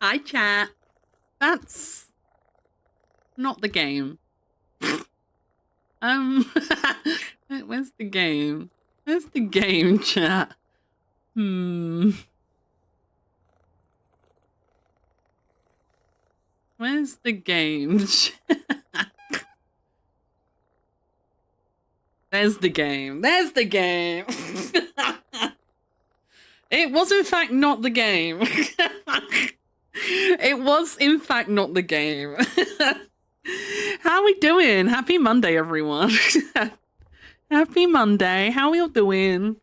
Hi, chat. That's not the game. Where's the game? Where's the game, chat? Where's the game? There's the game. There's the game. It was, in fact, not the game. It was, in fact, not the game. How are we doing? Happy Monday, everyone. Happy Monday. How are you doing?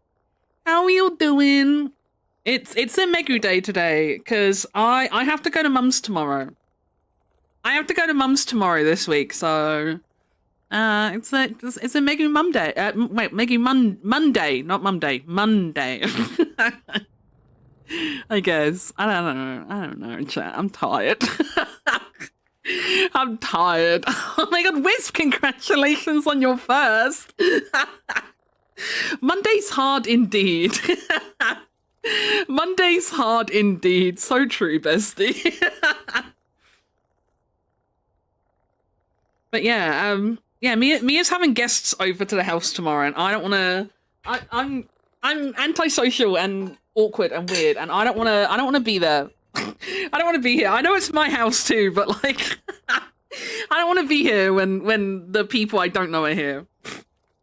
How are you doing? It's a Megu day today, because I have to go to Mum's tomorrow. I have to go to Mum's tomorrow this week, so it's a Megu Mum Day. Wait, Megu Monday, not Mum Day. Monday. I guess. I don't know, chat. I'm tired. I'm tired. Oh my god, Wisp, congratulations on your first. Monday's hard indeed. Monday's hard indeed. So true, bestie. But yeah, Mia's having guests over to the house tomorrow, and I don't want to. I'm antisocial and awkward and weird, and I don't want to be there. I don't want to be here. I know it's my house too, but like, I don't want to be here when the people I don't know are here.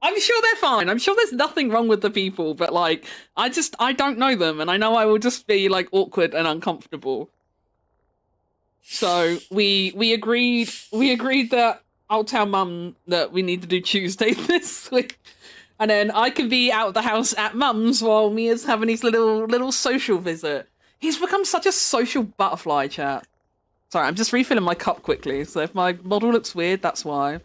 I'm sure they're fine. I'm sure there's nothing wrong with the people, but like, I don't know them, and I know I will just be like awkward and uncomfortable. So we agreed that I'll tell Mum that we need to do Tuesday this week. And then I can be out of the house at Mum's while Mia's having his little social visit. He's become such a social butterfly, chat. Sorry, I'm just refilling my cup quickly, so if my model looks weird, that's why.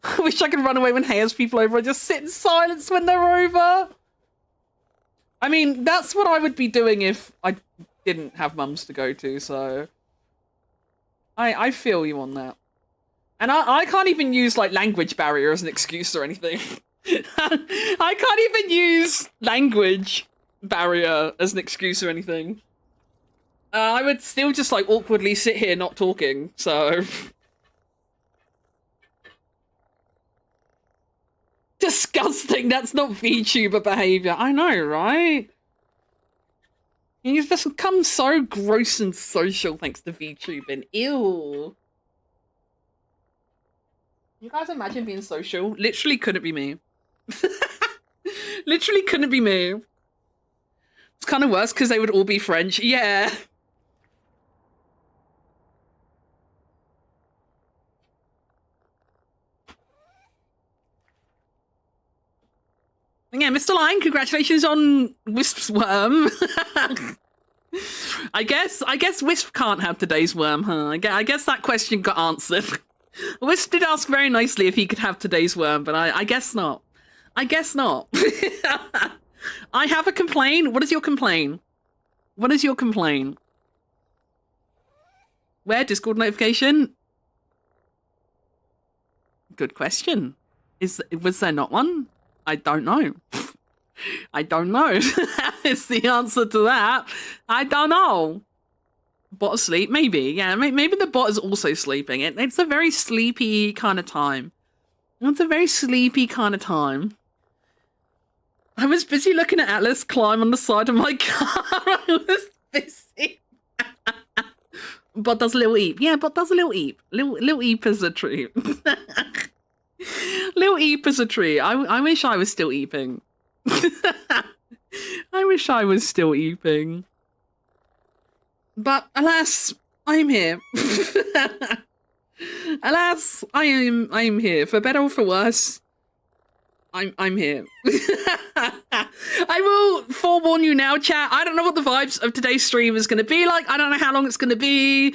I wish I could run away when Hay has people over and just sit in silence when they're over. I mean, that's what I would be doing if I didn't have Mum's to go to, so... I feel you on that. And I can't even use, like, language barrier as an excuse or anything. I can't even use language barrier as an excuse or anything. I would still just, like, awkwardly sit here not talking, so... Disgusting, that's not VTuber behavior. I know, right? You've just become so gross and social thanks to VTubing. Ew. You guys imagine being social? Literally couldn't be me. Literally couldn't be me. It's kind of worse because they would all be French. Yeah. Yeah, Mr. Lion, congratulations on Wisp's worm. I guess Wisp can't have today's worm, huh? I guess that question got answered. Wisp did ask very nicely if he could have today's worm, but I guess not. I guess not. I have a complaint. What is your complaint? What is your complaint? Where? Discord notification? Good question. Was there not one? I don't know. I don't know. It's the answer to that. I don't know. Bot asleep? Maybe. Yeah, maybe the bot is also sleeping. It's a very sleepy kind of time. It's a very sleepy kind of time. I was busy looking at Atlas climb on the side of my car. I was busy. Bot does a little eep. Yeah, bot does a little eep. Little eep is a treat. Little eep is a treat. I wish I was still eeping. I wish I was still eeping. But alas, I am here. Alas, I am here. For better or for worse, I'm here. I will forewarn you now, chat. I don't know what the vibes of today's stream is going to be like. I don't know how long it's going to be.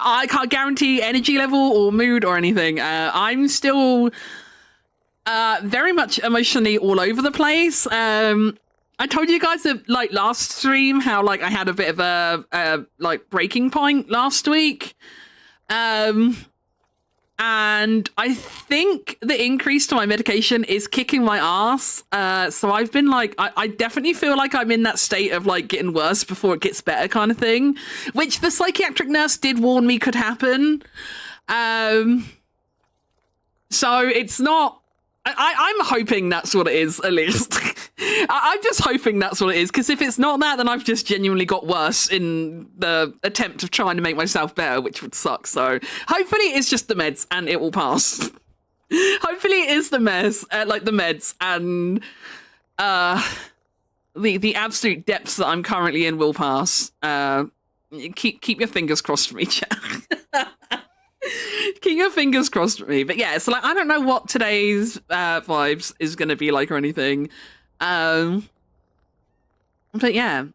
I can't guarantee energy level or mood or anything. I'm still very much emotionally all over the place. I told you guys that, like, last stream how, like, I had a bit of a like breaking point last week. And And I think the increase to my medication is kicking my ass. So I've been like, I definitely feel like I'm in that state of like getting worse before it gets better kind of thing, which the psychiatric nurse did warn me could happen. So it's not, I'm hoping that's what it is, at least. I'm just hoping that's what it is, because if it's not that, then I've just genuinely got worse in the attempt of trying to make myself better, which would suck. So hopefully it's just the meds and it will pass. Hopefully it is the meds and the absolute depths that I'm currently in will pass. Keep your fingers crossed for me, chat. Keep your fingers crossed for me. But yeah, so like I don't know what today's vibes is going to be like or anything. But yeah,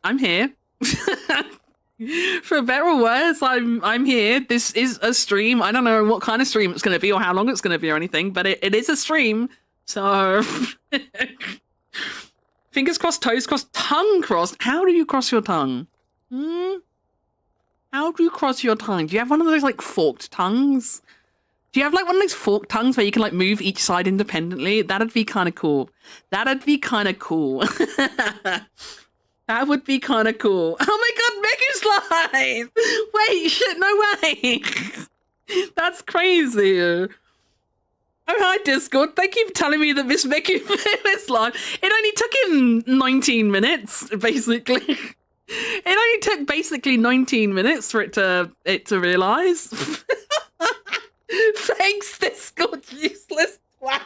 I'm here. For better or worse, I'm here. This is a stream. I don't know what kind of stream it's going to be or how long it's going to be or anything, but it is a stream. So fingers crossed, toes crossed, tongue crossed. How do you cross your tongue? How do you cross your tongue? Do you have one of those like forked tongues? Do you have like one of those forked tongues where you can like move each side independently? That'd be kind of cool. That'd be kind of cool. That would be kind of cool. Oh my god, Megu's live! Wait, shit, no way! That's crazy. Oh, hi, Discord. Thank you for telling me that Miss Megu is live. It only took him 19 minutes, basically. It only took basically 19 minutes for it to realise. Thanks, Discord, useless twats.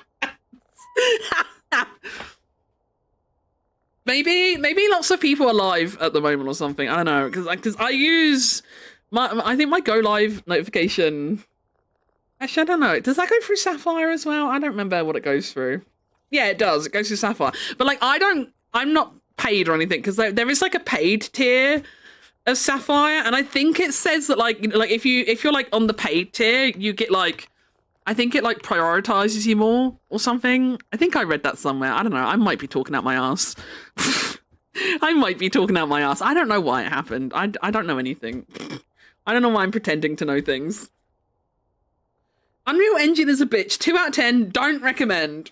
Maybe lots of people are live at the moment or something. I don't know, because I use I think my go live notification. Actually, I don't know. Does that go through Sapphire as well? I don't remember what it goes through. Yeah, it does. It goes through Sapphire. But like, I'm not paid or anything, because there is like a paid tier of Sapphire, and I think it says that like if you're like on the paid tier, you get like, I think it like prioritizes you more or something. I think I read that somewhere. I don't know. I might be talking out my ass. I might be talking out my ass. I don't know why it happened. I don't know anything. I don't know why I'm pretending to know things. Unreal Engine is a bitch. 2 out of 10. Don't recommend.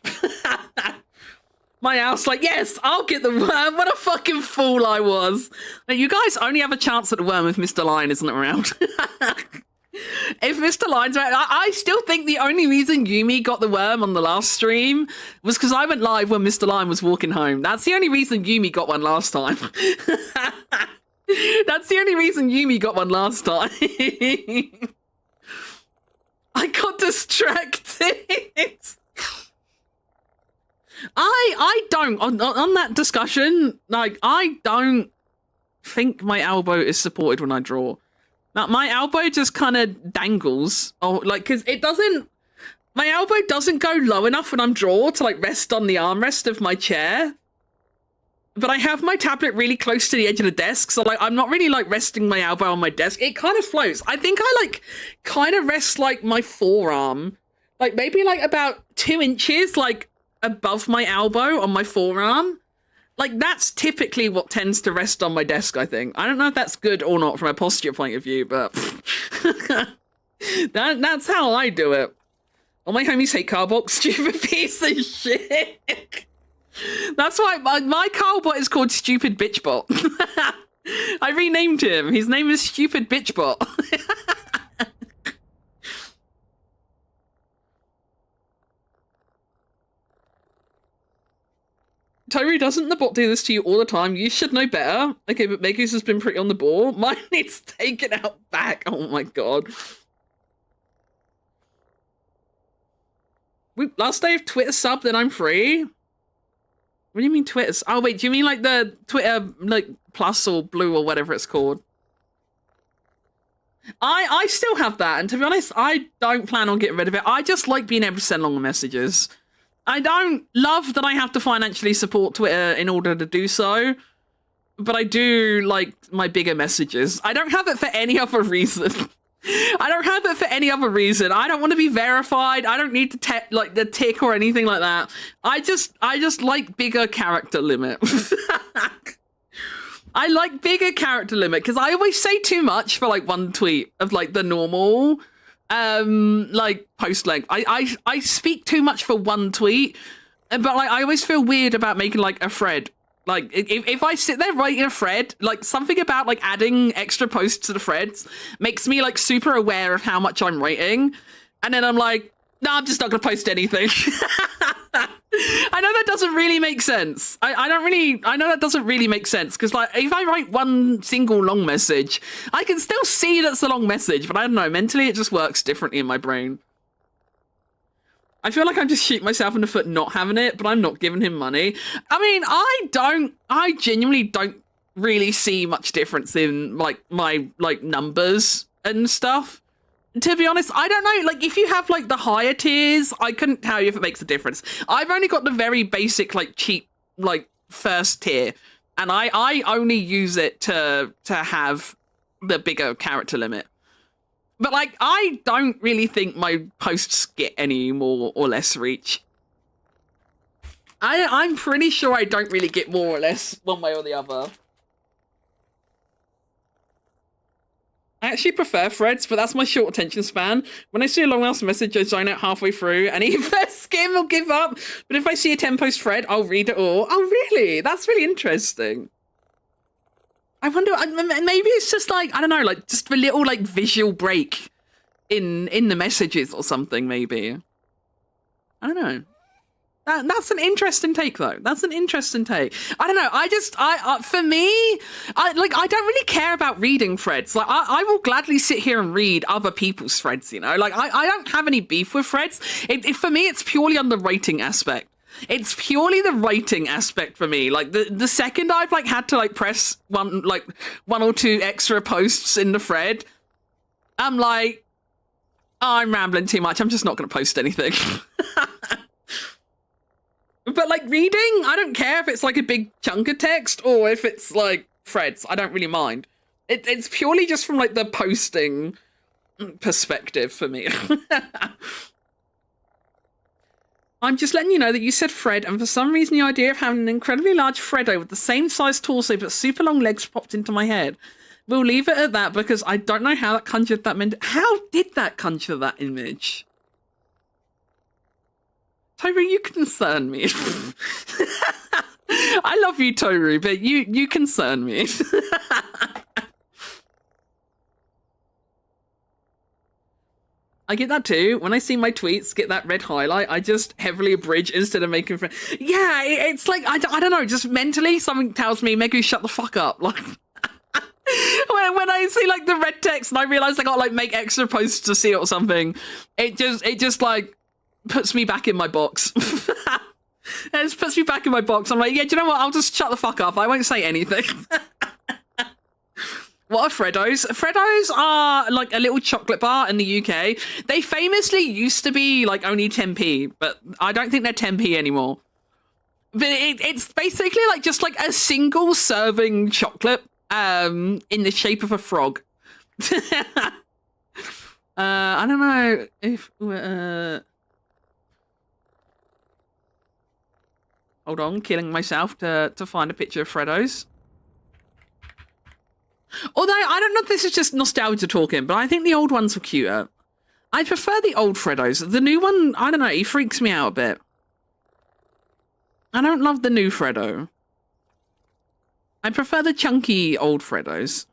My ass like, yes, I'll get the worm. What a fucking fool I was. Now, you guys only have a chance at the worm if Mr. Lion isn't around. If Mr. Lion's around, I still think the only reason Yumi got the worm on the last stream was because I went live when Mr. Lion was walking home. That's the only reason Yumi got one last time. That's the only reason Yumi got one last time. I got distracted. I don't on that discussion, like I don't think my elbow is supported when I draw. Now, my elbow just kind of dangles, like, because my elbow doesn't go low enough when I'm draw to like rest on the armrest of my chair. But I have my tablet really close to the edge of the desk, so like I'm not really like resting my elbow on my desk. It kind of floats. I think I like kind of rest like my forearm, like maybe like about 2 inches like above my elbow on my forearm. Like that's typically what tends to rest on my desk, I think. I don't know if that's good or not from a posture point of view, but that's how I do it. All my homies hate Carbot, stupid piece of shit. That's why my Carbot is called Stupid Bitchbot. I renamed him. His name is Stupid Bitchbot. Toru, doesn't the bot do this to you all the time? You should know better. Okay, but Megus has been pretty on the ball. Mine needs taken out back. Oh my god. Last day of Twitter sub, then I'm free? What do you mean Twitter? Oh wait, do you mean like the Twitter like plus or blue or whatever it's called? I still have that, and to be honest, I don't plan on getting rid of it. I just like being able to send longer messages. I don't love that I have to financially support Twitter in order to do so, but I do like my bigger messages. I don't have it for any other reason. I don't have it for any other reason. I don't want to be verified. I don't need to like the tick or anything like that. I just like bigger character limit. I like bigger character limit because I always say too much for like one tweet of like the normal like post length. I speak too much for one tweet, but like I always feel weird about making like a thread. Like if I sit there writing a thread, like something about like adding extra posts to the threads makes me like super aware of how much I'm writing, and then I'm like, no, I'm just not gonna post anything. I know that doesn't really make sense. I know that doesn't really make sense because like if I write one single long message, I can still see that's a long message, but I don't know, mentally it just works differently in my brain. I feel like I'm just shooting myself in the foot not having it, but I'm not giving him money. I mean, I genuinely don't really see much difference in like my like numbers and stuff. To be honest, I don't know. Like, if you have like the higher tiers, I couldn't tell you if it makes a difference. I've only got the very basic, like cheap, like first tier, and I only use it to have the bigger character limit. But like, I don't really think my posts get any more or less reach. I'm pretty sure I don't really get more or less one way or the other. I actually prefer threads, but that's my short attention span. When I see a long-ass message, I zone out halfway through and either skim or give up. But if I see a 10-post thread, I'll read it all. Oh, really? That's really interesting. I wonder, maybe it's just like, I don't know, like just a little like visual break in the messages or something, maybe. I don't know. That's an interesting take, though. That's an interesting take. I don't know. For me, I don't really care about reading threads. Like, I will gladly sit here and read other people's threads, you know? Like, I don't have any beef with threads. For me, it's purely on the writing aspect. It's purely the writing aspect for me. Like, the second I've, like, had to, like, press one or two extra posts in the thread, I'm like, oh, I'm rambling too much. I'm just not going to post anything. But like reading, I don't care if it's like a big chunk of text or if it's like threads. I don't really mind. It's purely just from like the posting perspective for me. I'm just letting you know that you said Fred, and for some reason the idea of having an incredibly large Freddo with the same size torso but super long legs popped into my head. We'll leave it at that because I don't know how that conjured that How did that conjure that image? Toru, you concern me. I love you, Toru, but you concern me. I get that too. When I see my tweets get that red highlight, I just heavily abridge instead of making friends. Yeah, it's like, I don't know, just mentally something tells me, Megu, shut the fuck up. Like, when I see like the red text and I realize I got like make extra posts to see it or something, it just like, puts me back in my box. It just puts me back in my box. I'm like, yeah, do you know what? I'll just shut the fuck up. I won't say anything. What are Freddos? Freddos are like a little chocolate bar in the UK. They famously used to be like only 10p, but I don't think they're 10p anymore. But it's basically like just like a single serving chocolate in the shape of a frog. I don't know if... Hold on, killing myself to find a picture of Freddos. Although, I don't know if this is just nostalgia talking, but I think the old ones were cuter. I prefer the old Freddos. The new one, I don't know, he freaks me out a bit. I don't love the new Freddo. I prefer the chunky old Freddos.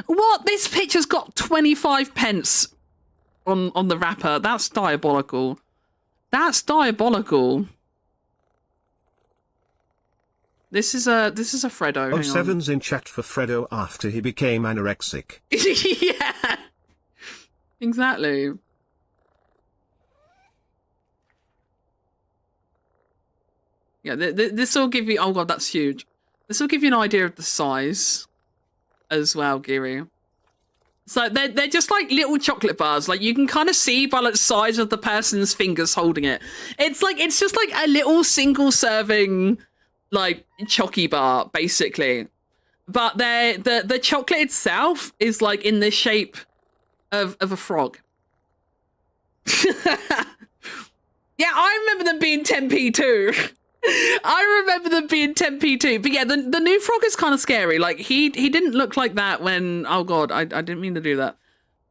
What? This picture's got 25 pence on the wrapper. That's diabolical. That's diabolical. This is a Freddo. Oh, Seven's in chat for Freddo after he became anorexic. Yeah. Exactly. Yeah, this will give you... Oh god, that's huge. This will give you an idea of the size as well, Giri. So they're just like little chocolate bars. Like you can kind of see by the size of the person's fingers holding it. It's just like a little single serving like chocky bar, basically. But the chocolate itself is like in the shape of a frog. Yeah, I remember them being 10p too. I remember them being 10p too, but yeah, the new frog is kind of scary. Like he didn't look like that when. Oh god, I didn't mean to do that.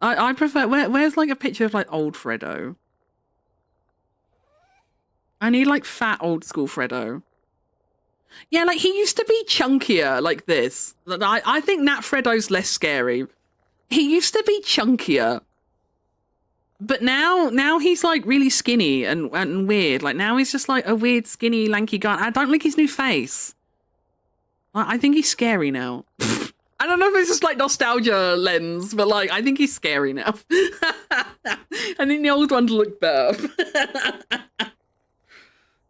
I prefer. Where's like a picture of like old Freddo? I need like fat old school Freddo. Yeah, like he used to be chunkier like this. I think Nat Freddo's less scary. He used to be chunkier. But now he's like really skinny and weird. Like now he's just like a weird skinny lanky guy. I don't like his new face. I think he's scary now. I don't know if it's just like nostalgia lens, but like I think he's scary now. I think the old ones look better.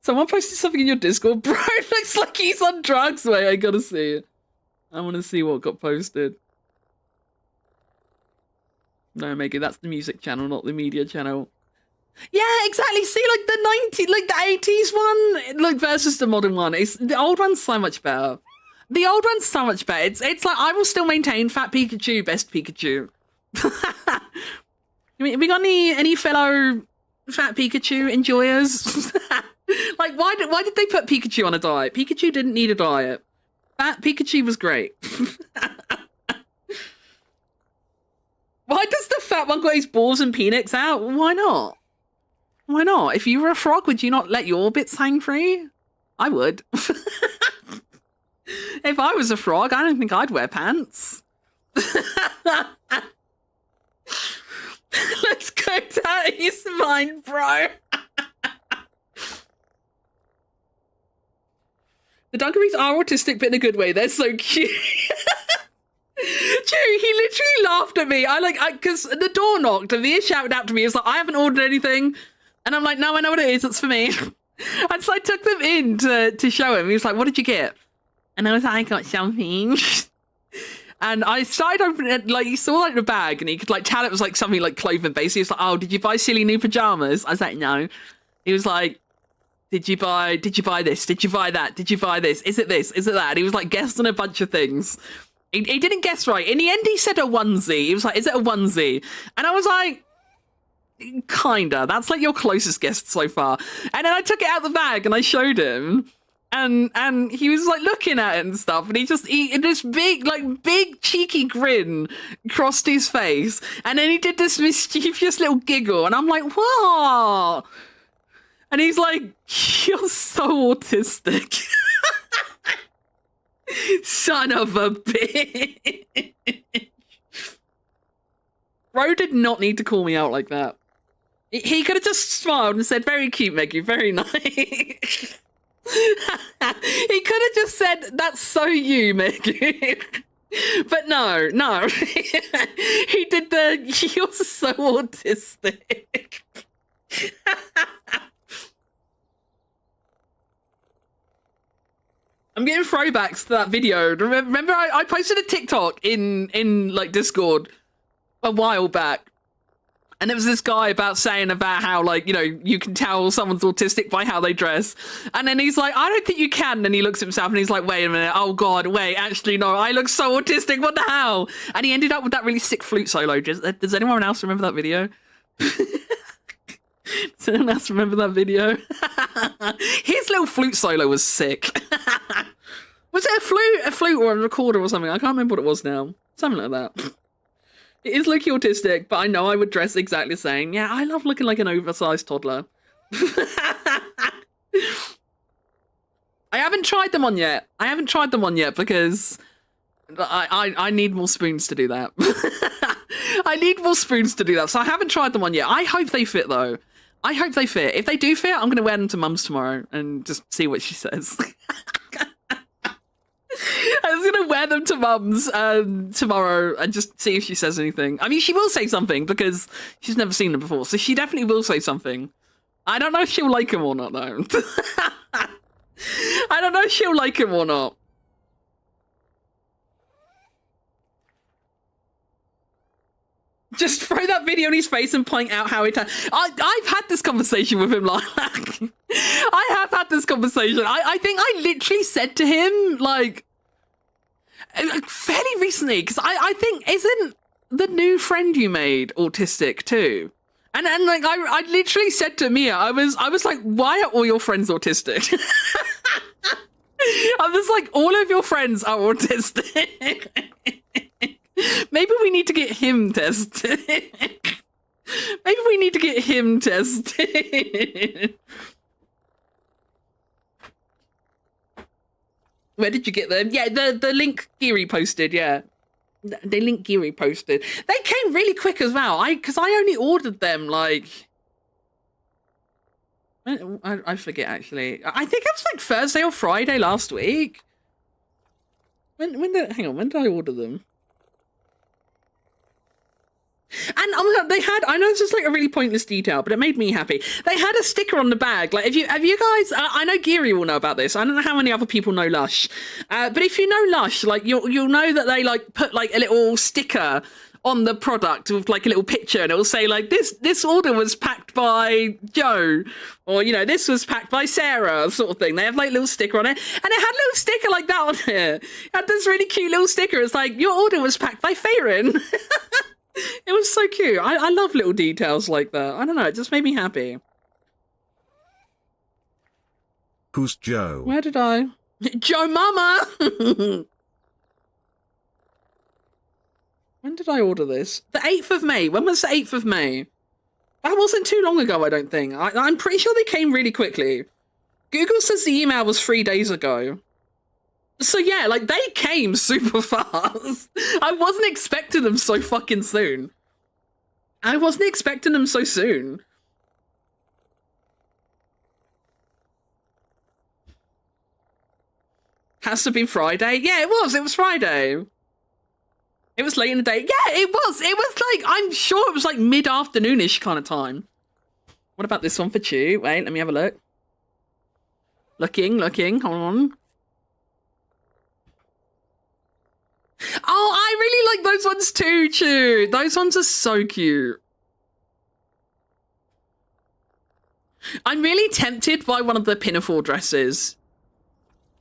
Someone posted something in your Discord, bro. It looks like he's on drugs. Wait, I gotta see it. I want to see what got posted. No, Maggie, that's the music channel, not the media channel. Yeah, exactly. See, like the 80s one, like versus the modern one. The old one's so much better. The old one's so much better. It's like I will still maintain Fat Pikachu, best Pikachu. We got any fellow Fat Pikachu enjoyers? Like, why did they put Pikachu on a diet? Pikachu didn't need a diet. Fat Pikachu was great. Why does the fat one got his balls and peanuts out? Why not? Why not? If you were a frog, would you not let your bits hang free? I would. If I was a frog, I don't think I'd wear pants. Let's go down. He's mine, bro. The Dungarees are autistic, but in a good way. They're so cute. True, he literally laughed at me. Because the door knocked and the ear shouted out to me. He was like, I haven't ordered anything. And I'm like, no, I know what it is. It's for me. And so I took them in to show him. He was like, what did you get? And I was like, I got something. And I started opening it, like, he saw like the bag and he could like tell it was like something like clothing based. He was like, oh, did you buy silly new pajamas? I was like, no. He was like, did you buy this? Did you buy that? Did you buy this? Is it this? Is it that? And he was like guessing a bunch of things. He didn't guess right. In the end, he said a onesie. He was like, is it a onesie? And I was like, kinda. That's like your closest guess so far. And then I took it out of the bag and I showed him. And he was like looking at it and stuff. And he this big cheeky grin crossed his face. And then he did this mischievous little giggle. And I'm like, what? And he's like, you're so autistic. Son of a bitch. Bro did not need to call me out like that. He could have just smiled and said, very cute, Meggy, very nice. He could have just said, that's so you, Meggy. But no. He did you're so autistic. I'm getting throwbacks to that video. Remember I posted a TikTok in like Discord a while back. And it was this guy saying about how, like, you know, you can tell someone's autistic by how they dress. And then he's like, I don't think you can. And he looks at himself and he's like, wait a minute. Oh, God, wait, actually, no, I look so autistic. What the hell? And he ended up with that really sick flute solo. Does anyone else remember that video? Does anyone else remember that video? His little flute solo was sick. Was it a flute or a recorder or something? I can't remember what it was now. Something like that. It is looking autistic, but I know I would dress exactly the same. Yeah, I love looking like an oversized toddler. I haven't tried them on yet. Because I need more spoons to do that. I need more spoons to do that. So I haven't tried them on yet. I hope they fit, though. I hope they fit. If they do fit, I'm going to wear them to Mum's tomorrow and just see what she says. I was going to wear them to Mum's tomorrow and just see if she says anything. I mean, she will say something because she's never seen them before. So she definitely will say something. I don't know if she'll like them or not, though. I don't know if she'll like him or not. Just throw that video in his face and point out how it... I've had this conversation with him, like... I have had this conversation. I think I literally said to him, like... fairly recently, because I think... Isn't the new friend you made autistic, too? And like I literally said to Mia, I was like, why are all your friends autistic? I was like, all of your friends are autistic. Maybe we need to get him tested. Maybe we need to get him tested. Where did you get them? Yeah, the link Geary posted, yeah. The link Geary posted. They came really quick as well. Because I only ordered them like... I forget actually. I think it was like Thursday or Friday last week. When did I order them? And they had, I know this is like a really pointless detail, but it made me happy. They had a sticker on the bag. Like, have you guys, I know Geary will know about this. I don't know how many other people know Lush. But if you know Lush, like you'll know that they like put like a little sticker on the product with like a little picture, and it will say like this order was packed by Joe, or you know, this was packed by Sarah, sort of thing. They have like a little sticker on it, and it had a little sticker like that on it. It had this really cute little sticker. It's like, your order was packed by Farron. It was so cute. I love little details like that. I don't know, it just made me happy. Who's Joe? Where did I? Joe Mama! When did I order this? The 8th of May. When was the 8th of May? That wasn't too long ago, I don't think. I'm pretty sure they came really quickly. Google says the email was 3 days ago. So yeah, like they came super fast. I wasn't expecting them so fucking soon. I wasn't expecting them so soon. Has to be Friday? Yeah, it was Friday. It was late in the day. Yeah, it was. It was like, I'm sure it was like mid-afternoonish kind of time. What about this one for Chew? Wait, let me have a look. Looking, hold on. Oh, I really like those ones too, Chew. Those ones are so cute. I'm really tempted by one of the pinafore dresses.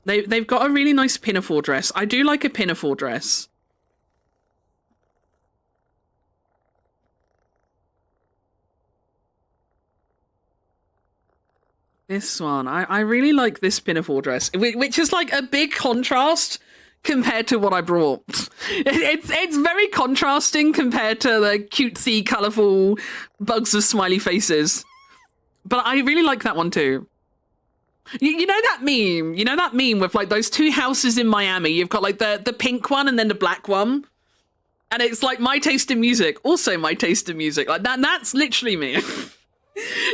They've got a really nice pinafore dress. I do like a pinafore dress. This one, I really like this pinafore dress, which is like a big contrast compared to what I brought. It's very contrasting compared to the cutesy, colourful bugs with smiley faces. But I really like that one too. You know that meme? You know that meme with like those two houses in Miami? You've got like the pink one and then the black one. And it's like my taste in music, also my taste in music. Like that's literally me.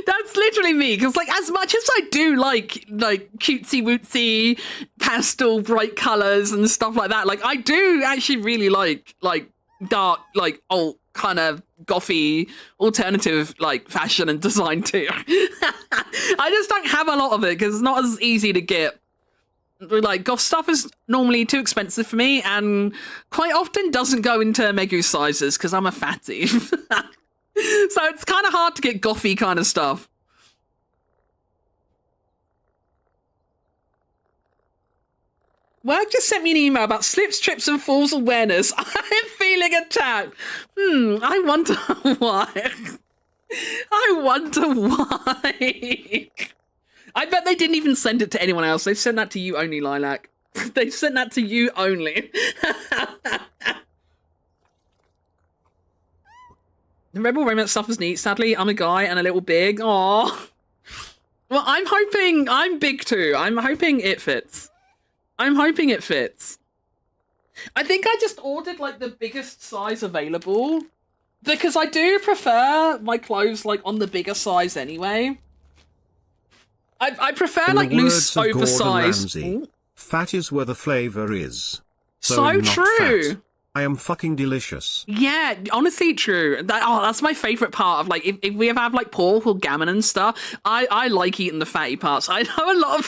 That's literally me, because like as much as I do like cutesy wootsy pastel bright colors and stuff like that, like I do actually really like dark, like alt kind of gothy alternative like fashion and design too. I just don't have a lot of it because it's not as easy to get. Like goth stuff is normally too expensive for me and quite often doesn't go into Megu sizes because I'm a fatty. So it's kind of hard to get gothy kind of stuff. Work just sent me an email about slips, trips, and falls awareness. I'm feeling attacked. I wonder why. I wonder why. I bet they didn't even send it to anyone else. They've sent that to you only, Lilac. They've sent that to you only. The Rebel Romance stuff is neat. Sadly, I'm a guy and a little big. Aww. Well, I'm big too. I'm hoping it fits. I'm hoping it fits. I think I just ordered like the biggest size available because I do prefer my clothes like on the bigger size anyway. I prefer like loose, oversized. Fat is where the flavor is. So true. Fat. I am fucking delicious. Yeah, honestly, true. That's my favorite part of like if we ever have like pork or gammon and stuff. I like eating the fatty parts. I know a lot of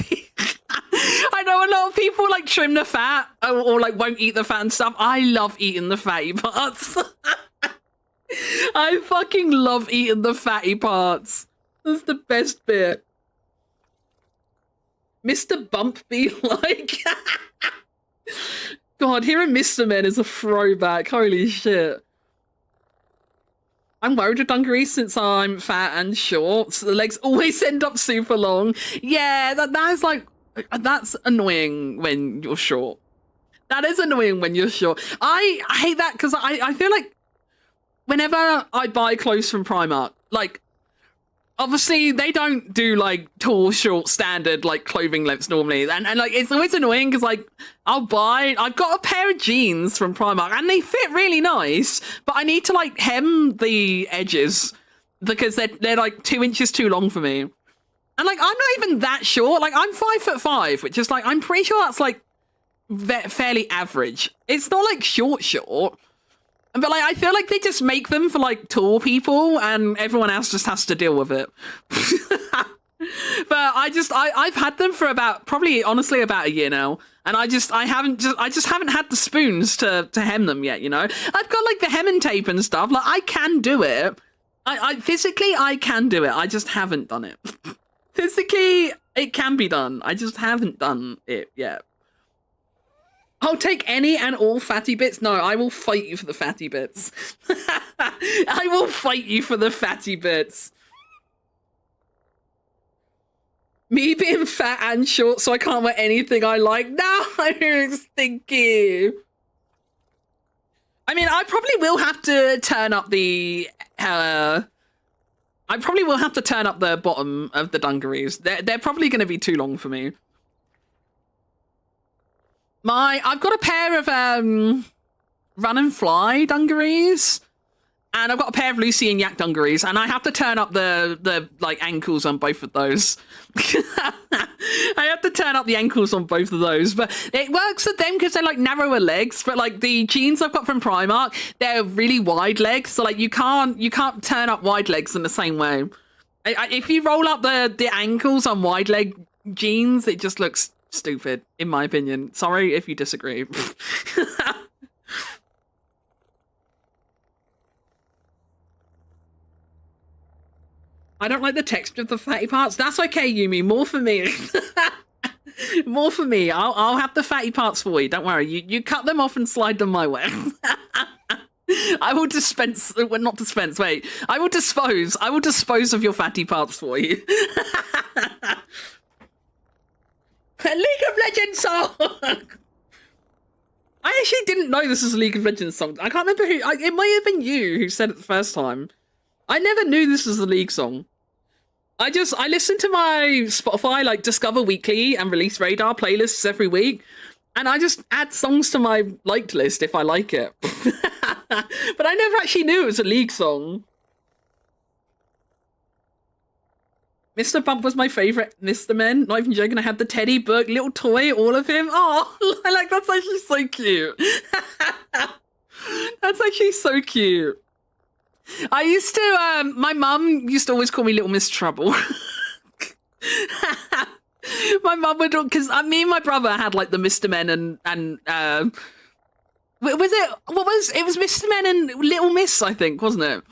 people like trim the fat or like won't eat the fat and stuff. I love eating the fatty parts. I fucking love eating the fatty parts. That's the best bit. Mr. Bump be like. God, hearing Mr. Men is a throwback. Holy shit. I'm worried with dungarees since I'm fat and short. So the legs always end up super long. Yeah, that is like, that's annoying when you're short. That is annoying when you're short. I hate that because I feel like whenever I buy clothes from Primark, like, obviously they don't do like tall, short, standard like clothing lengths normally, and like it's always annoying because like I've got a pair of jeans from Primark and they fit really nice, but I need to like hem the edges because they're like 2 inches too long for me, and like I'm not even that short. Like I'm 5'5", which is like I'm pretty sure that's like fairly average. It's not like short, but like I feel like they just make them for like tall people, and everyone else just has to deal with it. But I've had them for probably honestly about a year now, and I just haven't had the spoons to hem them yet. You know, I've got like the hemming tape and stuff. Like I can do it. I physically I can do it. I just haven't done it. Physically, it can be done. I just haven't done it yet. I'll take any and all fatty bits. No, I will fight you for the fatty bits. I will fight you for the fatty bits. Me being fat and short so I can't wear anything I like. No, thank you. I mean, I probably will have to turn up the... I probably will have to turn up the bottom of the dungarees. They're probably going to be too long for me. I've got a pair of Run and Fly dungarees, and I've got a pair of Lucy and Yak dungarees, and I have to turn up the like ankles on both of those. I have to turn up the ankles on both of those, but it works for them because they're like narrower legs. But like the jeans I've got from Primark, they're really wide legs, so like you can't turn up wide legs in the same way. If you roll up the ankles on wide leg jeans, it just looks stupid, in my opinion. Sorry if you disagree. I don't like the texture of the fatty parts. That's okay, Yumi. More for me. More for me. I'll have the fatty parts for you. Don't worry. You cut them off and slide them my way. I will dispense. Well, not dispense. Wait. I will dispose. I will dispose of your fatty parts for you. League of Legends song. I actually didn't know this was a League of Legends song. I can't remember who. It might have been you who said it the first time. I never knew this was a League song. I listen to my Spotify like Discover Weekly and Release Radar playlists every week, and I just add songs to my liked list if I like it. But I never actually knew it was a League song. Mr. Bump was my favourite Mr. Men. Not even joking. I had the Teddy Book, little toy, all of him. Oh, like that's actually so cute. That's actually so cute. I used to, my mum used to always call me Little Miss Trouble. My mum would, because me and my brother had like the Mr. Men and it was Mr. Men and Little Miss, I think, wasn't it?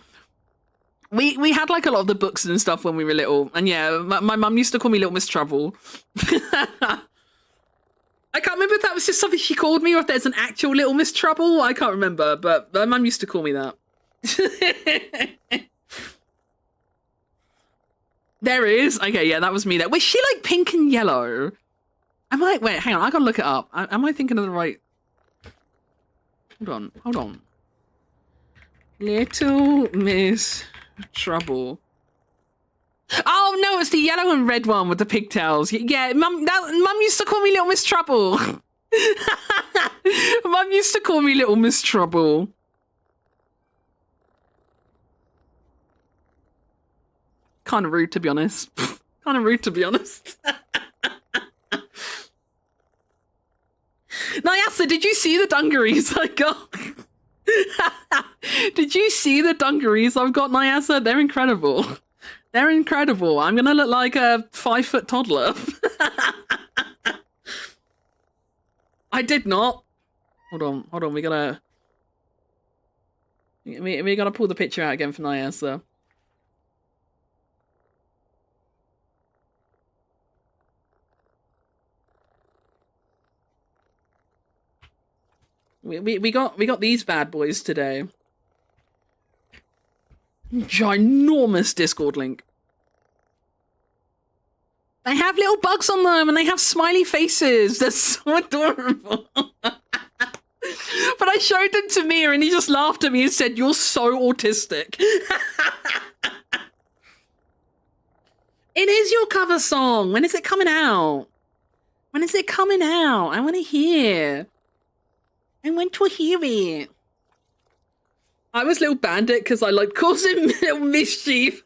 We had like a lot of the books and stuff when we were little, and yeah, my mum used to call me Little Miss Trouble. I can't remember if that was just something she called me or if there's an actual Little Miss Trouble. I can't remember, but my mum used to call me that. There is. Okay, yeah, that was me there. Was she like pink and yellow? Wait, hang on, I gotta look it up. Am I thinking of the right? Hold on. Little Miss Trouble. Oh no, it's the yellow and red one with the pigtails. Yeah, mum used to call me Little Miss Trouble. Mum used to call me Little Miss Trouble. Kind of rude, to be honest. Nyasa, did you see the dungarees I got? Did you see the dungarees I've got, Nyasa? They're incredible. They're incredible. I'm gonna look like a 5-foot toddler. I did not. Hold on. We gotta pull the picture out again for Nyasa. We got these bad boys today. ginormous Discord link. They have little bugs on them and they have smiley faces. They're so adorable. But I showed them to Mia and he just laughed at me and said, "You're so autistic." It is your cover song. When is it coming out? When is it coming out? I want to hear. I want to hear it. I was Little Bandit because I like causing little mischief.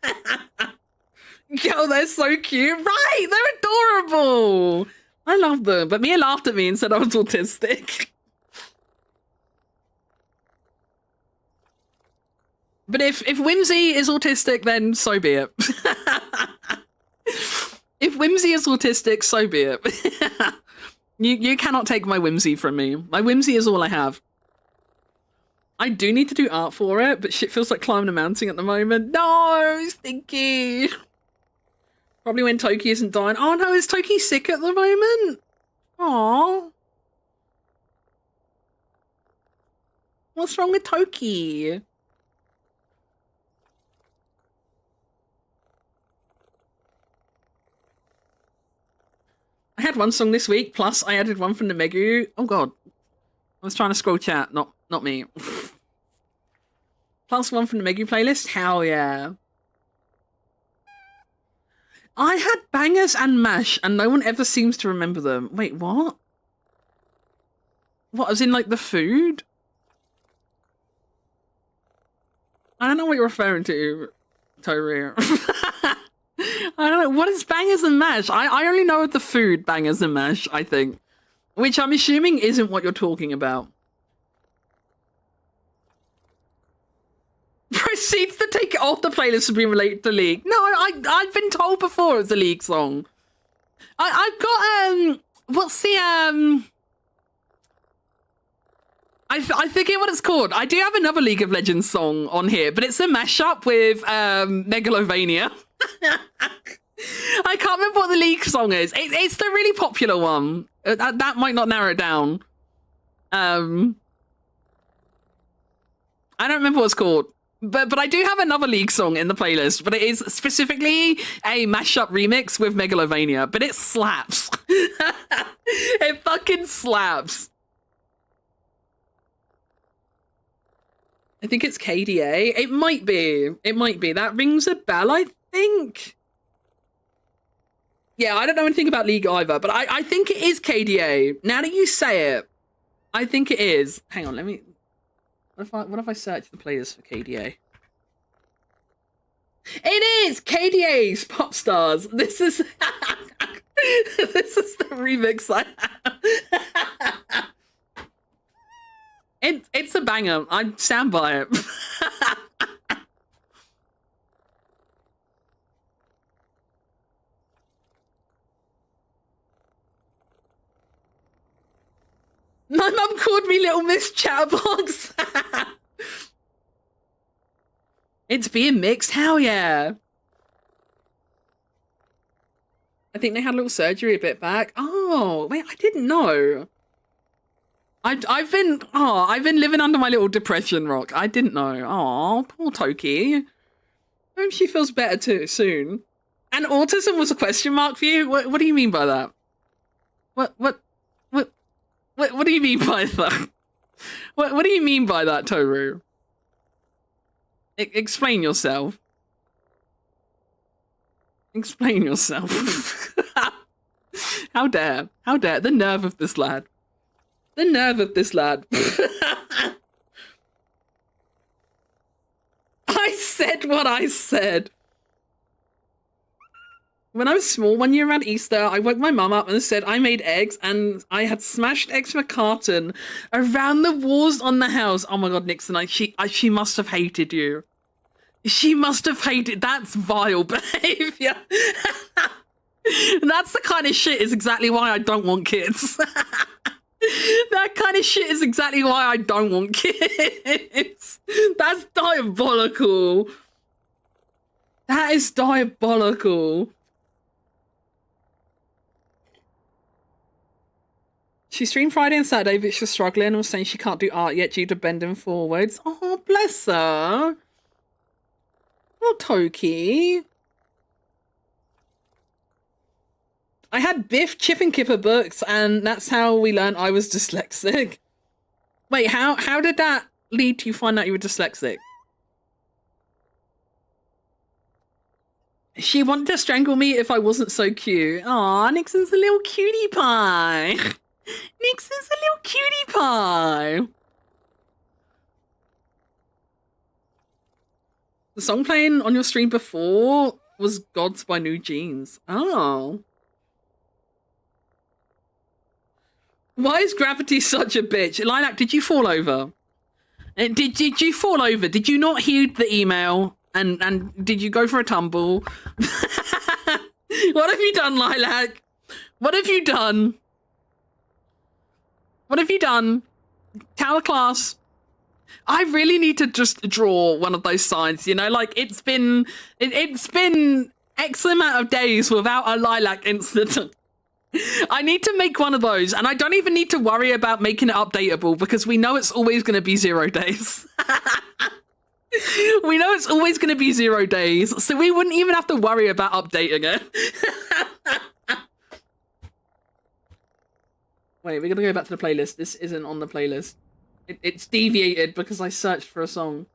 Yo, they're so cute. Right, they're adorable. I love them. But Mia laughed at me and said I was autistic. But if Whimsy is autistic, then so be it. If Whimsy is autistic, so be it. You cannot take my Whimsy from me. My Whimsy is all I have. I do need to do art for it, but shit feels like climbing a mountain at the moment. No, Stinky. Probably when Toki isn't dying. Oh no, is Toki sick at the moment? Aww. What's wrong with Toki? I had one song this week, plus I added one from the Megu. Oh god. I was trying to scroll chat, not me. Plus one from the Megu playlist? Hell yeah. I had bangers and mash, and no one ever seems to remember them. Wait, what? What, as in, like, the food? I don't know what you're referring to, Tori. I don't know. What is bangers and mash? I only know of the food bangers and mash, I think. Which I'm assuming isn't what you're talking about. Proceeds to take it off the playlist to be related to League. No, I've been told before it's a League song. I've got what's the I forget what it's called. I do have another League of Legends song on here, but it's a mashup with Megalovania. I can't remember what the League song is. It's the really popular one. That might not narrow it down. I don't remember what it's called. But I do have another League song in the playlist, but it is specifically a mashup remix with Megalovania, but it slaps. It fucking slaps. I think it's KDA. It might be. It might be. That rings a bell, I think. Yeah, I don't know anything about League either, but I think it is KDA. Now that you say it, I think it is. Hang on, let me... What if I search the players for KDA? It is KDA's Pop Stars. This is this is the remix I have. It's a banger. I stand by it. My mum called me Little Miss Chatterbox. It's being mixed. Hell yeah. I think they had a little surgery a bit back. Oh, wait, I didn't know. I've been living under my little depression rock. I didn't know. Oh, poor Toki. I hope she feels better too soon. And autism was a question mark for you? What do you mean by that? What do you mean by that? What do you mean by that, Toru? Explain yourself. Explain yourself. How dare? How dare? The nerve of this lad. The nerve of this lad. I said what I said. When I was small, one year around Easter, I woke my mum up and said I made eggs and I had smashed eggs from a carton around the walls on the house. Oh my god, Nixon, she must have hated you. She must have hated. That's vile behavior. That's the kind of shit is exactly why I don't want kids. That kind of shit is exactly why I don't want kids. That's diabolical. That is diabolical. She streamed Friday and Saturday, but she's struggling and was saying she can't do art yet due to bending forwards. Oh, bless her. Oh, Toki. I had Biff, Chip and Kipper books, and that's how we learned I was dyslexic. Wait, how did that lead to you find out you were dyslexic? She wanted to strangle me if I wasn't so cute. Aw, Nixon's a little cutie pie. Nixon's a little cutie pie. The song playing on your stream before was Gods by New Jeans. Oh. Why is gravity such a bitch? Lilac, did you fall over? Did you fall over? Did you not heed the email? And did you go for a tumble? What have you done, Lilac? What have you done? What have you done? Tell the class. I really need to just draw one of those signs, you know, like it's been X amount of days without a Lilac incident. I need to make one of those, and I don't even need to worry about making it updatable because we know it's always going to be 0 days. We know it's always going to be 0 days, so we wouldn't even have to worry about updating it. Wait, we're going to go back to the playlist. This isn't on the playlist. It's deviated because I searched for a song.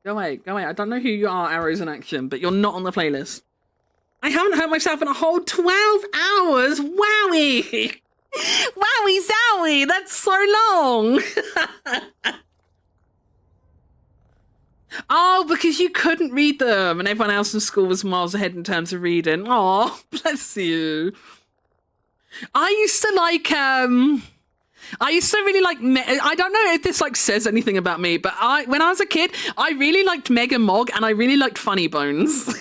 Go away, go away. I don't know who you are, Arrows in Action, but you're not on the playlist. I haven't hurt myself in a whole 12 hours. Wowie! Wowie zowie! That's so long! Oh, because you couldn't read them and everyone else in school was miles ahead in terms of reading. Oh, bless you. I used to really like, I don't know if this like says anything about me, but when I was a kid, I really liked Mega Mog and I really liked Funny Bones.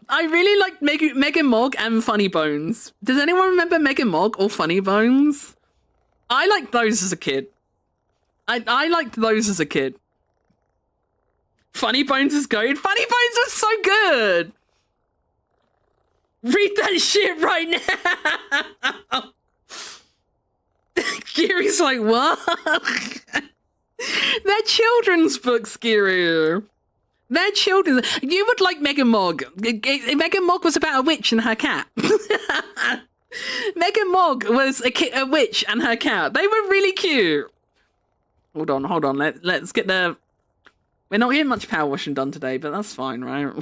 I really liked Mega Mog and Funny Bones. Does anyone remember Mega Mog or Funny Bones? I liked those as a kid. I liked those as a kid. Funny Bones is good. Funny Bones was so good. Read that shit right now. Gary's like, what? They're children's books, Gary. They're children's. You would like Mega Mog. Mega Mog was about a witch and her cat. Mega Mog was a witch and her cat. They were really cute. Hold on. Let's get the... We're not getting much power washing done today, but that's fine, right?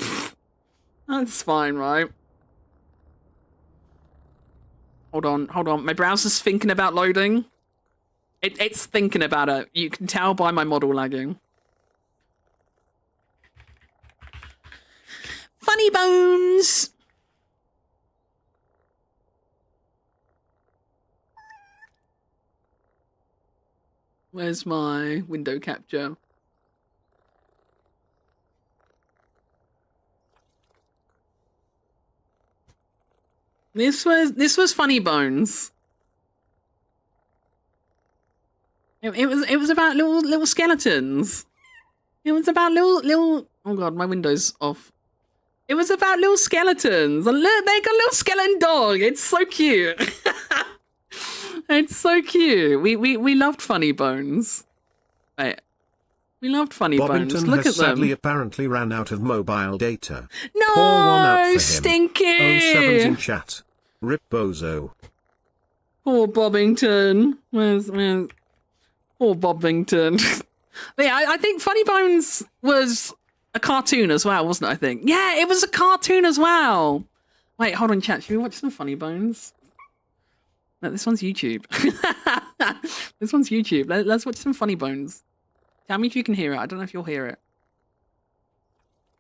That's fine, right? Hold on. My browser's thinking about loading. It's thinking about it. You can tell by my model lagging. Funny Bones! Where's my window capture? This was Funny Bones. It was about little skeletons. It was about little oh god, my window's off. It was about little skeletons. And look, they got a little skeleton dog. It's so cute. It's so cute. We loved Funny Bones. Wait. We loved Funny Bones. Look at them. Sadly apparently ran out of mobile data. No, Pour one out for him. Stinky. 07's in chat. Rip Bozo. Poor Bobbington. Where's poor Bobbington? Yeah, I think Funny Bones was a cartoon as well, wasn't it? I think. Yeah, it was a cartoon as well. Wait, hold on, chat. Should we watch some Funny Bones? No, this one's YouTube. This one's YouTube. Let's watch some Funny Bones. Tell me if you can hear it. I don't know if you'll hear it.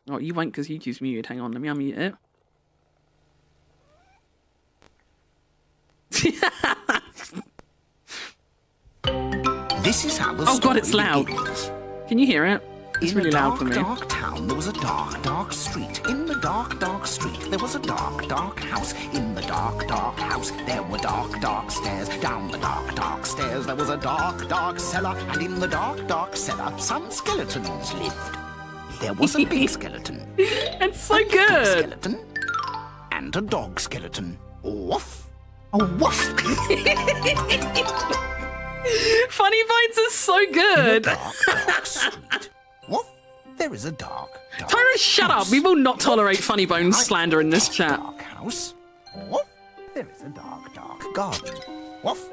Oh, you won't because YouTube's muted. Hang on, let me unmute it. This is how the oh god, it's loud. Begins. Can you hear it? It's really loud for me. In a dark town, there was a dark, dark street. In the dark, dark street, there was a dark, dark house. In the dark, dark house, there were dark, dark stairs. Down the dark, dark stairs, there was a dark, dark cellar. And in the dark, dark cellar, some skeletons lived. There was a big skeleton. It's so a good. Skeleton and a dog skeleton. Woof. A woof. Funny Bones is so good. Dark, dark street. Woof, there is a dark, dark Tyrus, shut up. We will not tolerate Funny Bones slander in this chat. Dark house. Woof, there is a dark, dark garden. Woof,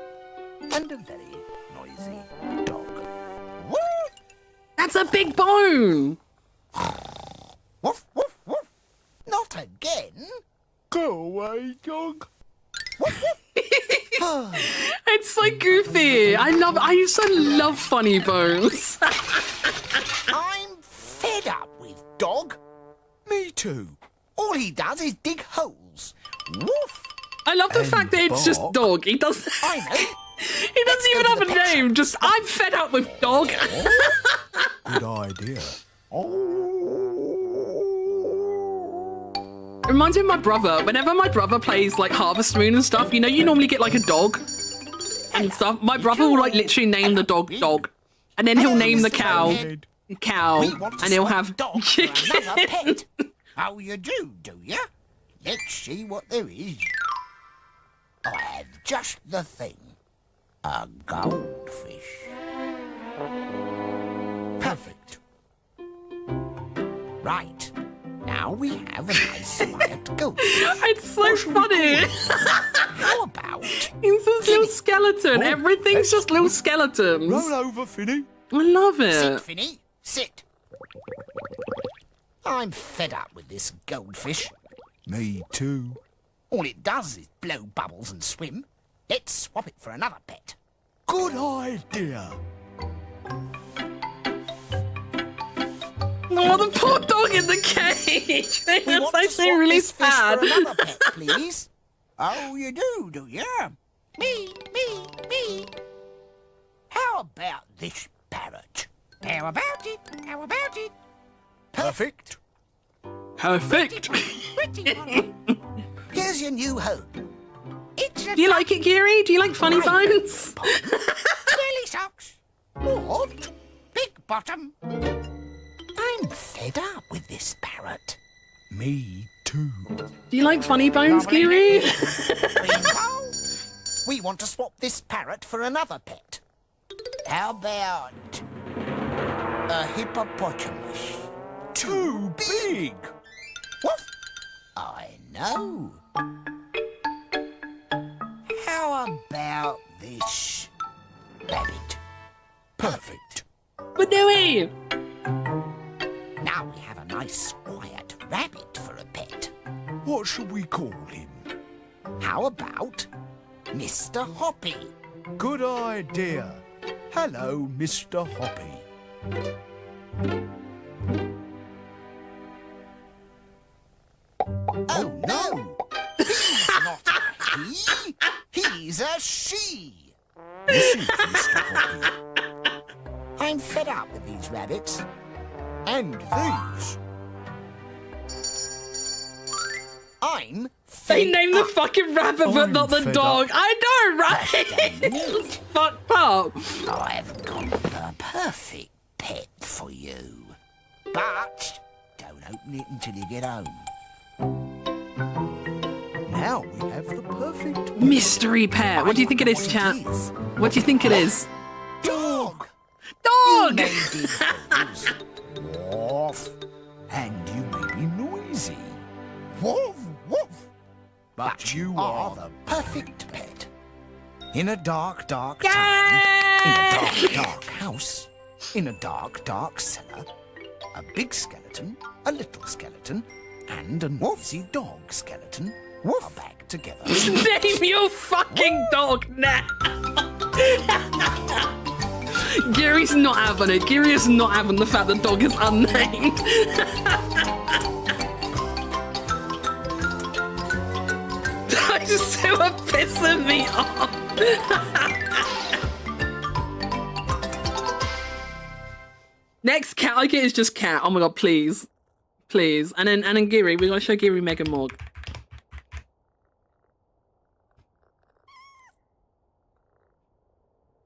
and a very noisy dog. Woof, That's a big bone. woof, woof, woof. Not again. Go away, dog. Woof, woof. It's so goofy. I used to love Funny Bones. I'm fed up with dog. Me too. All he does is dig holes. Woof. I love the fact that it's just bark. dog. He doesn't. I know. He doesn't even go have to a the pet name. Just I'm fed up with dog. Good idea. Reminds me of my brother. Whenever my brother plays like Harvest Moon and stuff, you know, you normally get like a dog and stuff. My brother will like literally name the dog dog, and then he'll name the cow cow, We want to and he'll swap have dog for chicken. another pet. Oh, you do you? Let's see what there is. I have just the thing. A goldfish. Perfect. Right. Now we have a nice quiet goldfish. It's so funny. How about He's this little skeleton. Everything's just little skeletons. Roll over, Finny. I love sit, it. Finny? Sit. I'm fed up with this goldfish. Me too. All it does is blow bubbles and swim. Let's swap it for another pet. Good idea. Oh, the poor dog in the cage. We That's want to actually swap really this fish sad. for another pet, please. Oh, you do you? Me. How about this parrot? How about it? How about it? Perfect. Perfect. Pretty one. Here's your new home. It's a Do you like it, Geary? Do you like Funny Bones? Smelly socks. What? Big bottom. I'm fed up with this parrot. Me too. Do you like Funny Bones, Geary? Rainbow. We want to swap this parrot for another pet. How about a hippopotamus? Too big. What? I know. How about this rabbit? Perfect. But no way. Now we have a nice quiet rabbit for a pet. What should we call him? How about Mr. Hoppy? Good idea. Hello, Mr. Hoppy. Oh no! He's not a he. He's a she. Listen, Mr. Hoppy. I'm fed up with these rabbits. And these. I'm They fed named the up. fucking rabbit, but I'm not the fed dog. up. I know, right? Damn it. It's fucked up. I've got the perfect pet for you. But don't open it until you get home. Now we have the perfect Mystery pet. What do you think it is, chat? is. What do you think it is? Dog! Dog! May dig holes. woof. And you may be noisy. Woof, woof. But you Are are the perfect pet. In a dark, dark Yay! time. In a dark, dark house. In a dark, dark cellar. A big skeleton, a little skeleton, and a noisy dog skeleton are back together. Name your fucking dog now. Gary's not having it. Gary is not having the fact the dog is unnamed. Those two are pissing me off. Next cat I get is just cat. Oh my god, please. Please. And then Gary, we're gonna show Gary Mega Morg.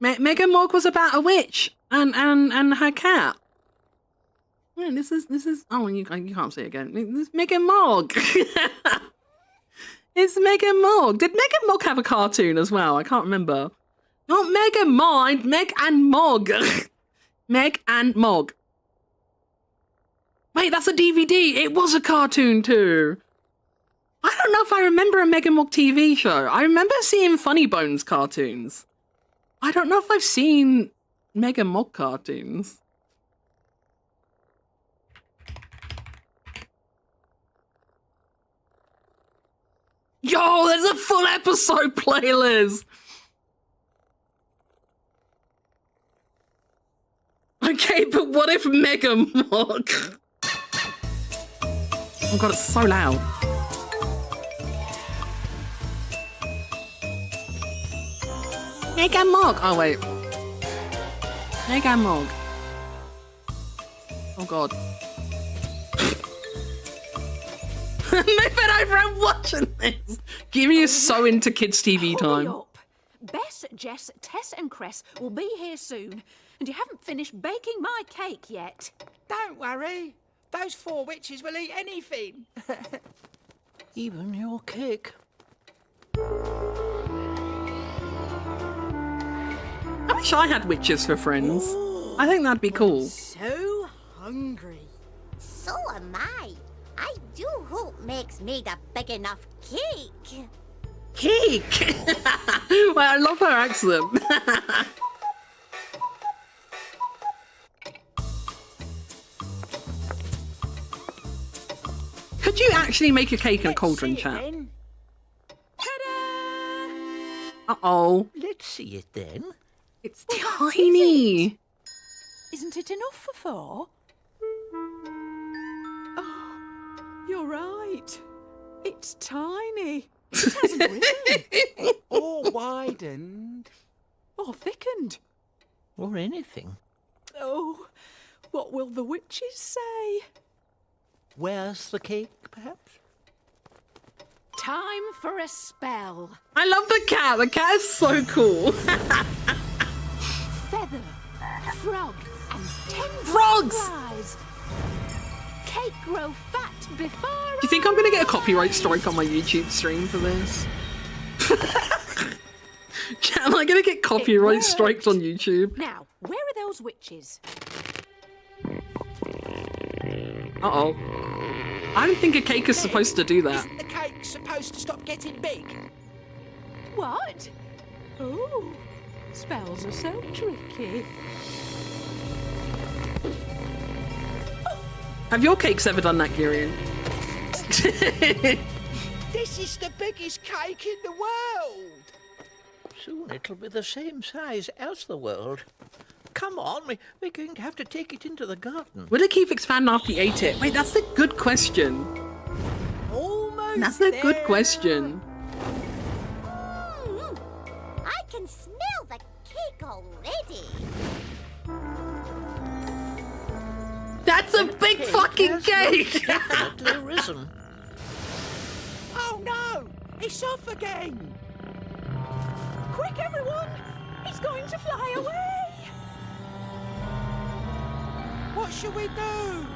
Mega Morg was about a witch and her cat. Yeah, this is oh you can't see it again. This is Mega Morg. It's Mega Morg. Did Mega Morg have a cartoon as well? I can't remember. Not Meg and Mind, Meg and Mog. Meg and Mog. Wait, that's a DVD. It was a cartoon too. I don't know if I remember a Meg and Mog TV show. I remember seeing Funny Bones cartoons. I don't know if I've seen Meg and Mog cartoons. Yo, there's a full episode playlist. Okay, but what if Mega Mog? Oh god, it's so loud. Mega Mog. Oh wait. Mega Mog. Oh god. Moving over and watching this. Gibby is so into kids' TV time. Hurry up. Bess, Jess, Tess and Cress will be here soon. And you haven't finished baking my cake yet. Don't worry. Those 4 witches will eat anything. Even your cake. I wish I had witches for friends. I think that'd be cool. So hungry. So am I. I do hope Meg's made a big enough cake. Cake! Well, I love her accent. Could you actually make a cake in a cauldron, chat? Uh-oh. Let's see it then. It's tiny. Isn't it enough for 4? Oh, you're right. It's tiny. It hasn't risen. Or widened. Or thickened. Or anything. Oh, what will the witches say? Where's the cake, perhaps? Time for a spell. I love the cat. The cat is so cool. Feather, frog, and 10 Frogs! flies. Cake grow fat before. Do you think I'm going to get a copyright strike on my YouTube stream for this? Chat, am I going to get copyright striked on YouTube? Now, where are those witches? Uh-oh. I don't think a cake is supposed to do that. Isn't the cake supposed to stop getting big? What? Oh, spells are so tricky. Have your cakes ever done that, Girion? This is the biggest cake in the world. Soon it'll be the same size as the world. Come on, we're going to have to take it into the garden. Will it keep expanding after you ate it? Wait, that's a good question. Almost That's a good there. question. I can smell the cake already. That's a big fucking Has cake! definitely risen. Oh no! It's off again! Quick, everyone! It's going to fly away! What should we do?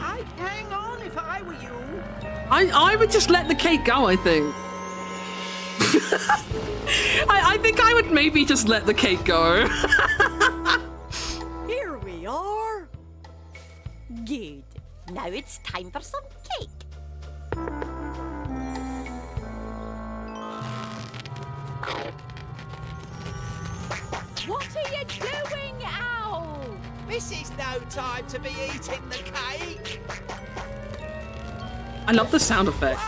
I'd hang on if I were you. I would just let the cake go, I think. I think I would maybe just let the cake go. Here we are. Good. Now it's time for some cake. What are you doing, Owl? This is no time to be eating the cake. I love the sound effect.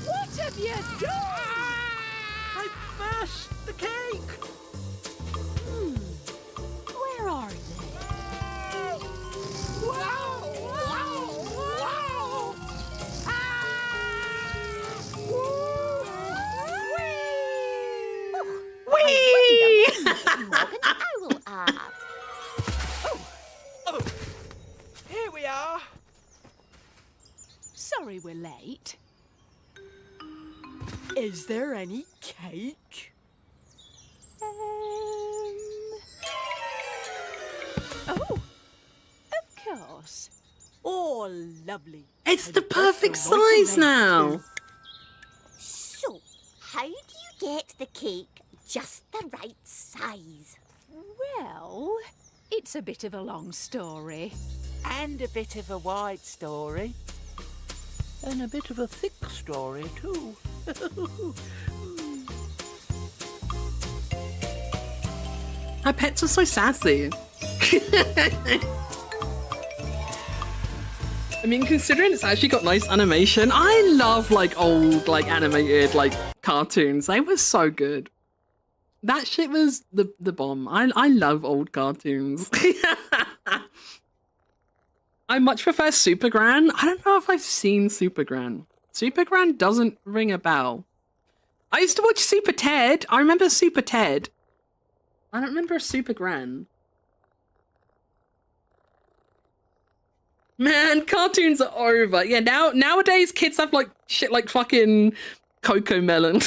What have you done? I burst the cake. Where are they? Wow! Wow! Wow! Whee! Mog and Owl are. Oh, here we are. Sorry we're late. Is there any cake? Oh, of course. Oh, lovely. It's I'd the just perfect go right size away. now. So, how do you get the cake just the right size? Well, it's a bit of a long story. And a bit of a wide story. And a bit of a thick story, too. Her pets are so sassy. I mean, considering it's actually got nice animation, I love like old, like animated, like cartoons. They were so good. That shit was the bomb. I love old cartoons. I much prefer Super Gran. I don't know if I've seen Super Gran. Super Gran doesn't ring a bell. I used to watch Super Ted. I remember Super Ted. I don't remember Super Gran. Man, cartoons are over. Yeah, nowadays kids have like shit like fucking Coco Melon.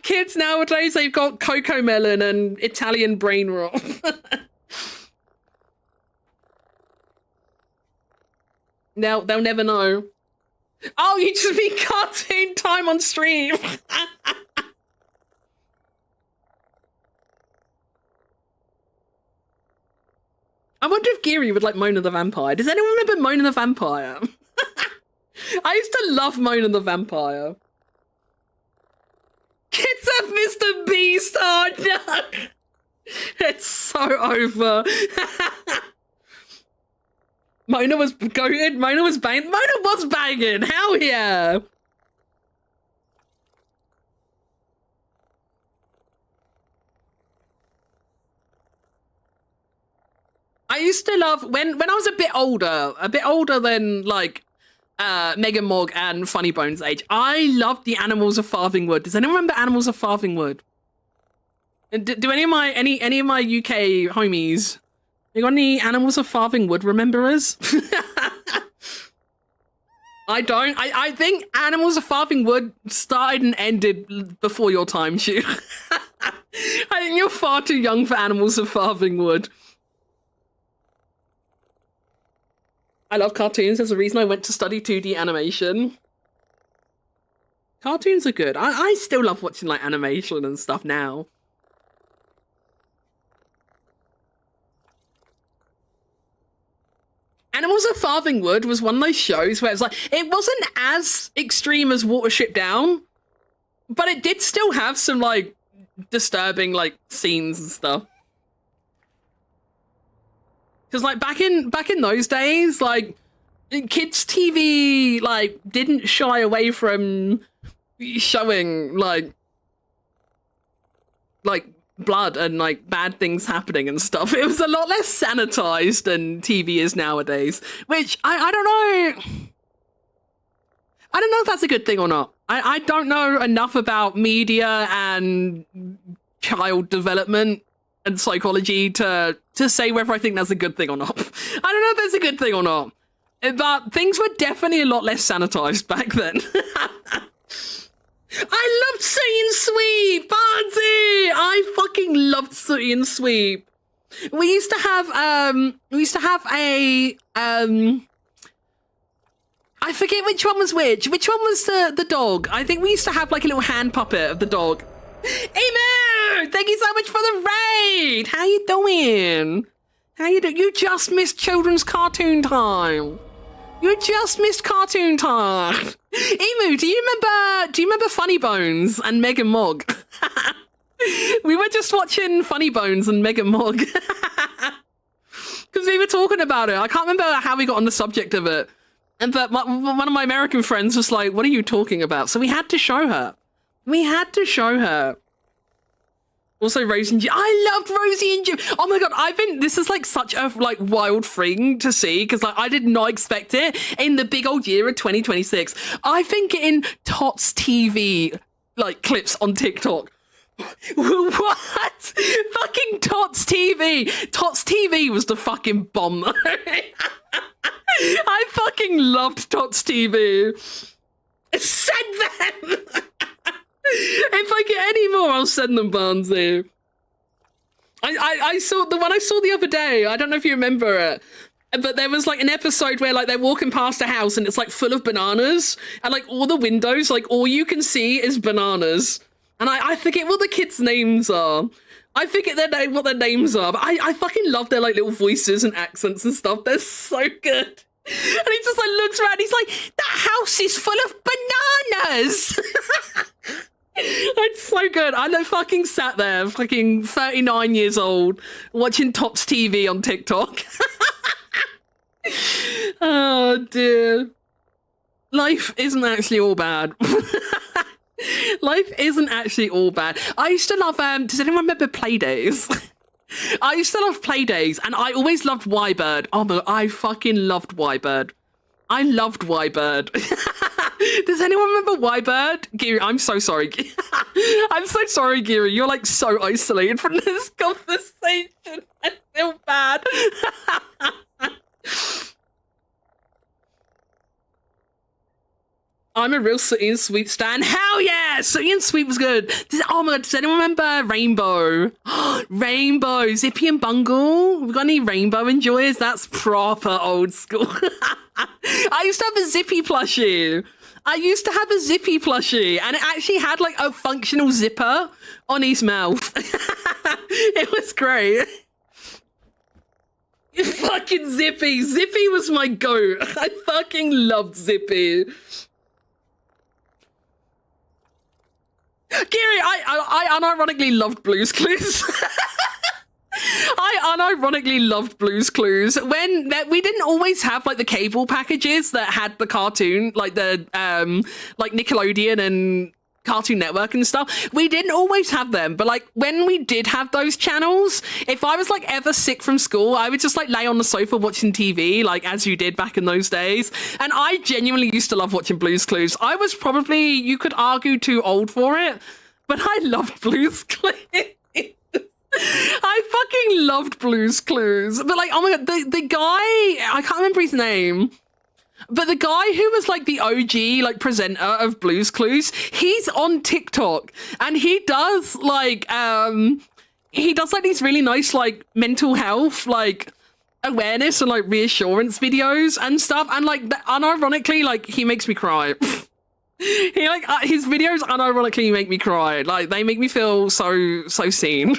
Kids nowadays, they've got Coco Melon and Italian brain rot. Now they'll never know. Oh, you just mean cartoon time on stream. I wonder if Geary would like Mona the Vampire. Does anyone remember Mona the Vampire? I used to love Mona the Vampire. Kids have Mr. Beast. Oh no. It's so over. Mona was goated. Mona was banging. Mona was banging. Hell yeah. I used to love when I was a bit older than like Mega Mog and Funny Bones age. I loved the Animals of Farthingwood. Does anyone remember Animals of Farthingwood? Do any of my UK homies? You got any Animals of Farthingwood rememberers? I don't. I think Animals of Farthingwood started and ended before your time, Shu. I think you're far too young for Animals of Farthingwood. I love cartoons. There's a reason I went to study 2D animation. Cartoons are good. I still love watching like animation and stuff now. Animals of Farthingwood was one of those shows where it's like, it wasn't as extreme as Watership Down, but it did still have some like disturbing like scenes and stuff. Because like back in those days, like kids TV like didn't shy away from showing like blood and like bad things happening and stuff. It was a lot less sanitized than TV is nowadays, which I don't know. I don't know if that's a good thing or not. I don't know enough about media and child development and psychology to say whether I think that's a good thing or not. I don't know if that's a good thing or not. But things were definitely a lot less sanitized back then. I loved Sooty and Sweep, Barnsey! I fucking loved Sooty and Sweep. We used to have a I forget which one was which. Which one was the dog? I think we used to have like a little hand puppet of the dog. Emu! Thank you so much for the raid! How you doing? How you doing? You just missed children's cartoon time. You just missed cartoon time. Emu, do you remember Funny Bones and Mega Mog? We were just watching Funny Bones and Mega Mog. Because we were talking about it. I can't remember how we got on the subject of it. And but one of my American friends was like, what are you talking about? So we had to show her. We had to show her. Also, Rosie and Jim. I loved Rosie and Jim. Oh my god, this is like such a like wild thing to see because like I did not expect it in the big old year of 2026. I've been getting Tots TV like clips on TikTok. What? Fucking Tots TV. Tots TV was the fucking bomb. I fucking loved Tots TV. Send them! If I get any more, I'll send them, Barnsey. I saw the one I saw the other day. I don't know if you remember it. But there was like an episode where like they're walking past a house and it's like full of bananas, and like all the windows, like all you can see is bananas. And I forget what the kids' names are. I forget what their names are, but I fucking love their like little voices and accents and stuff. They're so good. And he just like looks around, he's like, that house is full of bananas. It's so good. I know, fucking sat there, fucking 39 years old, watching Tops TV on TikTok. Oh dear. Life isn't actually all bad. Life isn't actually all bad. I used to love, does anyone remember Playdays? I used to love Playdays, and I always loved Y-Bird. Oh, but I fucking loved Y-Bird. I loved Y-Bird. Does anyone remember Y-Bird? Geary, I'm so sorry. I'm so sorry, Geary. You're like so isolated from this conversation. I feel bad. I'm a real Sooty and Sweet stan. Hell yeah! Sooty and Sweet was good. Oh my god, does anyone remember Rainbow? Rainbow, Zippy and Bungle. We got any Rainbow enjoyers? That's proper old school. I used to have a Zippy plushie. And it actually had like a functional zipper on his mouth. It was great. Fucking Zippy. Zippy was my goat. I fucking loved Zippy. Gary, I unironically loved Blue's Clues. I unironically loved Blue's Clues. When we didn't always have like the cable packages that had the cartoon, like the like Nickelodeon and Cartoon Network and stuff. We didn't always have them, but like when we did have those channels, if I was like ever sick from school, I would just like lay on the sofa watching TV, like as you did back in those days. And I genuinely used to love watching Blue's Clues. I was probably, you could argue, too old for it, but I loved Blue's Clues. I fucking loved Blue's Clues. But like, oh my god, the guy, I can't remember his name. But the guy who was like the OG like presenter of Blue's Clues, he's on TikTok, and he does like these really nice like mental health like awareness and like reassurance videos and stuff, and like unironically like he makes me cry. He like his videos unironically make me cry. Like they make me feel so seen.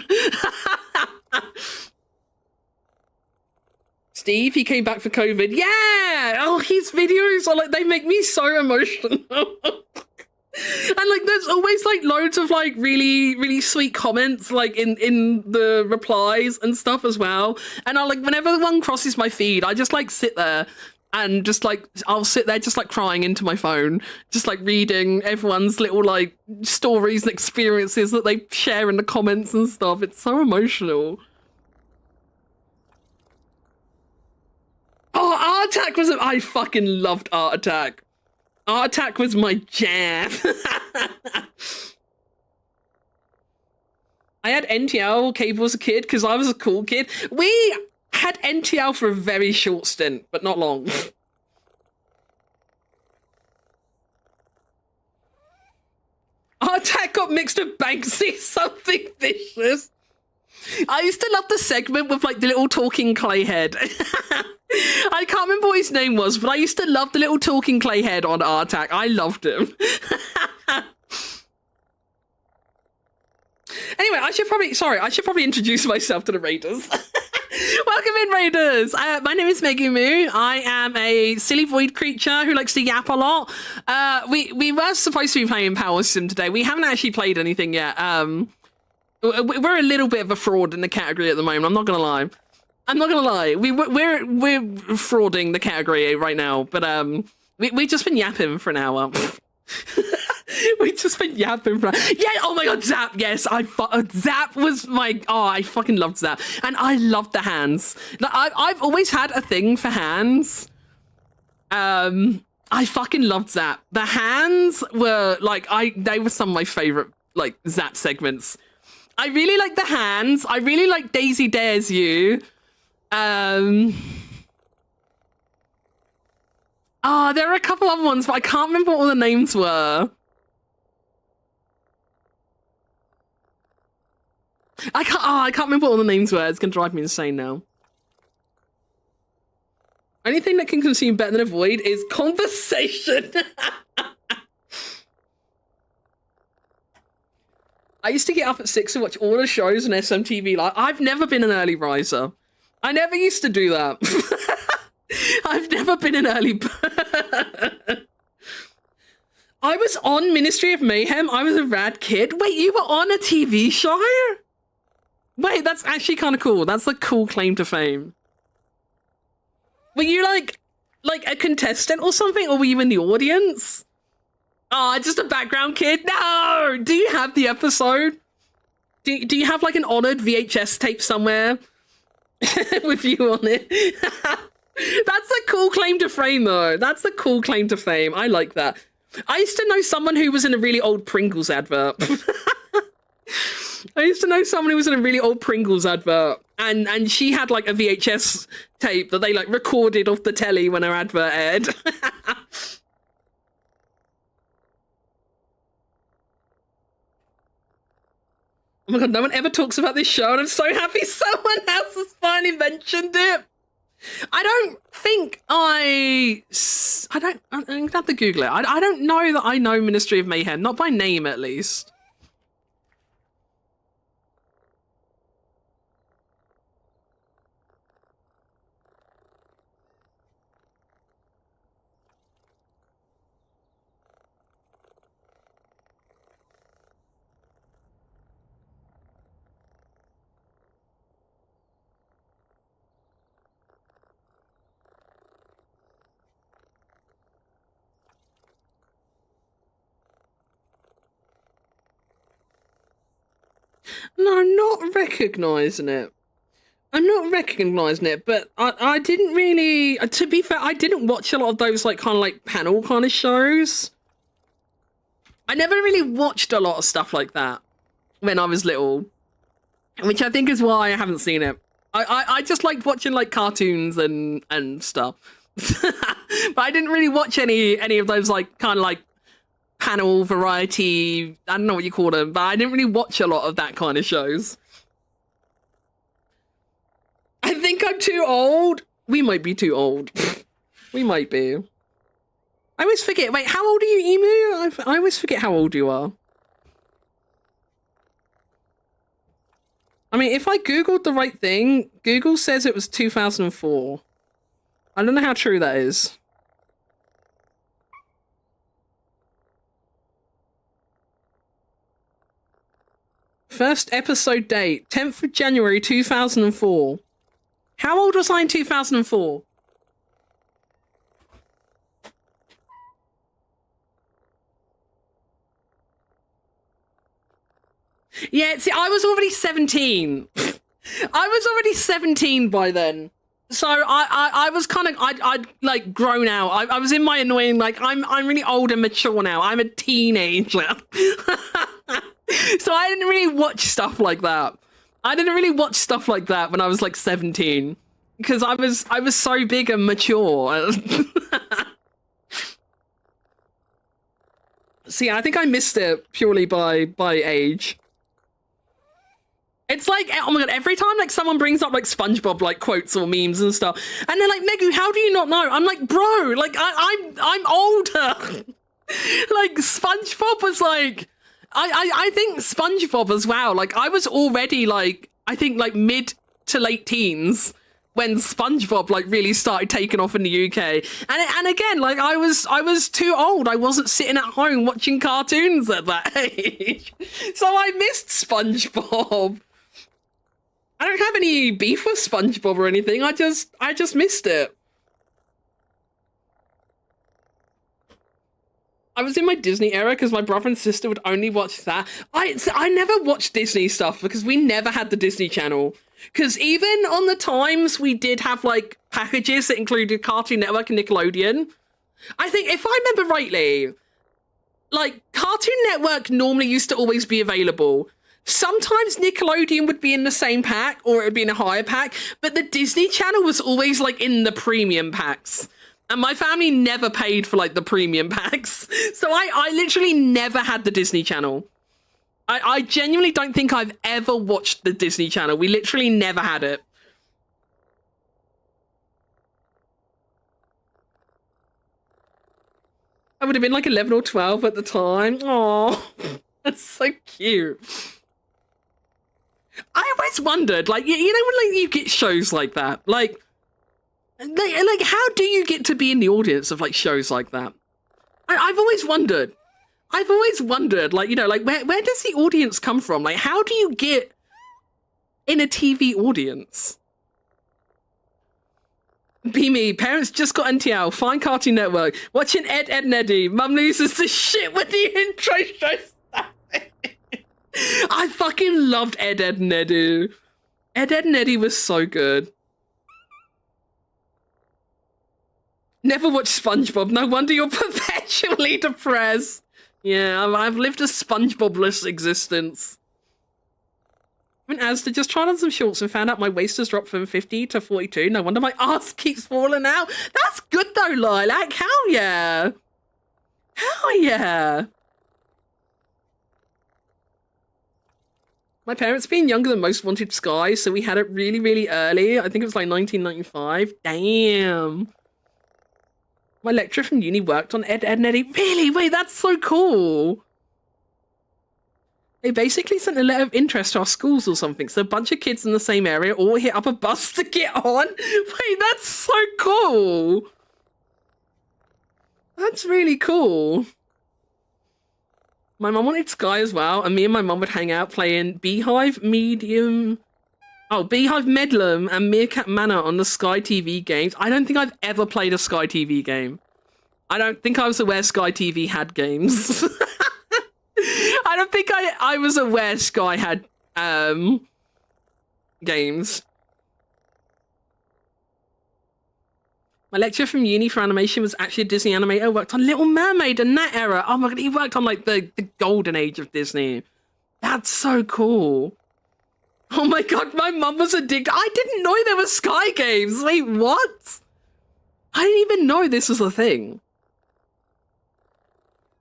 Steve, he came back for COVID. Yeah! Oh, his videos are like, they make me so emotional. And like, there's always like loads of like really sweet comments like in the replies and stuff as well. And I like, whenever one crosses my feed, I just like sit there and just like, I'll sit there just like crying into my phone, just like reading everyone's little like stories and experiences that they share in the comments and stuff. It's so emotional. Oh, Art Attack was... I fucking loved Art Attack. Art Attack was my jam. I had NTL cable as a kid because I was a cool kid. We had NTL for a very short stint, but not long. Art Attack got mixed with Banksy, something vicious. I used to love the segment with like the little talking clay head. I can't remember what his name was, but I used to love the little talking clay head on Art Attack. I loved him. Anyway, I should probably introduce myself to the Raiders. Welcome in, Raiders. My name is Meggy Moo. I am a silly void creature who likes to yap a lot. We were supposed to be playing Power Sim today. We haven't actually played anything yet. We're a little bit of a fraud in the category at the moment. I'm not gonna lie. We're frauding the category right now, but we've just been yapping for an hour. We've just been yapping for oh my god, Zap. Yes, Zap was my I fucking loved Zap, and I loved the hands. Like, I've always had a thing for hands. I fucking loved Zap. The hands were like they were some of my favorite like Zap segments. I really like the hands. I really like Daisy Dares You. There are a couple other ones, but I can't remember what all the names were. I can't remember what all the names were. It's gonna drive me insane now. Anything that can consume better than avoid is conversation. I used to get up at 6 and watch all the shows on SMTV. Like, I've never been an early riser. I never used to do that. I've never been an early bird. I was on Ministry of Mayhem. I was a rad kid. Wait, you were on a TV show? Wait, that's actually kind of cool. That's a cool claim to fame. Were you like a contestant or something, or were you in the audience? Oh, just a background kid? No! Do you have the episode? Do you have like an honored VHS tape somewhere with you on it? That's a cool claim to fame, though. That's a cool claim to fame. I like that. I used to know someone who was in a really old Pringles advert. I used to know someone who was in a really old Pringles advert, and she had like a VHS tape that they like recorded off the telly when her advert aired. Oh my god, no one ever talks about this show, and I'm so happy someone else has finally mentioned it. I'm gonna have to Google it. I don't know that I know Ministry of Mayhem, not by name at least. No, I'm not recognising it. I'm not recognising it, but I didn't really... To be fair, I didn't watch a lot of those like kind of like panel kind of shows. I never really watched a lot of stuff like that when I was little, which I think is why I haven't seen it. I just liked watching like cartoons and stuff. But I didn't really watch any of those like kind of like panel variety, I don't know what you call them, but I didn't really watch a lot of that kind of shows. I think I'm too old. We might be too old. We might be. I always forget. Wait, how old are you, Emu? I always forget how old you are. I mean, if I Googled the right thing, Google says it was 2004. I don't know how true that is. First episode date, 10th of January 2004. How old was I in 2004? Yeah, see, I was already 17. I was already 17 by then. So I was kind of, I'd like grown out. I was in my annoying, like, I'm really old and mature now. I'm a teenager. So I didn't really watch stuff like that. I didn't really watch stuff like that when I was like 17. Because I was so big and mature. See, I think I missed it purely by age. It's like, oh my god, every time like someone brings up like SpongeBob like quotes or memes and stuff, and they're like, Megu, how do you not know? I'm like, bro, like I'm older. Like SpongeBob was like, I think SpongeBob as well. Like I was already like, I think like mid to late teens when SpongeBob like really started taking off in the UK. And again, like I was too old. I wasn't sitting at home watching cartoons at that age. So I missed SpongeBob. I don't have any beef with SpongeBob or anything. I just missed it. I was in my Disney era because my brother and sister would only watch that. I never watched Disney stuff because we never had the Disney Channel. Because even on the times we did have like packages that included Cartoon Network and Nickelodeon. I think if I remember rightly, like Cartoon Network normally used to always be available. Sometimes Nickelodeon would be in the same pack or it would be in a higher pack, but the Disney Channel was always like in the premium packs. And my family never paid for like the premium packs. So I literally never had the Disney Channel. I genuinely don't think I've ever watched the Disney Channel. We literally never had it. I would have been like 11 or 12 at the time. Oh, that's so cute. I always wondered, like, you know, when like you get shows like that, like how do you get to be in the audience of like shows like that? I've always wondered. Like, you know, like where does the audience come from? Like, how do you get in a TV audience? Be me. Parents just got NTL. Fine Cartoon Network. Watching Ed, Ed, and Eddie. Mum loses the shit when the intro show started. I fucking loved Ed, Ed, and Eddie. Ed, Ed, and Eddie was so good. Never watched SpongeBob. No wonder you're perpetually depressed. Yeah, I've lived a SpongeBob-less existence. I went Asda, just tried on some shorts and found out my waist has dropped from 50 to 42. No wonder my ass keeps falling out. That's good though, Lilac. Hell yeah. Hell yeah. My parents being younger than most wanted Sky, so we had it really, really early. I think it was like 1995. Damn. My lecturer from uni worked on Ed, Ed, and Eddie. Really? Wait, that's so cool. They basically sent a letter of interest to our schools or something. So a bunch of kids in the same area all hit up a bus to get on. Wait, that's so cool. That's really cool. My mum wanted Sky as well, and me and my mum would hang out playing Beehive Medlem and Meerkat Manor on the Sky TV games. I don't think I've ever played a Sky TV game. I don't think I was aware Sky TV had games. I don't think I was aware Sky had games. My lecturer from uni for animation was actually a Disney animator, worked on Little Mermaid in that era. Oh my god, he worked on like the golden age of Disney. That's so cool. Oh my god, my mum was addicted. I didn't know there were Sky games. Wait, what? I didn't even know this was a thing.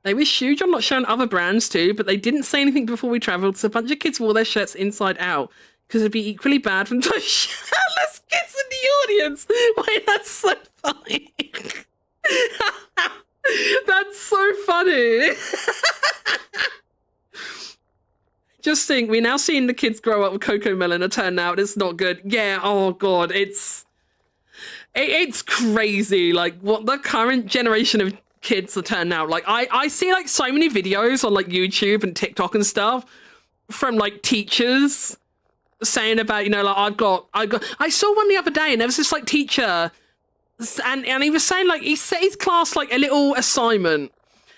They were huge on not showing other brands too, but they didn't say anything before we travelled, so a bunch of kids wore their shirts inside out, because it'd be equally bad from those shirtless kids in the audience. Wait, that's so funny. That's so funny. Just think, we're now seeing the kids grow up with Coco Melon and turn out it's not good. Yeah, oh god, it's crazy, like, what the current generation of kids are turning out. Like, I see, like, so many videos on, like, YouTube and TikTok and stuff from, like, teachers saying about, you know, like, I saw one the other day and there was this, like, teacher and he was saying, like, he set his class, like, a little assignment.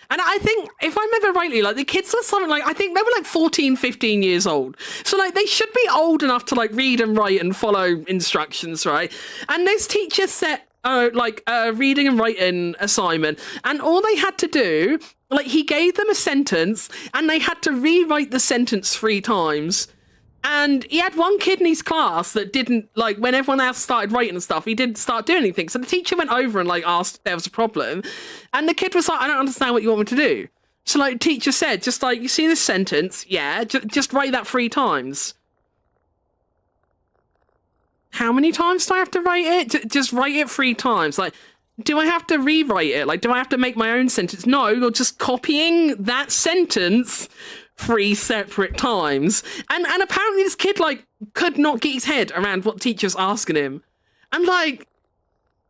And I think, if I remember rightly, like, the kids were something like, I think they were like 14, 15 years old. So, like, they should be old enough to, like, read and write and follow instructions, right? And this teacher set, like, a reading and writing assignment. And all they had to do, like, he gave them a sentence and they had to rewrite the sentence 3 times. And he had one kid in his class that didn't, like, when everyone else started writing and stuff, he didn't start doing anything. So the teacher went over and, like, asked if there was a problem. And the kid was like, I don't understand what you want me to do. So, like, the teacher said, just, like, you see this sentence? Yeah, just write that 3 times. How many times do I have to write it? Just write it 3 times. Like, do I have to rewrite it? Like, do I have to make my own sentence? No, you're just copying that sentence 3 separate times. And apparently this kid, like, could not get his head around what teacher was asking him. I'm like,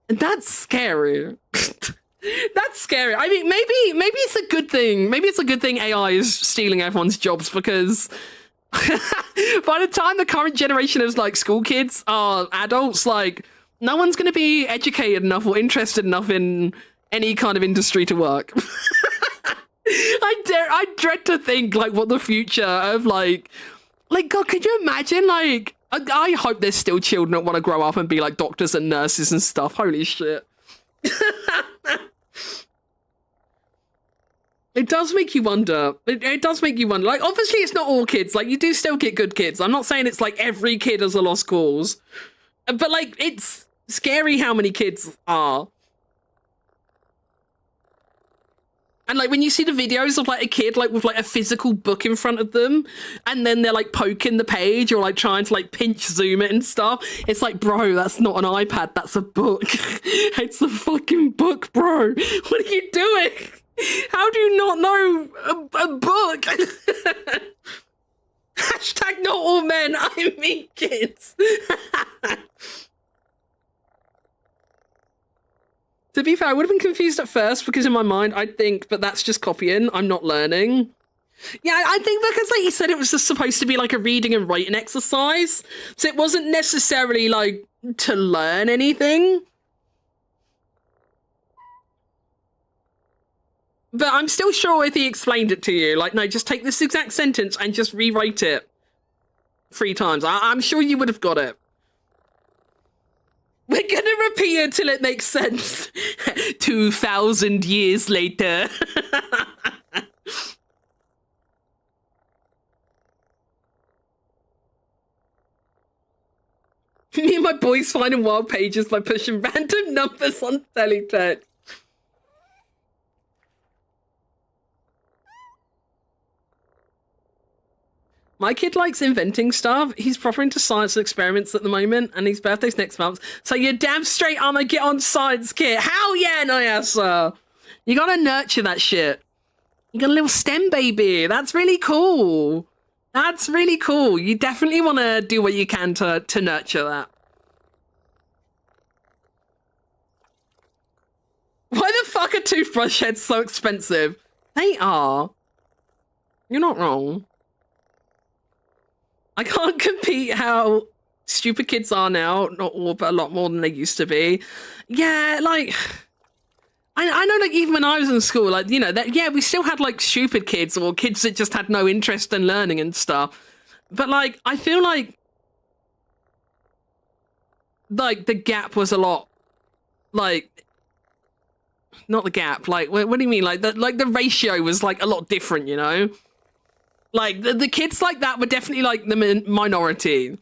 that's scary. That's scary. I mean, maybe it's a good thing. Maybe it's a good thing AI is stealing everyone's jobs, because by the time the current generation of, like, school kids are adults, like, no one's going to be educated enough or interested enough in any kind of industry to work. I dread to think, like, what the future of, like, God, could you imagine, like, I hope there's still children that want to grow up and be, like, doctors and nurses and stuff. Holy shit. It does make you wonder. It does make you wonder. Like, obviously it's not all kids. Like, you do still get good kids. I'm not saying it's, like, every kid has a lost cause. But, like, it's scary how many kids are. And, like, when you see the videos of, like, a kid, like, with, like, a physical book in front of them, and then they're, like, poking the page or, like, trying to, like, pinch zoom it and stuff, it's like, bro, that's not an iPad, that's a book. It's a fucking book, bro. What are you doing? How do you not know a book? Hashtag not all men, I mean kids. To be fair, I would have been confused at first because in my mind I'd think, but that's just copying, I'm not learning. Yeah, I think because like you said, it was just supposed to be like a reading and writing exercise. So it wasn't necessarily like to learn anything. But I'm still sure if he explained it to you, like, no, just take this exact sentence and just rewrite it 3 times. I'm sure you would have got it. We're gonna repeat it till it makes sense. 2,000 years later. Me and my boys finding wild pages by pushing random numbers on teletext. My kid likes inventing stuff. He's proper into science experiments at the moment, and his birthday's next month. So you're damn straight I'm gonna get on science kit. Hell yeah, Nyasa! You gotta nurture that shit. You got a little STEM baby. That's really cool. That's really cool. You definitely want to do what you can to nurture that. Why the fuck are toothbrush heads so expensive? They are. You're not wrong. I can't compete how stupid kids are now. Not all, but a lot more than they used to be. Yeah, like... I know, like, even when I was in school, like, you know, that yeah, we still had, like, stupid kids or kids that just had no interest in learning and stuff. But, like, I feel like the gap was a lot, like, not the gap, like, what do you mean? Like, the ratio was, like, a lot different, you know? Like, the kids like that were definitely, like, the minority.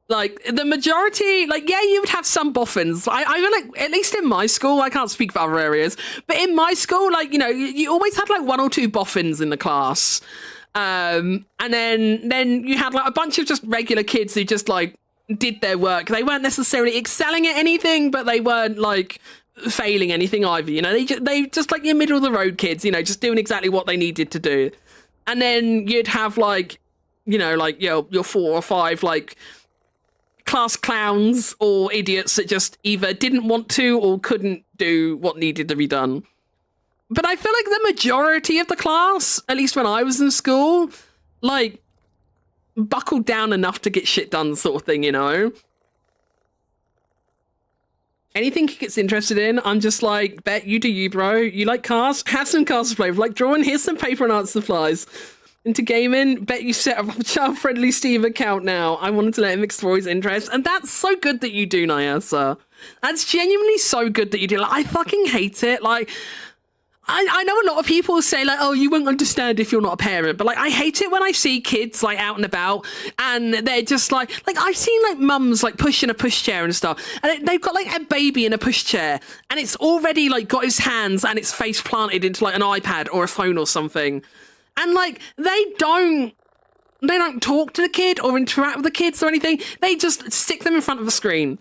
Like, the majority, like, yeah, you would have some boffins. I feel like, at least in my school, I can't speak for other areas, but in my school, like, you know, you always had, like, 1 or 2 boffins in the class. And then you had, like, a bunch of just regular kids who just, like, did their work. They weren't necessarily excelling at anything, but they weren't, like, failing anything either, you know? They just like, your middle-of-the-road kids, you know, just doing exactly what they needed to do. And then you'd have, like, you know, like, your 4 or 5, like, class clowns or idiots that just either didn't want to or couldn't do what needed to be done. But I feel like the majority of the class, at least when I was in school, like, buckled down enough to get shit done sort of thing, you know? Anything he gets interested in, I'm just like, bet you do you, bro. You like cars? Have some cars to play with. Like drawing, here's some paper and art supplies. Into gaming, bet you set up a child-friendly Steam account now. I wanted to let him explore his interests. And that's so good that you do, Nyasa. That's genuinely so good that you do. Like, I fucking hate it. Like, I know a lot of people say, like, oh, you won't understand if you're not a parent. But, like, I hate it when I see kids, like, out and about. And they're just, like, I've seen, like, mums, like, pushing a pushchair and stuff. And they've got, like, a baby in a pushchair. And it's already, like, got his hands and its face planted into, like, an iPad or a phone or something. And, like, they don't talk to the kid or interact with the kids or anything. They just stick them in front of a screen.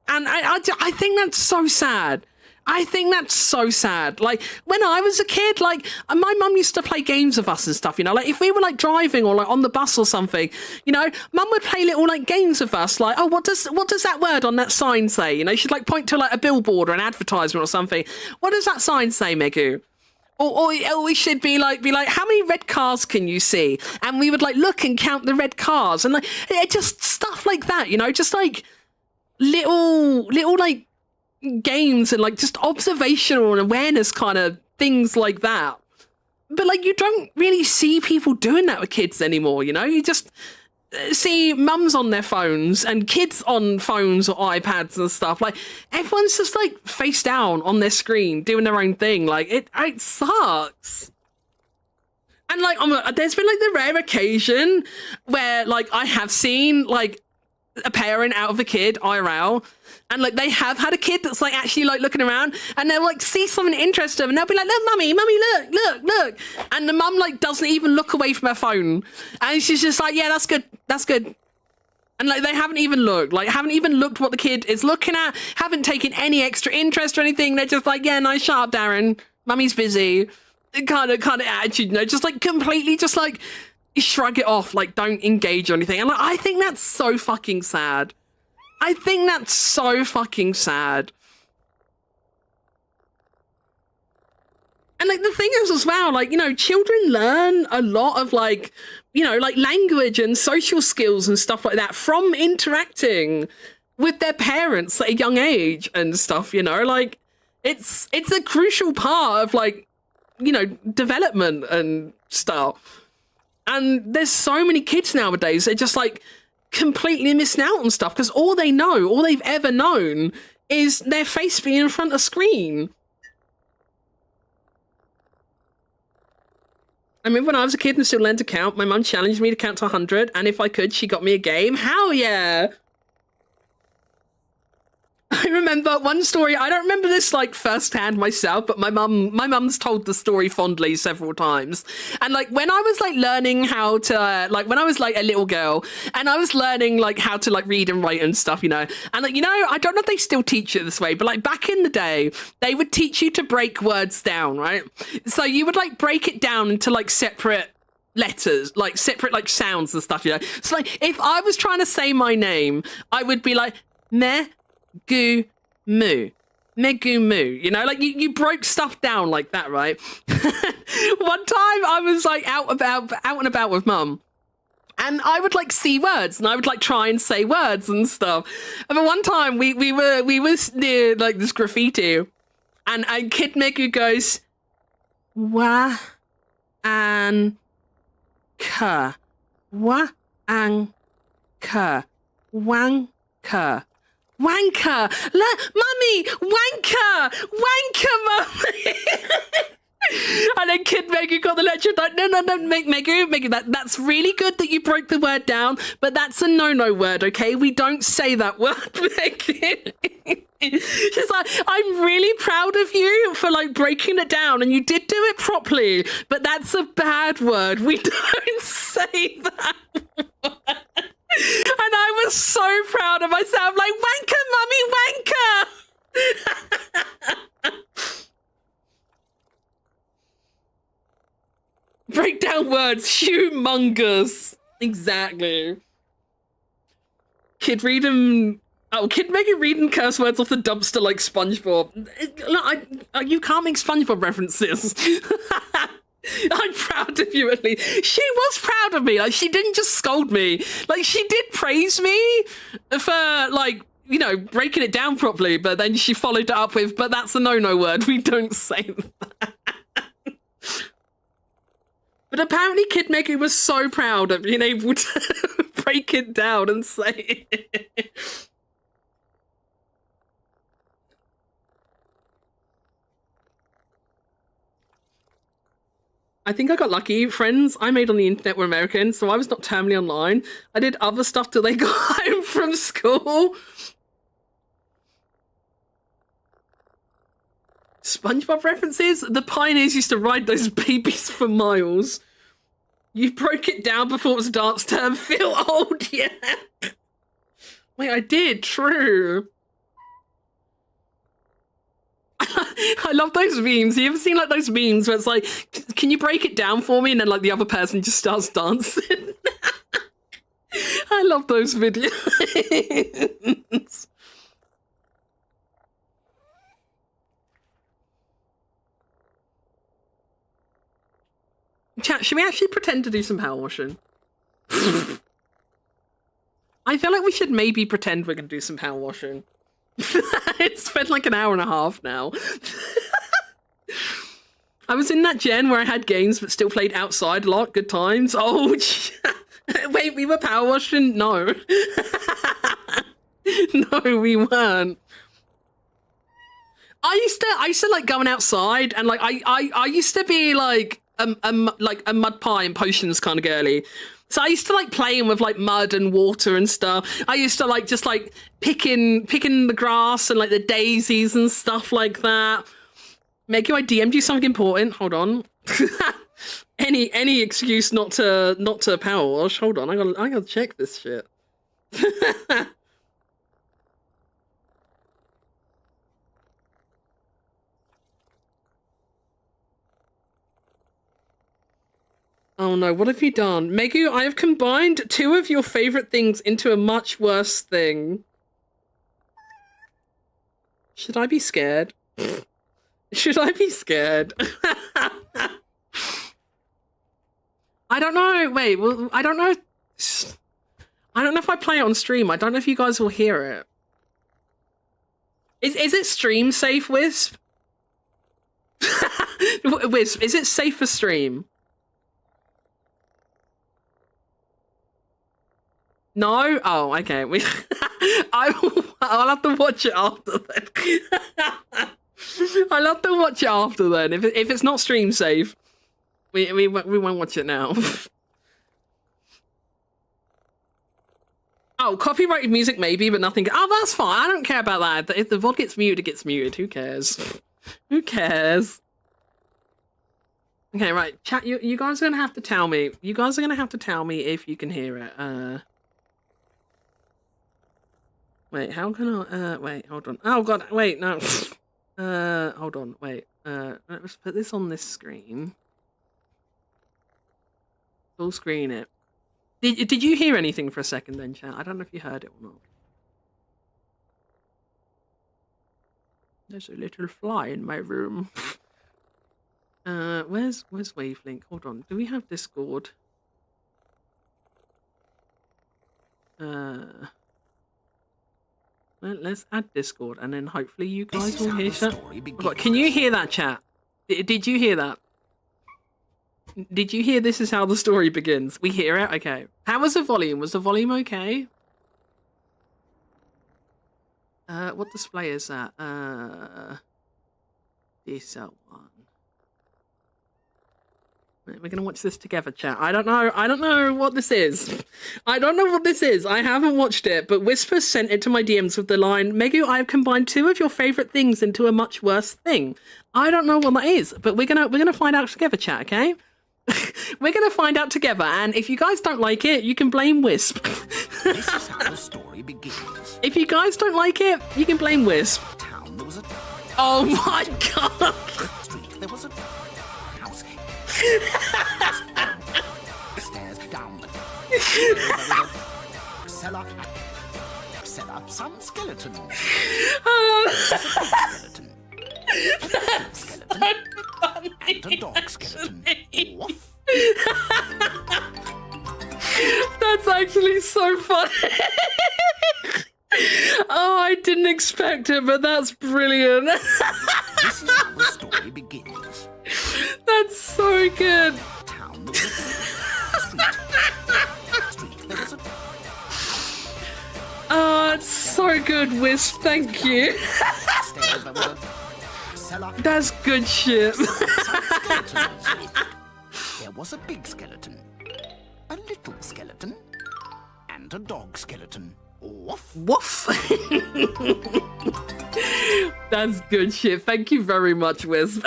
And I think that's so sad. I think that's so sad. Like, when I was a kid, like, my mum used to play games with us and stuff, you know? Like, if we were, like, driving or, like, on the bus or something, you know, mum would play little, like, games with us. Like, oh, what does that word on that sign say? You know, she'd, like, point to, like, a billboard or an advertisement or something. What does that sign say, Megu? Or we should be like, how many red cars can you see? And we would, like, look and count the red cars. And, like, just stuff like that, you know? Just, like, little, like, games and, like, just observational and awareness kind of things like that. But, like, you don't really see people doing that with kids anymore, you know? You just see mums on their phones and kids on phones or iPads and stuff. Like, everyone's just, like, face down on their screen doing their own thing. Like, it sucks. And, like, there's been, like, the rare occasion where, like, I have seen, like, a parent out of a kid IRL, and, like, they have had a kid that's, like, actually, like, looking around, and they'll, like, see something interesting, and they'll be like, look, mummy, look, and the mum, like, doesn't even look away from her phone, and she's just like, yeah, that's good, and, like, they haven't even looked what the kid is looking at, haven't taken any extra interest or anything. They're just like, yeah, nice, shut up, Darren, Mummy's busy, kind of attitude, you know, just like completely just like shrug it off, like don't engage or anything. And like, I think that's so fucking sad. I think that's so fucking sad. And like the thing is as well, like, you know, children learn a lot of like, you know, like language and social skills and stuff like that from interacting with their parents at a young age and stuff, you know, like it's a crucial part of like, you know, development and stuff. And there's so many kids nowadays, they're just like completely missing out on stuff because all they've ever known is their face being in front of a screen. I remember when I was a kid and still learned to count, my mum challenged me to count to 100, and if I could, she got me a game. Hell yeah! I remember one story, I don't remember this like firsthand myself, but my mum's told the story fondly several times. And like when I was like learning how to, like when I was like a little girl and I was learning like how to like read and write and stuff, you know, and like, you know, I don't know if they still teach it this way, but like back in the day, they would teach you to break words down, right? So you would like break it down into like separate letters, like separate like sounds and stuff, you know. So like if I was trying to say my name, I would be like, meh, gu moo, megu moo, you know, like you broke stuff down like that, right? One time I was like out and about with mum, and I would like see words and I would like try and say words and stuff. And then one time we were near like this graffiti, and Kid Megu goes wa an ka wa-ang ka wanker. Wanker! Mummy! Wanker! Wanker, mummy! And then Kid Megu got the lecture like, no, Megu, that's really good that you broke the word down, but that's a no-no word, okay? We don't say that word, Megu. She's like, I'm really proud of you for like breaking it down, and you did do it properly, but that's a bad word. We don't say that word. And I was so proud of myself, like, wanker, mummy, wanker! Break down words, humongous. Exactly. Kid Mega reading curse words off the dumpster like SpongeBob. You can't make SpongeBob references. I'm proud of you, at least. She was proud of me. Like, she didn't just scold me. Like, she did praise me for, like, you know, breaking it down properly, but then she followed it up with, but that's a no-no word. We don't say that. But apparently Kid Megu was so proud of being able to break it down and say it. I think I got lucky. Friends I made on the internet were American, so I was not terminally online. I did other stuff till they got home from school. SpongeBob references? The pioneers used to ride those babies for miles. You broke it down before it was a dance term. Feel old, yeah. Wait, I did, true. I love those memes. You ever seen like those memes where it's like, can you break it down for me? And then like the other person just starts dancing. I love those videos. Chat, should we actually pretend to do some power washing? I feel like we should maybe pretend we're going to do some power washing. It's been like an hour and a half now. I was in that gen where I had games but still played outside a lot. Good times. Oh, wait, we were power washing? No. No, we weren't. I used to like going outside, and like I used to be like a mud pie and potions kind of girly. So I used to like playing with like mud and water and stuff. I used to like just like picking the grass and like the daisies and stuff like that. Meg, I DM'd you something important. Hold on. any excuse not to power wash. Hold on, I gotta check this shit. Oh no, what have you done? Megu, I have combined two of your favorite things into a much worse thing. Should I be scared? Should I be scared? I don't know. Wait, well, I don't know. I don't know if I play it on stream. I don't know if you guys will hear it. Is it stream safe, Wisp? Wisp, is it safe for stream? No? Oh, okay. I'll have to watch it after then. I'll have to watch it after then. If it's not stream safe, we won't watch it now. Oh, copyrighted music maybe, but nothing. Oh, that's fine. I don't care about that. If the VOD gets muted, it gets muted. Who cares? Who cares? Okay, right. Chat. You guys are gonna have to tell me. You guys are gonna have to tell me if you can hear it. Wait. How can I? Wait. Hold on. Oh God. Wait. No. Hold on. Wait. Let's put this on this screen. Full screen it. Did you hear anything for a second then, chat? I don't know if you heard it or not. There's a little fly in my room. Where's Wavelink? Hold on. Do we have Discord? Let's add Discord and then hopefully you guys will hear chat. Can you hear that, chat? Did you hear that? Did you hear this is how the story begins? We hear it? Okay. How was the volume? Was the volume okay? What display is that? This one. We're gonna watch this together, chat. I don't know what this is. I don't know what this is. I haven't watched it, but Whisper sent it to my DMs with the line, Megu, I have combined two of your favorite things into a much worse thing. I don't know what that is, but we're gonna find out together, chat, okay? We're gonna find out together, and if you guys don't like it, you can blame Wisp. This is how the story begins. If you guys don't like it, you can blame Wisp. Town, there was a Oh my god! street, there was a house. Stairs down the cellar. Cellar, some skeleton. Skeleton. Skeleton. And a dog skeleton. Woof. That's actually so funny. Oh, I didn't expect it, but that's brilliant. This is how the story begins. That's so good. Town, there was a street, there was a Oh, it's so good, Wisp. Thank you. stairs, there was a cellar. That's good shit. Some skeletons. There was a big skeleton, a little skeleton, and a dog skeleton. Woof. Woof. That's good shit. Thank you very much, Wisp.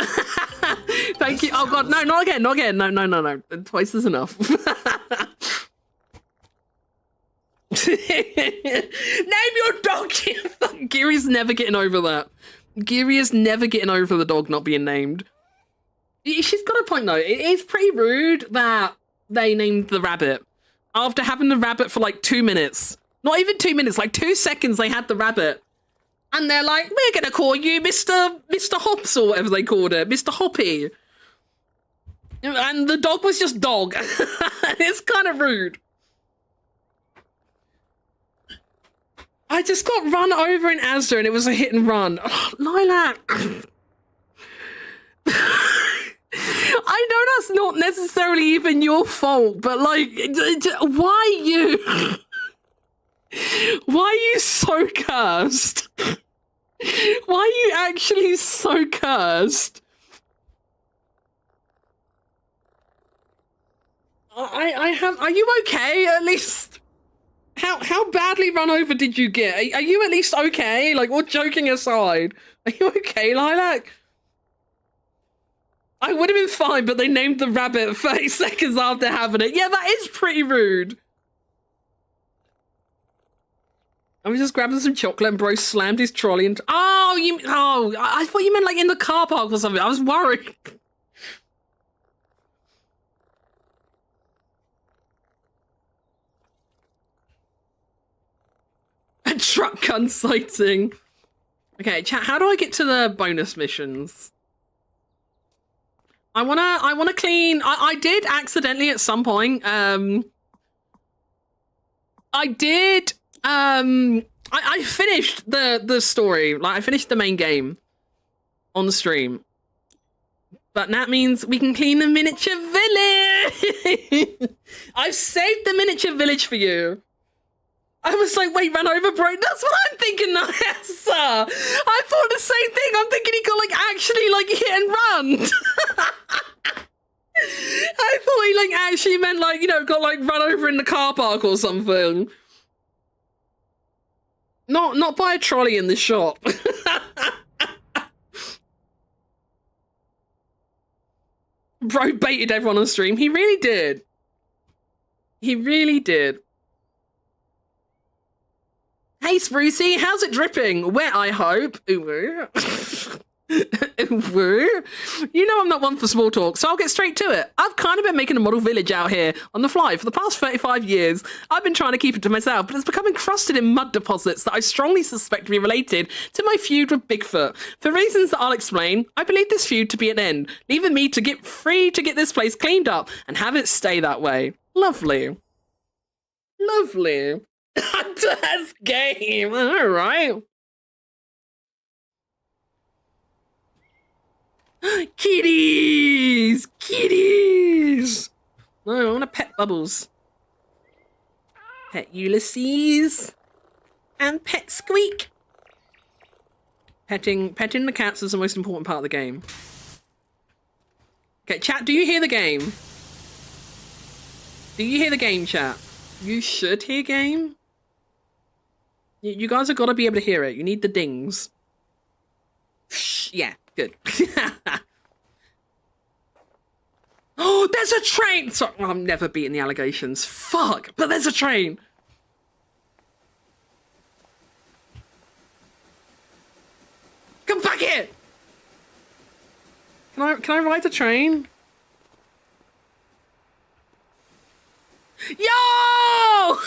Thank you. Oh god, no, not again, not again. No. Twice is enough. Name your dog. Geary's never getting over that. Geary is never getting over the dog not being named. She's got a point though. It is pretty rude that they named the rabbit after having the rabbit for like 2 minutes. Not even 2 minutes, like 2 seconds they had the rabbit. And they're like, we're gonna call you Mr. Hops or whatever they called it, Mr. Hoppy. And the dog was just dog. It's kind of rude. I just got run over in Asda and it was a hit and run. Oh, Lilac. I know that's not necessarily even your fault, but like, why you? Why are you so cursed? Why are you actually so cursed? Are you okay at least? How badly run over did you get? Are you at least okay? Like, all joking aside, are you okay, Lilac? I would have been fine, but they named the rabbit 30 seconds after having it. Yeah, that is pretty rude. I was just grabbing some chocolate and bro slammed his trolley and... Oh, I thought you meant like in the car park or something. I was worried. truck gun sighting. Okay, chat, how do I get to the bonus missions? I wanna clean. I did accidentally at some point. I finished the story. Like I finished the main game on the stream. But that means we can clean the miniature village. I've saved the miniature village for you. I was like, wait, run over, bro. That's what I'm thinking, Nessa. I thought the same thing. I'm thinking he got like actually like hit and run. I thought he like actually meant like, you know, got like run over in the car park or something. Not by a trolley in the shop. Bro baited everyone on stream. He really did. He really did. Hey, Sprucey, how's it dripping? Wet, I hope. Ooh. Ooh. You know I'm not one for small talk, so I'll get straight to it. I've kind of been making a model village out here on the fly for the past 35 years. I've been trying to keep it to myself, but it's become encrusted in mud deposits that I strongly suspect to be related to my feud with Bigfoot. For reasons that I'll explain, I believe this feud to be at an end, leaving me to get free to get this place cleaned up and have it stay that way. Lovely. Lovely. That's game. All right. Kitties! Kitties! No, I want to pet Bubbles. Pet Ulysses. And pet Squeak. Petting the cats is the most important part of the game. Okay, chat, do you hear the game? Do you hear the game, chat? You should hear game. You guys have got to be able to hear it. You need the dings. Yeah, good. Oh, there's a train! Sorry, I'm never beating the allegations. Fuck, but there's a train. Come back here! Can I ride the train? Yo!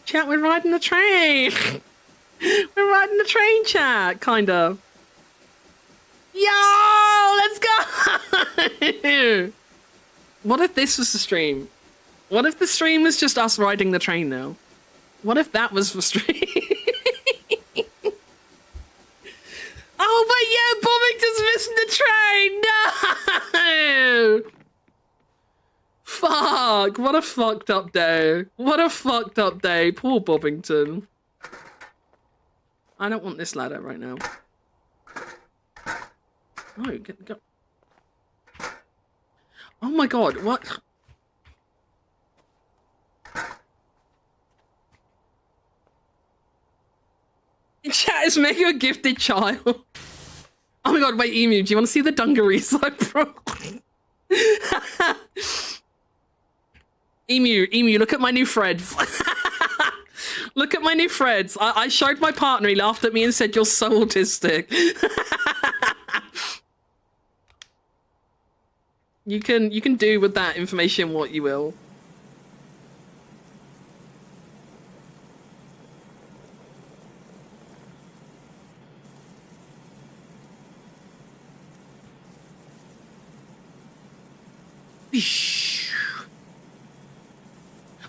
Chat, we're riding the train. We're riding the train, chat, kind of. Yo, let's go. What if this was the stream? What if the stream was just us riding the train now? What if that was the stream? Oh, but yeah, Bobbington's missing the train. No. Fuck, what a fucked up day. What a fucked up day. Poor Bobbington. I don't want this ladder right now. No, go. Oh my god, what? Chat is making a gifted child. Oh my god, wait, Emu, do you want to see the dungarees I brought? Emu, look at my new threads. Look at my new threads. I showed my partner, he laughed at me and said, you're so autistic. You can do with that information what you will.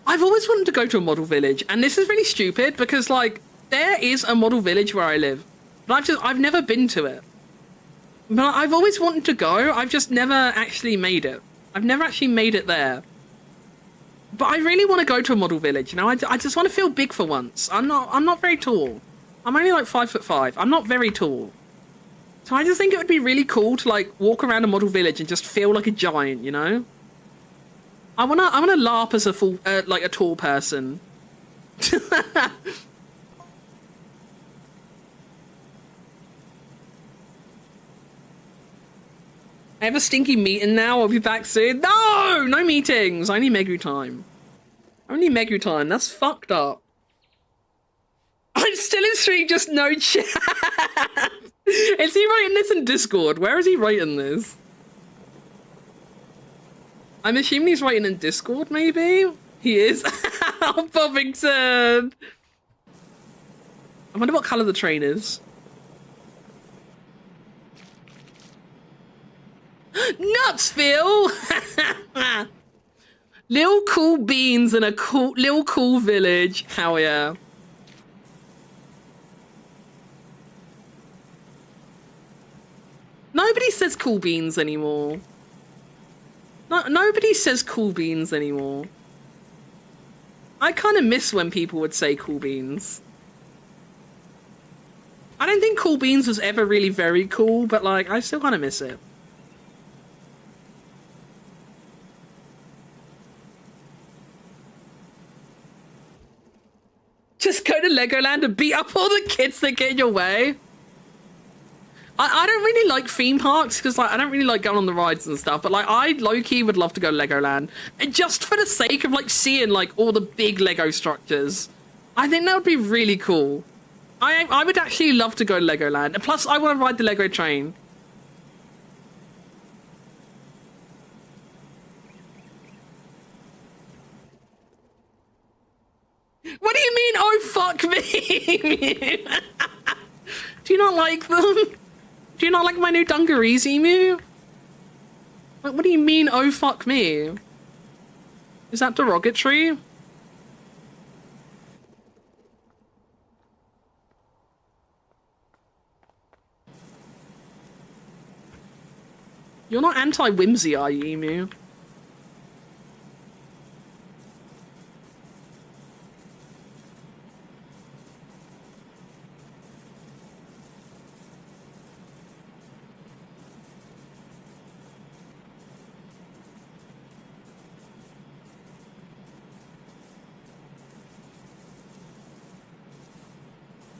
I've always wanted to go to a model village, and this is really stupid because, like, there is a model village where I live, but I've never been to it. But I've always wanted to go. I've just never actually made it. I've never actually made it there. But I really want to go to a model village. You know, I just want to feel big for once. I'm not very tall. I'm only like 5'5". I'm not very tall. So I just think it would be really cool to like walk around a model village and just feel like a giant. You know. I wanna LARP as a full like a tall person. I have a stinky meeting now. I'll be back soon. No meetings. Only Megu time. Only Megu time. That's fucked up. I'm still in stream, just no chat. Is he writing this in Discord? Where is he writing this? I'm assuming he's writing in Discord, maybe? He is. Oh, Bobbington. I wonder what colour the train is. Nutsville! Little cool beans in a little cool village. Hell yeah. Nobody says cool beans anymore. Nobody says cool beans anymore. I kind of miss when people would say cool beans. I don't think cool beans was ever really very cool, but like, I still kind of miss it. Just go to Legoland and beat up all the kids that get in your way. I don't really like theme parks because like I don't really like going on the rides and stuff, but like I low-key would love to go to Legoland. And just for the sake of like seeing like all the big Lego structures. I think that would be really cool. I would actually love to go to Legoland. And plus I want to ride the Lego train. What do you mean, oh fuck me? Do you not like them? Do you not like my new dungarees, Emu? What do you mean, oh fuck me? Is that derogatory? You're not anti-Whimsy, are you, Emu?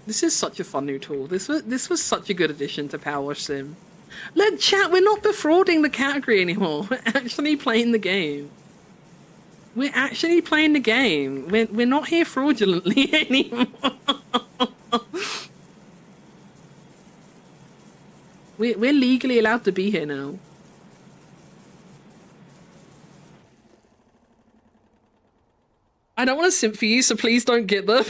This is such a fun new tool. This was such a good addition to Power Wash Sim. Look, chat, we're not defrauding the category anymore. We're actually playing the game. We're actually playing the game. We're not here fraudulently anymore. We're legally allowed to be here now. I don't want to simp for you, so please don't get them.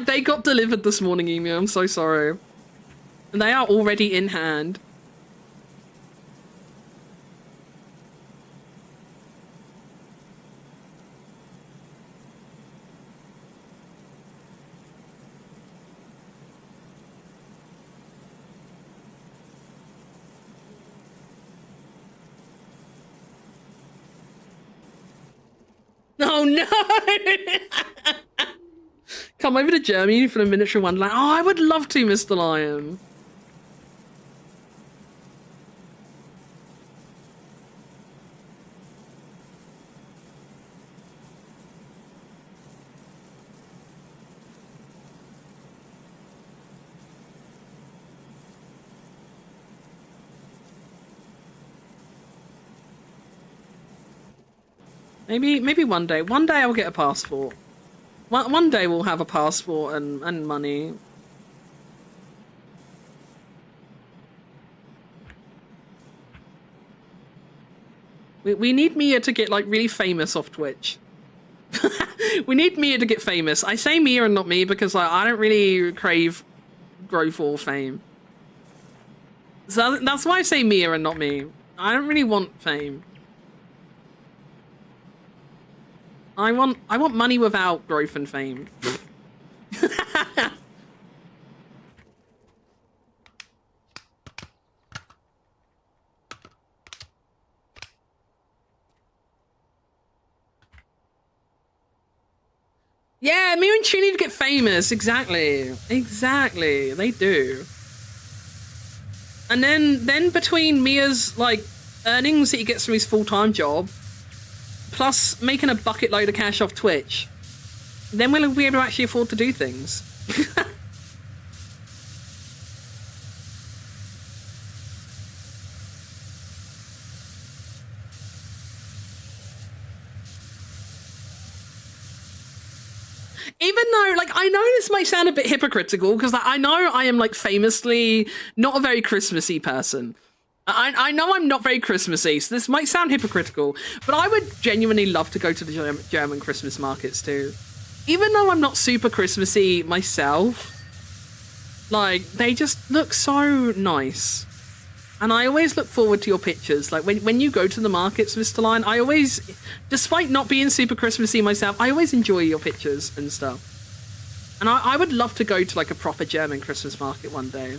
They got delivered this morning, Emu. I'm so sorry. And they are already in hand. Oh no! Come over to Germany for the miniature wonderland. Oh, I would love to, Mr. Lion. Maybe one day. One day I'll get a passport. One day we'll have a passport and money. We need Mia to get like really famous off Twitch. We need Mia to get famous. I say Mia and not me because like, I don't really crave growth or fame. So that's why I say Mia and not me. I don't really want fame. I want money without growth and fame. Yeah, me and Chi need to get famous. Exactly. Exactly. They do. And then between Mia's like earnings that he gets from his full-time job, plus making a bucket load of cash off Twitch, then we'll be able to actually afford to do things. Even though, like, I know this might sound a bit hypocritical, because like, I know I am, like, famously not a very Christmassy person. I know I'm not very Christmassy, so this might sound hypocritical, but I would genuinely love to go to the German Christmas markets too. Even though I'm not super Christmassy myself, like, they just look so nice. And I always look forward to your pictures. Like, when you go to the markets, Mr. Lion, I always, despite not being super Christmassy myself, I always enjoy your pictures and stuff. And I would love to go to, like, a proper German Christmas market one day.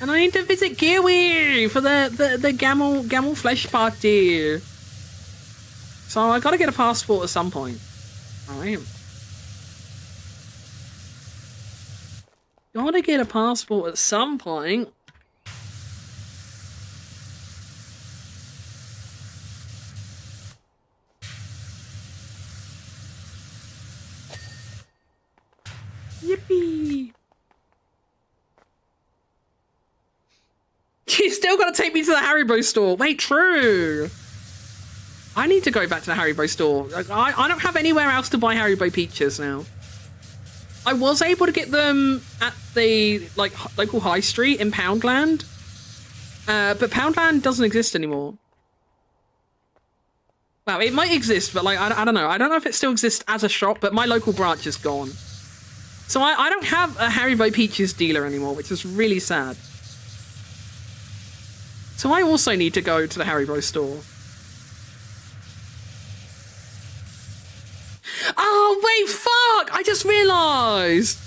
And I need to visit Kiwi for the Gamel Flesh party. So I gotta get a passport at some point. Alright. Gotta get a passport at some point. Yippee! You still gotta take me to the Haribo store. Wait, true. I need to go back to the Haribo store. I don't have anywhere else to buy Haribo peaches now. I was able to get them at the local high street in Poundland, but Poundland doesn't exist anymore. Well, it might exist, but like I don't know. I don't know if it still exists as a shop, but my local branch is gone. So I don't have a Haribo peaches dealer anymore, which is really sad. So I also need to go to the Haribo store. Oh, wait, fuck! I just realised!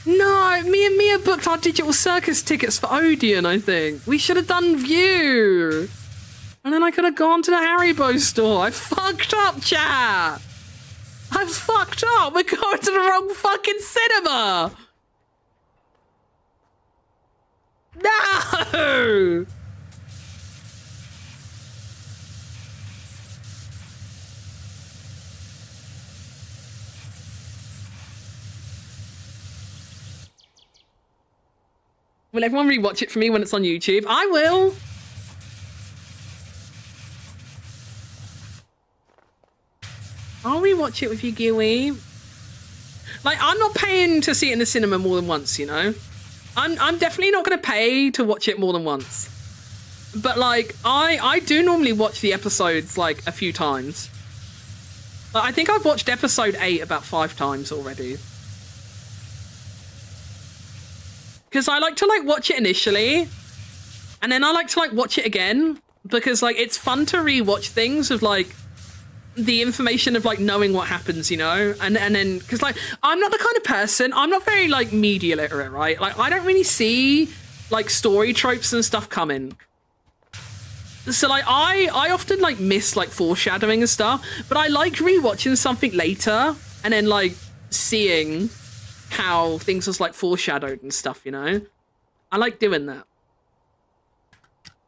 No, me and Mia booked our digital circus tickets for Odeon, I think. We should have done View. And then I could have gone to the Haribo store. I fucked up, chat! I fucked up! We're going to the wrong fucking cinema! No! Will everyone rewatch it for me when it's on YouTube? I will! I'll rewatch it with you, Gilly. Like, I'm not paying to see it in the cinema more than once, you know? I'm definitely not going to pay to watch it more than once. But, like, I do normally watch the episodes, like, a few times. Like, I think I've watched episode 8 about 5 times already. Because I like to, like, watch it initially, and then I like to, like, watch it again, because, like, it's fun to rewatch things with, like, the information of, like, knowing what happens, you know? And then, because, like, I'm not the kind of person, I'm not very, like, media literate, right? Like, I don't really see, like, story tropes and stuff coming. So, like, I often, like, miss, like, foreshadowing and stuff, but I like rewatching something later, and then, like, seeing how things was like foreshadowed and stuff, you know? I like doing that.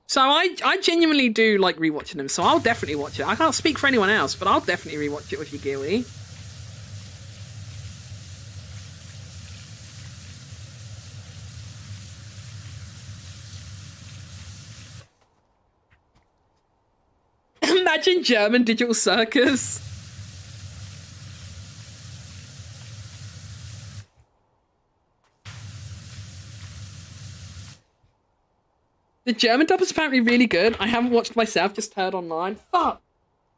So I genuinely do like rewatching them, so I'll definitely watch it. I can't speak for anyone else, but I'll definitely rewatch it with you, Gilly. Imagine German digital circus. The German dub is apparently really good. I haven't watched myself, just heard online. Fuck!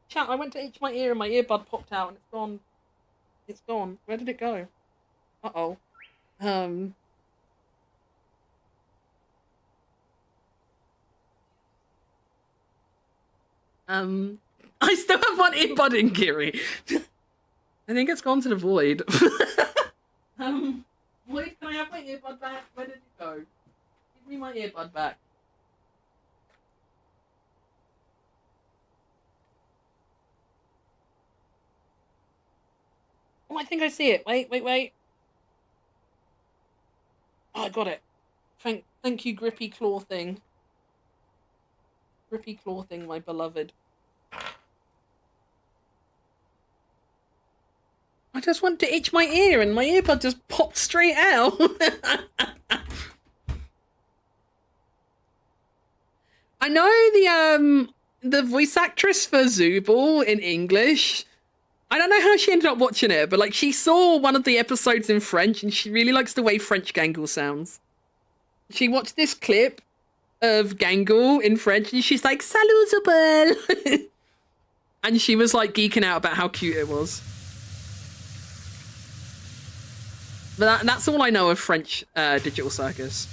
Chat, I went to itch my ear and my earbud popped out and it's gone. It's gone. Where did it go? Uh-oh. I still have one earbud in, Kiri. I think it's gone to the void. Void, can I have my earbud back? Where did it go? Give me my earbud back. Oh, I think I see it. Wait. Oh, I got it. Thank you, grippy claw thing. Grippy claw thing, my beloved. I just wanted to itch my ear and my earbud just popped straight out. I know the voice actress for Zooble in English I don't know how she ended up watching it, but like she saw one of the episodes in French and she really likes the way French Gangle sounds. She watched this clip of Gangle in French and she's like, "Salut, Isabelle." And she was like geeking out about how cute it was. But that's all I know of French Digital Circus.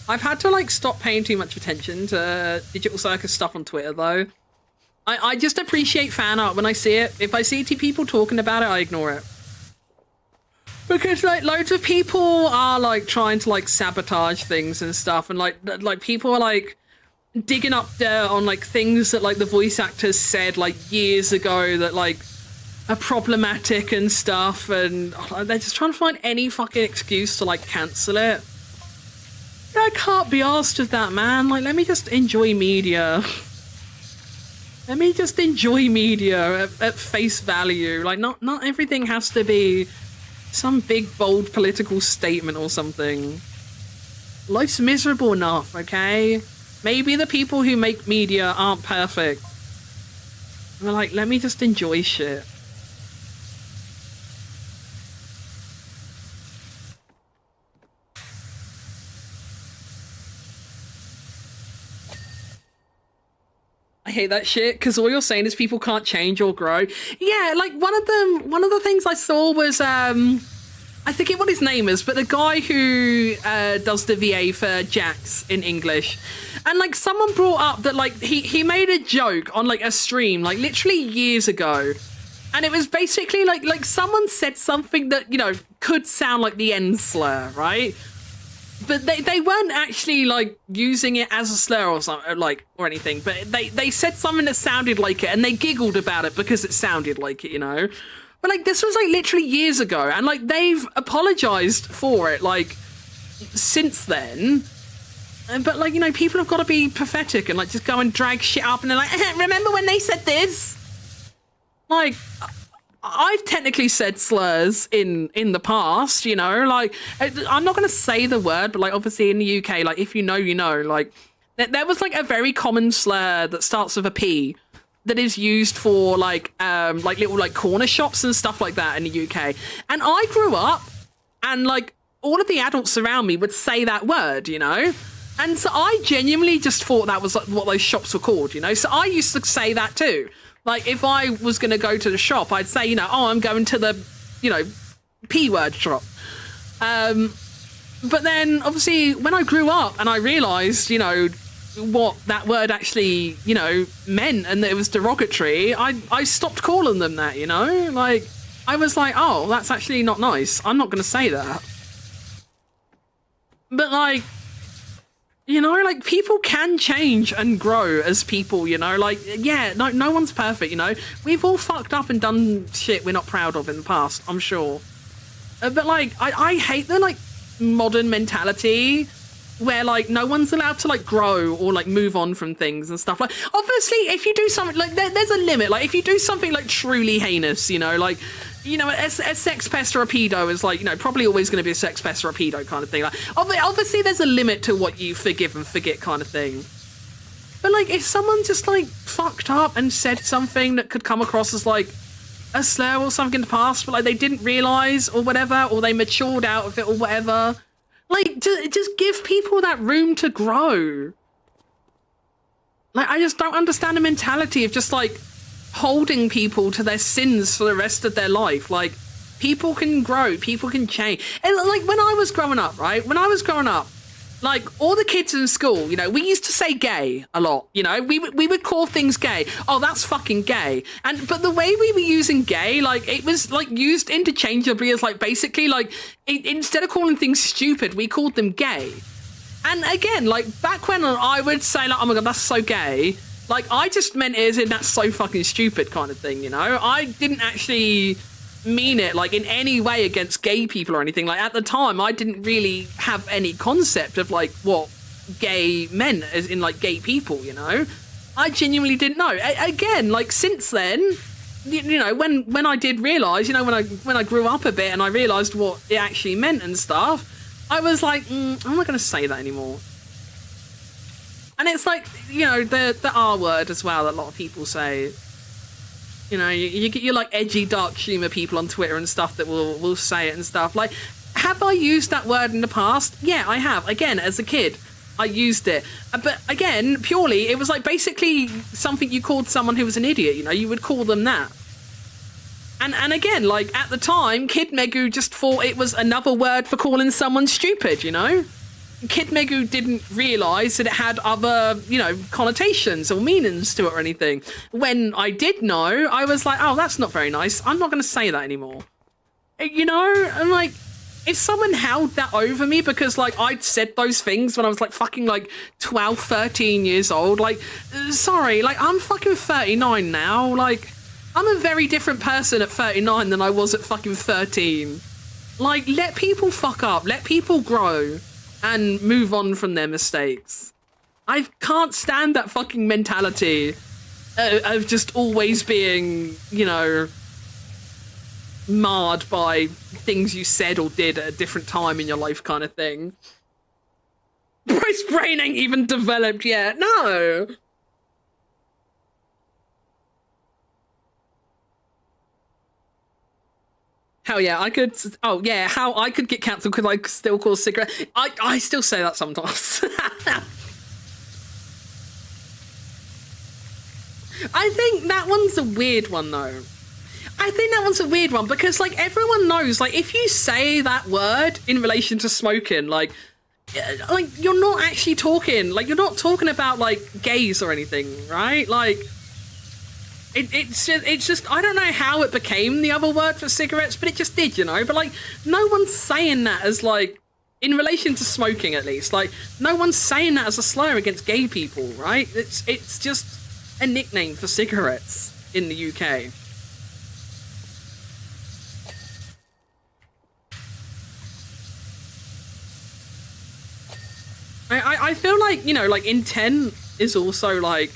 I've had to like stop paying too much attention to Digital Circus stuff on Twitter though. I just appreciate fan art when I see it. If I see two people talking about it, I ignore it. Because like loads of people are like trying to like sabotage things and stuff, and like people are like digging up dirt on like things that like the voice actors said like years ago that like are problematic and stuff, and they're just trying to find any fucking excuse to like cancel it. I can't be arsed with that, man. Like, let me just enjoy media. Let me just enjoy media at face value. Like, not everything has to be some big, bold political statement or something. Life's miserable enough, okay? Maybe the people who make media aren't perfect. But, like, let me just enjoy shit. I hate that shit because all you're saying is people can't change or grow. Yeah, like one of the things I saw was I forget what his name is, but the guy who does the VA for Jax in English, and like someone brought up that like he made a joke on like a stream like literally years ago, and it was basically like someone said something that, you know, could sound like the N slur, right? But they weren't actually like using it as a slur or something like or anything, but they said something that sounded like it and they giggled about it because it sounded like it, you know. But like this was like literally years ago, and like they've apologized for it like since then. But like, you know, people have got to be pathetic and like just go and drag shit up and they're like, remember when they said this? Like, I've technically said slurs in the past, you know, like I'm not going to say the word, but like obviously in the UK, like if you know, you know, like there was like a very common slur that starts with a P that is used for like little like corner shops and stuff like that in the UK. And I grew up and like all of the adults around me would say that word, you know, and so I genuinely just thought that was like what those shops were called, you know. So I used to say that too. Like, if I was going to go to the shop, I'd say, you know, oh, I'm going to the, you know, P-word shop. But then, obviously, when I grew up and I realised, you know, what that word actually, you know, meant and that it was derogatory, I stopped calling them that, you know? Like, I was like, oh, that's actually not nice. I'm not going to say that. But, like, you know, like, people can change and grow as people, you know? Like, yeah, no one's perfect, you know? We've all fucked up and done shit we're not proud of in the past, I'm sure. But, like, I hate the, like, modern mentality where, like, no one's allowed to, like, grow or, like, move on from things and stuff. Like, obviously, if you do something, like, there's a limit. Like, if you do something, like, truly heinous, you know, like, you know, a sex pest or a pedo is, like, you know, probably always going to be a sex pest or a pedo kind of thing. Like, obviously, there's a limit to what you forgive and forget kind of thing. But, like, if someone just, like, fucked up and said something that could come across as, like, a slur or something in the past, but, like, they didn't realise or whatever, or they matured out of it or whatever, like, just give people that room to grow. Like, I just don't understand the mentality of just, like, holding people to their sins for the rest of their life. Like, people can grow, people can change. And like when I was growing up, right? When I was growing up, like all the kids in school, you know, we used to say gay a lot, you know, we would call things gay. Oh, that's fucking gay. But the way we were using gay, like it was like used interchangeably as like basically like instead of calling things stupid, we called them gay. And again, like back when I would say like, oh my God, that's so gay. Like, I just meant it as in that's so fucking stupid kind of thing, you know? I didn't actually mean it, like, in any way against gay people or anything. Like, at the time, I didn't really have any concept of, like, what gay meant, as in like gay people, you know? I genuinely didn't know. Again, like since then, you know, when I did realise, you know, when I grew up a bit and I realised what it actually meant and stuff, I was like, I'm not going to say that anymore. And it's like, you know, the R word as well that a lot of people say. You know, you're like edgy, dark humour people on Twitter and stuff that will say it and stuff. Like, have I used that word in the past? Yeah, I have. Again, as a kid, I used it. But again, purely, it was like basically something you called someone who was an idiot, you know, you would call them that. And again, like at the time, Kid Megu just thought it was another word for calling someone stupid, you know? Kid Megu didn't realise that it had other, you know, connotations or meanings to it or anything. When I did know, I was like, oh, that's not very nice. I'm not going to say that anymore. You know? And like, if someone held that over me because like I'd said those things when I was like fucking like 12, 13 years old, like, sorry, like I'm fucking 39 now. Like, I'm a very different person at 39 than I was at fucking 13. Like, let people fuck up. Let people grow. And move on from their mistakes. I can't stand that fucking mentality of just always being, you know, marred by things you said or did at a different time in your life kind of thing. Bryce brain ain't even developed yet. No. Hell yeah, I could. Oh yeah, how I could get cancelled because I still call cigarette. I still say that sometimes. I think that one's a weird one though. I think that one's a weird one because like everyone knows, like if you say that word in relation to smoking, like you're not actually talking, like you're not talking about like gays or anything, right? Like. It's just, I don't know how it became the other word for cigarettes, but it just did, you know? But, like, no one's saying that as, like, in relation to smoking, at least. Like, no one's saying that as a slur against gay people, right? It's just a nickname for cigarettes in the UK. I feel like, you know, like, intent is also, like,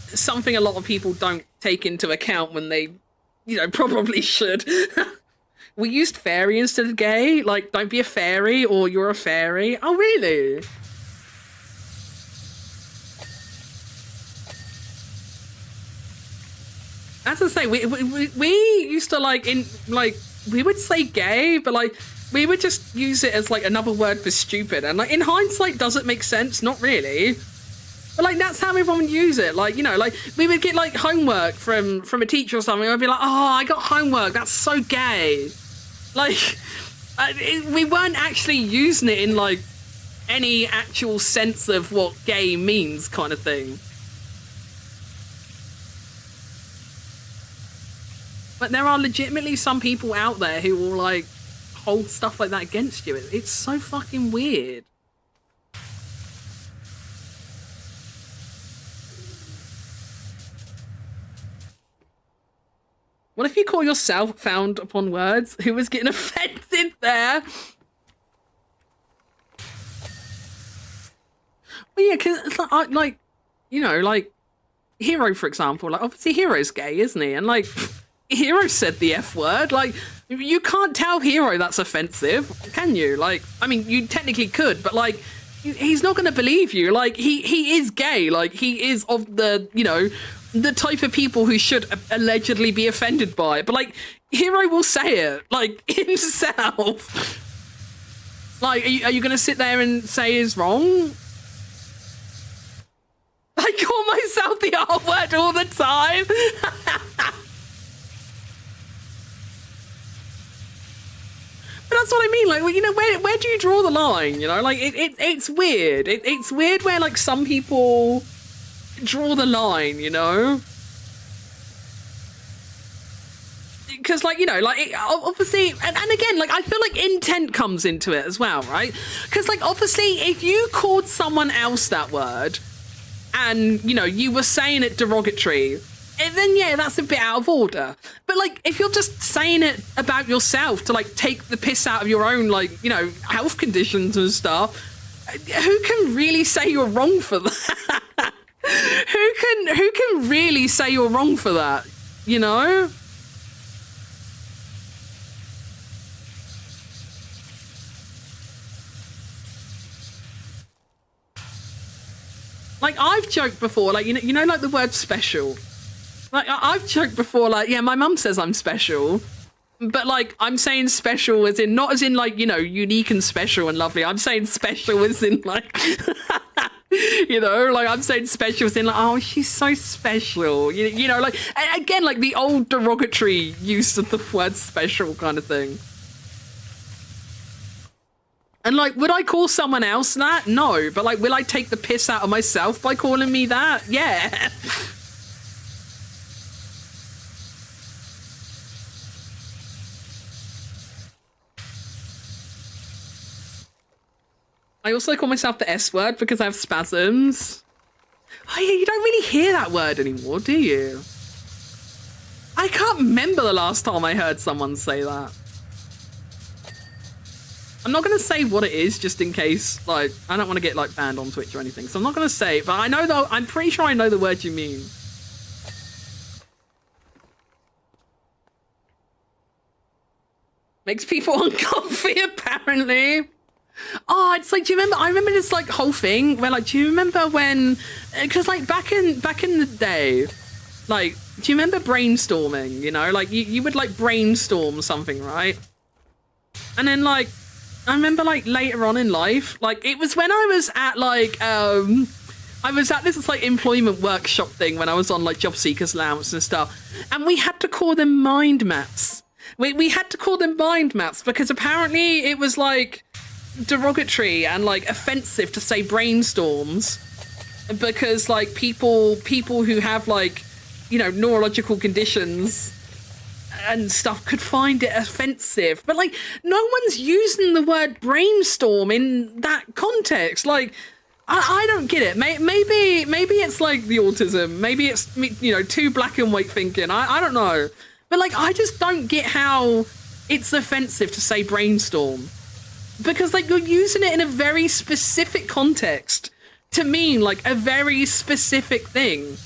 something a lot of people don't take into account when they, you know, probably should. We used fairy instead of gay. Like, don't be a fairy or you're a fairy. Oh, really? As I say, we used to, like, we would say gay, but, like, we would just use it as, like, another word for stupid. And, like, in hindsight, does it make sense? Not really. But, like, that's how everyone would use it. Like, you know, like, we would get, like, homework from a teacher or something. I'd be like, oh, I got homework. That's so gay. Like, we weren't actually using it in, like, any actual sense of what gay means kind of thing. But there are legitimately some people out there who will, like, hold stuff like that against you. It's so fucking weird. What if you call yourself found upon words? Who was getting offended there? Well, yeah, because it's like, you know, like, Hero, for example, like, obviously Hero's gay, isn't he? And, like, Hero said the F word. Like, you can't tell Hero that's offensive, can you? Like, I mean, you technically could, but, like, he's not going to believe you. Like, he is gay. Like, he is of the, you know, the type of people who should allegedly be offended by it. But, like, Hero will say it, like, himself. Like, are you going to sit there and say is wrong? I call myself the R word all the time. But that's what I mean. Like, well, you know, where do you draw the line? You know, like, it's weird. It's weird where, like, some people draw the line, you know? Because, like, you know, like, obviously, and again, like, I feel like intent comes into it as well, right? Because, like, obviously, if you called someone else that word, and, you know, you were saying it derogatory, then, yeah, that's a bit out of order. But, like, if you're just saying it about yourself to, like, take the piss out of your own, like, you know, health conditions and stuff, who can really say you're wrong for that? who can really say you're wrong for that? You know? Like, I've joked before, like, you know, like the word special. Like, I've joked before, like, yeah, my mum says I'm special, but like, I'm saying special as in, not as in like, you know, unique and special and lovely. I'm saying special as in like, you know, like I'm saying special as in like, oh, she's so special. You know, like, again, like the old derogatory use of the word special kind of thing. And like, would I call someone else that? No. But like, will I take the piss out of myself by calling me that? Yeah. I also call myself the S word because I have spasms. Oh yeah, you don't really hear that word anymore, do you? I can't remember the last time I heard someone say that. I'm not going to say what it is just in case, like, I don't want to get, like, banned on Twitch or anything. So I'm not going to say it, but I know, though, I'm pretty sure I know the word you mean. Makes people uncomfy, apparently. Oh, it's like, do you remember, I remember this, like, whole thing where, like, do you remember when, because, like, back in the day, like, do you remember brainstorming, you know? Like, you would, like, brainstorm something, right? And then, like, I remember like later on in life, like it was when I was at like, I was at this like employment workshop thing when I was on like job seekers allowance and stuff. And we had to call them mind maps. We had to call them mind maps because apparently it was like derogatory and like offensive to say brainstorms because like people who have like, you know, neurological conditions and stuff could find it offensive, but like no one's using the word brainstorm in that context. Like I don't get it. Maybe it's like the autism, maybe it's, you know, too black and white thinking. I don't know, but like I just don't get how it's offensive to say brainstorm because like you're using it in a very specific context to mean like a very specific thing.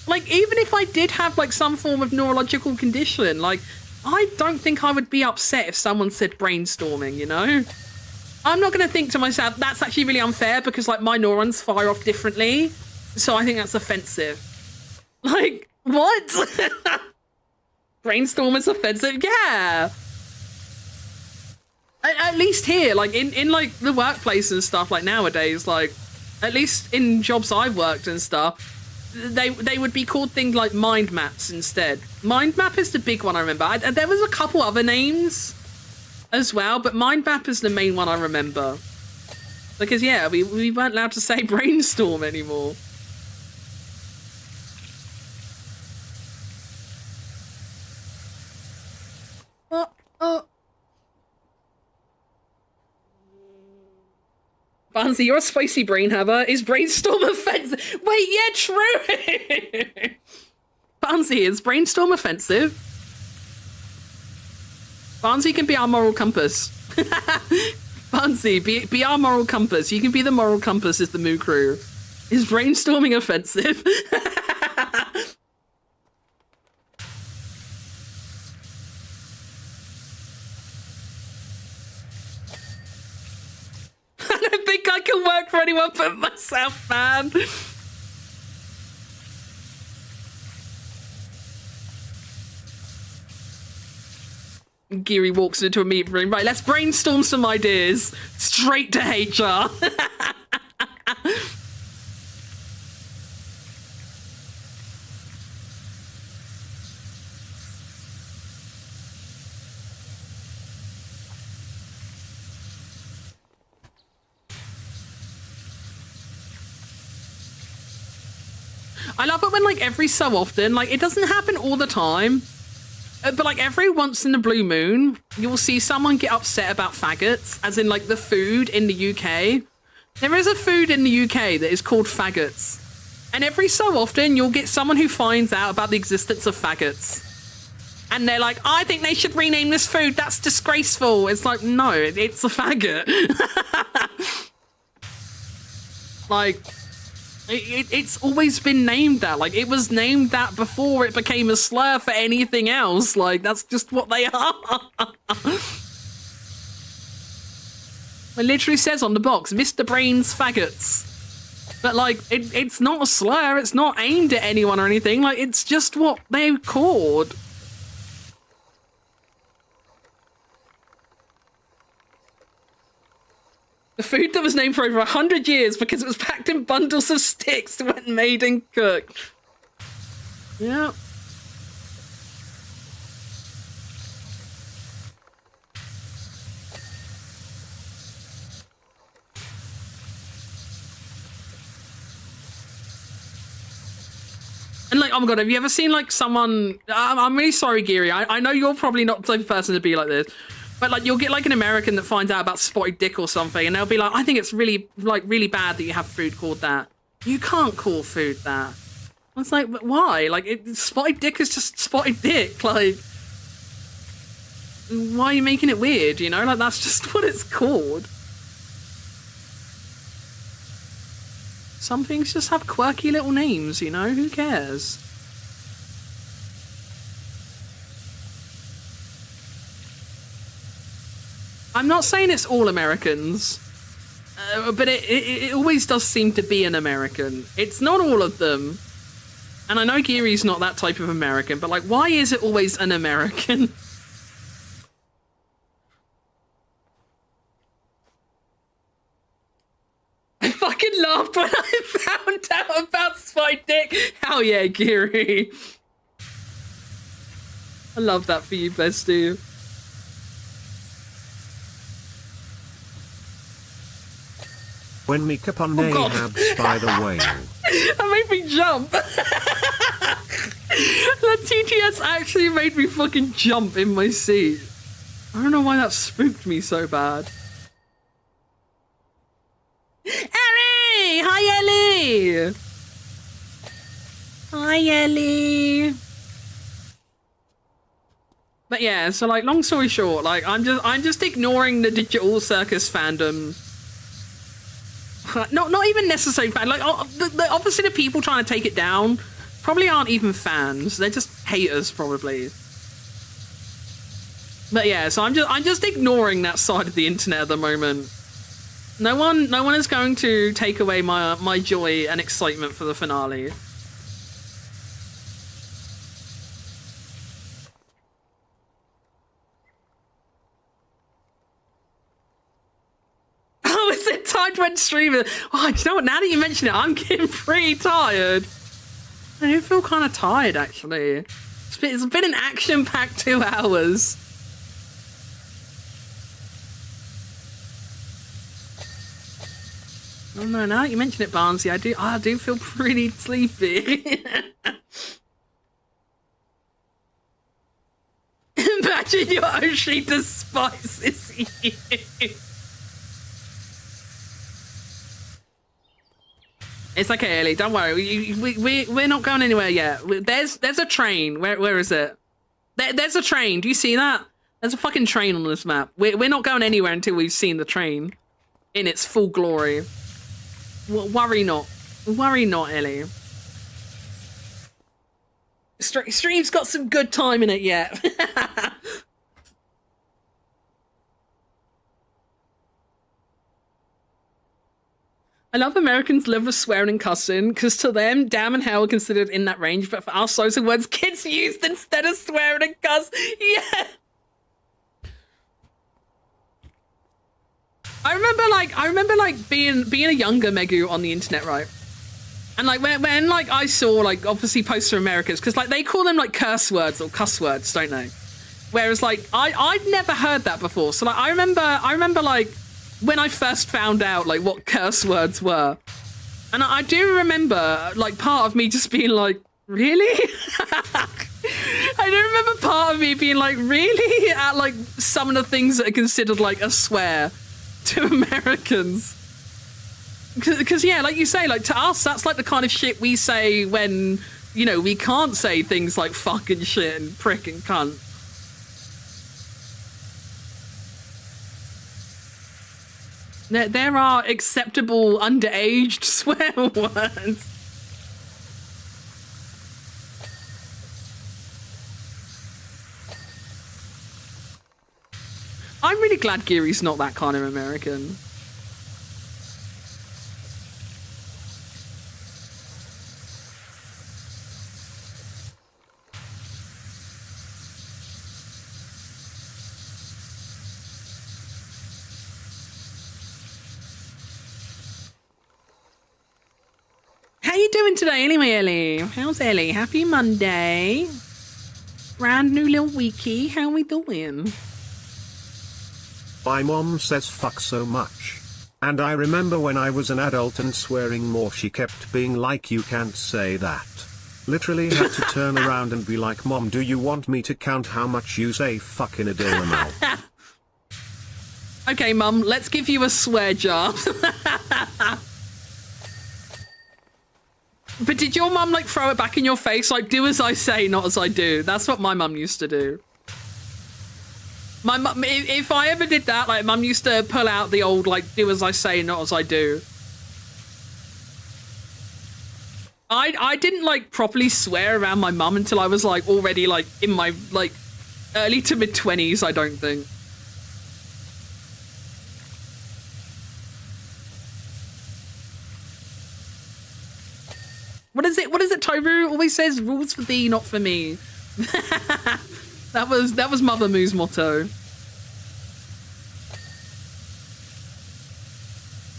Like, even if I did have, like, some form of neurological condition, like, I don't think I would be upset if someone said brainstorming, you know? I'm not going to think to myself, that's actually really unfair because, like, my neurons fire off differently. So I think that's offensive. Like, what? Brainstorm is offensive? Yeah. At least here, like, in, like, the workplace and stuff, like, nowadays, like, at least in jobs I've worked and stuff, they would be called things like mind maps instead. Mind map is the big one I remember. There was a couple other names as well, but mind map is the main one I remember. Because yeah, we weren't allowed to say brainstorm anymore. Barnsey, you're a spicy brain haver. Is brainstorm offensive? Wait, yeah, true. Barnsey, is brainstorm offensive? Barnsey can be our moral compass. Barnsey, be our moral compass. You can be the moral compass as the Moo Crew. Is brainstorming offensive? I don't think I can work for anyone but myself, man. Geary walks into a meeting room. Right, let's brainstorm some ideas. Straight to HR. I love it when, like, every so often, like, it doesn't happen all the time, but, like, every once in a blue moon, you'll see someone get upset about faggots, as in, like, the food in the UK. There is a food in the UK that is called faggots. And every so often, you'll get someone who finds out about the existence of faggots. And they're like, I think they should rename this food. That's disgraceful. It's like, no, it's a faggot. Like, it's always been named that. Like, it was named that before it became a slur for anything else. Like, that's just what they are. It literally says on the box, Mr. Brain's faggots. But, like, it's not a slur. It's not aimed at anyone or anything. Like, it's just what they're called. The food that was named for over 100 years because it was packed in bundles of sticks when made and cooked. Yeah. And like, oh my god, have you ever seen like someone, I'm really sorry, Geary, I know you're probably not the type of person to be like this, but like you'll get like an American that finds out about spotted dick or something and they'll be like, I think it's really bad that you have food called that. You can't call food that. I was like, but why? Like, spotted dick is just spotted dick. Like, why are you making it weird, you know? Like, that's just what it's called. Some things just have quirky little names, you know? Who cares? I'm not saying it's all Americans, but it always does seem to be an American. It's not all of them. And I know Geary's not that type of American, but like, why is it always an American? I fucking laughed when I found out about spotted dick. Hell yeah, Geary. I love that for you, bestie. When me upon Nahabs by the whale. That made me jump. That TTS actually made me fucking jump in my seat. I don't know why that spooked me so bad. Ellie! Hi, Ellie! Hi, Ellie! But yeah, so like, long story short, like, I'm just ignoring the Digital Circus fandom. Not even necessarily fan. Like, obviously the people trying to take it down probably aren't even fans. They're just haters, probably. But yeah, so I'm just ignoring that side of the internet at the moment. No one is going to take away my joy and excitement for the finale. Oh, is it tired when streaming? Oh, do you know what? Now that you mention it, I'm getting pretty tired. I do feel kind of tired, actually. It's been an action-packed 2 hours. Oh no, now that you mention it, Barnsey, I do feel pretty sleepy. Imagine your Oshi despises you. It's okay, Ellie. Don't worry. We're not going anywhere yet. There's a train. Where is it? There's a train. Do you see that? There's a fucking train on this map. We're not going anywhere until we've seen the train in its full glory. Worry not. Worry not, Ellie. Stream's got some good time in it yet. I love Americans love swearing and cussing, because to them, damn and hell are considered in that range, but for us, those are words kids used instead of swearing and cuss. Yeah. I remember being a younger Megu on the internet, right? And like when like I saw like obviously posts from Americans, because like they call them like curse words or cuss words, don't they? Whereas like I'd never heard that before. So like I remember like when I first found out like what curse words were, and I do remember like part of me just being like, really? I do remember part of me being like, really? At like some of the things that are considered like a swear to Americans. Because yeah, like you say, like to us, that's like the kind of shit we say when, you know, we can't say things like fucking shit and prick and cunt. There are acceptable underaged swear words. I'm really glad Geary's not that kind of American. How you doing today anyway, Ellie? How's Ellie? Happy Monday. Brand new little weeky. How we doing? My mom says fuck so much. And I remember when I was an adult and swearing more, she kept being like, you can't say that. Literally had to turn around and be like, Mom, do you want me to count how much you say fuck in a day or no? Okay, Mum, let's give you a swear jar. But did your mum like throw it back in your face? Like, do as I say, not as I do. That's what my mum used to do. My mum, if I ever did that, like, mum used to pull out the old, like, do as I say, not as I do. I didn't, like, properly swear around my mum until I was, like, already, like, in my, like, early to mid-20s, I don't think. What is it Toru always says? Rules for thee, not for me. That was Mother Moo's motto.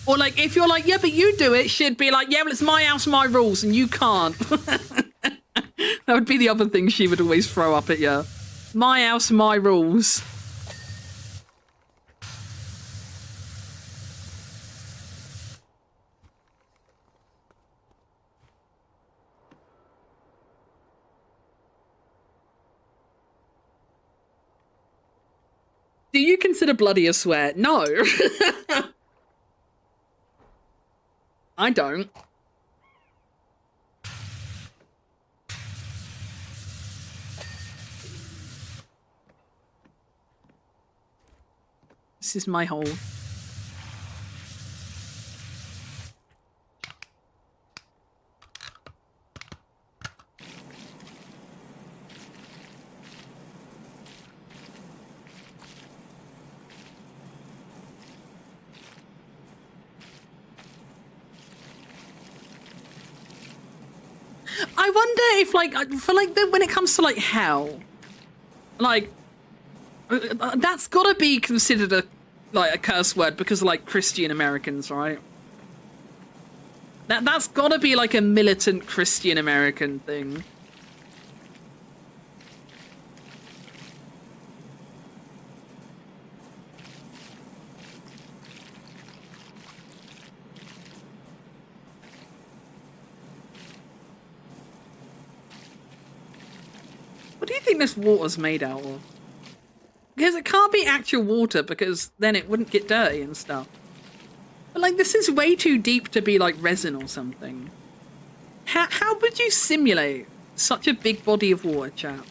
Or like, if you're like, yeah, but you do it, she'd be like, yeah, well, it's my house, my rules, and you can't. That would be the other thing she would always throw up at you. My house, my rules. Do you consider bloody a swear? No. I don't. This is my hole. I wonder if, like, for like when it comes to like hell, like that's gotta be considered a curse word because of, like, Christian Americans, right? That's gotta be like a militant Christian American thing. What do you think this water's made out of? Because it can't be actual water, because then it wouldn't get dirty and stuff. But, like, this is way too deep to be, like, resin or something. How would you simulate such a big body of water, chap?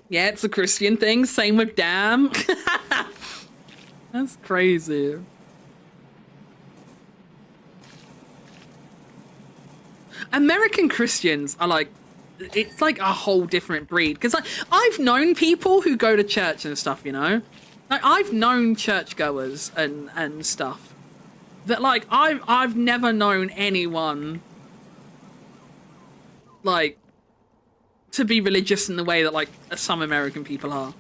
Yeah, it's a Christian thing. Same with damn. That's crazy. American Christians are like, it's like a whole different breed. Because like, I've known people who go to church and stuff, you know? Like, I've known churchgoers and stuff. That, like, I've never known anyone, like, to be religious in the way that, like, some American people are.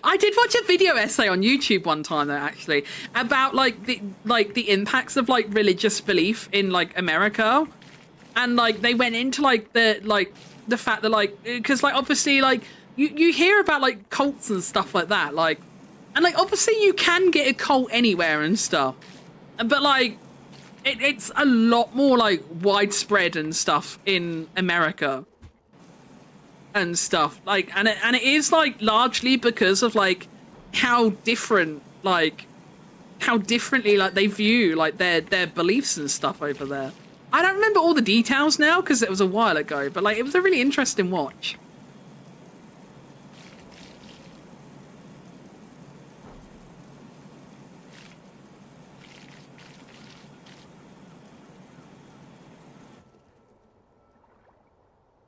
I did watch a video essay on YouTube one time though, actually, about like the impacts of like religious belief in like America, and like they went into like the fact that like, because like obviously like you hear about like cults and stuff like that, like, and like obviously you can get a cult anywhere and stuff, but like it's a lot more like widespread and stuff in America and stuff, like, and it is like largely because of like how different like how differently like they view like their beliefs and stuff over there. I don't remember all the details now because it was a while ago, but like it was a really interesting watch.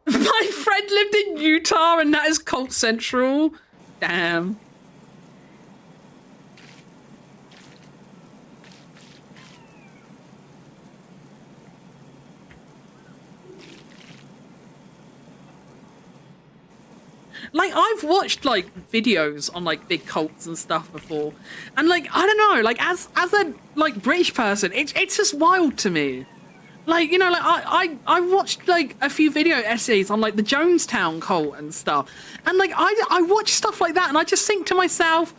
My friend lived in Utah and that is cult central. Damn. Like, I've watched, like, videos on, like, big cults and stuff before. And, like, I don't know, like, as a, like, British person, it's just wild to me. Like, you know, like, I watched, like, a few video essays on, like, the Jonestown cult and stuff. And, like, I watch stuff like that and I just think to myself,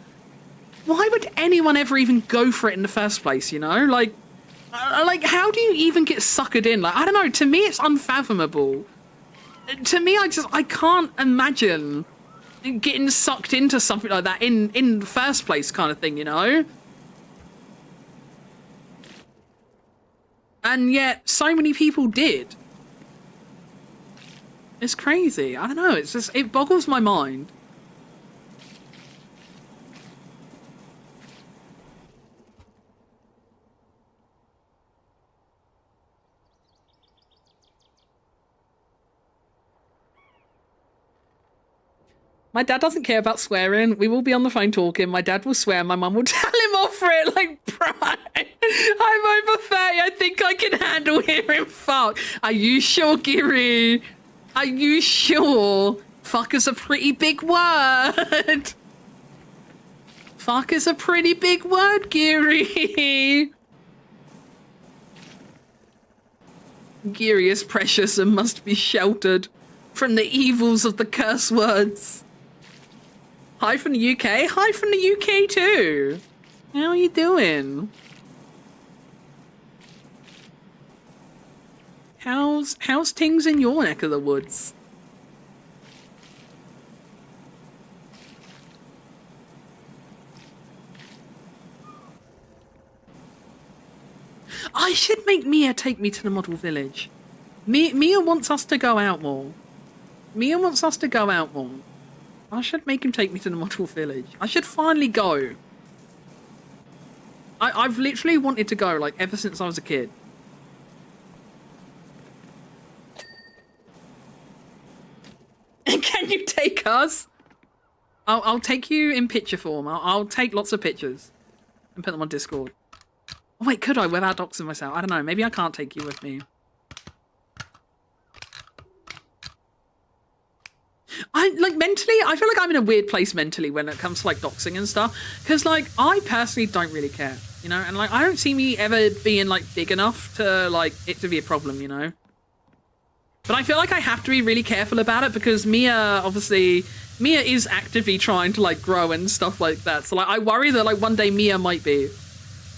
why would anyone ever even go for it in the first place, you know? Like, how do you even get suckered in? Like, I don't know, to me, it's unfathomable. To me, I can't imagine getting sucked into something like that in the first place kind of thing, you know? And yet, so many people did. It's crazy. I don't know, it's just, it boggles my mind. My dad doesn't care about swearing. We will be on the phone talking. My dad will swear. My mum will tell him off for it. Like, Brian, I'm over 30. I think I can handle hearing fuck. Are you sure, Giri? Are you sure? Fuck is a pretty big word. Fuck is a pretty big word, Giri. Giri is precious and must be sheltered from the evils of the curse words. Hi from the UK. Hi from the UK too. How are you doing? How's things in your neck of the woods? I should make Mia take me to the model village. Mia wants us to go out more. Mia wants us to go out more. I should make him take me to the model village. I should finally go. I've literally wanted to go, like, ever since I was a kid. Can you take us? I'll take you in picture form. I'll take lots of pictures and put them on Discord. Oh, wait, could I without doxing myself? I don't know. Maybe I can't take you with me. Mentally, I feel like I'm in a weird place mentally when it comes to, like, doxing and stuff. Because, like, I personally don't really care, you know? And, like, I don't see me ever being, like, big enough to, like, it to be a problem, you know? But I feel like I have to be really careful about it because Mia is actively trying to, like, grow and stuff like that. So, like, I worry that, like, one day Mia might be.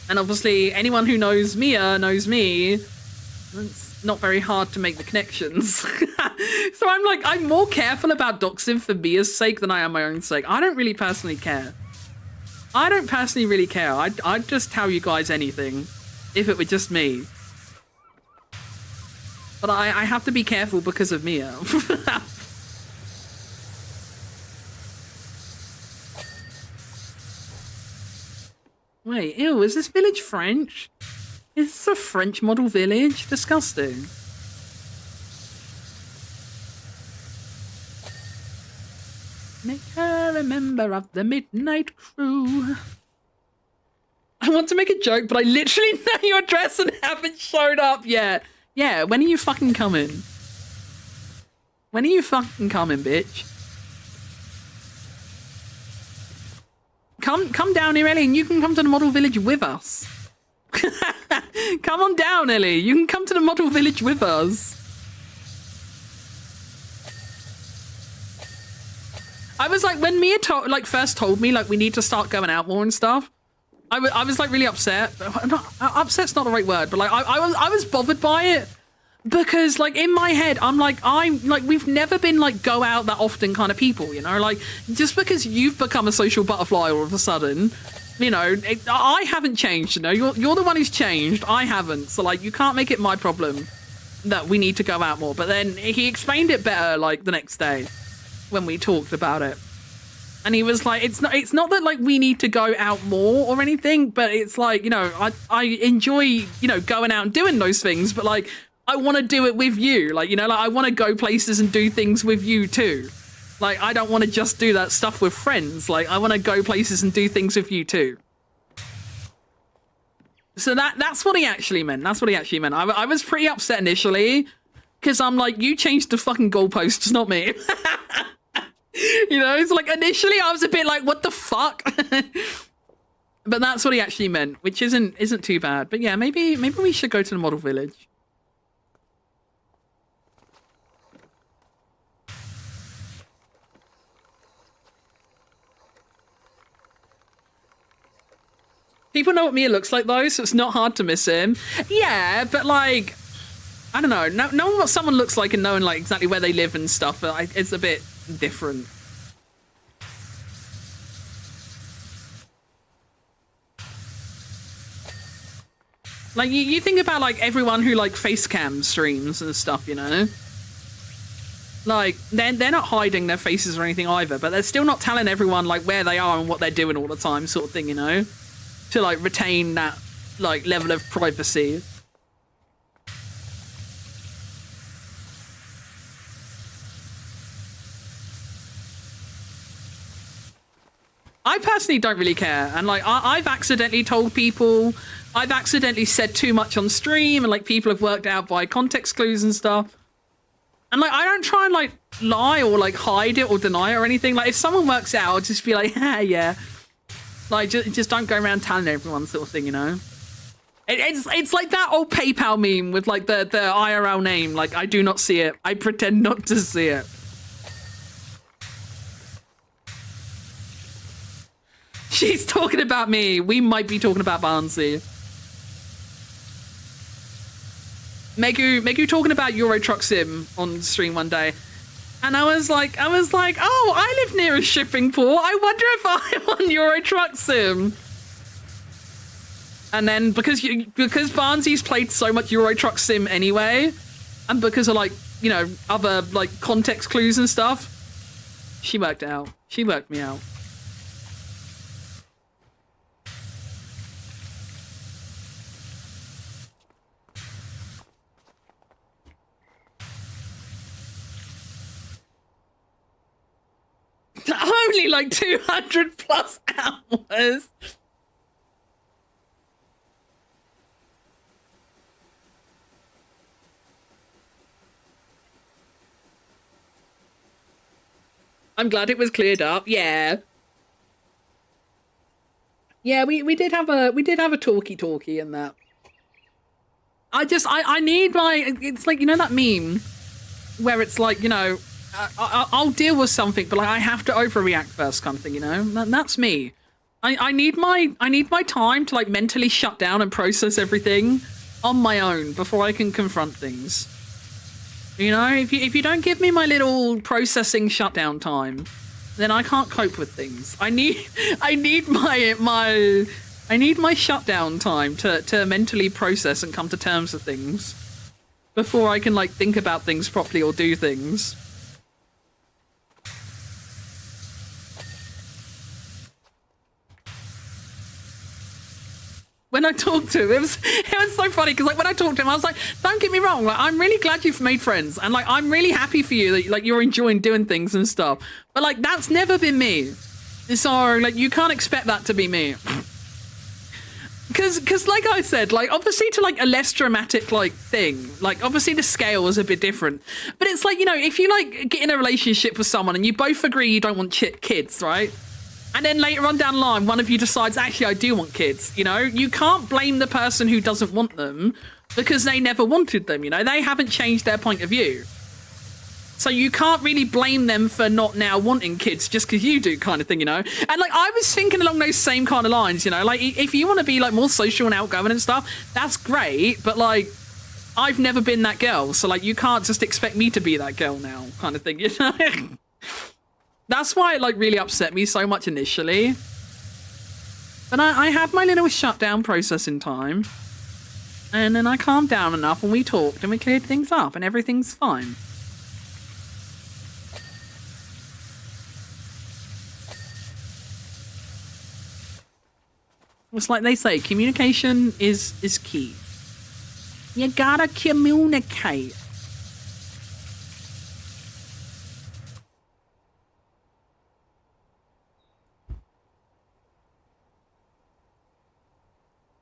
And obviously, anyone who knows Mia knows me. It's not very hard to make the connections. So I'm more careful about doxing for Mia's sake than I am my own sake. I don't really personally care. I don't personally really care. I'd just tell you guys anything if it were just me. But I have to be careful because of Mia. Wait, ew, is this village French? Is this a French model village? Disgusting. Make her a member of the Midnight Crew. I want to make a joke, but I literally know your address and haven't showed up yet. Yeah, when are you fucking coming? When are you fucking coming, bitch? Come down here, Ellie, and you can come to the model village with us. Come on down, Ellie. You can come to the model village with us. I was like, when Mia first told me, like, we need to start going out more and stuff, I was like really upset. Upset's not the right word, but like I was bothered by it Because like in my head, I'm like we've never been like go out that often kind of people, you know. Like just because you've become a social butterfly all of a sudden, you know, I haven't changed. You know, you're the one who's changed. I haven't. So like you can't make it my problem that we need to go out more. But then he explained it better like the next day when we talked about it. And he was like, it's not that like we need to go out more or anything, but it's like, you know, I enjoy, you know, going out and doing those things, but like I want to do it with you. Like, you know, like I want to go places and do things with you too. Like I don't want to just do that stuff with friends. Like I want to go places and do things with you too. So that's what he actually meant. That's what he actually meant. I was pretty upset initially because I'm like, you changed the fucking goalposts, not me. You know, it's like initially I was a bit like, what the fuck? But that's what he actually meant, which isn't too bad. But yeah, maybe we should go to the model village. People know what Mia looks like though, so it's not hard to miss him. Yeah, but like, I don't know. Knowing what someone looks like and knowing like exactly where they live and stuff, it's a bit different. Like you think about like everyone who like face cam streams and stuff, you know? Like they're not hiding their faces or anything either, but they're still not telling everyone like where they are and what they're doing all the time, sort of thing, you know? To like retain that like level of privacy. I personally don't really care, and like I've accidentally told people, I've accidentally said too much on stream, and like people have worked out by context clues and stuff. And like I don't try and like lie or like hide it or deny it or anything. Like if someone works out, I'll just be like, yeah. Like just don't go around telling everyone, sort of thing, you know. It's like that old PayPal meme with like the IRL name. Like I do not see it. I pretend not to see it. She's talking about me. We might be talking about Barnsley. Megu talking about Euro Truck Sim on stream one day. And I was like, oh, I live near a shipping port. I wonder if I'm on Euro Truck Sim. And then because Barnsley's played so much Euro Truck Sim anyway, and because of like, you know, other like context clues and stuff, she worked out. She worked me out. Only like 200 plus hours. I'm glad it was cleared up. Yeah. Yeah, we did have a talkie in that. I need my, it's like, you know that meme where it's like, you know, I'll deal with something, but like I have to overreact first, kind of thing, you know. That's me. I need my time to like mentally shut down and process everything on my own before I can confront things. You know, if you don't give me my little processing shutdown time, then I can't cope with things. I need my shutdown time to mentally process and come to terms with things before I can like think about things properly or do things. When I talked to him, it was so funny because like when I talked to him, I was like, don't get me wrong, like I'm really glad you've made friends and like I'm really happy for you that like you're enjoying doing things and stuff. But like that's never been me. So like you can't expect that to be me. Cause like I said, like obviously to like a less dramatic like thing, like obviously the scale is a bit different. But it's like, you know, if you like get in a relationship with someone and you both agree you don't want kids, right? And then later on down the line, one of you decides, actually, I do want kids, you know? You can't blame the person who doesn't want them because they never wanted them, you know? They haven't changed their point of view. So you can't really blame them for not now wanting kids just because you do, kind of thing, you know? And like, I was thinking along those same kind of lines, you know? Like, if you want to be like more social and outgoing and stuff, that's great. But like, I've never been that girl, so like you can't just expect me to be that girl now, kind of thing, you know? That's why it like really upset me so much initially. But I had my little shutdown process in time. And then I calmed down enough and we talked and we cleared things up and everything's fine. It's like they say, communication is key. You gotta communicate.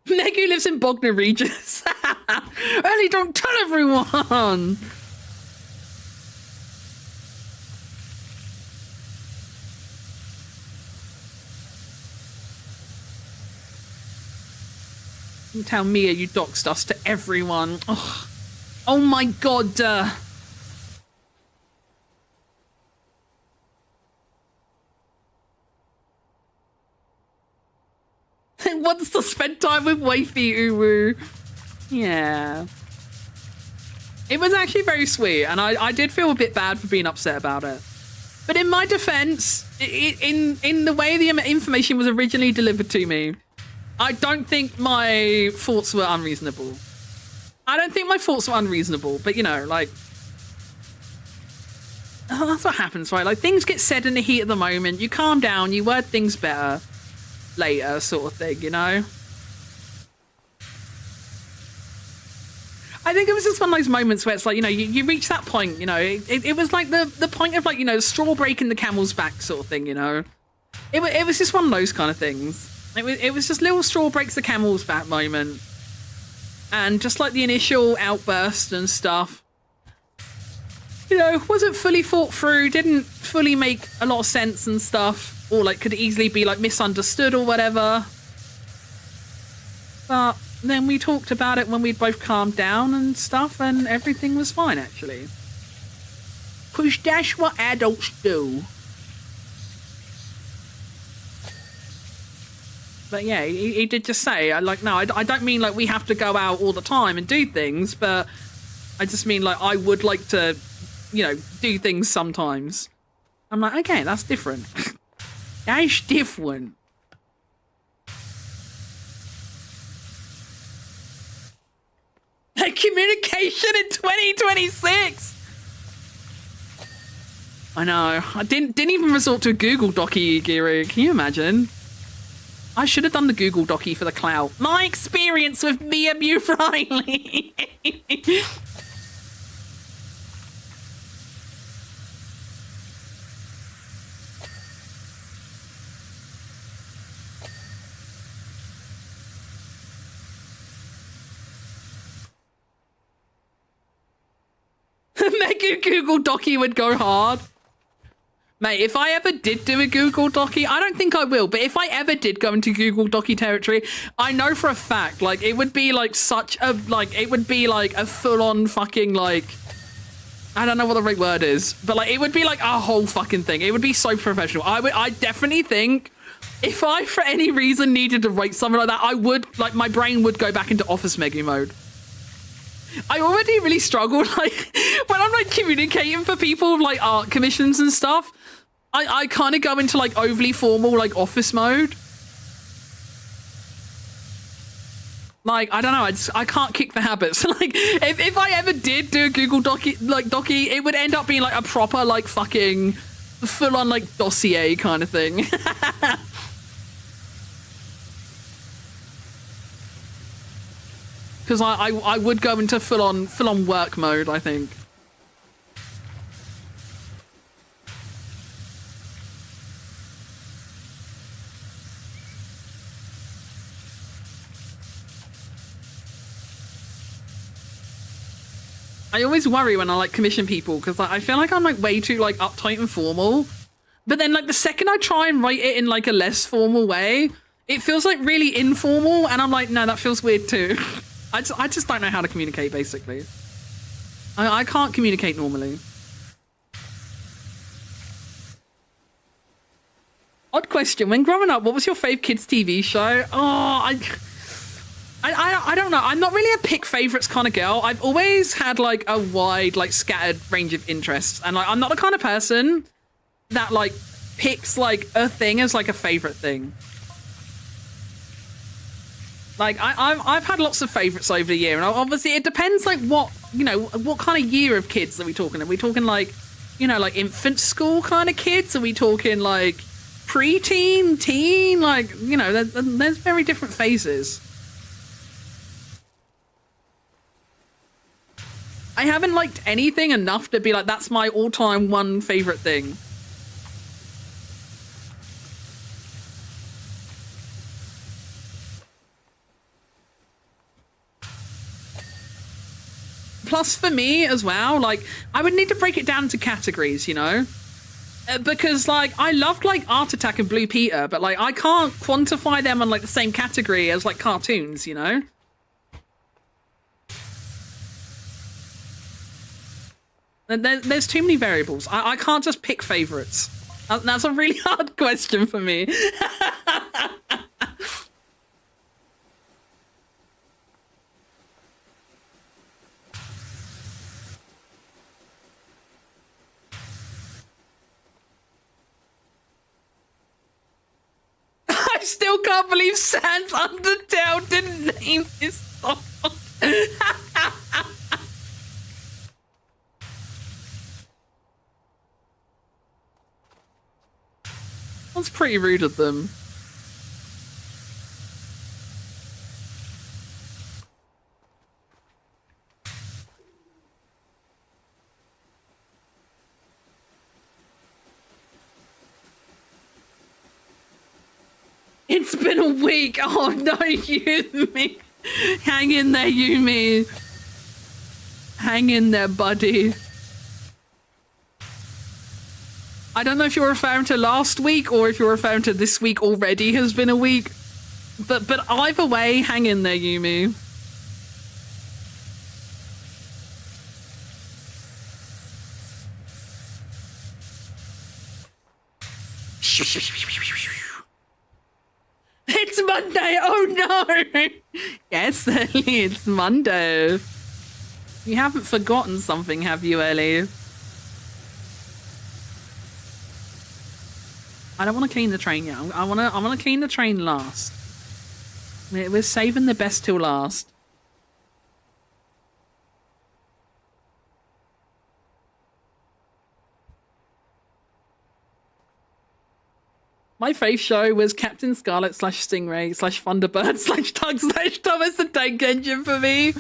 Negu lives in Bognor Regis. Ellie, don't tell everyone. You tell Mia you doxed us to everyone. Oh, oh my god. Wants to spend time with wifey Uwu. Yeah. It was actually very sweet, and I did feel a bit bad for being upset about it. But in my defense, in the way the information was originally delivered to me, I don't think my thoughts were unreasonable. I don't think my thoughts were unreasonable, but you know, like, oh, that's what happens, right? Like, things get said in the heat of the moment. You calm down, you word things better later, sort of thing, you know? I think it was just one of those moments where it's like, you know, you reach that point, you know, it was like the point of like, you know, straw breaking the camel's back sort of thing, you know? It was just one of those kind of things. It was just little straw breaks the camel's back moment. And just like the initial outburst and stuff, you know, wasn't fully thought through, didn't fully make a lot of sense and stuff, or like could easily be like misunderstood or whatever. But then we talked about it when we'd both calmed down and stuff, and everything was fine, actually. 'Cause that's what adults do. But yeah, he did just say, like, no, I don't mean like we have to go out all the time and do things, but I just mean like I would like to, you know, do things sometimes. I'm like, okay, that's different. That's different. Communication in 2026. I know. I didn't even resort to a Google Docky, Giri. Can you imagine? I should have done the Google Docky for the clout. My experience with Mia Mew Riley. Make a Google Docky would go hard. Mate, if I ever did do a Google Docky, I don't think I will, but if I ever did go into Google Docky territory, I know for a fact, like, it would be like such a, like, it would be like a full-on fucking, like, I don't know what the right word is, but like, it would be like a whole fucking thing. It would be so professional. I definitely think if I, for any reason, needed to write something like that, I would, like, my brain would go back into Office Megu mode. I already really struggle, like, when I'm, like, communicating for people, like, art commissions and stuff, I kind of go into, like, overly formal, like, office mode. Like, I don't know, I can't kick the habit. So, like, if I ever did do a Google Docky, it would end up being, like, a proper, like, fucking full-on, like, dossier kind of thing. Because I would go into full-on work mode, I think. I always worry when I like commission people because I feel like I'm like way too like uptight and formal. But then like the second I try and write it in like a less formal way, it feels like really informal, and I'm like, no, that feels weird too. I just don't know how to communicate, basically. I can't communicate normally. Odd question. When growing up, what was your fave kids TV show? Oh, I don't know. I'm not really a pick favorites kind of girl. I've always had like a wide, like scattered range of interests, and like I'm not the kind of person that like picks like a thing as like a favorite thing. Like I've had lots of favorites over the year, and obviously it depends like what what kind of year of kids are we talking? Are we talking like like infant school kind of kids? Are we talking like preteen, teen? Like there's very different phases. I haven't liked anything enough to be like, that's my all-time one favorite thing. Plus for me as well, like I would need to break it down into categories, because like I loved like Art Attack and Blue Peter, but like I can't quantify them on like the same category as like cartoons, There's too many variables. I can't just pick favorites. That's a really hard question for me. I still can't believe Sans Undertale didn't name this song. That's pretty rude of them. It's been a week. Oh no, Yumi. Hang in there, Yumi. Hang in there, buddy. I don't know if you're referring to last week or if you're referring to this week already has been a week. But either way, hang in there, Yumi. It's Monday! Oh no! Yes, Ellie, it's Monday. You haven't forgotten something, have you, Ellie? I don't want to clean the train yet. I want to clean the train last. We're saving the best till last. My fave show was Captain Scarlet / Stingray / Thunderbird / Tug / Thomas the Tank Engine for me.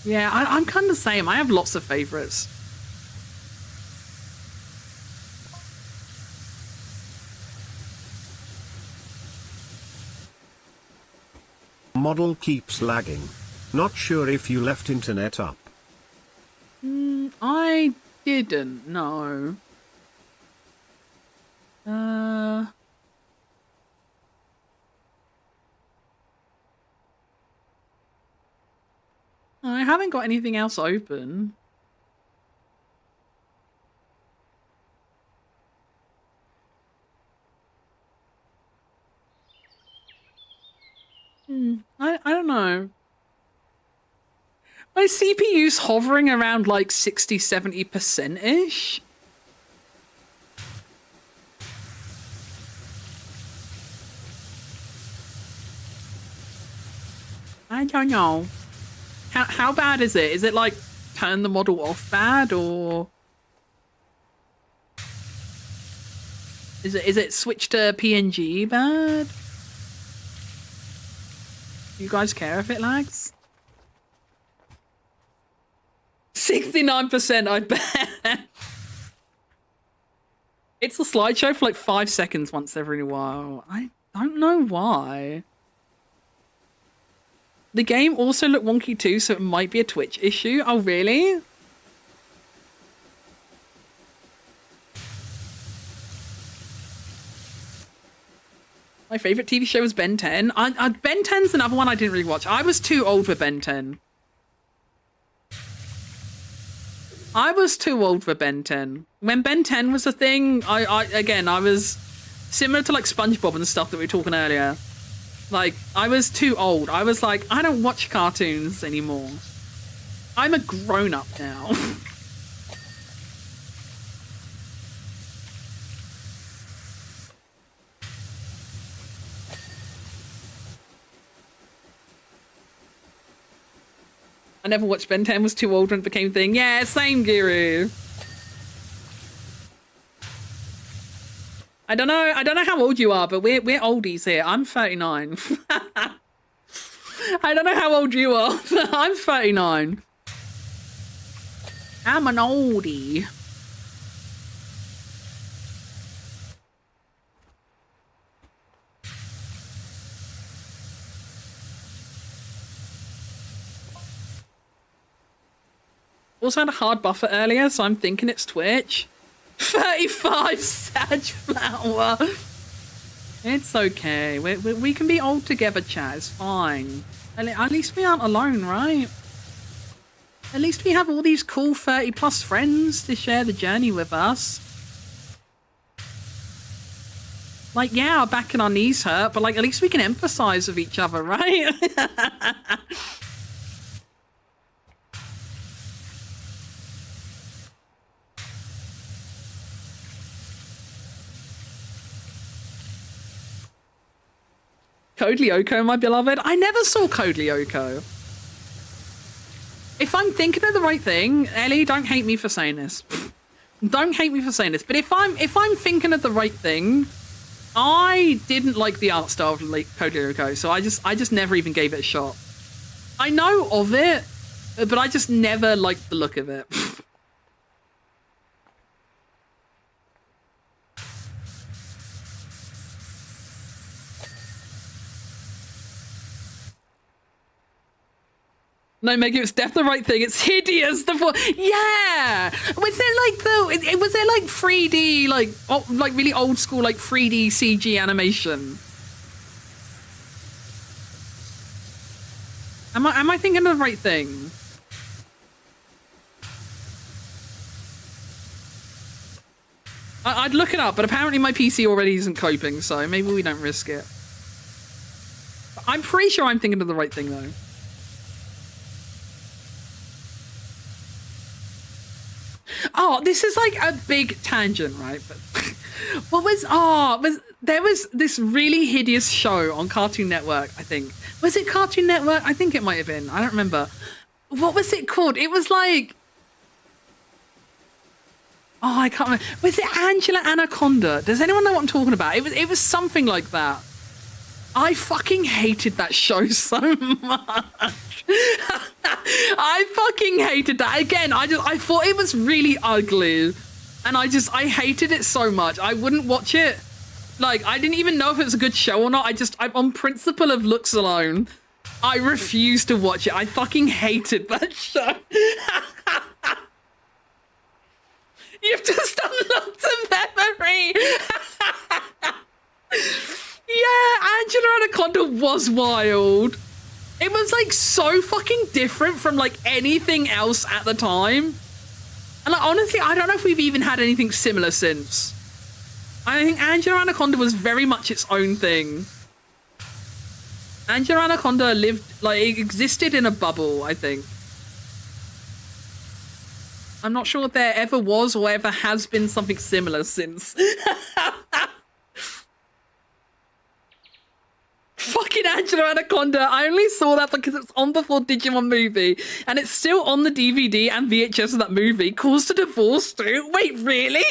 Yeah, I'm kind of the same. I have lots of favorites. Model keeps lagging. Not sure if you left internet up. I didn't, no. I haven't got anything else open. I don't know. My CPU's hovering around like 60-70%-ish. I don't know. How bad is it? Is it like turn the model off bad, or is it switch to PNG bad? Do you guys care if it lags? 69%, I bet. It's a slideshow for like 5 seconds once every while. I don't know why. The game also looked wonky too, so it might be a Twitch issue. Oh, really? My favorite TV show was Ben 10. Ben 10's another one I didn't really watch. I was too old for Ben 10. I was too old for Ben 10. When Ben 10 was a thing, I was similar to like SpongeBob and stuff that we were talking earlier. Like, I was too old. I was like, I don't watch cartoons anymore. I'm a grown-up now. I never watched Ben 10, was too old when it became a thing. Yeah, same, Guru. I don't know how old you are, but we're oldies here. I'm 39. I don't know how old you are, but I'm 39. I'm an oldie. Also had a hard buffer earlier, so I'm thinking it's Twitch. 35 Sag Flower. It's okay. We can be old together, chat. It's fine. At least we aren't alone, right? At least we have all these cool 30 plus friends to share the journey with us. Like, yeah, our back and our knees hurt, but like, at least we can empathize with each other, right? Code Lyoko, my beloved. I never saw Code Lyoko. If I'm thinking of the right thing, Ellie, don't hate me for saying this. Don't hate me for saying this. But if I'm thinking of the right thing, I didn't like the art style of Code Lyoko, so I just never even gave it a shot. I know of it, but I just never liked the look of it. No, Meg, it's definitely the right thing. It's hideous. Yeah. Was there like 3D, like really old school, like 3D CG animation? Am I thinking of the right thing? I'd look it up, but apparently my PC already isn't coping, so maybe we don't risk it. I'm pretty sure I'm thinking of the right thing, though. Oh, this is like a big tangent, right? But there was this really hideous show on Cartoon Network, I think. Was it Cartoon Network? I think it might have been. I don't remember. What was it called? It was like... Oh, I can't remember. Was it Angela Anaconda? Does anyone know what I'm talking about? It was something like that. I fucking hated that show so much. I fucking hated that. Again, I thought it was really ugly. And I hated it so much. I wouldn't watch it. Like, I didn't even know if it was a good show or not. I on principle of looks alone, I refused to watch it. I fucking hated that show. You've just unlocked a memory. Yeah, Angela Anaconda was wild. It was like so fucking different from like anything else at the time. And like, honestly, I don't know if we've even had anything similar since. I think Angela Anaconda was very much its own thing. Angela Anaconda it existed in a bubble, I think. I'm not sure if there ever was or ever has been something similar since. Fucking Angela Anaconda. I only saw that because it's on before Digimon movie. And it's still on the DVD and VHS of that movie. Caused a divorce too? Wait, really?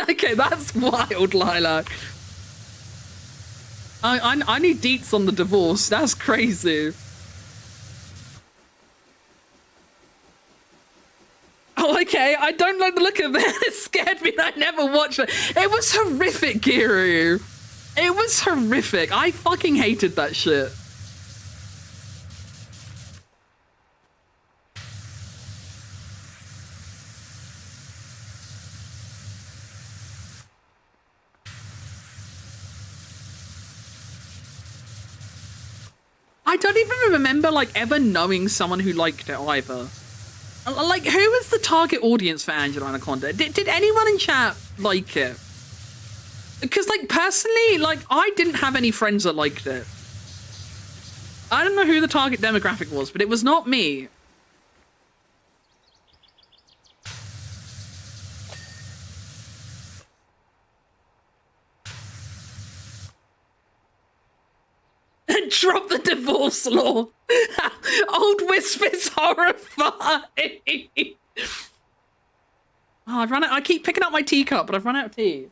Okay, that's wild, Lilac. I need deets on the divorce. That's crazy. Oh, okay. I don't like the look of it. It scared me and I never watched it. It was horrific, Giru. It was horrific. I fucking hated that shit. I don't even remember like ever knowing someone who liked it either. Like, who was the target audience for Angela Anaconda? Did anyone in chat like it? Because, like, personally, like, I didn't have any friends that liked it. I don't know who the target demographic was, but it was not me. Drop the divorce law. Old Whispers horrifying. Oh, I've run out. I keep picking up my teacup, but I've run out of tea.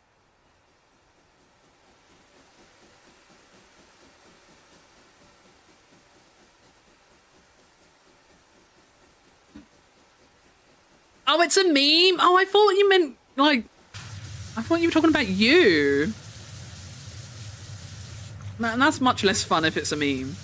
Oh, it's a meme. Oh, I thought you meant like. I thought you were talking about you. Man, that's much less fun if it's a meme.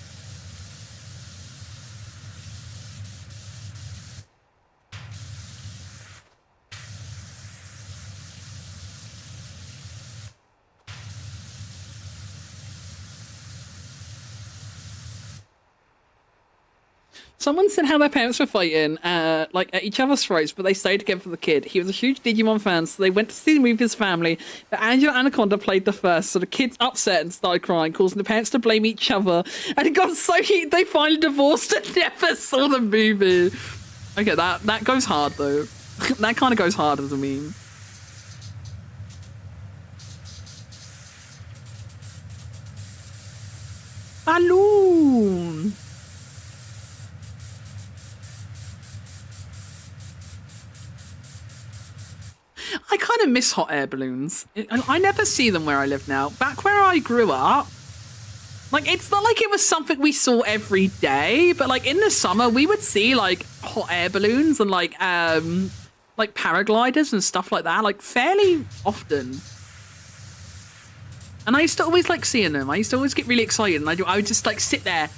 Someone said how their parents were fighting, like at each other's throats, but they stayed together for the kid. He was a huge Digimon fan, so they went to see the movie with his family. But Angela Anaconda played the first, so the kid's upset and started crying, causing the parents to blame each other. And it got so heated they finally divorced and never saw the movie. Okay, that goes hard though. That kind of goes hard as a meme. Balloon. I kind of miss hot air balloons. I never see them where I live now. Back where I grew up, like, it's not like it was something we saw every day, but like in the summer we would see like hot air balloons and like paragliders and stuff like that, like fairly often. And I used to always like seeing them. I used to always get really excited, and I would just like sit there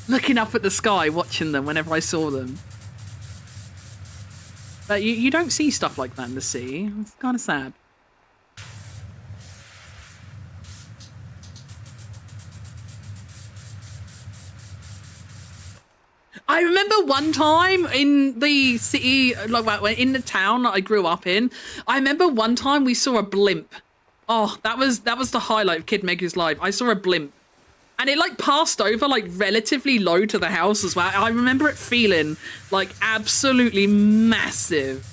looking up at the sky watching them whenever I saw them. But you don't see stuff like that in the sea. It's kind of sad. I remember one time in the city, like in the town that I grew up in, I remember one time we saw a blimp. Oh, that was the highlight of Kid Megu's life. I saw a blimp. And it like passed over like relatively low to the house as well. I remember it feeling like absolutely massive.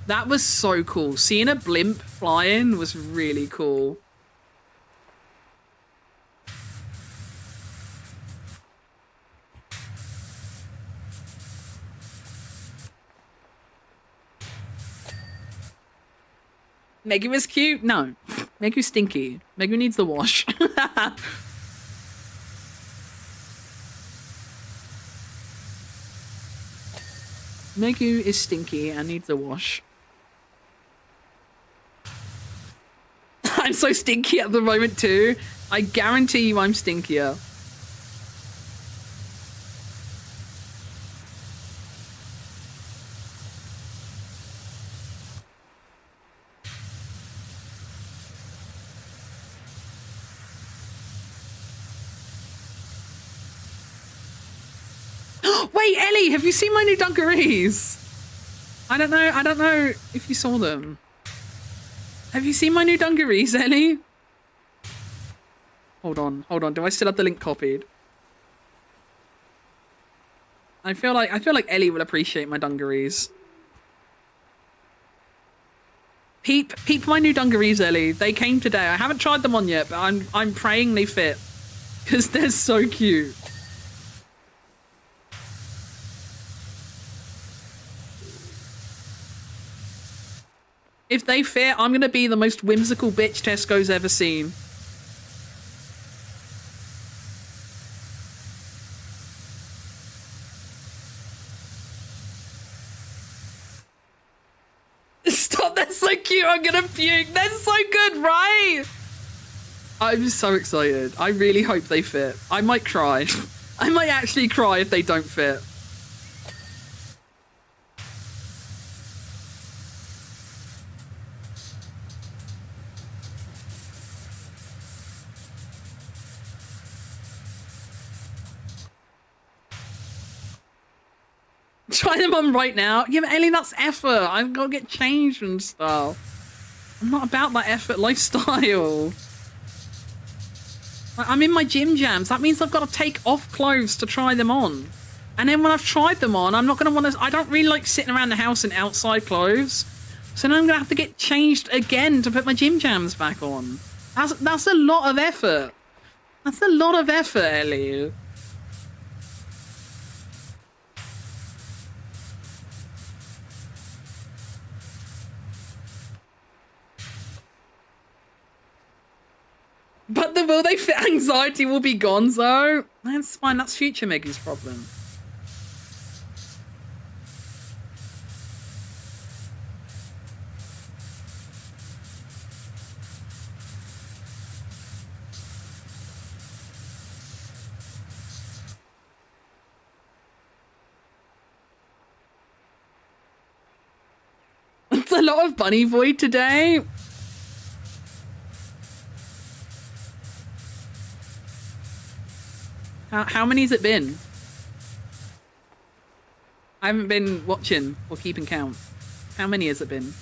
That was so cool. Seeing a blimp flying was really cool. Megu is cute? No. Megu's stinky. Megu needs the wash. Megu is stinky and needs a wash. I'm so stinky at the moment too. I guarantee you I'm stinkier. Wait, Ellie, have you seen my new dungarees? I don't know if you saw them. Have you seen my new dungarees, Ellie? Hold on. Do I still have the link copied? I feel like Ellie will appreciate my dungarees. Peep my new dungarees, Ellie. They came today. I haven't tried them on yet, but I'm praying they fit. Because they're so cute. If they fit, I'm going to be the most whimsical bitch Tesco's ever seen. Stop, that's so cute. I'm going to puke. That's so good, right? I'm so excited. I really hope they fit. I might cry. I might actually cry if they don't fit. Try them on right now. Yeah, but Ellie, that's effort. I've got to get changed and stuff. I'm not about that effort lifestyle. Like, I'm in my gym jams. That means I've got to take off clothes to try them on. And then when I've tried them on, I'm not going to want to... I don't really like sitting around the house in outside clothes. So now I'm going to have to get changed again to put my gym jams back on. That's a lot of effort. That's a lot of effort, Ellie. But the will they fit anxiety will be gone, so that's fine. That's future Meggy's problem. It's a lot of bunny void today. How many has it been? I haven't been watching or keeping count. How many has it been?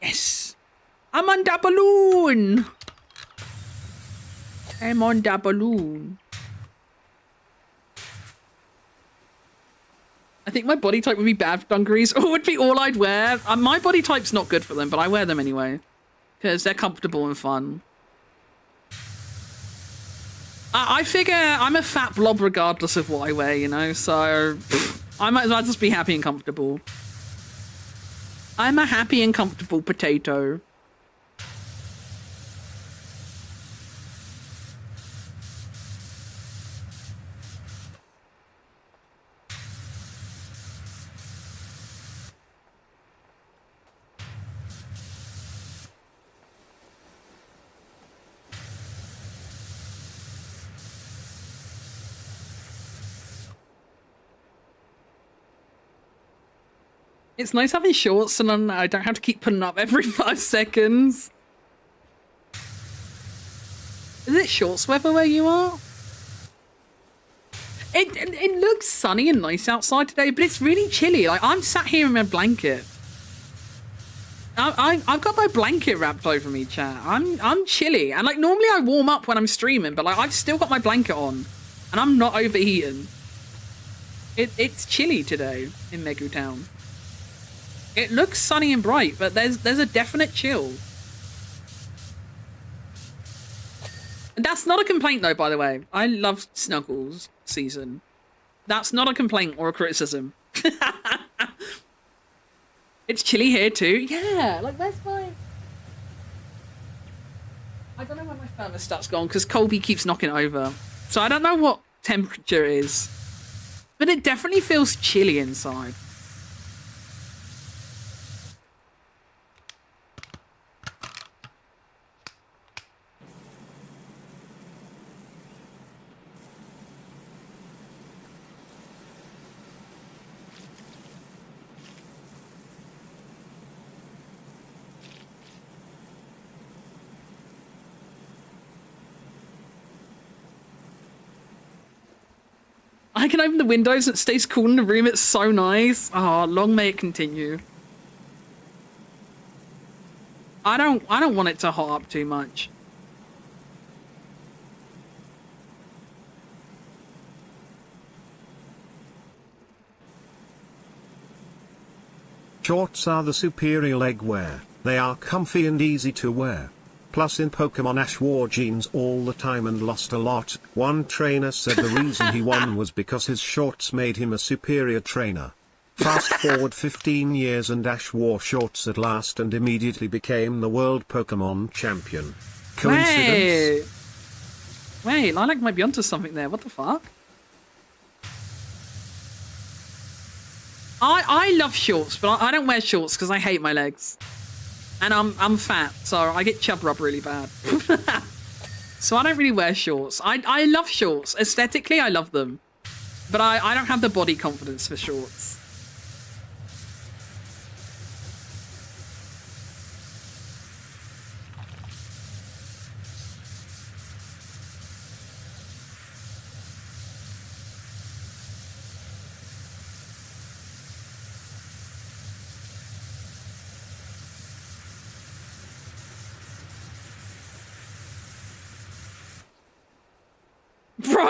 Yes! I'm on that balloon! I'm on that balloon. I think my body type would be bad for dungarees, or would be all I'd wear. My body type's not good for them, but I wear them anyway. Because they're comfortable and fun. I figure I'm a fat blob regardless of what I wear, you know? So I might as well just be happy and comfortable. I'm a happy and comfortable potato. It's nice having shorts and I don't have to keep putting up every 5 seconds. Is it shorts weather where you are? It looks sunny and nice outside today, but it's really chilly. Like, I'm sat here in my blanket. I've got my blanket wrapped over me, chat. I'm chilly. And like, normally I warm up when I'm streaming, but like, I've still got my blanket on and I'm not overheating. It's chilly today in Megu Town. It looks sunny and bright, but there's a definite chill. That's not a complaint though, by the way. I love Snuggles season. That's not a complaint or a criticism. It's chilly here too. Yeah, like where's my... I don't know where my thermostat's gone because Colby keeps knocking it over. So I don't know what temperature it is. But it definitely feels chilly inside. I can open the windows and it stays cool in the room. It's so nice. Oh, long may it continue. I don't want it to hot up too much. Shorts are the superior leg wear. They are comfy and easy to wear. Plus in Pokemon Ash wore jeans all the time and lost a lot. One trainer said the reason he won was because his shorts made him a superior trainer. Fast forward 15 years and Ash wore shorts at last and immediately became the world Pokemon champion. Coincidence? Wait, Lilac might be onto something there. What the fuck? I love shorts, but I don't wear shorts because I hate my legs. And I'm fat, so I get chub rub really bad. So I don't really wear shorts. I love shorts. Aesthetically, I love them. But I don't have the body confidence for shorts.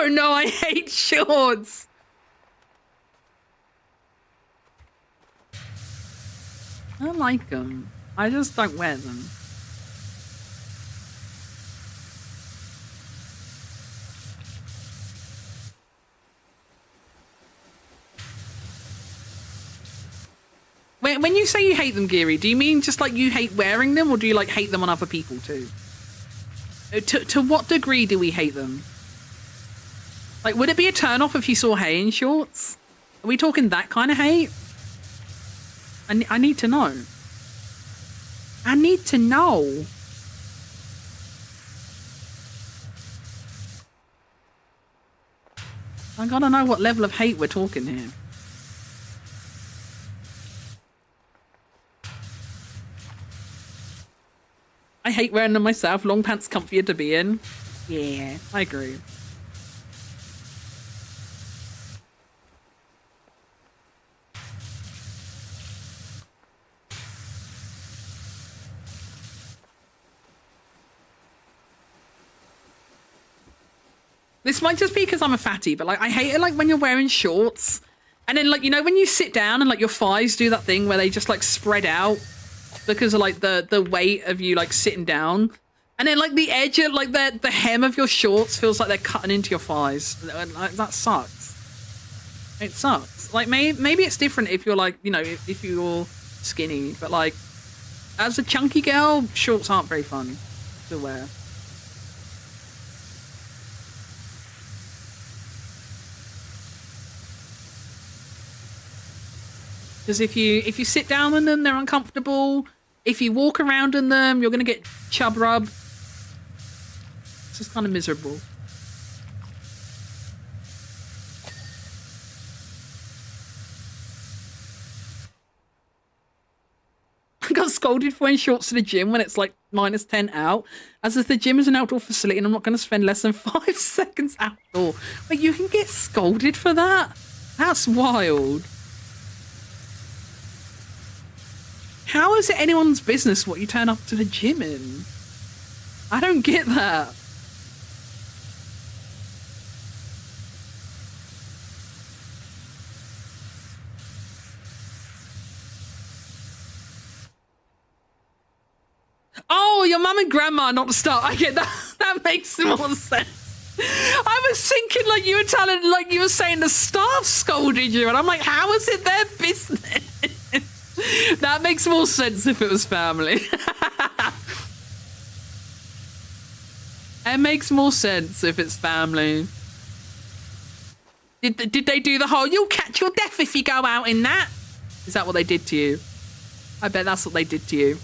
Oh no, I hate shorts. I like them. I just don't wear them. When you say you hate them, Geary, do you mean just like you hate wearing them, or do you like hate them on other people too? To what degree do we hate them? Like, would it be a turn off if you saw Hay in shorts? Are we talking that kind of hate? I need to know. I need to know. I gotta know what level of hate we're talking here. I hate wearing them myself. Long pants comfier to be in. Yeah, I agree. This might just be because I'm a fatty, but like I hate it like when you're wearing shorts and then like, you know, when you sit down and like your thighs do that thing where they just like spread out because of like the weight of you like sitting down, and then like the edge of like the hem of your shorts feels like they're cutting into your thighs. Like, that sucks. It sucks. Like maybe it's different if you're like, you know, if you're skinny, but like as a chunky girl, shorts aren't very fun to wear. Because if you sit down in them, they're uncomfortable. If you walk around in them, you're going to get chub rub. It's just kind of miserable. I got scolded for wearing shorts to the gym when it's like -10 out. As if the gym is an outdoor facility and I'm not going to spend less than 5 seconds outdoor. But you can get scolded for that? That's wild. How is it anyone's business what you turn up to the gym in? I don't get that. Oh, your mum and grandma not to start. I get that. That makes more sense. I was thinking like you were telling, like you were saying the staff scolded you, and I'm like, how is it their business? That makes more sense if it was family. It makes more sense if it's family. Did they do the whole, you'll catch your death if you go out in that? Is that what they did to you? I bet that's what they did to you.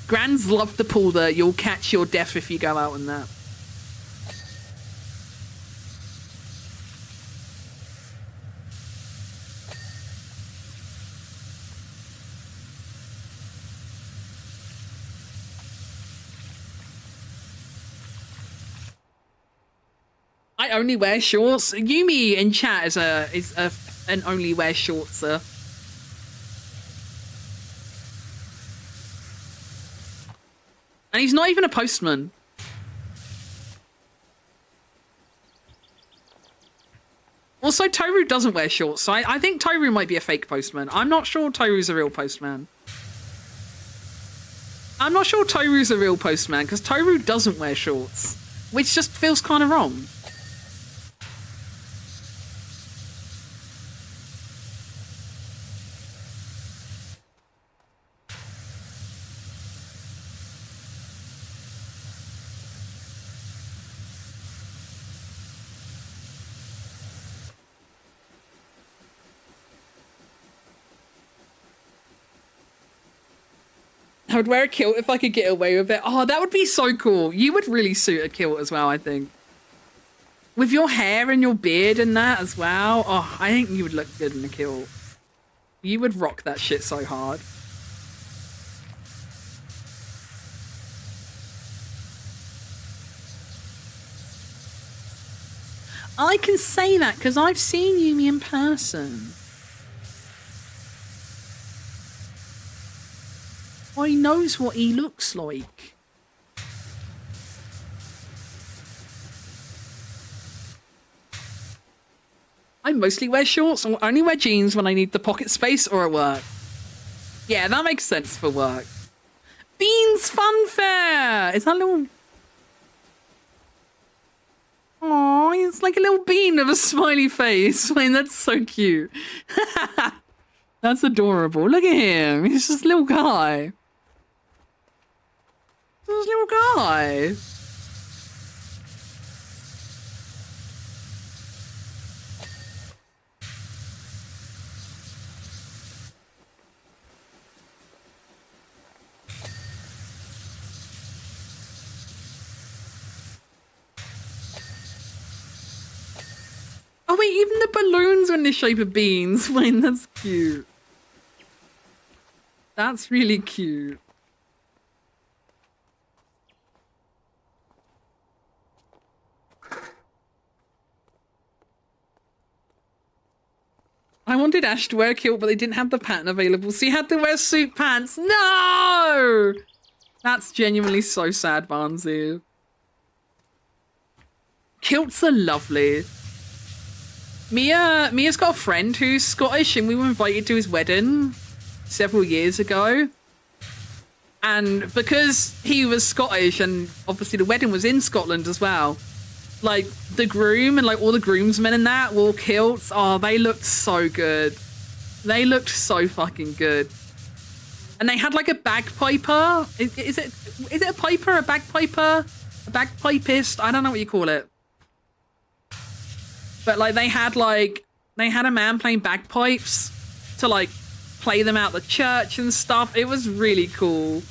Grands love to pull the, you'll catch your death if you go out in that. I only wear shorts. Yumi in chat is an only wear shortser. And he's not even a postman. Also, Toru doesn't wear shorts, so I think Toru might be a fake postman. I'm not sure Toru's a real postman. I'm not sure Toru's a real postman, because Toru doesn't wear shorts, which just feels kind of wrong. I would wear a kilt if I could get away with it. Oh, that would be so cool. You would really suit a kilt as well, I think. With your hair and your beard and that as well. Oh, I think you would look good in a kilt. You would rock that shit so hard. I can say that because I've seen Yumi in person. He knows what he looks like. I mostly wear shorts and only wear jeans when I need the pocket space or at work. Yeah, that makes sense for work. Beans Fun Fair! Is that little... Oh, it's like a little bean with a smiley face. I mean, that's so cute. That's adorable. Look at him. He's just a little guy. This little guy. Oh wait, even the balloons are in the shape of beans. Wait, that's cute. That's really cute. I wanted Ash to wear a kilt, but they didn't have the pattern available, so you had to wear suit pants. No! That's genuinely so sad, Barnsey. Kilts are lovely. Mia's got a friend who's Scottish, and we were invited to his wedding several years ago. And because he was Scottish, and obviously the wedding was in Scotland as well, like the groom and like all the groomsmen and that wore kilts. Oh, they looked so good. They looked so fucking good. And they had like a bagpiper. Is it a piper? A bagpiper? A bagpipist? I don't know what you call it. But like they had a man playing bagpipes to like play them out the church and stuff. It was really cool.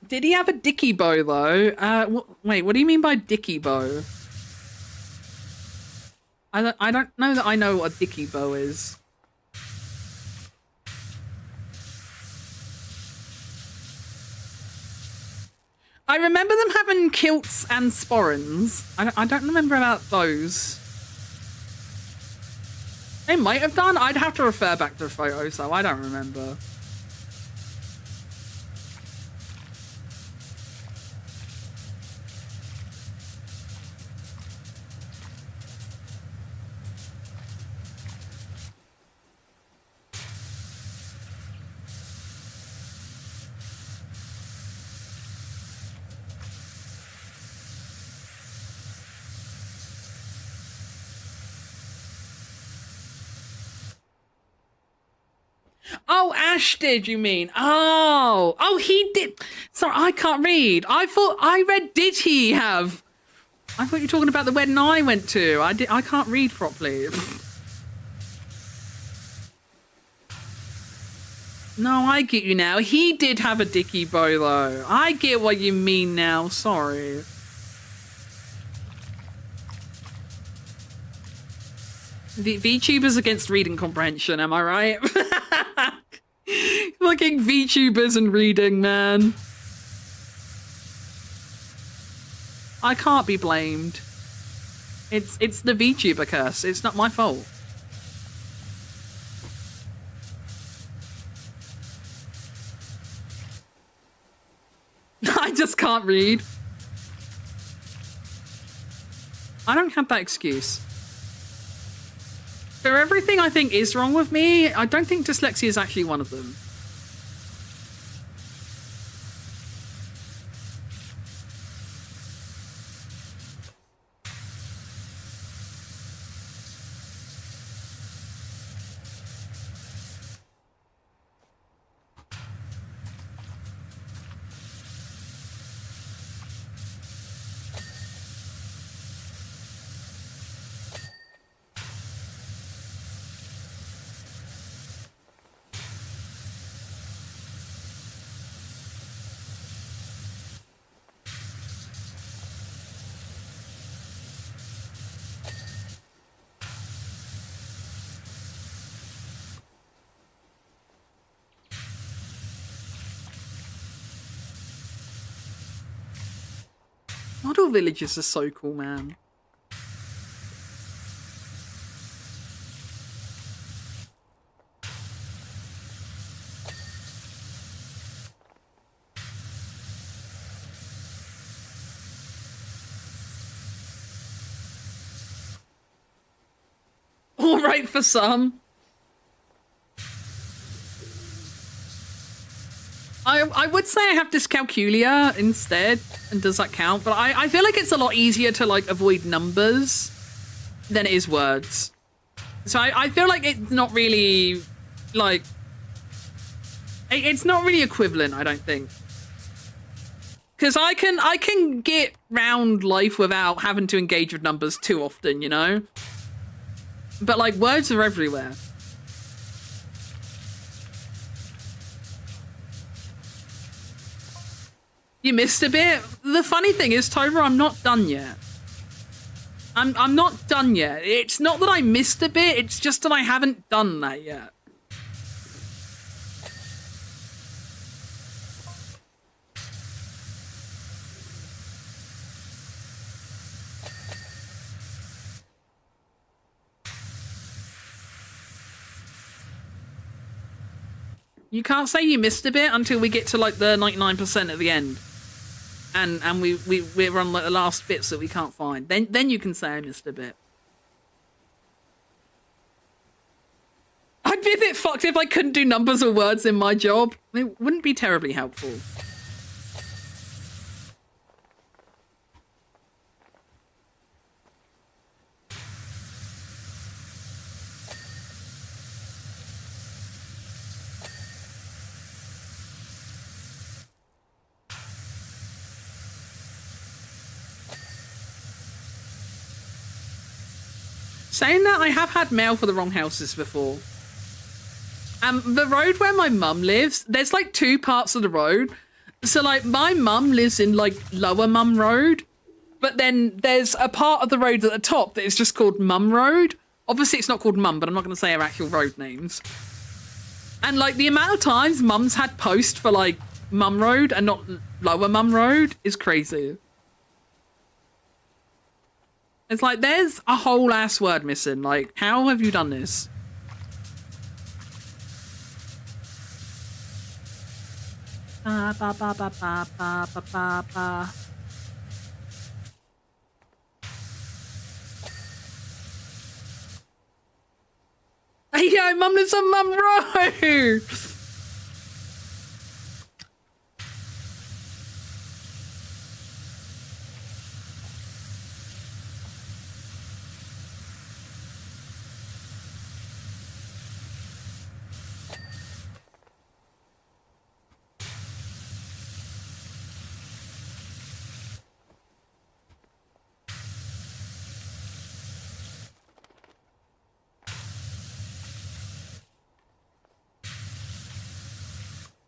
Did he have a dicky bow though? Wait, what do you mean by dicky bow? I don't know that I know what a dicky bow is. I remember them having kilts and sporrans. I don't remember about those. They might have done. I'd have to refer back to the photos, so I don't remember. Oh, Ash did, you mean? Oh, he did. Sorry, I can't read. I read, did he have? I thought you were talking about the wedding I went to. I can't read properly. No, I get you now. He did have a dicky bow, though. I get what you mean now. Sorry. VTubers against reading comprehension, am I right? Fucking VTubers and reading, man. I can't be blamed. It's the VTuber curse. It's not my fault. I just can't read. I don't have that excuse. For everything I think is wrong with me, I don't think dyslexia is actually one of them. Model villages are so cool, man. right for some. I would say I have dyscalculia instead, and does that count? But I feel like it's a lot easier to like avoid numbers than it is words. So I feel like it's not really like it's not really equivalent, I don't think. Because I can get round life without having to engage with numbers too often, you know? But like words are everywhere. You missed a bit. The funny thing is, Tover, I'm not done yet. I'm not done yet. It's not that I missed a bit, it's just that I haven't done that yet. You can't say you missed a bit until we get to like the 99% at the end. And we're on like the last bits that we can't find. Then you can say I missed a bit. I'd be a bit fucked if I couldn't do numbers or words in my job. It wouldn't be terribly helpful. Saying that, I have had mail for the wrong houses before. The road where my mum lives, there's like two parts of the road. So like my mum lives in like Lower Mum Road, but then there's a part of the road at the top that is just called Mum Road. Obviously it's not called Mum, but I'm not going to say her actual road names. And like the amount of times Mum's had post for like Mum Road and not Lower Mum Road is crazy. It's like, there's a whole ass word missing. Like, how have you done this? Ba, ba, ba, ba, ba, ba, ba, ba, ba. Hey, yo, Mum lives on Mum Road!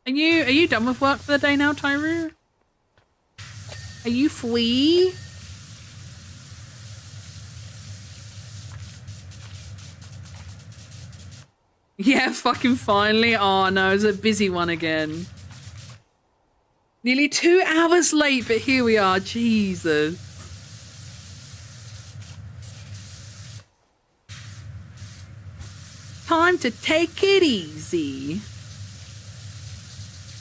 Are you done with work for the day now, Tyru? Are you free? Yeah, fucking finally. Oh no, it's a busy one again. Nearly 2 hours late, but here we are. Jesus. Time to take it easy.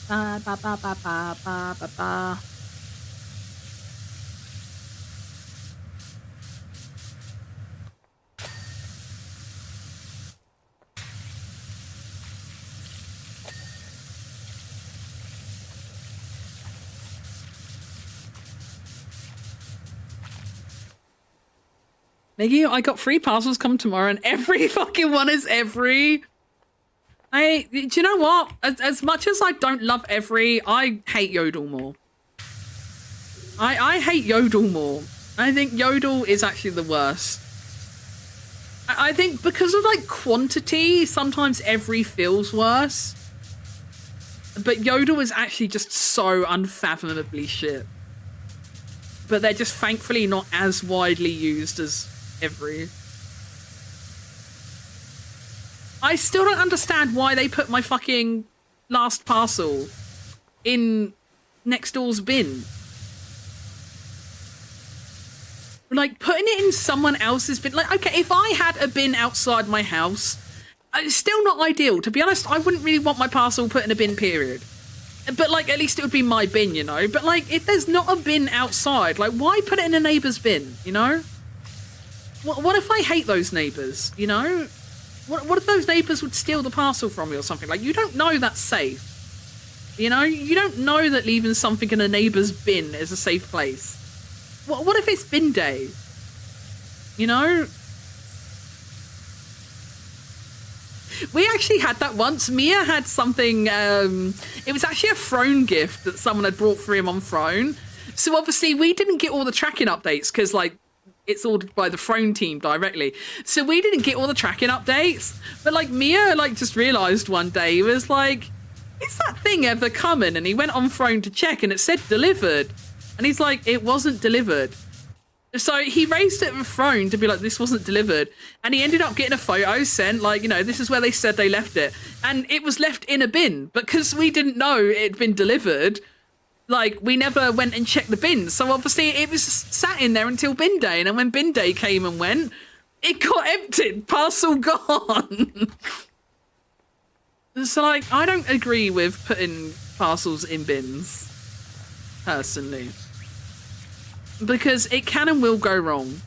Ba ba ba ba ba ba ba ba. Maggie, I got 3 parcels come tomorrow and every fucking one is every. Do you know what? As much as I don't love every, I hate Yodel more. I hate Yodel more. I think Yodel is actually the worst. I think because of like quantity, sometimes every feels worse. But Yodel is actually just so unfathomably shit. But they're just thankfully not as widely used as every. I still don't understand why they put my fucking last parcel in next door's bin. Like, putting it in someone else's bin. Like, okay, if I had a bin outside my house, it's still not ideal. To be honest, I wouldn't really want my parcel put in a bin, period. But, like, at least it would be my bin, you know? But, like, if there's not a bin outside, like, why put it in a neighbour's bin, you know? What if I hate those neighbours, you know? What if those neighbours would steal the parcel from you or something? Like, you don't know that's safe. You know? You don't know that leaving something in a neighbour's bin is a safe place. What if it's bin day? You know? We actually had that once. Mia had something, it was actually a Throne gift that someone had brought for him on Throne. So obviously we didn't get all the tracking updates because, like, it's ordered by the Throne team directly. So we didn't get all the tracking updates. But, like, Mia, like, just realised one day, he was like, is that thing ever coming? And he went on Throne to check and it said delivered. And he's like, it wasn't delivered. So he raised it with Throne to be like, this wasn't delivered. And he ended up getting a photo sent, like, you know, this is where they said they left it. And it was left in a bin. But because we didn't know it'd been delivered, like, we never went and checked the bin. So obviously it was sat in there until bin day. And then when bin day came and went, it got emptied. Parcel gone. So, like, I don't agree with putting parcels in bins, personally. Because it can and will go wrong.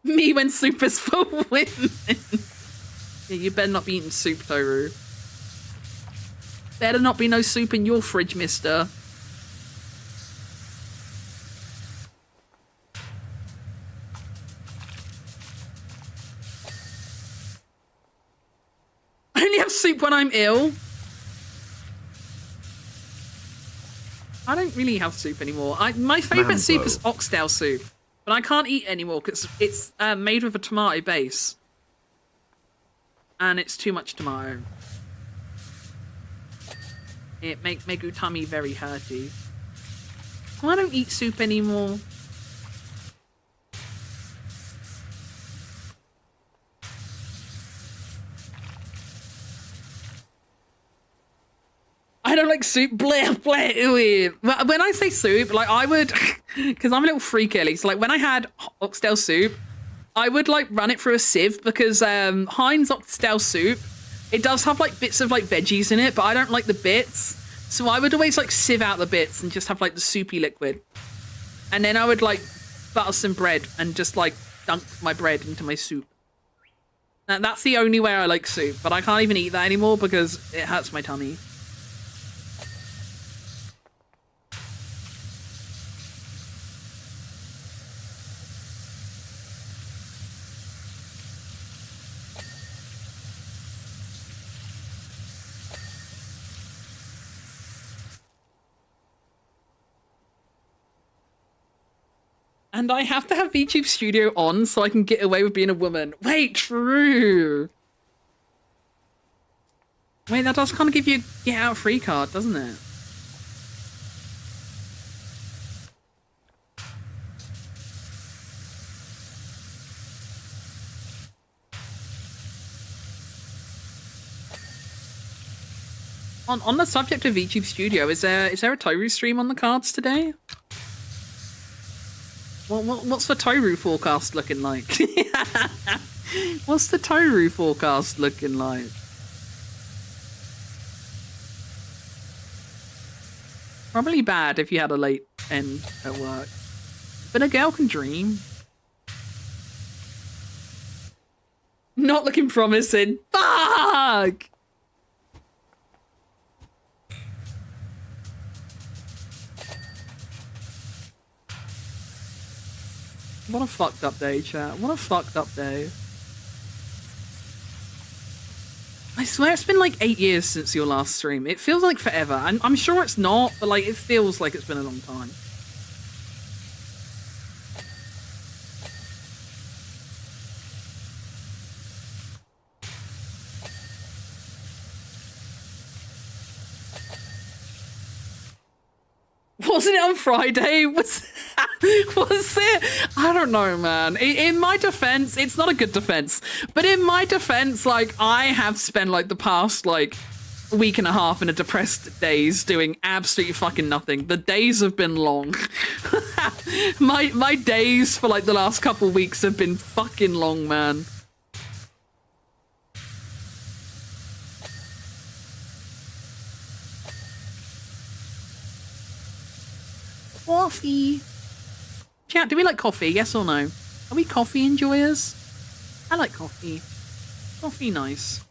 Me when soup is for women. Yeah, you better not be eating soup, Toru. Better not be no soup in your fridge, mister. I only have soup when I'm ill. I don't really have soup anymore. My favourite soup is oxtail soup. But I can't eat anymore because it's made with a tomato base. And it's too much tomato. It make your tummy very hurty. So I don't eat soup anymore. I don't like soup. Bleh, bleh, ew. When I say soup, like, I would, because I'm a little freak early. So, like, when I had oxtail soup, I would, like, run it through a sieve because Heinz oxtail soup, it does have, like, bits of, like, veggies in it, but I don't like the bits. So I would always, like, sieve out the bits and just have, like, the soupy liquid. And then I would, like, butter some bread and just, like, dunk my bread into my soup. And that's the only way I like soup, but I can't even eat that anymore because it hurts my tummy. And I have to have VTube Studio on so I can get away with being a woman. Wait, true. Wait, that does kind of give you a get out free card, doesn't it? On the subject of VTube Studio, is there a Toru stream on the cards today? What's the Toru forecast looking like? What's the Toru forecast looking like? Probably bad if you had a late end at work. But a girl can dream. Not looking promising. Fuck! What a fucked up day, chat. What a fucked up day. I swear it's been like 8 years since your last stream. It feels like forever. I'm sure it's not, but like it feels like it's been a long time. Wasn't it on Friday? Was it? I don't know, man. In my defense, it's not a good defense, but in my defense, like, I have spent like the past like week and a half in a depressed daze doing absolutely fucking nothing. The days have been long. my days for like the last couple weeks have been fucking long, man. Coffee. Chat, do we like coffee? Yes or no? Are we coffee enjoyers? I like coffee. Coffee, nice.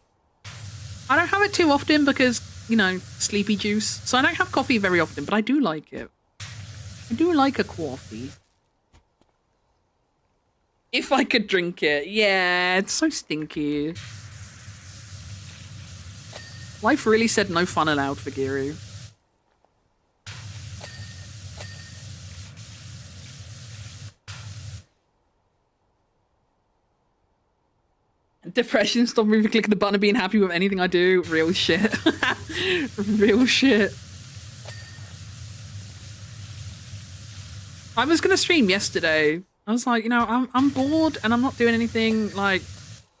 I don't have it too often because, you know, sleepy juice. So I don't have coffee very often, but I do like it. I do like a coffee. If I could drink it. Yeah, it's so stinky. Life really said no fun allowed for Giru. Depression, stop moving, clicking the button and being happy with anything I do. Real shit. Real shit. I was gonna stream yesterday. I was like, you know, I'm bored and I'm not doing anything. Like,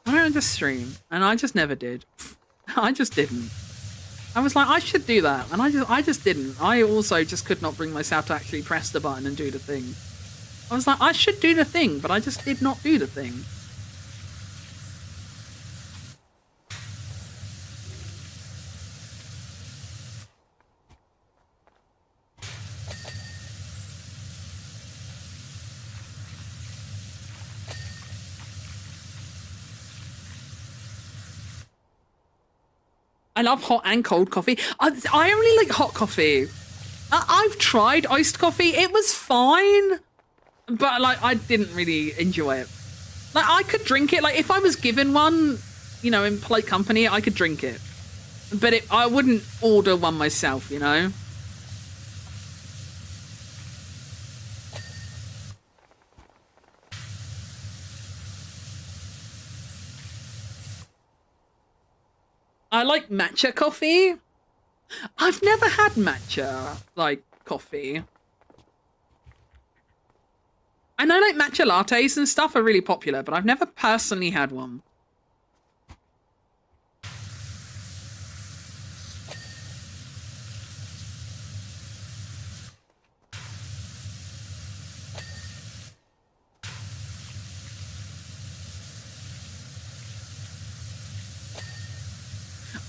why don't I just stream? And I just never did. I just didn't. I was like, I should do that, and I just didn't. I also just could not bring myself to actually press the button and do the thing. I was like, I should do the thing, but I just did not do the thing. I love hot and cold coffee. I only like hot coffee. I've tried iced coffee. It was fine, but like I didn't really enjoy it. Like I could drink it. Like if I was given one, you know, in polite company, I could drink it. But I wouldn't order one myself, you know. I like matcha coffee. I've never had matcha, like, coffee. I know, like, matcha lattes and stuff are really popular, but I've never personally had one.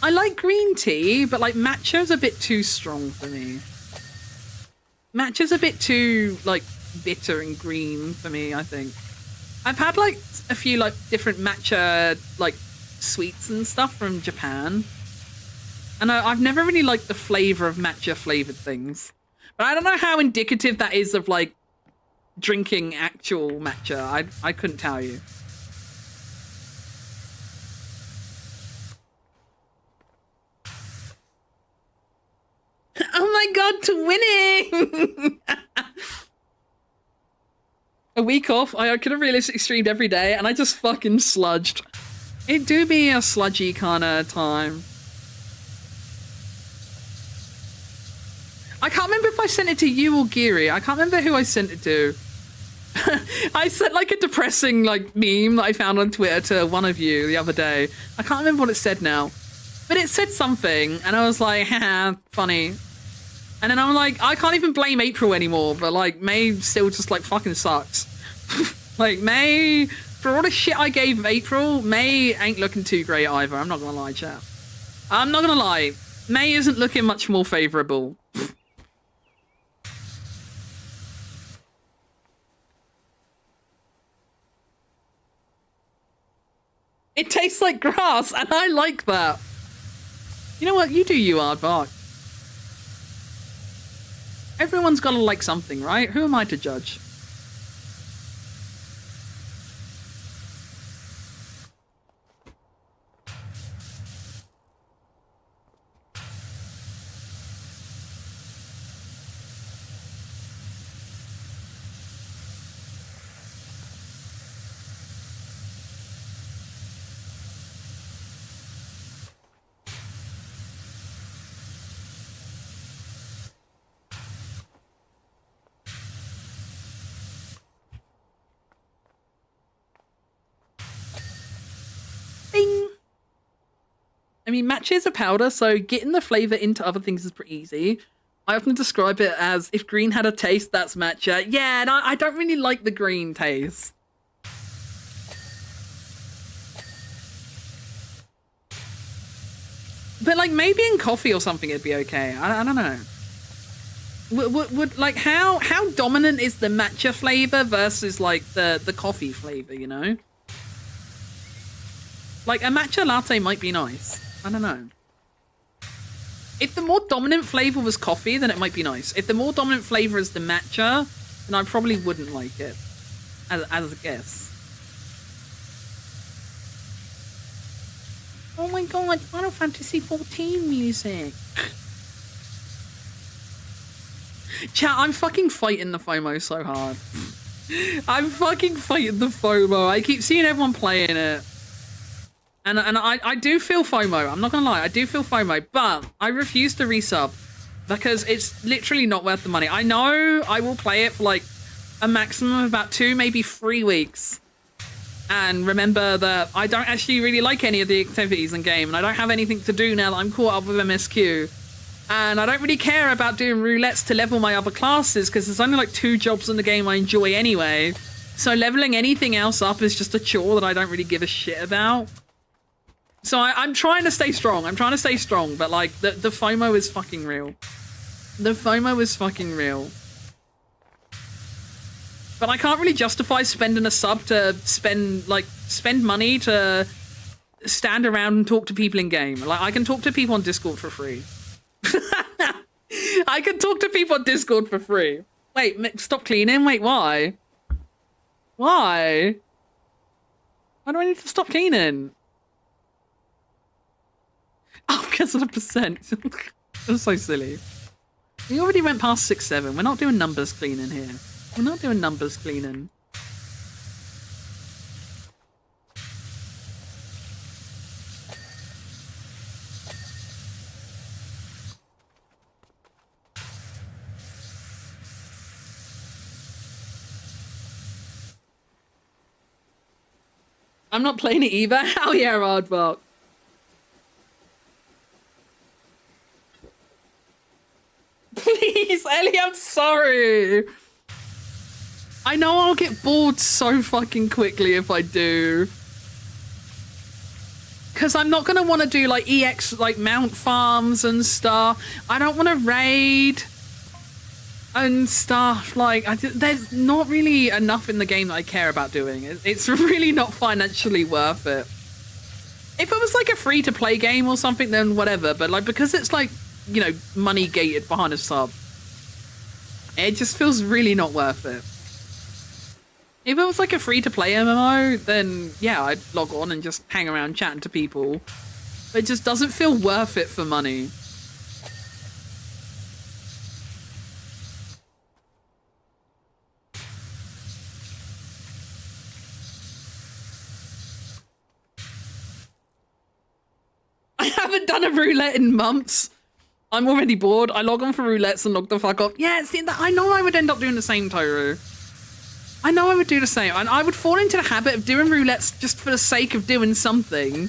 I like green tea, but like matcha's a bit too strong for me. Matcha's a bit too like bitter and green for me, I think. I've had like a few like different matcha like sweets and stuff from Japan. And I've never really liked the flavor of matcha flavored things. But I don't know how indicative that is of like drinking actual matcha. I couldn't tell you. Oh my god, to winning! A week off, I could have realistically streamed every day and I just fucking sludged. It do be a sludgy kind of time. I can't remember if I sent it to you or Geary. I can't remember who I sent it to. I sent like a depressing like meme that I found on Twitter to one of you the other day. I can't remember what it said now. But it said something and I was like, haha, funny. And then I'm like, I can't even blame April anymore, but like May still just like fucking sucks. Like May, for all the shit I gave April, May ain't looking too great either. I'm not gonna lie, chat. I'm not gonna lie. May isn't looking much more favorable. It tastes like grass, and I like that. You know what? You do you, Aardvark. Everyone's got to like something, right? Who am I to judge? Bing. I mean, matcha is a powder, so getting the flavor into other things is pretty easy. I often describe it as if green had a taste, that's matcha. Yeah, and I don't really like the green taste. But like maybe in coffee or something it'd be okay. I don't know. Would like how dominant is the matcha flavor versus like the coffee flavor, you know? Like a matcha latte might be nice. I don't know. If the more dominant flavor was coffee, then it might be nice. If the more dominant flavor is the matcha, then I probably wouldn't like it as a guess. Oh my god, Final Fantasy 14 music. Chat, I'm fucking fighting the FOMO so hard. I'm fucking fighting the FOMO. I keep seeing everyone playing it. And I do feel FOMO. I'm not gonna lie, I do feel FOMO, but I refuse to resub because it's literally not worth the money. I know I will play it for like a maximum of about 2, maybe 3 weeks. And remember that I don't actually really like any of the activities in game, and I don't have anything to do now that I'm caught up with MSQ. And I don't really care about doing roulettes to level my other classes because there's only like 2 jobs in the game I enjoy anyway. So leveling anything else up is just a chore that I don't really give a shit about. So I'm trying to stay strong. I'm trying to stay strong, but like the FOMO is fucking real. The FOMO is fucking real. But I can't really justify spending a sub to spend money to stand around and talk to people in game. Like I can talk to people on Discord for free. I can talk to people on Discord for free. Wait, stop cleaning? Wait, why? Why? Why do I need to stop cleaning? Oh, because of the percent. That's so silly. We already went past 6-7. We're not doing numbers cleaning here. We're not doing numbers cleaning. I'm not playing it either. Hell yeah, Aardvark. Please, Ellie, I'm sorry. I know I'll get bored so fucking quickly if I do. Because I'm not going to want to do like EX, like mount farms and stuff. I don't want to raid and stuff. Like, there's not really enough in the game that I care about doing. It's really not financially worth it. If it was like a free to play game or something, then whatever. But like, because it's like, you know, money gated behind a sub, it just feels really not worth it. If it was like a free-to-play MMO, then yeah, I'd log on and just hang around chatting to people. But it just doesn't feel worth it for money. I haven't done a roulette in months. I'm already bored. I log on for roulettes and log the fuck off. Yeah, see, I know I would end up doing the same, Toru. I know I would do the same, and I would fall into the habit of doing roulettes just for the sake of doing something,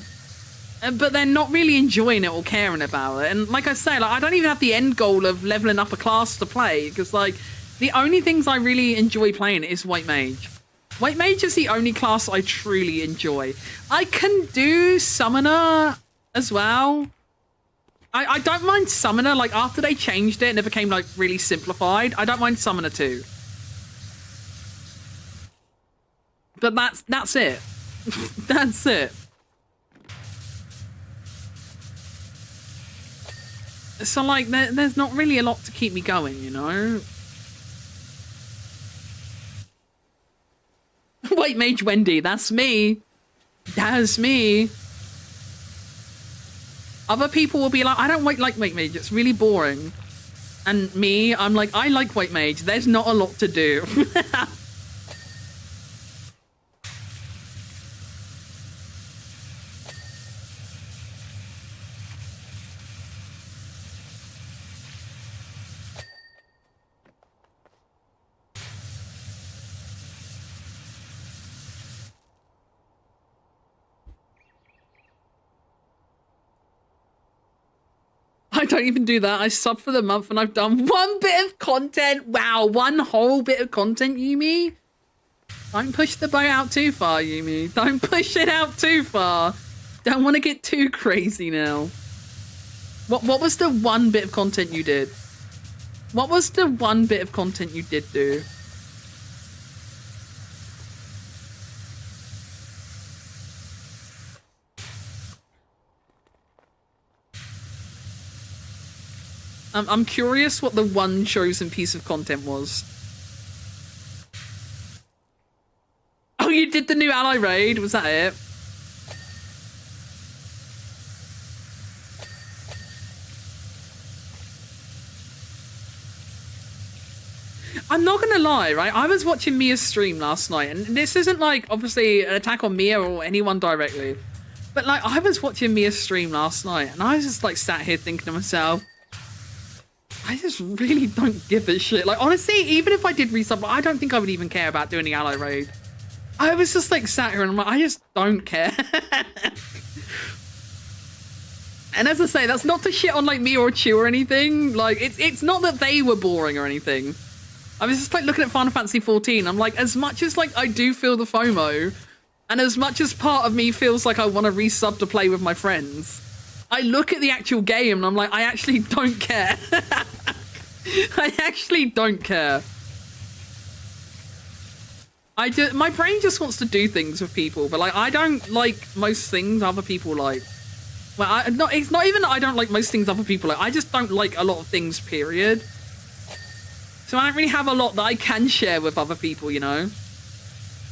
but then not really enjoying it or caring about it. And like I say, like I don't even have the end goal of leveling up a class to play, because like the only things I really enjoy playing is White Mage. White Mage is the only class I truly enjoy. I can do Summoner as well. I don't mind Summoner, like after they changed it and it became like really simplified, I don't mind Summoner too. But that's it. That's it. So like there's not really a lot to keep me going, you know? White Mage Wendy, that's me. That's me. Other people will be like, I don't like White Mage, it's really boring. And me, I'm like, I like White Mage, there's not a lot to do. I don't even do that. I sub for the month and I've done 1 bit of content. Wow, 1 whole bit of content, Yumi? Don't push the boat out too far, Yumi. Don't push it out too far. Don't want to get too crazy now. What was the 1 bit of content you did? What was the one bit of content you did do? I'm curious what the one chosen piece of content was. Oh, you did the new ally raid? Was that it? I'm not gonna lie, right? I was watching Mia's stream last night, and this isn't like obviously an attack on Mia or anyone directly, but like I was watching Mia's stream last night, and I was just like sat here thinking to myself, I just really don't give a shit. Like honestly, even if I did resub, I don't think I would even care about doing the ally raid. I was just like sat here and I'm like, I just don't care. And as I say, that's not to shit on like me or Chew or anything. Like it's not that they were boring or anything. I was just like looking at Final Fantasy 14. I'm like, as much as like I do feel the FOMO, and as much as part of me feels like I want to resub to play with my friends, I look at the actual game and I'm like, I actually don't care. I actually don't care. My brain just wants to do things with people, but like I don't like most things other people like. Well, it's not even that I don't like most things other people like. I just don't like a lot of things, period. So I don't really have a lot that I can share with other people, you know?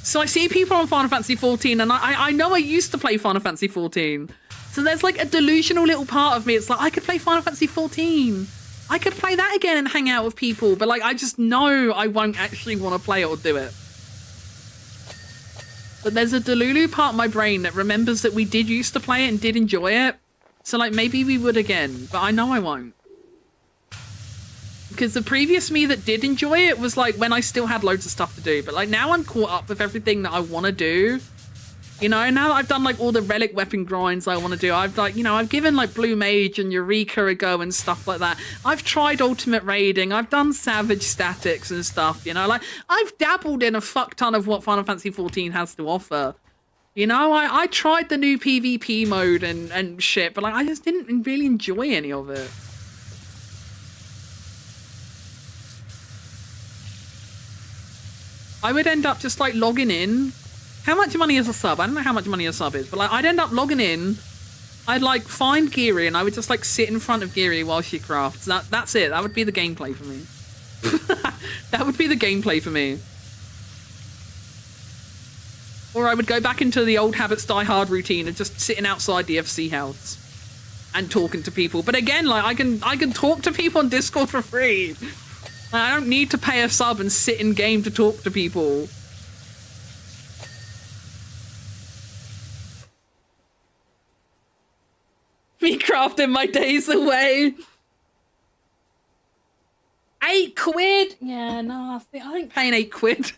So I see people on Final Fantasy 14, and I know I used to play Final Fantasy 14. So there's like a delusional little part of me. It's like, I could play Final Fantasy 14. I could play that again and hang out with people. But like, I just know I won't actually want to play it or do it. But there's a delulu part of my brain that remembers that we did used to play it and did enjoy it. So like, maybe we would again, but I know I won't. Because the previous me that did enjoy it was like when I still had loads of stuff to do. But like now I'm caught up with everything that I want to do. You know, now that I've done like all the relic weapon grinds I want to do, I've like, you know, I've given like Blue Mage and Eureka a go and stuff like that. I've tried ultimate raiding. I've done savage statics and stuff, you know, like I've dabbled in a fuck ton of what Final Fantasy 14 has to offer. You know, I tried the new PvP mode and shit, but like I just didn't really enjoy any of it. I would end up just like logging in. How much money is a sub? I don't know how much money a sub is, but like I'd end up logging in. I'd like find Geary and I would just like sit in front of Geary while she crafts. That's it. That would be the gameplay for me. That would be the gameplay for me. Or I would go back into the old Habits Die Hard routine of just sitting outside the FC house and talking to people. But again, like I can talk to people on Discord for free. I don't need to pay a sub and sit in game to talk to people. Me crafting my days away. £8? Yeah, no, I ain't paying £8.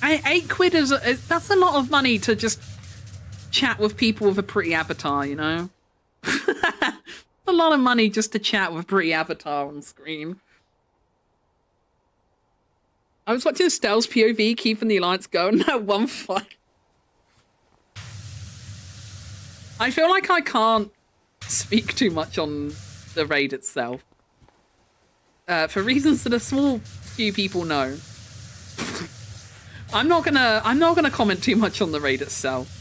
£8 is that's a lot of money to just chat with people with a pretty avatar, you know? A lot of money just to chat with a pretty avatar on screen. I was watching Stell's POV keeping the alliance going that one fight. I feel like I can't speak too much on the raid itself. For reasons that a small few people know. I'm not gonna comment too much on the raid itself.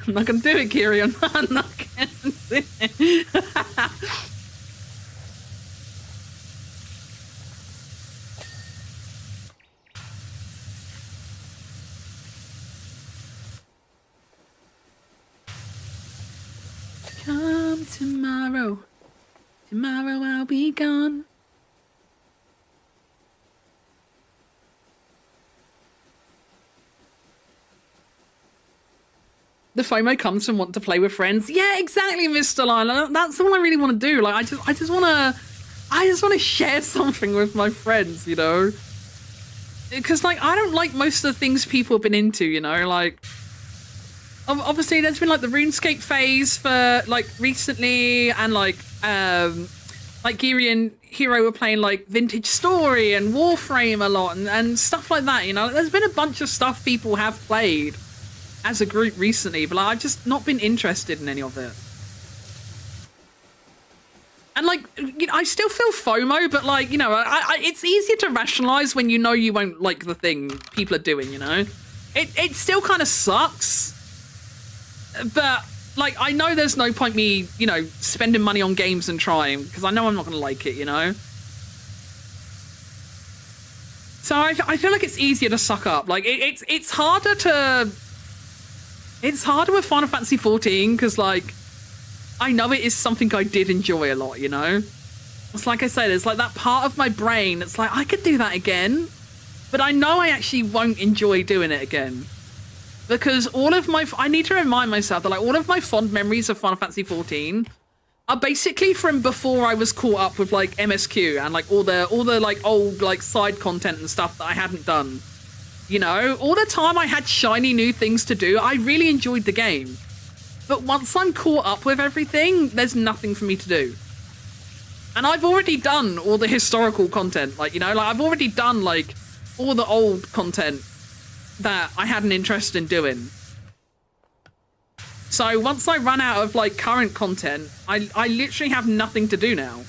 I'm not gonna do it, Kiri. I'm not gonna do it. Come tomorrow. Tomorrow I'll be gone. The FOMO comes from wanting to play with friends. Yeah, exactly, Mr. Lila. That's all I really want to do. Like, I just want to share something with my friends, you know? Because, like, I don't like most of the things people have been into, you know? Like, obviously there's been like the RuneScape phase for like recently, and like Geary and Hero were playing like Vintage Story and Warframe a lot and stuff like that, you know. There's been a bunch of stuff people have played as a group recently, but like, I've just not been interested in any of it. And like, you know, I still feel FOMO, but like, you know, it's easier to rationalize when you know you won't like the thing people are doing, you know? It still kind of sucks, but like, I know there's no point me, you know, spending money on games and trying, because I know I'm not going to like it, you know? So I feel like it's easier to suck up. Like, it's harder with Final Fantasy 14, because like, I know it is something I did enjoy a lot, you know? It's like I said, it's like that part of my brain, it's like, I could do that again, but I know I actually won't enjoy doing it again. Because all of my, I need to remind myself that like all of my fond memories of Final Fantasy 14 are basically from before I was caught up with like MSQ and like all the like old like side content and stuff that I hadn't done. You know, all the time I had shiny new things to do, I really enjoyed the game. But once I'm caught up with everything, there's nothing for me to do. And I've already done all the historical content, like, you know, like I've already done like all the old content that I had an interest in doing. So once I run out of like current content, I literally have nothing to do now.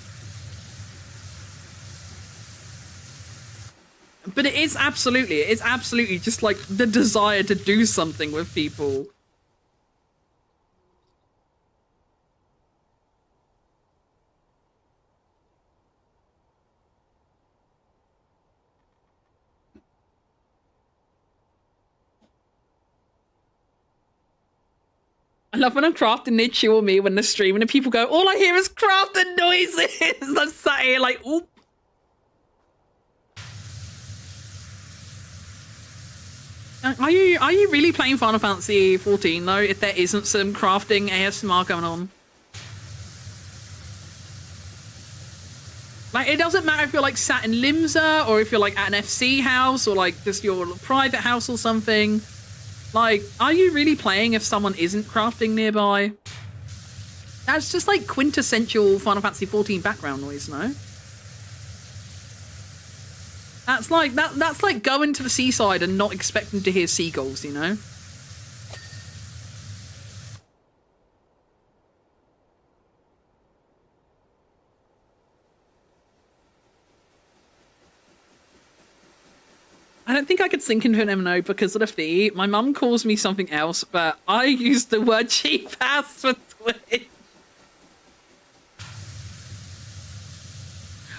But it is absolutely just like the desire to do something with people. I love when I'm crafting, they chew me when they're streaming and people go, all I hear is crafting noises. I'm sat here like, oop. Are you really playing Final Fantasy 14 though, if there isn't some crafting ASMR going on? Like, it doesn't matter if you're like sat in Limsa or if you're like at an FC house or like just your private house or something. Like, are you really playing if someone isn't crafting nearby? That's just like quintessential Final Fantasy 14 background noise, no? That's like going to the seaside and not expecting to hear seagulls, you know? I don't think I could sink into an MNO because of the fee. My mum calls me something else, but I use the word cheap ass for Twitch.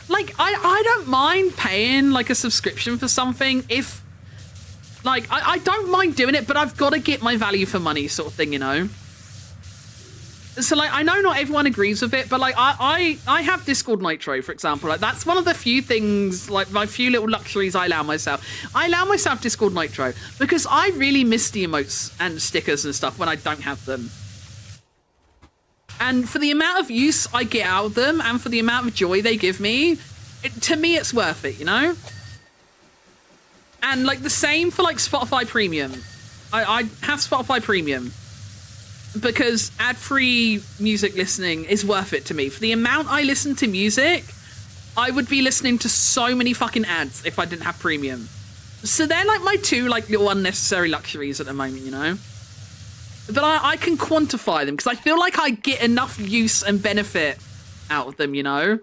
Like, I don't mind paying like a subscription for something if, like, I don't mind doing it, but I've got to get my value for money sort of thing, you know? So, like, I know not everyone agrees with it, but, like, I have Discord Nitro, for example. Like, that's one of the few things, like, my few little luxuries I allow myself. I allow myself Discord Nitro because I really miss the emotes and stickers and stuff when I don't have them. And for the amount of use I get out of them and for the amount of joy they give me, to me, it's worth it, you know? And, like, the same for, like, Spotify Premium. I have Spotify Premium because ad-free music listening is worth it to me. For the amount I listen to music, I would be listening to so many fucking ads if I didn't have Premium. So they're, like, my two, like, little unnecessary luxuries at the moment, you know? But I can quantify them because I feel like I get enough use and benefit out of them, you know?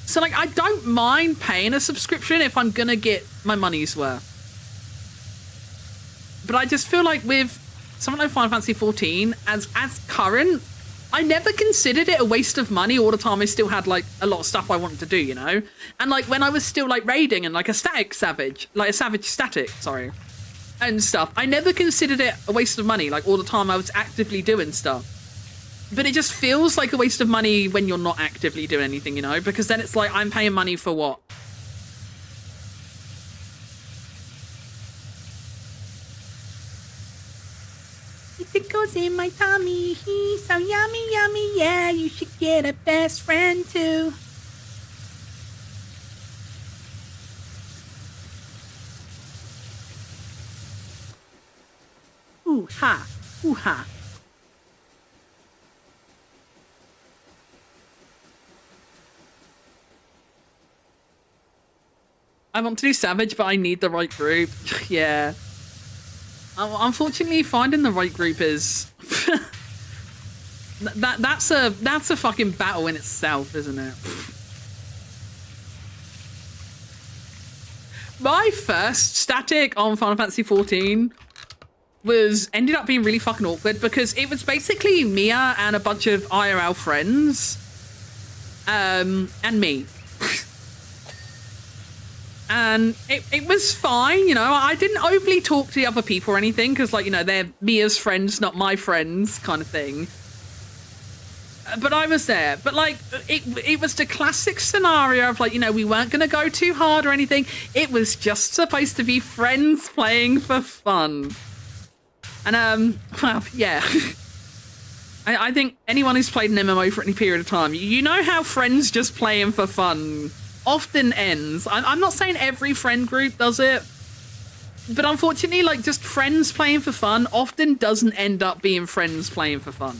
So, like, I don't mind paying a subscription if I'm gonna get my money's worth. But I just feel like with something like Final Fantasy 14, as current, I never considered it a waste of money all the time. I still had, like, a lot of stuff I wanted to do, you know? And, like, when I was still, like, raiding and, like, a savage static, sorry, and stuff, I never considered it a waste of money, like, all the time I was actively doing stuff. But it just feels like a waste of money when you're not actively doing anything, you know? Because then it's like, I'm paying money for what? It tickles in my tummy, he's so yummy, yummy, yeah, you should get a best friend too. Ooh, ha. Ooh-ha. I want to do Savage, but I need the right group. Yeah. Unfortunately, finding the right group is... that's a fucking battle in itself, isn't it? My first static on Final Fantasy 14 ended up being really fucking awkward because it was basically Mia and a bunch of IRL friends, and me. And it was fine, you know. I didn't overly talk to the other people or anything because, like, you know, they're Mia's friends, not my friends, kind of thing. But I was there. But, like, it was the classic scenario of, like, you know, we weren't going to go too hard or anything. It was just supposed to be friends playing for fun. And, well, yeah. I think anyone who's played an MMO for any period of time, you know how friends just playing for fun often ends. I'm not saying every friend group does it, but unfortunately, like, just friends playing for fun often doesn't end up being friends playing for fun.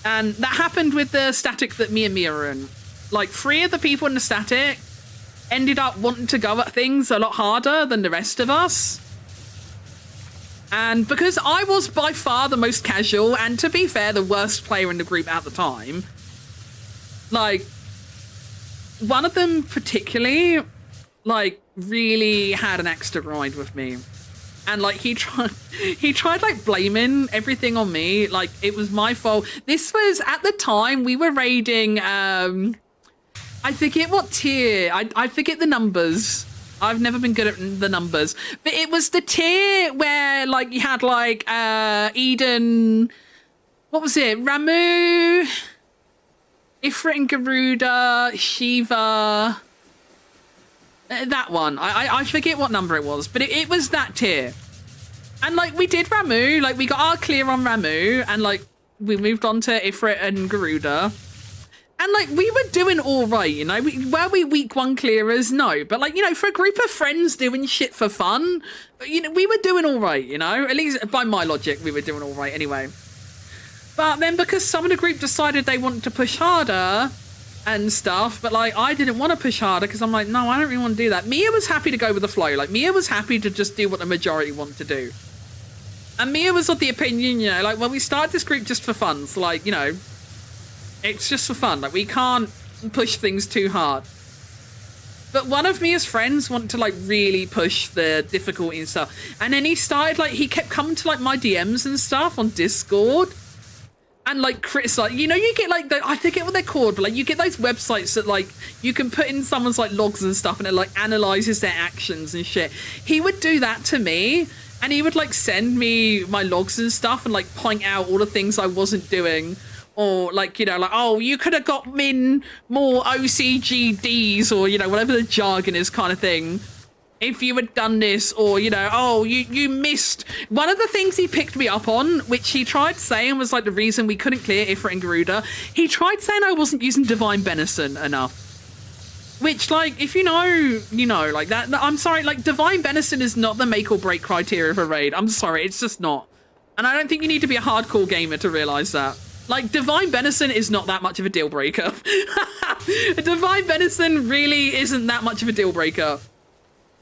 And that happened with the static that me and Mia are in. Like, 3 of the people in the static ended up wanting to go at things a lot harder than the rest of us. And because I was by far the most casual, and to be fair, the worst player in the group at the time, like, one of them particularly, like, really had an axe to grind with me. And, like, he tried, like, blaming everything on me. Like, it was my fault. This was, at the time, we were raiding, I forget what tier. I forget the numbers. I've never been good at the numbers. But it was the tier where, like, you had, like, Eden... What was it? Ramu... Ifrit and Garuda, Shiva, that one. I forget what number it was, but it was that tier. And, like, we did Ramu, like, we got our clear on Ramu, and, like, we moved on to Ifrit and Garuda. And, like, we were doing all right, you know? Were we week 1 clearers? No. But, like, you know, for a group of friends doing shit for fun, you know, we were doing all right, you know? At least, by my logic, we were doing all right anyway. But then because some of the group decided they wanted to push harder and stuff, but, like, I didn't want to push harder because I'm like, no, I don't really want to do that. Mia was happy to go with the flow. Like, Mia was happy to just do what the majority want to do. And Mia was of the opinion, you know, like, well, we started this group just for fun. So, like, you know, it's just for fun. Like, we can't push things too hard. But one of Mia's friends wanted to, like, really push the difficulty and stuff. And then he started, like, he kept coming to, like, my DMs and stuff on Discord. And, like, criticize, you know, you get, like, I forget what they're called, but, like, you get those websites that, like, you can put in someone's, like, logs and stuff, and it, like, analyzes their actions and shit. He would do that to me, and he would, like, send me my logs and stuff and, like, point out all the things I wasn't doing. Or, like, you know, like, oh, you could have got in more OCGDs, or, you know, whatever the jargon is, kind of thing, if you had done this. Or, you know, oh, you missed. One of the things he picked me up on, which he tried saying was, like, the reason we couldn't clear Ifrit and Garuda, he tried saying I wasn't using Divine Benison enough. Which, like, if you know, you know, like, that, I'm sorry, like, Divine Benison is not the make or break criteria for raid. I'm sorry, it's just not. And I don't think you need to be a hardcore gamer to realize that. Like, Divine Benison is not that much of a deal breaker. Divine Benison really isn't that much of a deal breaker.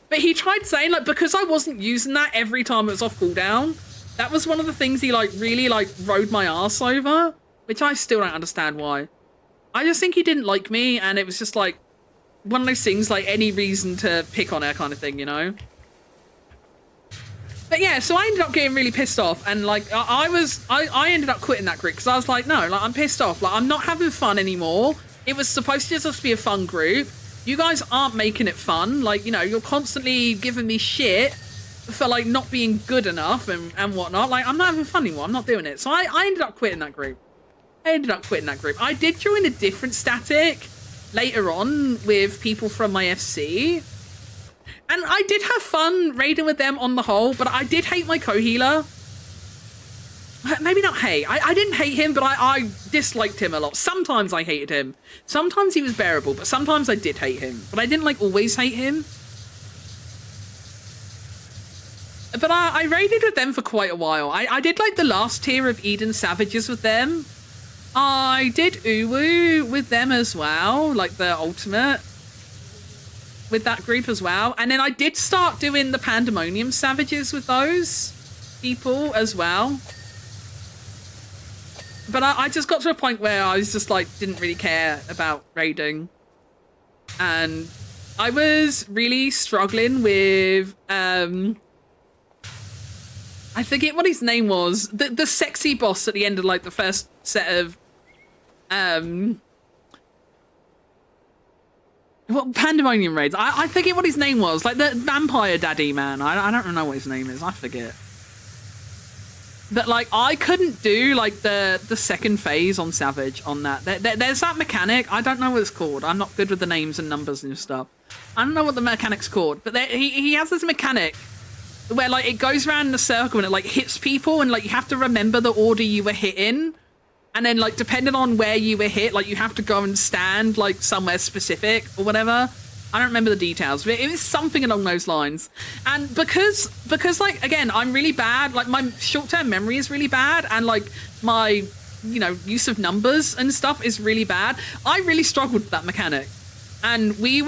But he tried saying, like, because I wasn't using that every time it was off cooldown, that was one of the things he, like, really, like, rode my ass over, which I still don't understand why. I just think he didn't like me, and it was just, like, one of those things, like, any reason to pick on her kind of thing, you know? But yeah, so I ended up getting really pissed off, and, like, I ended up quitting that group because I was like, no, like, I'm pissed off. Like, I'm not having fun anymore. It was supposed to just be a fun group. You guys aren't making it fun. Like, you know, you're constantly giving me shit for, like, not being good enough and whatnot. Like, I'm not having fun anymore. I'm not doing it. So I ended up quitting that group. I did join a different static later on with people from my FC. And I did have fun raiding with them on the whole, but I did hate my co-healer. Maybe not hate. I didn't hate him, but I disliked him a lot. Sometimes I hated him. Sometimes he was bearable, but sometimes I did hate him. But I didn't, like, always hate him. but I raided with them for quite a while. I did like the last tier of Eden Savages with them. I did Uwu with them as well, like the ultimate with that group as well. And then I did start doing the Pandemonium Savages with those people as well. But I just got to a point where I was just like, didn't really care about raiding. And I was really struggling with, I forget what his name was. The sexy boss at the end of like the first set of, what Pandemonium raids? I forget what his name was. Like the vampire daddy man. I don't know what his name is. I forget. But like I couldn't do like the second phase on Savage on that. There's that mechanic. I don't know what it's called. I'm not good with the names and numbers and stuff. I don't know what the mechanic's called. But he has this mechanic where like it goes around in a circle and it like hits people and like you have to remember the order you were hit in. And then like depending on where you were hit, like you have to go and stand like somewhere specific or whatever. I don't remember the details, but it was something along those lines. And because like, again, I'm really bad, like my short-term memory is really bad, and like my, you know, use of numbers and stuff is really bad. I really struggled with that mechanic. And we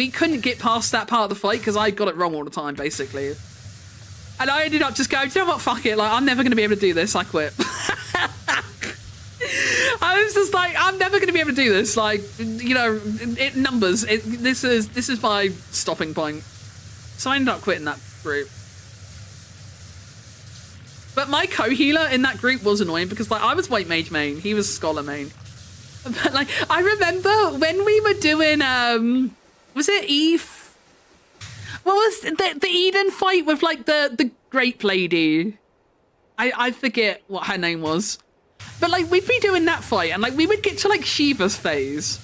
couldn't get past that part of the fight because I got it wrong all the time, basically. And I ended up just going, do you know what, fuck it, like I'm never going to be able to do this, I quit. I was just like, I'm never going to be able to do this. Like, you know, this is my stopping point. So I ended up quitting that group. But my co-healer in that group was annoying because like I was white mage main, he was scholar main. But like I remember when we were doing was it Eve? What was the Eden fight with like the grape lady? I forget what her name was. But like we'd be doing that fight and like we would get to like Shiva's phase.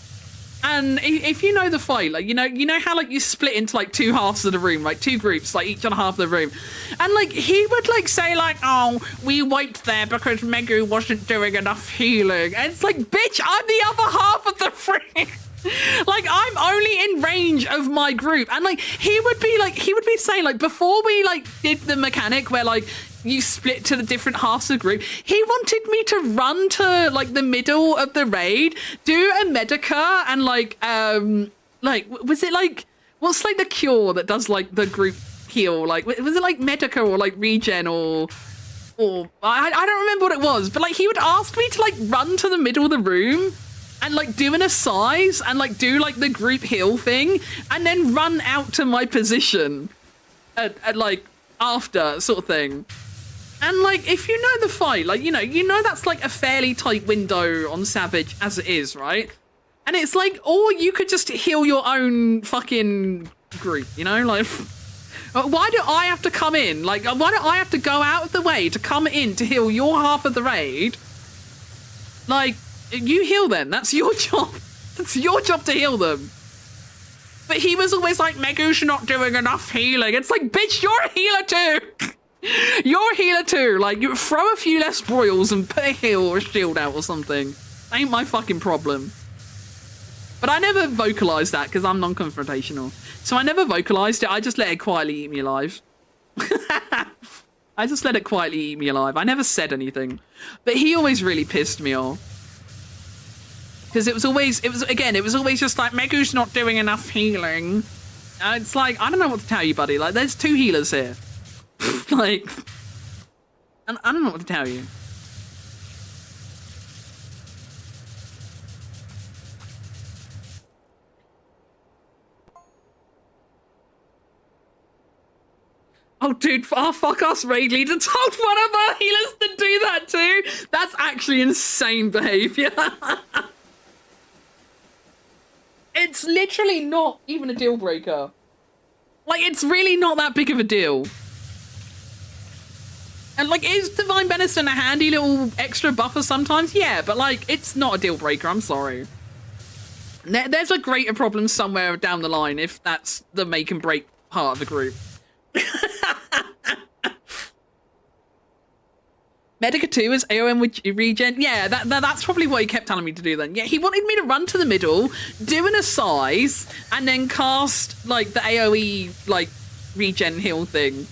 And if you know the fight, like, you know how like you split into like two halves of the room, like two groups, like each on half of the room. And like he would like say like, oh, we wiped there because Megu wasn't doing enough healing. And it's like, bitch, I'm the other half of the frame. Like I'm only in range of my group. And like he would be saying like before we like did the mechanic where like you split to the different halves of the group, he wanted me to run to like the middle of the raid, do a Medica and like was it like, what's like the cure that does like the group heal? Like was it like Medica or like regen or I don't remember what it was, but like he would ask me to like run to the middle of the room and like do an assize and like do like the group heal thing and then run out to my position at like after sort of thing. And like if you know the fight, like you know that's like a fairly tight window on Savage as it is, right? And it's like, or you could just heal your own fucking group, you know? Like why do I have to come in? Like why do I have to go out of the way to come in to heal your half of the raid? Like you heal them. That's your job. That's your job to heal them. But he was always like, Megu's not doing enough healing. It's like, bitch, you're a healer too. You're a healer too. Like, you throw a few less broils and put a heal or a shield out or something. Ain't my fucking problem. But I never vocalized that because I'm non-confrontational. So I never vocalized it. I just let it quietly eat me alive. I just let it quietly eat me alive. I never said anything. But he always really pissed me off. Because it was always just like, Megu's not doing enough healing. It's like, I don't know what to tell you, buddy. Like, there's two healers here. Like, I don't know what to tell you. Oh, dude, fuck us, raid leader told one of our healers to do that too. That's actually insane behavior. It's literally not even a deal breaker. Like, it's really not that big of a deal. And like, is Divine Benison a handy little extra buffer sometimes? Yeah, but like, it's not a deal breaker, I'm sorry. There's a greater problem somewhere down the line if that's the make and break part of the group. Medica 2 is AOM with regen. Yeah, that's probably what he kept telling me to do then. Yeah, he wanted me to run to the middle, do an assize, and then cast like the AOE like regen heal thing.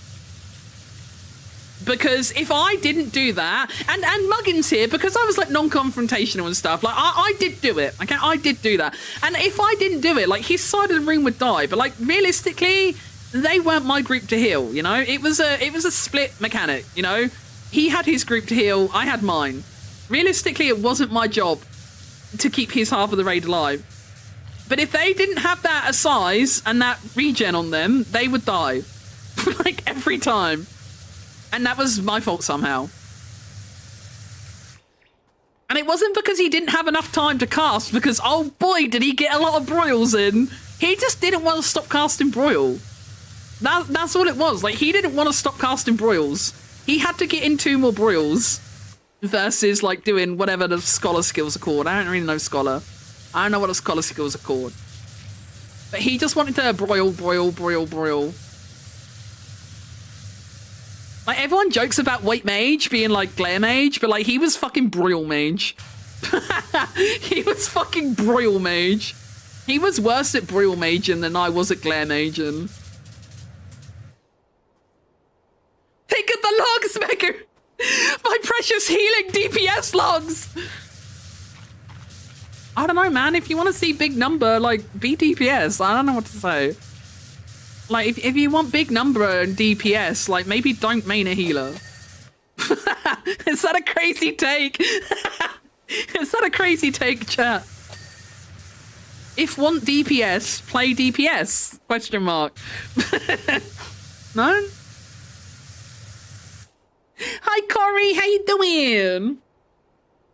Because if I didn't do that, and Muggins here, because I was like non-confrontational and stuff, like I did do it, okay? I did do that. And if I didn't do it, like his side of the room would die. But like realistically, they weren't my group to heal, you know? It was a split mechanic, you know? He had his group to heal, I had mine. Realistically, it wasn't my job to keep his half of the raid alive. But if they didn't have that size and that regen on them, they would die. Like every time. And that was my fault somehow. And it wasn't because he didn't have enough time to cast, because oh boy, did he get a lot of broils in. He just didn't want to stop casting broil. That's all it was. Like, he didn't want to stop casting broils. He had to get in 2 more broils versus like doing whatever the scholar skills are called. I don't really know scholar. I don't know what the scholar skills are called. But he just wanted to broil. Like, everyone jokes about white mage being like glare mage, but like he was fucking broil mage. He was fucking broil mage. He was worse at broil maging than I was at glare maging. Think of the logs, Mega! My precious healing DPS logs! I don't know, man. If you want to see big number, like, be DPS. I don't know what to say. Like, if you want big number and DPS, like, maybe don't main a healer. Is that a crazy take? Is that a crazy take, chat? If want DPS, play DPS? Question mark. No? Hi, Corey. How you doing?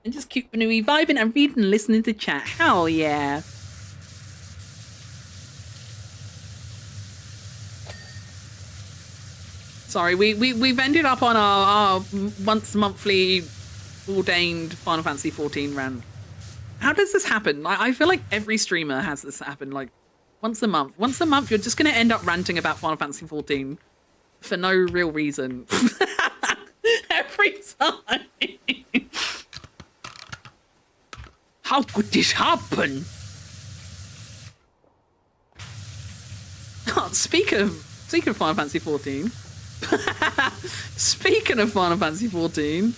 I'm just keeping vibing and reading and listening to chat. Hell yeah. Sorry, we've ended up on our once monthly ordained Final Fantasy 14 rant. How does this happen? I feel like every streamer has this happen, like once a month. Once a month, you're just going to end up ranting about Final Fantasy 14 for no real reason. Every time. How could this happen? Oh, speaking of Final Fantasy 14. Speaking of Final Fantasy 14.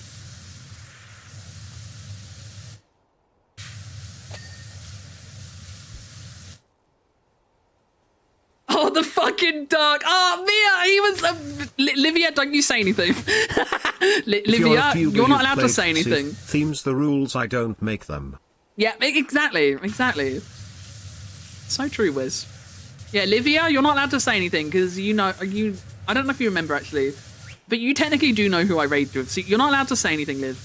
Oh, the fucking dog. Oh, Mia, he was... Livia, don't you say anything. Livia, you're not allowed to say anything. Themes the rules, I don't make them. Yeah, exactly. So true, Wiz. Yeah, Livia, you're not allowed to say anything, because I don't know if you remember, actually, but you technically do know who I raided with, so you're not allowed to say anything, Liv.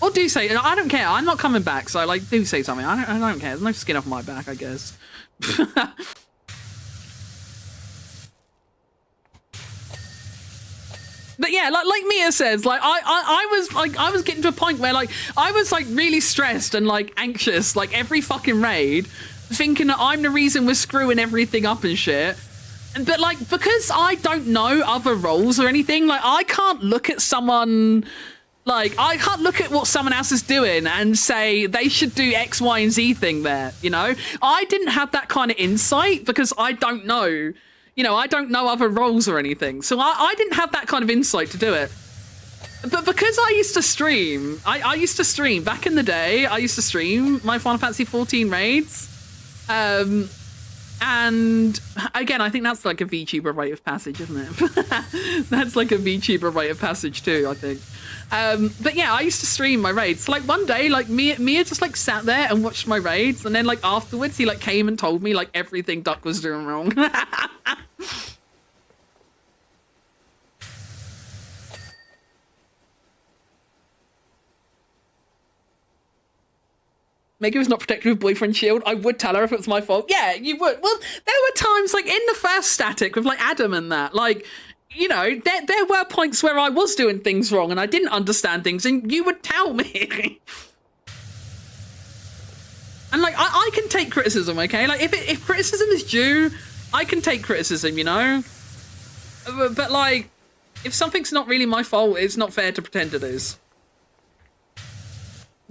Or do say, I don't care, I'm not coming back, so, like, do say something. I don't care, there's no skin off my back, I guess. But yeah, like Mia says, like I was getting to a point where like I was like really stressed and like anxious like every fucking raid, thinking that I'm the reason we're screwing everything up and shit. But like, because I don't know other roles or anything, like I can't look at someone, like I can't look at what someone else is doing and say they should do X, Y, and Z thing there, you know? I didn't have that kind of insight because I don't know. You know, I don't know other roles or anything. So I didn't have that kind of insight to do it. But because I used to stream, I used to stream back in the day, I used to stream my Final Fantasy 14 raids. And again, I think that's like a VTuber rite of passage, isn't it? That's like a VTuber rite of passage too, I think. But yeah, I used to stream my raids. So like one day, like Mia just like sat there and watched my raids, and then like afterwards he like came and told me like everything Duck was doing wrong. Maggie was not protected with boyfriend shield. I would tell her if it was my fault. Yeah, you would. Well, there were times like in the first static with like Adam and that, like, you know, there were points where I was doing things wrong and I didn't understand things and you would tell me. And like, I can take criticism, okay? Like if criticism is due, I can take criticism, you know? But like, if something's not really my fault, it's not fair to pretend it is.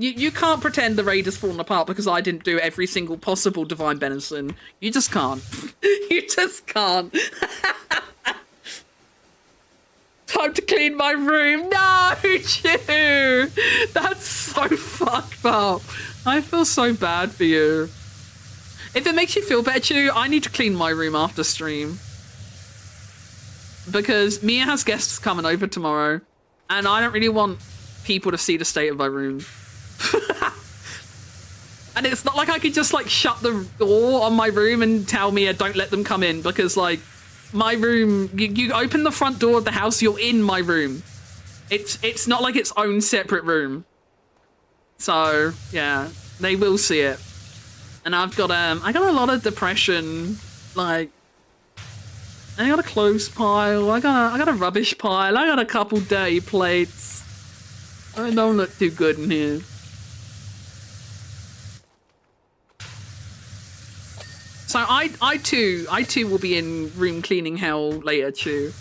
You can't pretend the raid has fallen apart because I didn't do every single possible Divine Benison. You just can't. You just can't. time to clean my room. No, Chew! That's so fucked up. I feel so bad for you. If it makes you feel better, Chew, I need to clean my room after stream. Because Mia has guests coming over tomorrow, and I don't really want people to see the state of my room. And it's not like I could just like shut the door on my room and tell Mia don't let them come in, because like my room, you open the front door of the house, you're in my room. It's not like its own separate room. So yeah, they will see it. And I got a lot of depression, like I got a clothes pile, I got a rubbish pile, I got a couple dirty plates. I don't look too good in here. So I too will be in room cleaning hell later too.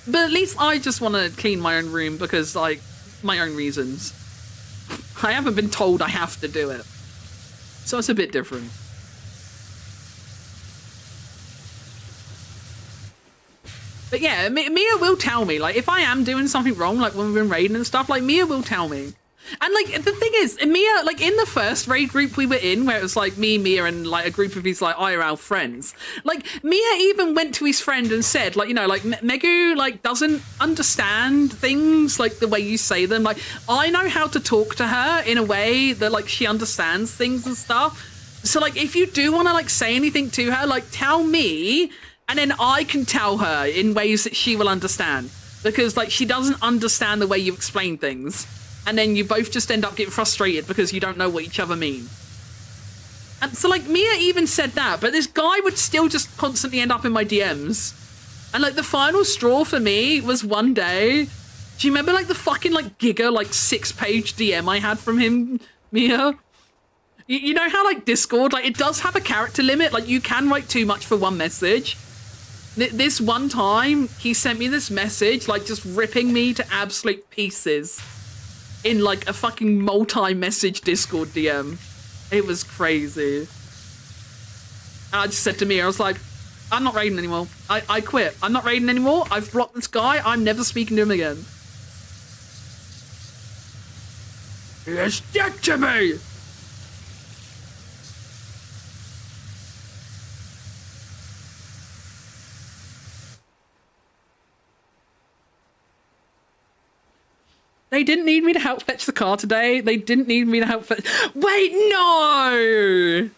But at least I just want to clean my own room because, like, my own reasons. I haven't been told I have to do it. So it's a bit different. But yeah, Mia will tell me, like, if I am doing something wrong, like when we've been raiding and stuff, like, Mia will tell me. And, like, the thing is, Mia, like, in the first raid group we were in, where it was, like, me, Mia, and, like, a group of his, like, IRL friends, like, Mia even went to his friend and said, like, you know, like, Megu, like, doesn't understand things, like, the way you say them. Like, I know how to talk to her in a way that, like, she understands things and stuff. So, like, if you do want to, like, say anything to her, like, tell me, and then I can tell her in ways that she will understand. Because, like, she doesn't understand the way you explain things. And then you both just end up getting frustrated because you don't know what each other mean. And so, like, Mia even said that, but this guy would still just constantly end up in my DMs. And, like, the final straw for me was one day. Do you remember, like, the fucking, like, giga, like, 6-page DM I had from him, Mia? You know how, like, Discord, like, it does have a character limit. Like, you can write too much for one message. This one time, he sent me this message, like, just ripping me to absolute pieces. In, like, a fucking multi-message Discord DM. It was crazy. And I just said to me, I was like, I'm not raiding anymore. I quit. I'm not raiding anymore. I've blocked this guy. I'm never speaking to him again. He is dead to me! They didn't need me to help fetch the car today. They didn't need me to help fetch... Wait, no!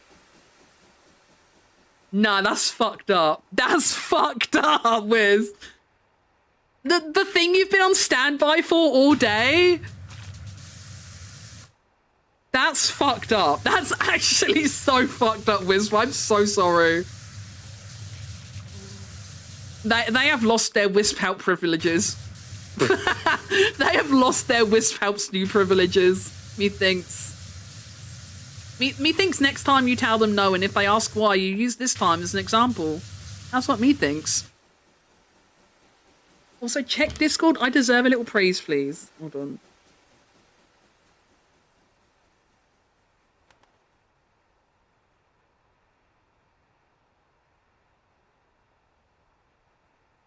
Nah, that's fucked up. That's fucked up, Wiz. The thing you've been on standby for all day? That's fucked up. That's actually so fucked up, Wiz. I'm so sorry. They have lost their Wisp help privileges. They have lost their Wisp helps new privileges. Methinks next time you tell them no, and if they ask why, you use this time as an example. That's what methinks. Also, check Discord. I deserve a little praise, please. Hold on.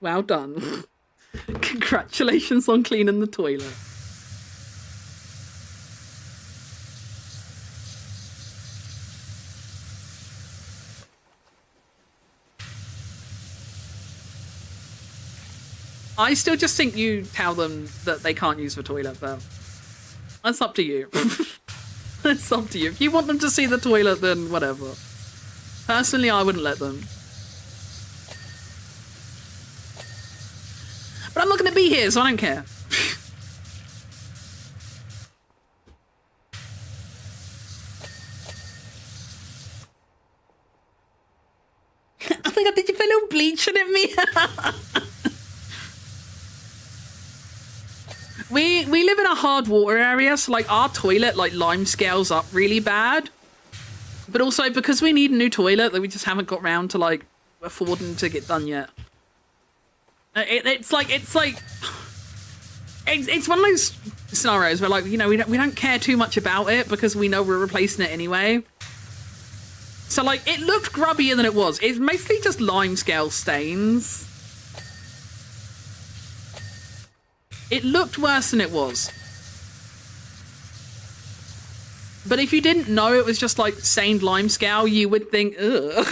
Well done. Congratulations on cleaning the toilet. I still just think you tell them that they can't use the toilet, but that's up to you. It's up to you. If you want them to see the toilet, then whatever. Personally, I wouldn't let them. But I'm not going to be here, so I don't care. Oh my god, did you put a little bleach in it, Mia? We live in a hard water area, so like our toilet like lime scales up really bad. But also because we need a new toilet that we just haven't got round to like affording to get done yet. It's one of those scenarios where, like, you know, we don't care too much about it because we know we're replacing it anyway. So, like, it looked grubbier than it was. It's mostly just limescale stains. It looked worse than it was. But if you didn't know it was just, like, stained limescale, you would think, ugh.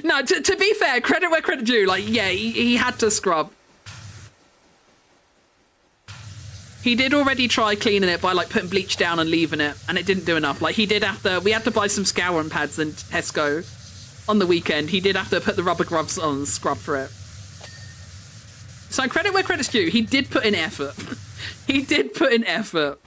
No, to be fair, credit where credit due. Like, yeah, he had to scrub. He did already try cleaning it by, like, putting bleach down and leaving it, and it didn't do enough. Like, he did have to... We had to buy some scouring pads in Tesco on the weekend. He did have to put the rubber gloves on and scrub for it. So credit where credit's due. He did put in effort. He did put in effort.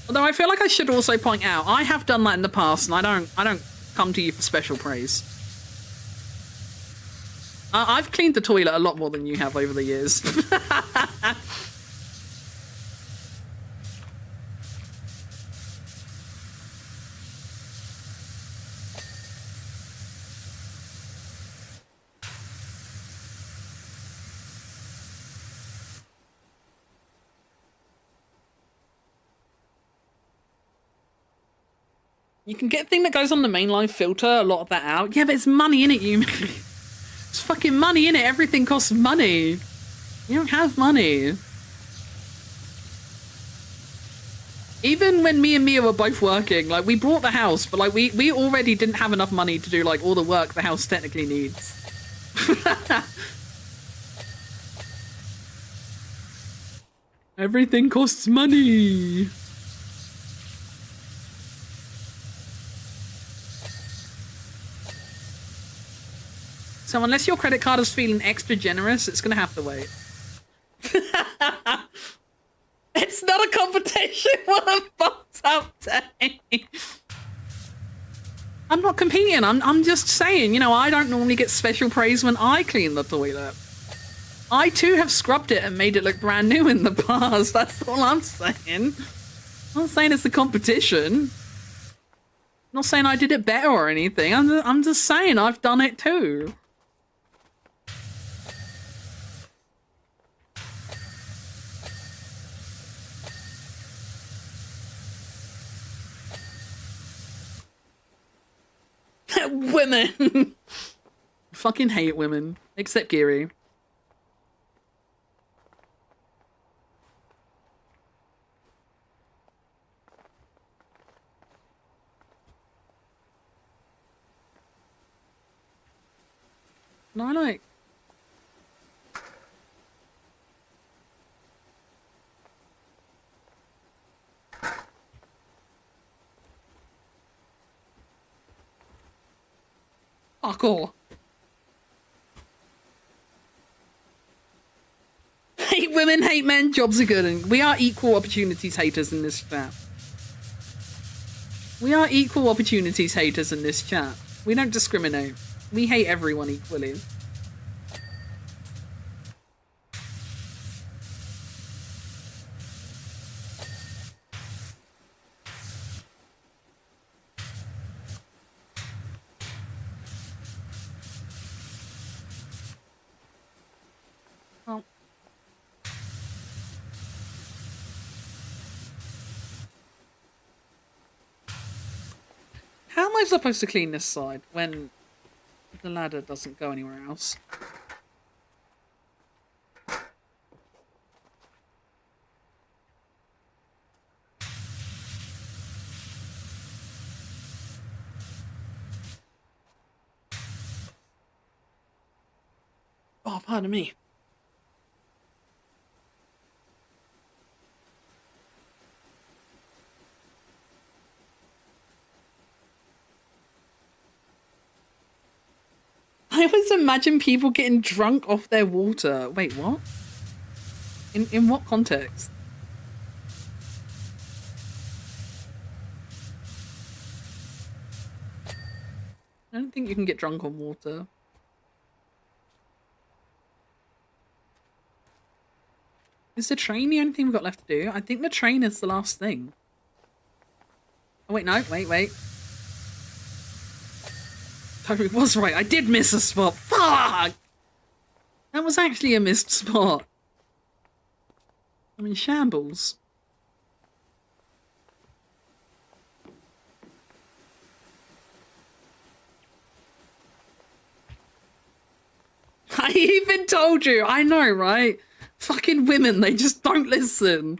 Although I feel like I should also point out, I have done that in the past, and I don't come to you for special praise. I've cleaned the toilet a lot more than you have over the years. You can get a thing that goes on the mainline filter, a lot of that out. Yeah, but it's money in it, you. It's fucking money in it. Everything costs money. You don't have money. Even when me and Mia were both working, like, we bought the house, but, like, we already didn't have enough money to do, like, all the work the house technically needs. Everything costs money. So unless your credit card is feeling extra generous, it's gonna have to wait. It's not a competition. What a fucked up day. I'm not competing. I'm just saying, you know, I don't normally get special praise when I clean the toilet. I too have scrubbed it and made it look brand new in the past. That's all I'm saying. I'm not saying it's a competition. I'm not saying I did it better or anything. I'm just saying I've done it too. Women. Fucking hate women. Except Geary. No, I like... Fuck all. Hate women, hate men, jobs are good, and we are equal opportunities haters in this chat. We are equal opportunities haters in this chat. We don't discriminate. We hate everyone equally. Oh. How am I supposed to clean this side when the ladder doesn't go anywhere else? Oh, pardon me. I always imagine people getting drunk off their water. Wait, what? In what context? I don't think you can get drunk on water. Is the train the only thing we've got left to do? I think the train is the last thing. Oh, wait, no. Wait. Totally was right. I did miss a spot. Fuck! That was actually a missed spot. I'm in shambles. I even told you. I know, right? Fucking women, they just don't listen.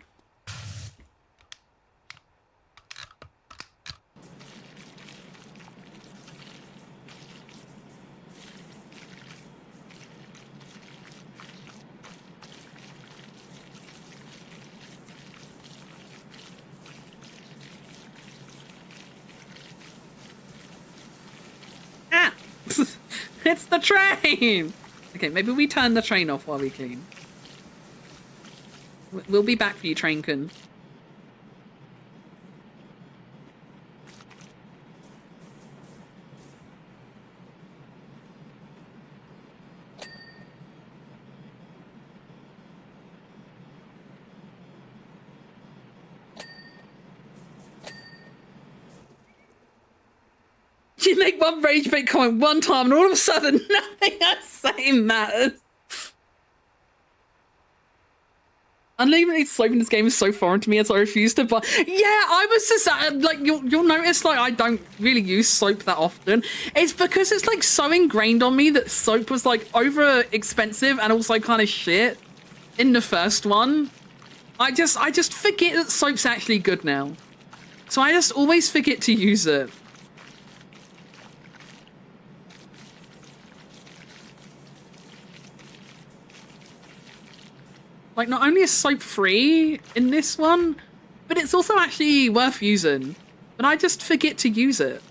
Ah! It's the train! Okay, maybe we turn the train off while we clean. We'll be back for you, Traincon. You make one rage bait comment one time and all of a sudden nothing I say matters. Unlimited soap in this game is so foreign to me as I refuse to buy. Yeah, I was just like you'll notice like I don't really use soap that often. It's because it's like so ingrained on me that soap was like over expensive and also kind of shit in the first one. I just forget that soap's actually good now. So I just always forget to use it. Like, not only is soap free in this one, but it's also actually worth using. But I just forget to use it.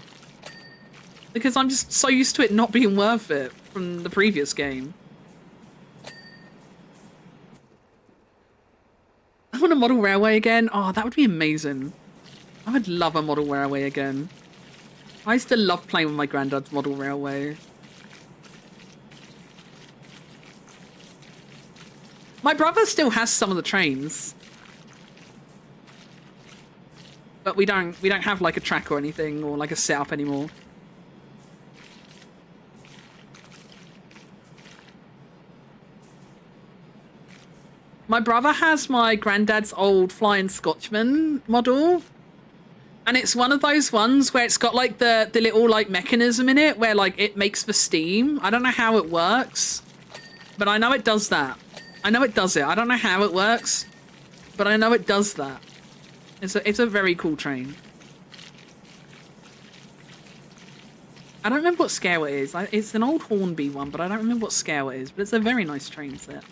Because I'm just so used to it not being worth it from the previous game. I want a model railway again. Oh, that would be amazing. I would love a model railway again. I used to love playing with my granddad's model railway. My brother still has some of the trains. But we don't have like a track or anything or like a setup anymore. My brother has my granddad's old Flying Scotchman model. And it's one of those ones where it's got like the little like mechanism in it where like it makes the steam. I don't know how it works, but I know it does that. I know it does it. I don't know how it works, but I know it does that. It's a very cool train. I don't remember what scale it is. It's an old Hornby one, but I don't remember what scale it is. But it's a very nice train set.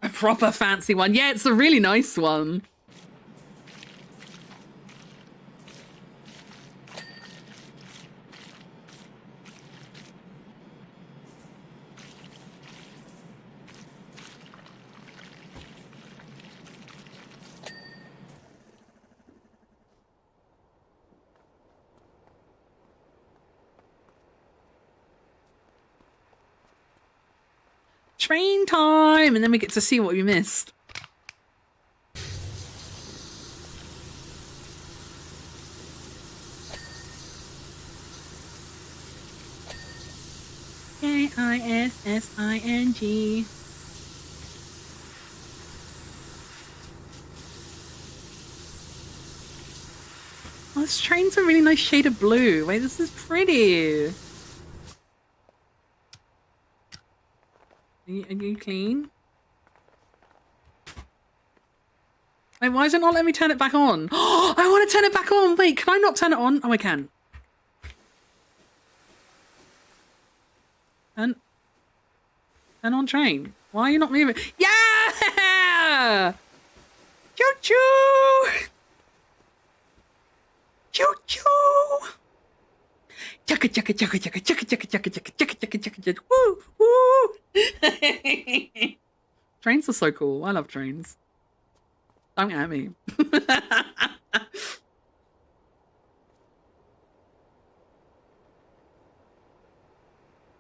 A proper fancy one. Yeah, it's a really nice one. Train time, and then we get to see what we missed. K-I-S-S-I-N-G. Oh, this train's a really nice shade of blue. Wait, this is pretty. Are you clean? Wait, why is it not letting me turn it back on? Oh, I want to turn it back on. Wait, can I not turn it on? Oh, I can. Turn on train. Why are you not moving? Yeah! Choo-choo! Choo-choo! Chugga chugga chugga chugga chugga chugga chugga chugga chugga chugga chugga chugga woo woo. Trains are so cool. I love trains. Don't at me.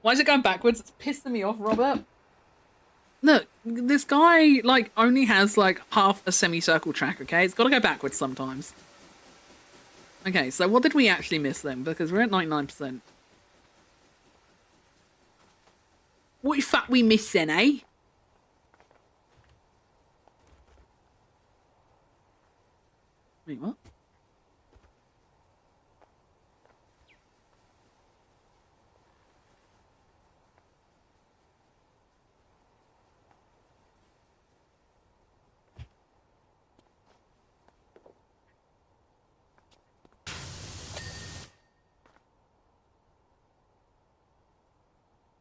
Why is it going backwards? It's pissing me off, Robert. Look, this guy, like, only has, like, half a semicircle track, okay? It's got to go backwards sometimes. Okay, so what did we actually miss then? Because we're at 99%. What the fuck we miss then, eh? Wait, what?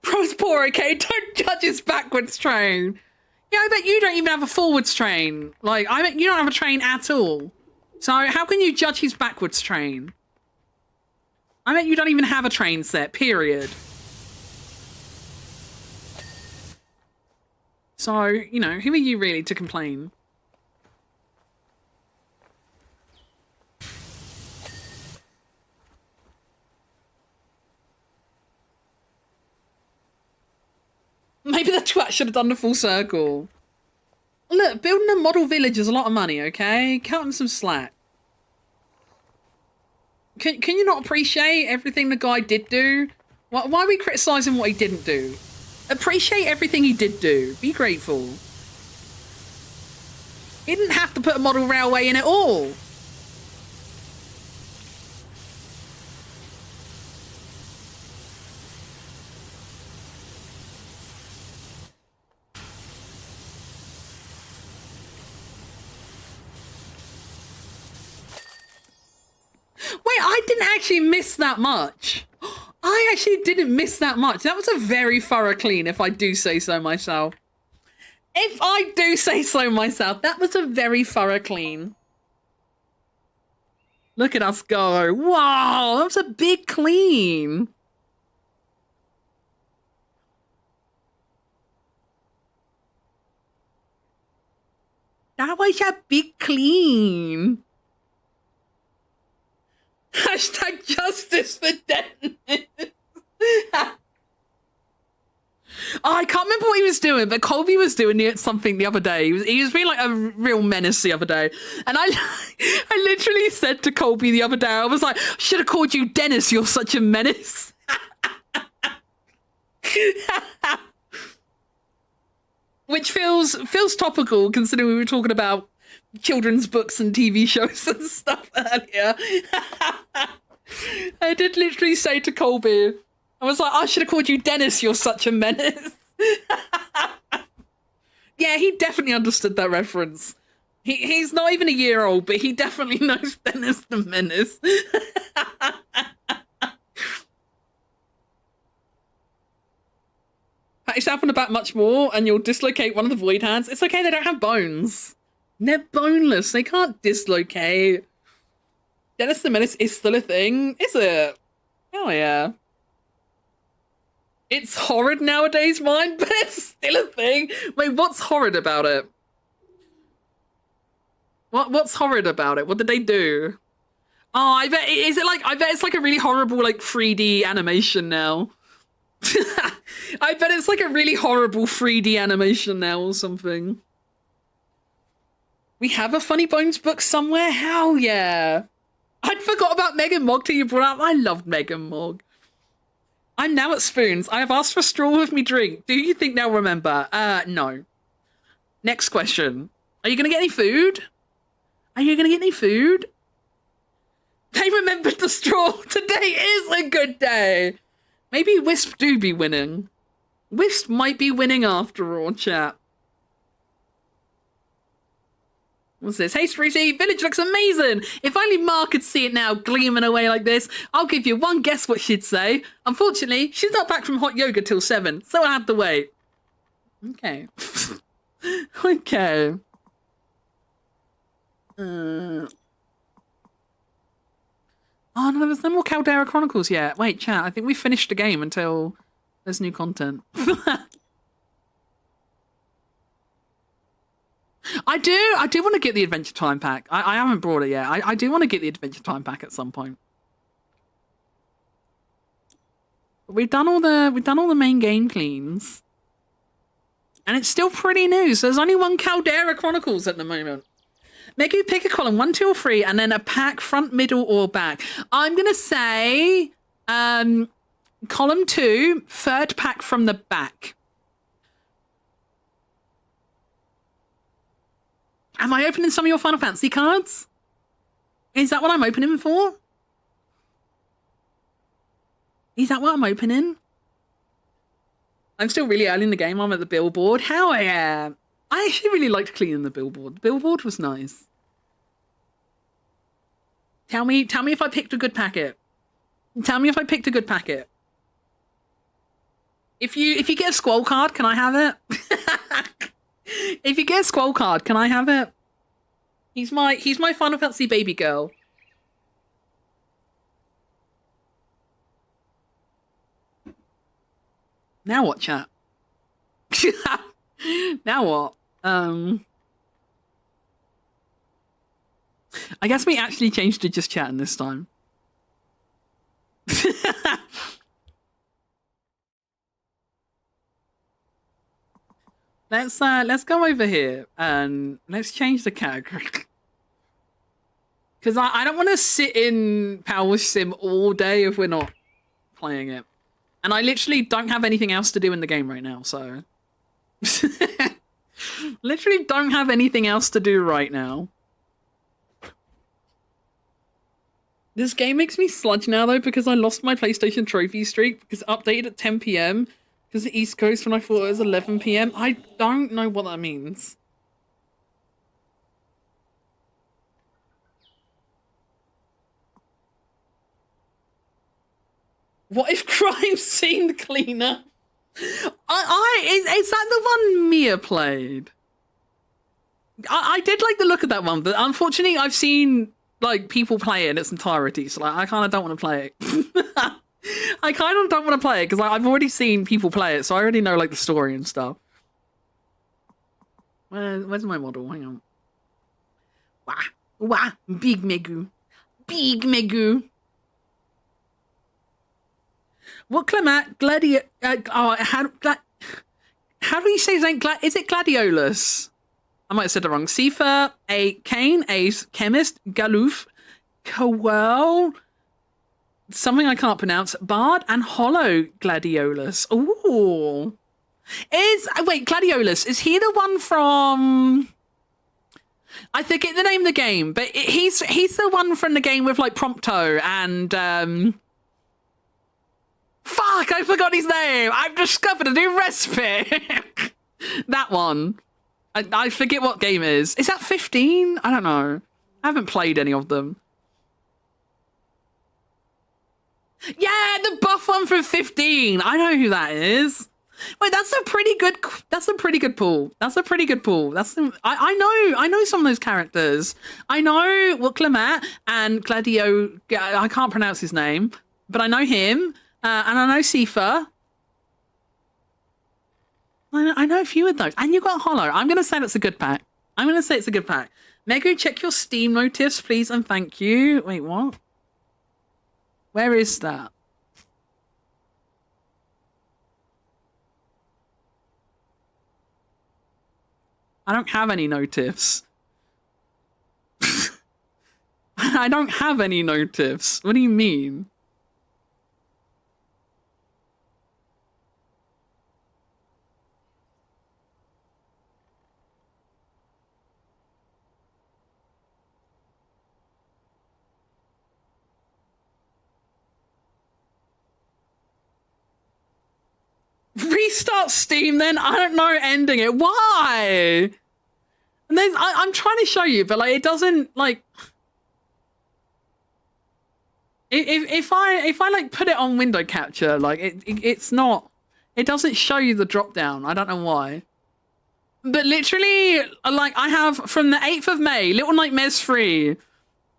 Bro's poor, okay? Don't judge his backwards train. Yeah, I bet you don't even have a forwards train. Like, I bet you don't have a train at all. So how can you judge his backwards train? I bet you don't even have a train set, period. So, you know, who are you really to complain? Maybe the twat should have done the full circle. Look, building a model village is a lot of money, okay? Cut him some slack. Can you not appreciate everything the guy did do? Why are we criticising what he didn't do? Appreciate everything he did do. Be grateful. He didn't have to put a model railway in at all. Wait, I didn't actually miss that much. I actually didn't miss that much. That was a very thorough clean, if I do say so myself. If I do say so myself, that was a very thorough clean. Look at us go. Wow, that was a big clean. That was a big clean. Hashtag justice for Dennis. Oh, I can't remember what he was doing, but Colby was doing something the other day. He was being like a real menace the other day. And I literally said to Colby the other day, I was like, should have called you Dennis, you're such a menace. Which feels topical considering we were talking about children's books and TV shows and stuff earlier. I did literally say to Colby, I was like, I should have called you Dennis, you're such a menace. Yeah, he definitely understood that reference. He's not even a year old, but he definitely knows Dennis the Menace. Practice up on the back much more and you'll dislocate one of the void hands. It's okay, they don't have bones. They're boneless, they can't dislocate. Dennis the Menace is still a thing, is it? Oh yeah. It's horrid nowadays, mine, but it's still a thing. Wait, what's horrid about it? What's horrid about it? What did they do? Oh, I bet it's like a really horrible like 3D animation now. I bet it's like a really horrible 3D animation now or something. We have a Funny Bones book somewhere? Hell yeah. I'd forgot about Megan Mogg till you brought up. I loved Megan Mogg. I'm now at Spoons. I have asked for a straw with me drink. Do you think they'll remember? No. Next question. Are you going to get any food? Are you going to get any food? They remembered the straw. Today is a good day. Maybe Wisp do be winning. Wisp might be winning after all, chat. What's this? Hey, Sprucey, village looks amazing. If only Ma could see it now, gleaming away like this. I'll give you one guess what she'd say. Unfortunately, she's not back from hot yoga till 7, so I'll have to wait. Okay. Okay. Oh, no, there's no more Caldera Chronicles yet. Wait, chat, I think we finished the game until there's new content. I do want to get the Adventure Time pack. I haven't brought it yet. I do want to get the Adventure Time pack at some point. We've done all the main game cleans. And it's still pretty new, so there's only one Caldera Chronicles at the moment. Make you pick a column, 1, 2, or 3, and then a pack, front, middle, or back. I'm gonna say column 2, third pack from the back. Am I opening some of your Final Fantasy cards? Is that what I'm opening for? Is that what I'm opening? I'm still really early in the game. I'm at the billboard. Hell yeah. I actually really liked cleaning the billboard. The billboard was nice. Tell me if I picked a good packet. Tell me if I picked a good packet. If you get a scroll card, can I have it? If you get a scroll card, can I have it? He's my Final Fantasy baby girl. Now what, chat? Now what? I guess we actually changed to just chatting this time. Let's go over here and let's change the character. Because I don't want to sit in Power Sim all day if we're not playing it. And I literally don't have anything else to do in the game right now, so... Literally don't have anything else to do right now. This game makes me sludge now, though, because I lost my PlayStation trophy streak, because it updated at 10 PM, because the East Coast when I thought it was 11 PM. I don't know what that means. What if crime seemed cleaner? Is that the one Mia played? I did like the look of that one, but unfortunately I've seen like people play it in its entirety, so like, I kind of don't want to play it. I kind of don't want to play it because I've already seen people play it, so I already know like the story and stuff. Where's my model? Hang on. Wah, big Megu. Big Megu. What Clement Gladio? How do you say his name? Is it Gladiolus? I might have said it wrong. Sifa, a Kane, a chemist, Galoof, Cowell, something I can't pronounce. Bard and Hollow Gladiolus. Ooh, wait, Gladiolus, is he the one from? I forget the name of the game, but he's the one from the game with like Prompto and Fuck, I forgot his name. I've discovered a new recipe. That one. I forget what game it is. Is that 15? I don't know. I haven't played any of them. Yeah, the buff one from 15. I know who that is. Wait, that's a pretty good pull. That's a pretty good pull. I know some of those characters. I know what Clement and Gladio. I can't pronounce his name, but I know him. And I know Sifa. I know a few of those. And you got Hollow. I'm going to say that's a good pack. Megu, check your Steam notice, please, and thank you. Wait, what? Where is that? I don't have any notifs. I don't have any notifs. What do you mean? Restart Steam then? I don't know ending it. Why? And then I'm trying to show you, but like it doesn't like if I like put it on window capture, like it's not, it doesn't show you the drop down. I don't know why. But literally, like I have from the 8th of May, Little Nightmares 3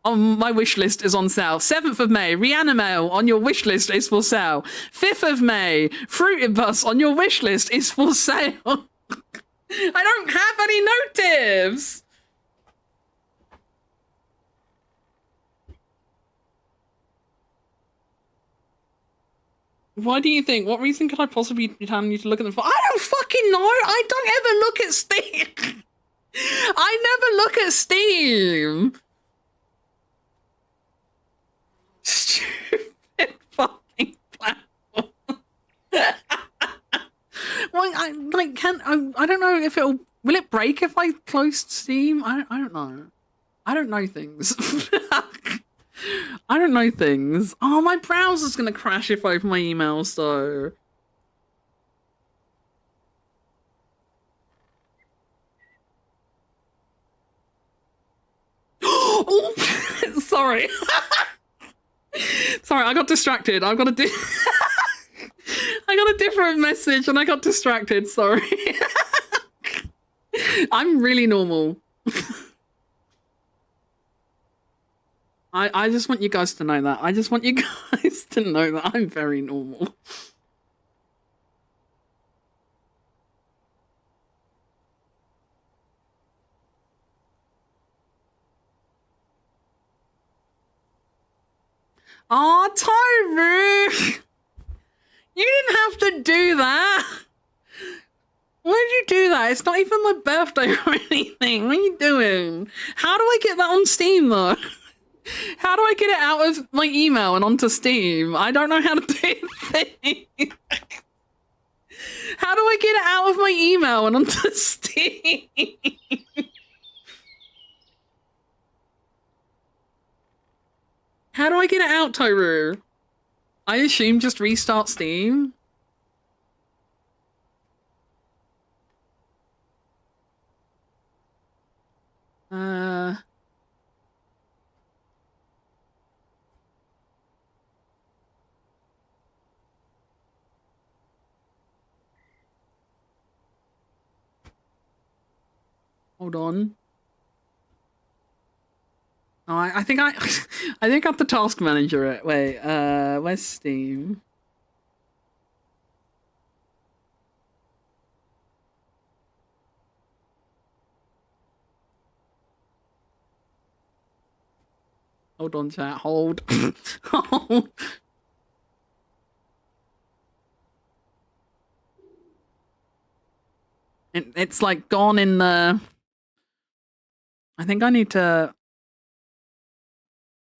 on my wish list is on sale. 7th of May, Reanimail on your wish list is for sale. 5th of May, Fruitibus on your wish list is for sale. I don't have any notives. Why do you think? What reason could I possibly be telling you to look at them for? I don't fucking know. I don't ever look at Steam. I never look at Steam. Stupid fucking platform. Well, I like can't. I don't know if it'll. Will it break if I close Steam? I don't know. I don't know things. I don't know things. Oh, my browser's gonna crash if I open my emails though. Oh, sorry. Sorry, I got distracted. I've got a I got a different message and I got distracted. Sorry. I'm really normal. I just want you guys to know that. I just want you guys to know that I'm very normal. Aw, Tyru! You didn't have to do that! Why did you do that? It's not even my birthday or anything. What are you doing? How do I get that on Steam, though? How do I get it out of my email and onto Steam? I don't know how to do things. How do I get it out of my email and onto Steam? How do I get it out, Tyru? I assume just restart Steam. Hold on. Oh, I think I think I have the task manager it. Wait, where's Steam? Hold on, chat. Hold. Hold. It's like gone in the... I think I need to...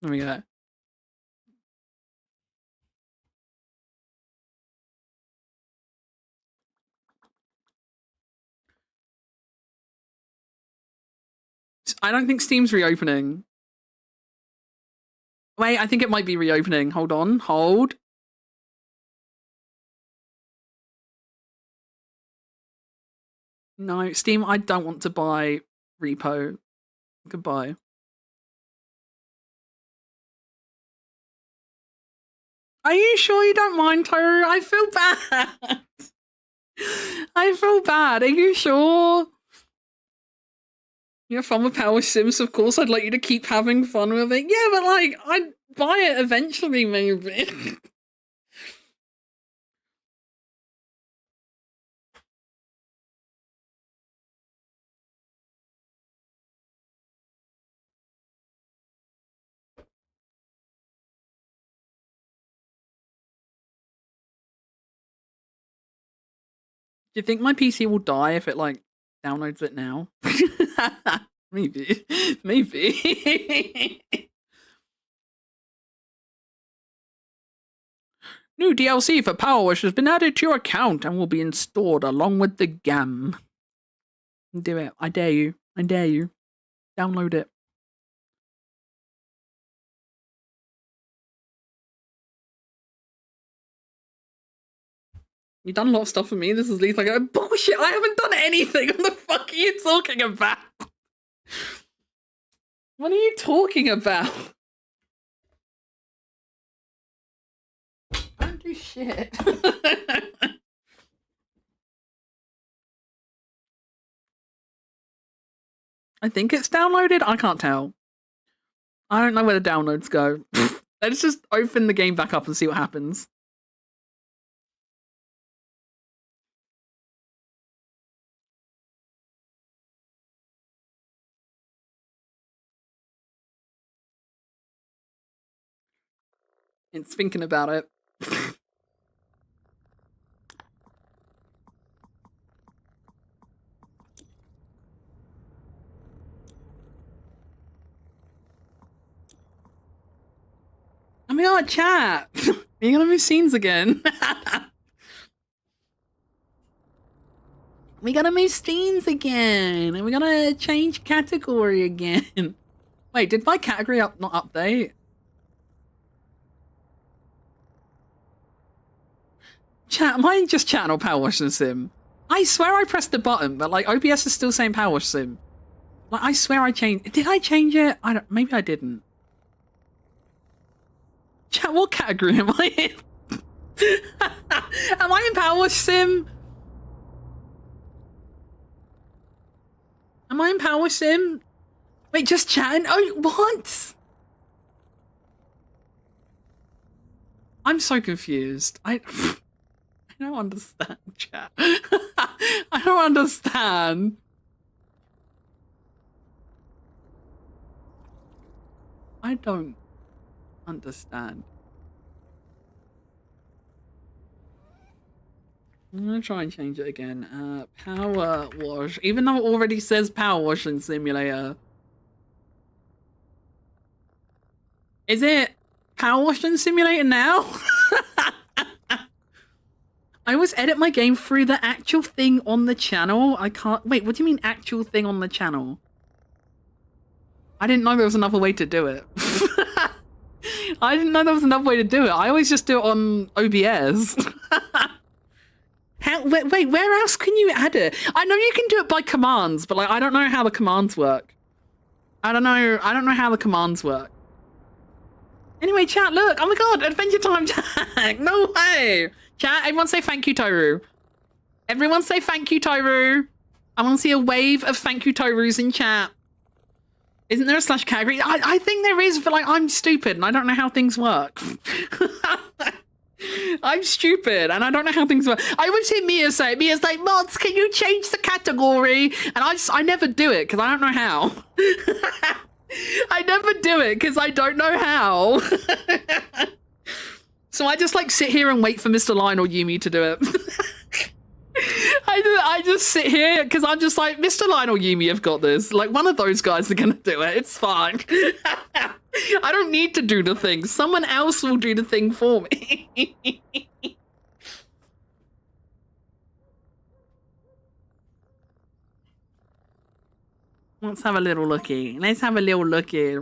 There we go. I don't think Steam's reopening. Wait, I think it might be reopening. Hold on. Hold. No, Steam, I don't want to buy repo. Goodbye. Are you sure you don't mind, Tyru? I feel bad. I feel bad. Are you sure? You have fun with Power Sims, of course. I'd like you to keep having fun with it. Yeah, but like, I'd buy it eventually, maybe. Do you think my PC will die if it like downloads it now? Maybe. Maybe. New DLC for Power Wash has been added to your account and will be installed along with the game. Do it. I dare you. I dare you. Download it. You've done a lot of stuff for me. This is Leith. I go, bullshit, I haven't done anything. What the fuck are you talking about? What are you talking about? I don't do shit. I think it's downloaded. I can't tell. I don't know where the downloads go. Let's just open the game back up and see what happens. It's thinking about it. my god, chat! You're gonna move scenes again. We gotta move scenes again, and we gotta change category again. Wait, did my category not update? Chat, am I just chatting or power washing sim? I swear I pressed the button, but like OBS is still saying power wash sim. Like I swear I changed. Did I change it? I don't. Maybe I didn't. Chat, what category am I in? Am I in power wash sim? Am I in power sim? Wait, just chatting? Oh, what? I'm so confused. I don't understand, chat. I don't understand. I don't understand. I'm gonna try and change it again. Power wash. Even though it already says power washing simulator. Is it power washing simulator now? I always edit my game through the actual thing on the channel. I can't... Wait, what do you mean actual thing on the channel? I didn't know there was another way to do it. I didn't know there was another way to do it. I always just do it on OBS. Wait, where else can you add it? I know you can do it by commands, but like I don't know how the commands work. I don't know how the commands work. Anyway, chat, look. Oh my god, Adventure Time tag. No way. Chat, everyone say thank you, Toru. Everyone say thank you, Toru. I want to see a wave of thank you, Torus in chat. Isn't there a slash category? I think there is, but like I'm stupid and I don't know how things work. I'm stupid and I don't know how things work. I always hear Mia's like, mods, can you change the category? And I never do it because I don't know how. I never do it because I don't know how. So I just like sit here and wait for Mr. Lionel Yumi to do it. I just sit here because I'm just like, Mr. Lionel Yumi have got this. Like one of those guys are gonna do it. It's fine. I don't need to do the thing. Someone else will do the thing for me. Let's have a little looky. Let's have a little looky.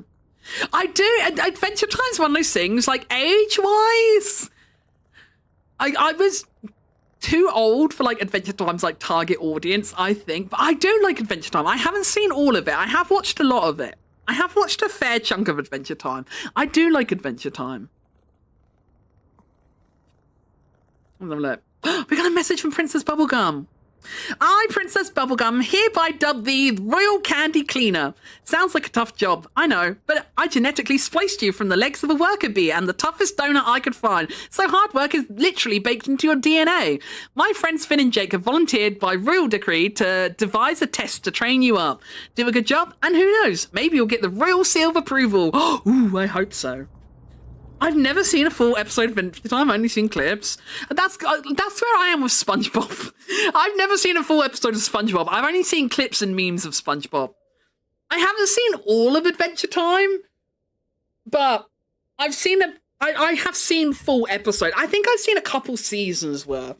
I do. Adventure Time's one of those things, like age-wise. I was too old for like Adventure Time's like target audience, I think. But I do like Adventure Time. I haven't seen all of it. I have watched a lot of it. I have watched a fair chunk of Adventure Time. I do like Adventure Time. Let's have a look. We got a message from Princess Bubblegum. I, Princess Bubblegum, hereby dub thee Royal Candy Cleaner. Sounds like a tough job, I know, but I genetically spliced you from the legs of a worker bee and the toughest donut I could find, so hard work is literally baked into your DNA. My friends Finn and Jake have volunteered by royal decree to devise a test to train you up. Do a good job, and who knows, maybe you'll get the royal seal of approval. Ooh, I hope so. I've never seen a full episode of Adventure Time. I've only seen clips. That's where I am with SpongeBob. I've never seen a full episode of SpongeBob. I've only seen clips and memes of SpongeBob. I haven't seen all of Adventure Time, but I've seen I have seen full episode. I think I've seen a couple seasons worth.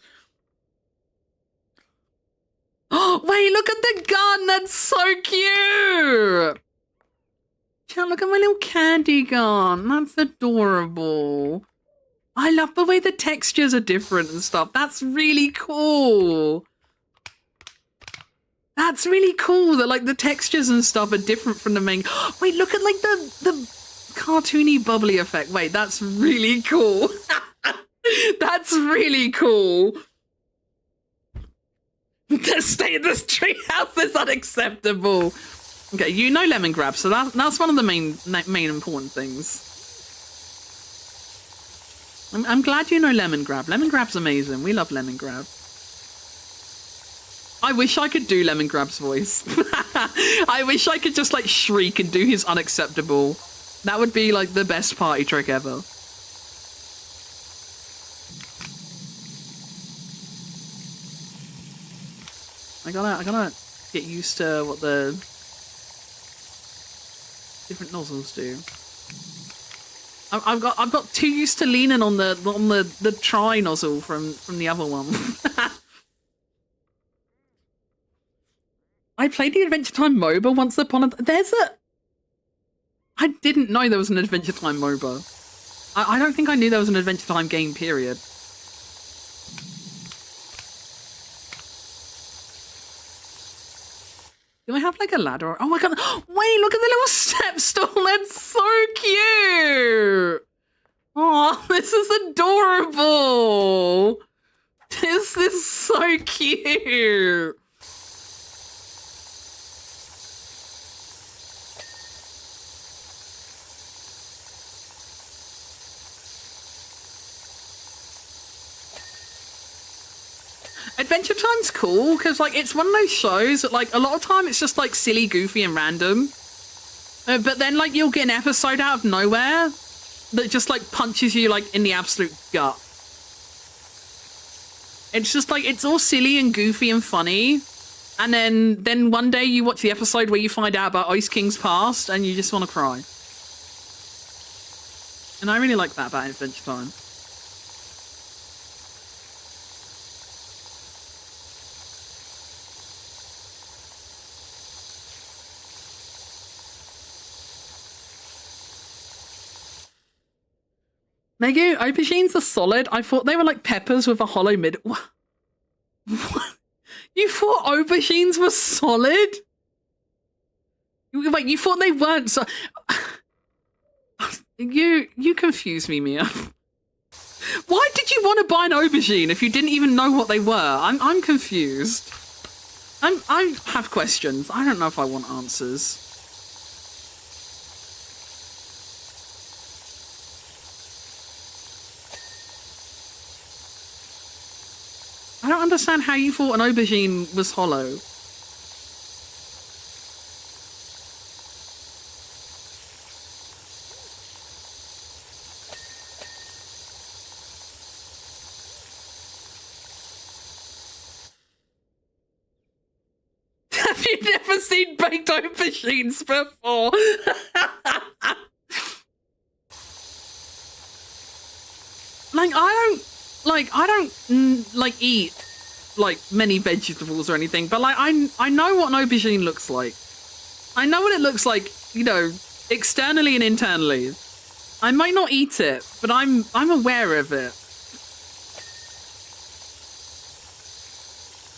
Oh, wait, look at the gun. That's so cute. Chat, look at my little candy gun. That's adorable. I love the way the textures are different and stuff. That's really cool. That's really cool that like the textures and stuff are different from the main. Wait, look at like the cartoony bubbly effect. Wait, that's really cool. That's really cool. The state of this treehouse is unacceptable. Okay, you know lemon grab, so that's one of the main important things. I'm glad you know lemon grab. Lemon grab's amazing. We love lemon grab. I wish I could do lemon grab's voice. I wish I could just like shriek and do his unacceptable. That would be like the best party trick ever. I gotta get used to what the different nozzles do. I've got too used to leaning on the tri nozzle from the other one. I played the Adventure Time MOBA once upon a... I didn't know there was an Adventure Time MOBA. I don't think I knew there was an Adventure Time game, period. Do I have like a ladder? Oh my god. Wait, look at the little step stool. That's so cute. Oh, this is adorable. This is so cute. Adventure Time's cool because like it's one of those shows that like a lot of time it's just like silly, goofy and random, but then like you'll get an episode out of nowhere that just like punches you like in the absolute gut. It's just like it's all silly and goofy and funny, and then one day you watch the episode where you find out about Ice King's past and you just want to cry. And I really like that about Adventure Time. Megu, aubergines are solid. I thought they were like peppers with a hollow mid. What? You thought aubergines were solid? Wait, you thought they weren't so... You confuse me, Mia. Why did you want to buy an aubergine if you didn't even know what they were? I'm confused. I have questions. I don't know if I want answers. I don't understand how you thought an aubergine was hollow. Have you never seen baked aubergines before? I don't eat like many vegetables or anything, but like I know what an aubergine looks like. I know what it looks like, you know, externally and internally. I might not eat it, but I'm aware of it.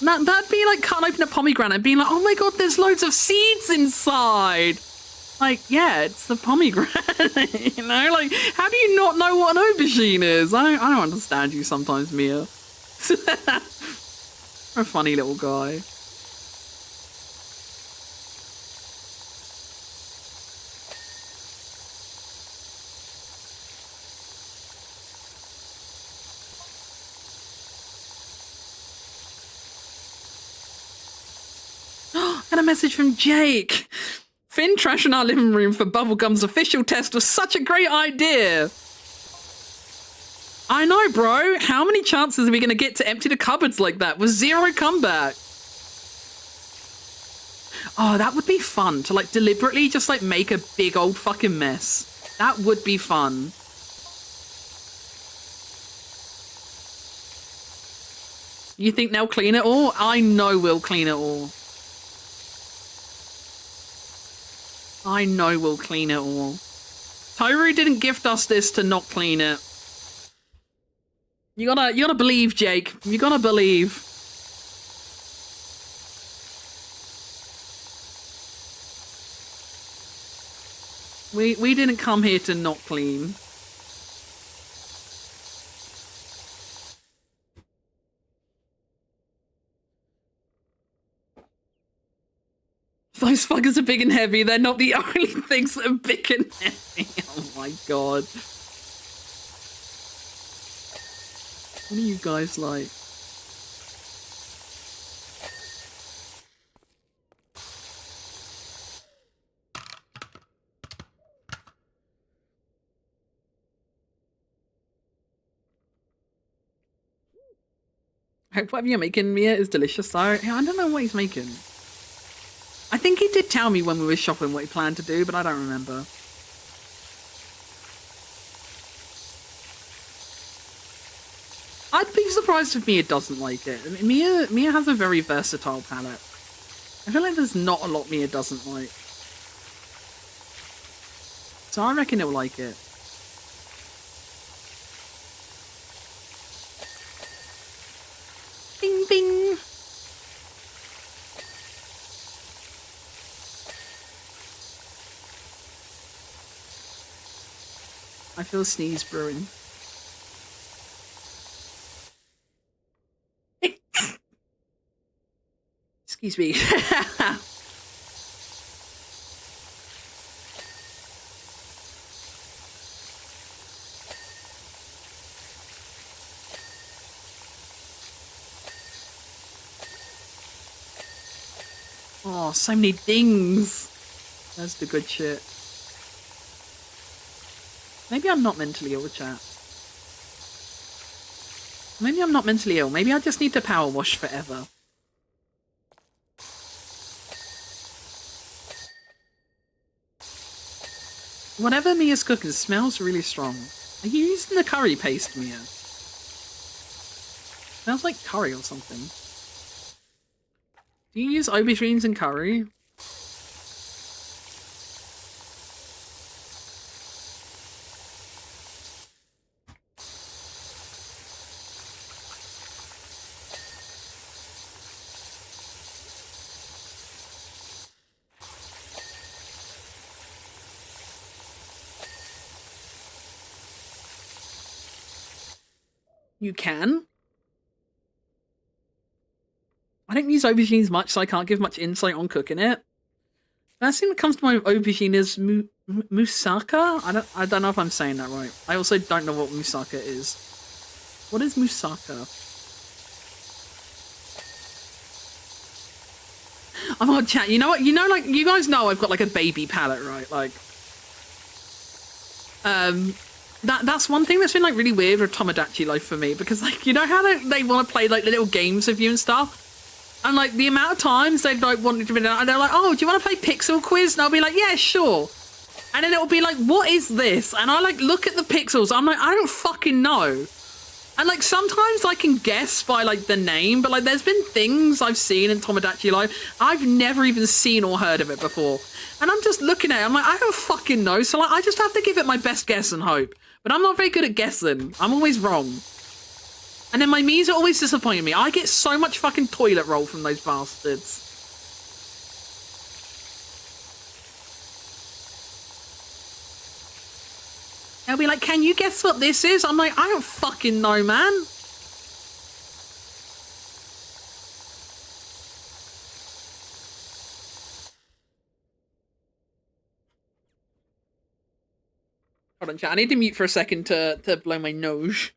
That'd be like cutting open a pomegranate and being like, oh my god, there's loads of seeds inside. Like, yeah, it's the pomegranate, you know? Like, how do you not know what an aubergine is? I don't understand you sometimes, Mia. You're a funny little guy. Got a message from Jake. Finn trashing our living room for Bubblegum's official test was such a great idea. I know, bro. How many chances are we going to get to empty the cupboards like that with zero comeback? Oh, that would be fun to like deliberately just like make a big old fucking mess. That would be fun. You think they'll clean it all? I know we'll clean it all. I know we'll clean it all. Toru didn't gift us this to not clean it. You gotta believe, Jake. You gotta believe. We didn't come here to not clean. Those fuckers are big and heavy. They're not the only things that are big and heavy. Oh my god. What are you guys like? I hope whatever you're making, Mia, is delicious. So, yeah, I don't know what he's making. I think he did tell me when we were shopping what he planned to do, but I don't remember. I'd be surprised if Mia doesn't like it. I mean, Mia has a very versatile palette. I feel like there's not a lot Mia doesn't like. So I reckon it'll like it. Bing, bing. I feel a sneeze brewing. Excuse me. Oh, so many things. That's the good shit. Maybe I'm not mentally ill, chat. Maybe I'm not mentally ill. Maybe I just need to power wash forever. Whatever Mia's cooking smells really strong. Are you using the curry paste, Mia? Smells like curry or something. Do you use aubergines in curry? You can. I don't use aubergines much, so I can't give much insight on cooking it. First thing that comes to mind with aubergine is moussaka. I don't know if I'm saying that right. I also don't know what moussaka is. What is moussaka? I'm on chat. You know what? You know, like you guys know, I've got like a baby palette, right? Like, that's one thing that's been like really weird with Tomodachi Life for me, because like, you know how they want to play like little games with you and stuff, and like the amount of times they'd like wanted to be and they're like, oh, do you want to play Pixel Quiz? And I'll be like, yeah, sure. And then it'll be like, what is this? And I like look at the pixels. I'm like, I don't fucking know. And like sometimes I can guess by like the name, but like there's been things I've seen in Tomodachi Life I've never even seen or heard of it before. And I'm just looking at it, I'm like, I don't fucking know. So like I just have to give it my best guess and hope. But I'm not very good at guessing. I'm always wrong. And then my Mii's are always disappointing me. I get so much fucking toilet roll from those bastards. They'll be like, can you guess what this is? I'm like, I don't fucking know, man. Hold on, chat. I need to mute for a second to blow my nose.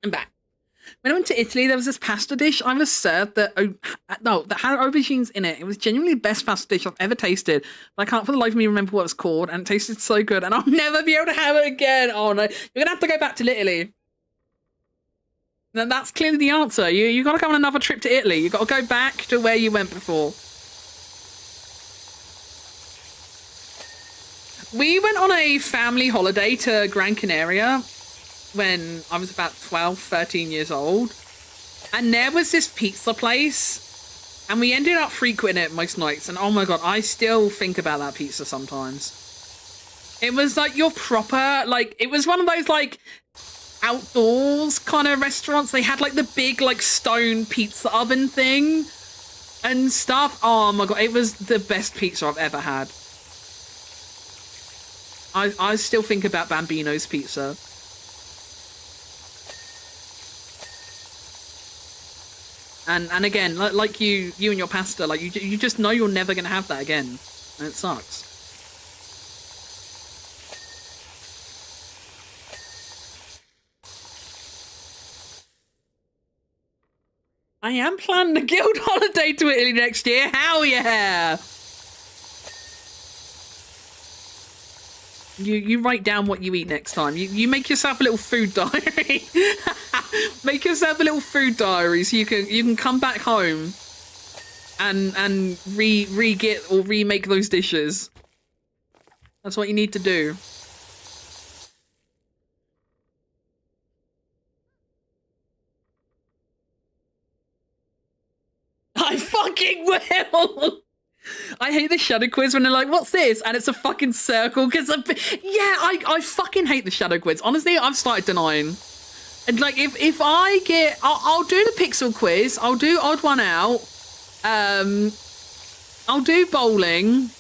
I'm back. When I went to Italy, there was this pasta dish I was served that had aubergines in it. It was genuinely the best pasta dish I've ever tasted. But I can't for the life of me remember what it was called, and it tasted so good, and I'll never be able to have it again. Oh no, you're gonna have to go back to Italy. That's clearly the answer. You gotta go on another trip to Italy. You gotta go back to where you went before. We went on a family holiday to Gran Canaria when I was about 12, 13 years old. And there was this pizza place. And we ended up frequenting it most nights. And oh my god, I still think about that pizza sometimes. It was like your proper, like, it was one of those like outdoors kind of restaurants. They had like the big like stone pizza oven thing and stuff. Oh my god, it was the best pizza I've ever had. I still think about Bambino's pizza. And again, like you and your pasta, like you just know you're never gonna have that again, and it sucks. I am planning a guild holiday to Italy next year. Hell yeah! You write down what you eat next time. You make yourself a little food diary. Make yourself a little food diary so you can come back home and re-get or remake those dishes. That's what you need to do. I fucking will! I hate the shadow quiz when they're like, what's this? And it's a fucking circle. Because, I fucking hate the shadow quiz. Honestly, I've started denying. And, like, if I get... I'll do the pixel quiz. I'll do odd one out. I'll do bowling.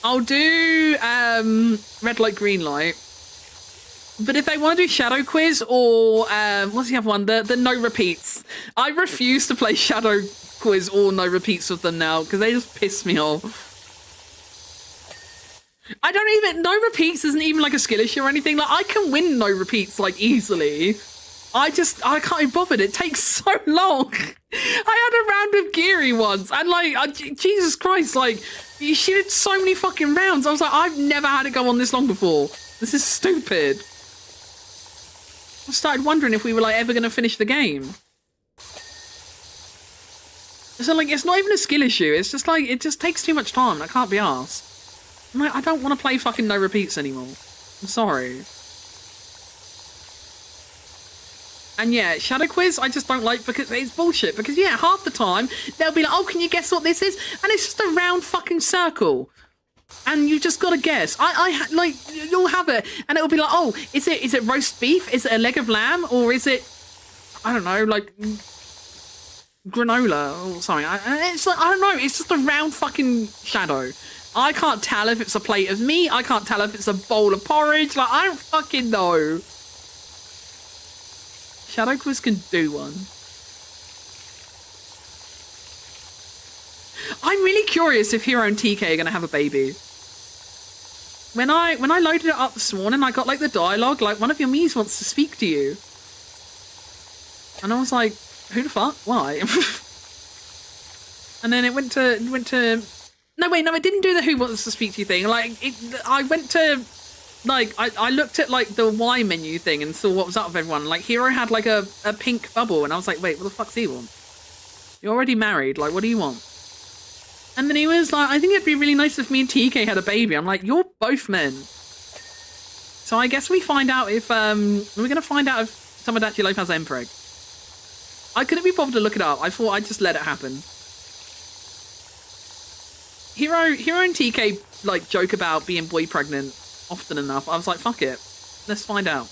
I'll do red light, green light. But if they want to do shadow quiz or what's the other one? The no repeats. I refuse to play shadow quiz or no repeats with them now because they just piss me off. I don't even... No repeats isn't even like a skill issue or anything. Like I can win no repeats like easily. I can't be bothered. It takes so long. I had a round of Geary once and like, Jesus Christ, like she did so many fucking rounds. I was like, I've never had it go on this long before. This is stupid. I started wondering if we were like ever going to finish the game. So like, it's not even a skill issue. It's just like, it just takes too much time. I can't be arsed. I'm like, I don't want to play fucking no repeats anymore. I'm sorry. And yeah, shadow quiz, I just don't like because it's bullshit. Because yeah, half the time they'll be like, oh, can you guess what this is? And it's just a round fucking circle. And you just gotta guess. I like, you'll have it. And it'll be like, oh, is it roast beef? Is it a leg of lamb? Or is it, I don't know, like granola or something? It's like, I don't know. It's just a round fucking shadow. I can't tell if it's a plate of meat. I can't tell if it's a bowl of porridge. Like, I don't fucking know. Shadow quiz can do one. I'm really curious if Hero and TK are going to have a baby. When I loaded it up this morning, I got like the dialogue, like one of your Miis wants to speak to you. And I was like, who the fuck? Why? And then it went to... No, wait, no, it didn't do the who wants to speak to you thing. Like, I went to... Like, I looked at, like, the Y menu thing and saw what was up with everyone. Like, Hero had, like, a pink bubble. And I was like, wait, what the fuck's he want? You're already married. Like, what do you want? And then he was like, I think it'd be really nice if me and TK had a baby. I'm like, you're both men. So I guess we find out if, we're going to find out if Tomodachi Life has Empreg. I couldn't be bothered to look it up. I thought I'd just let it happen. Hero and TK, like, joke about being boy pregnant often enough. I was like, fuck it. Let's find out.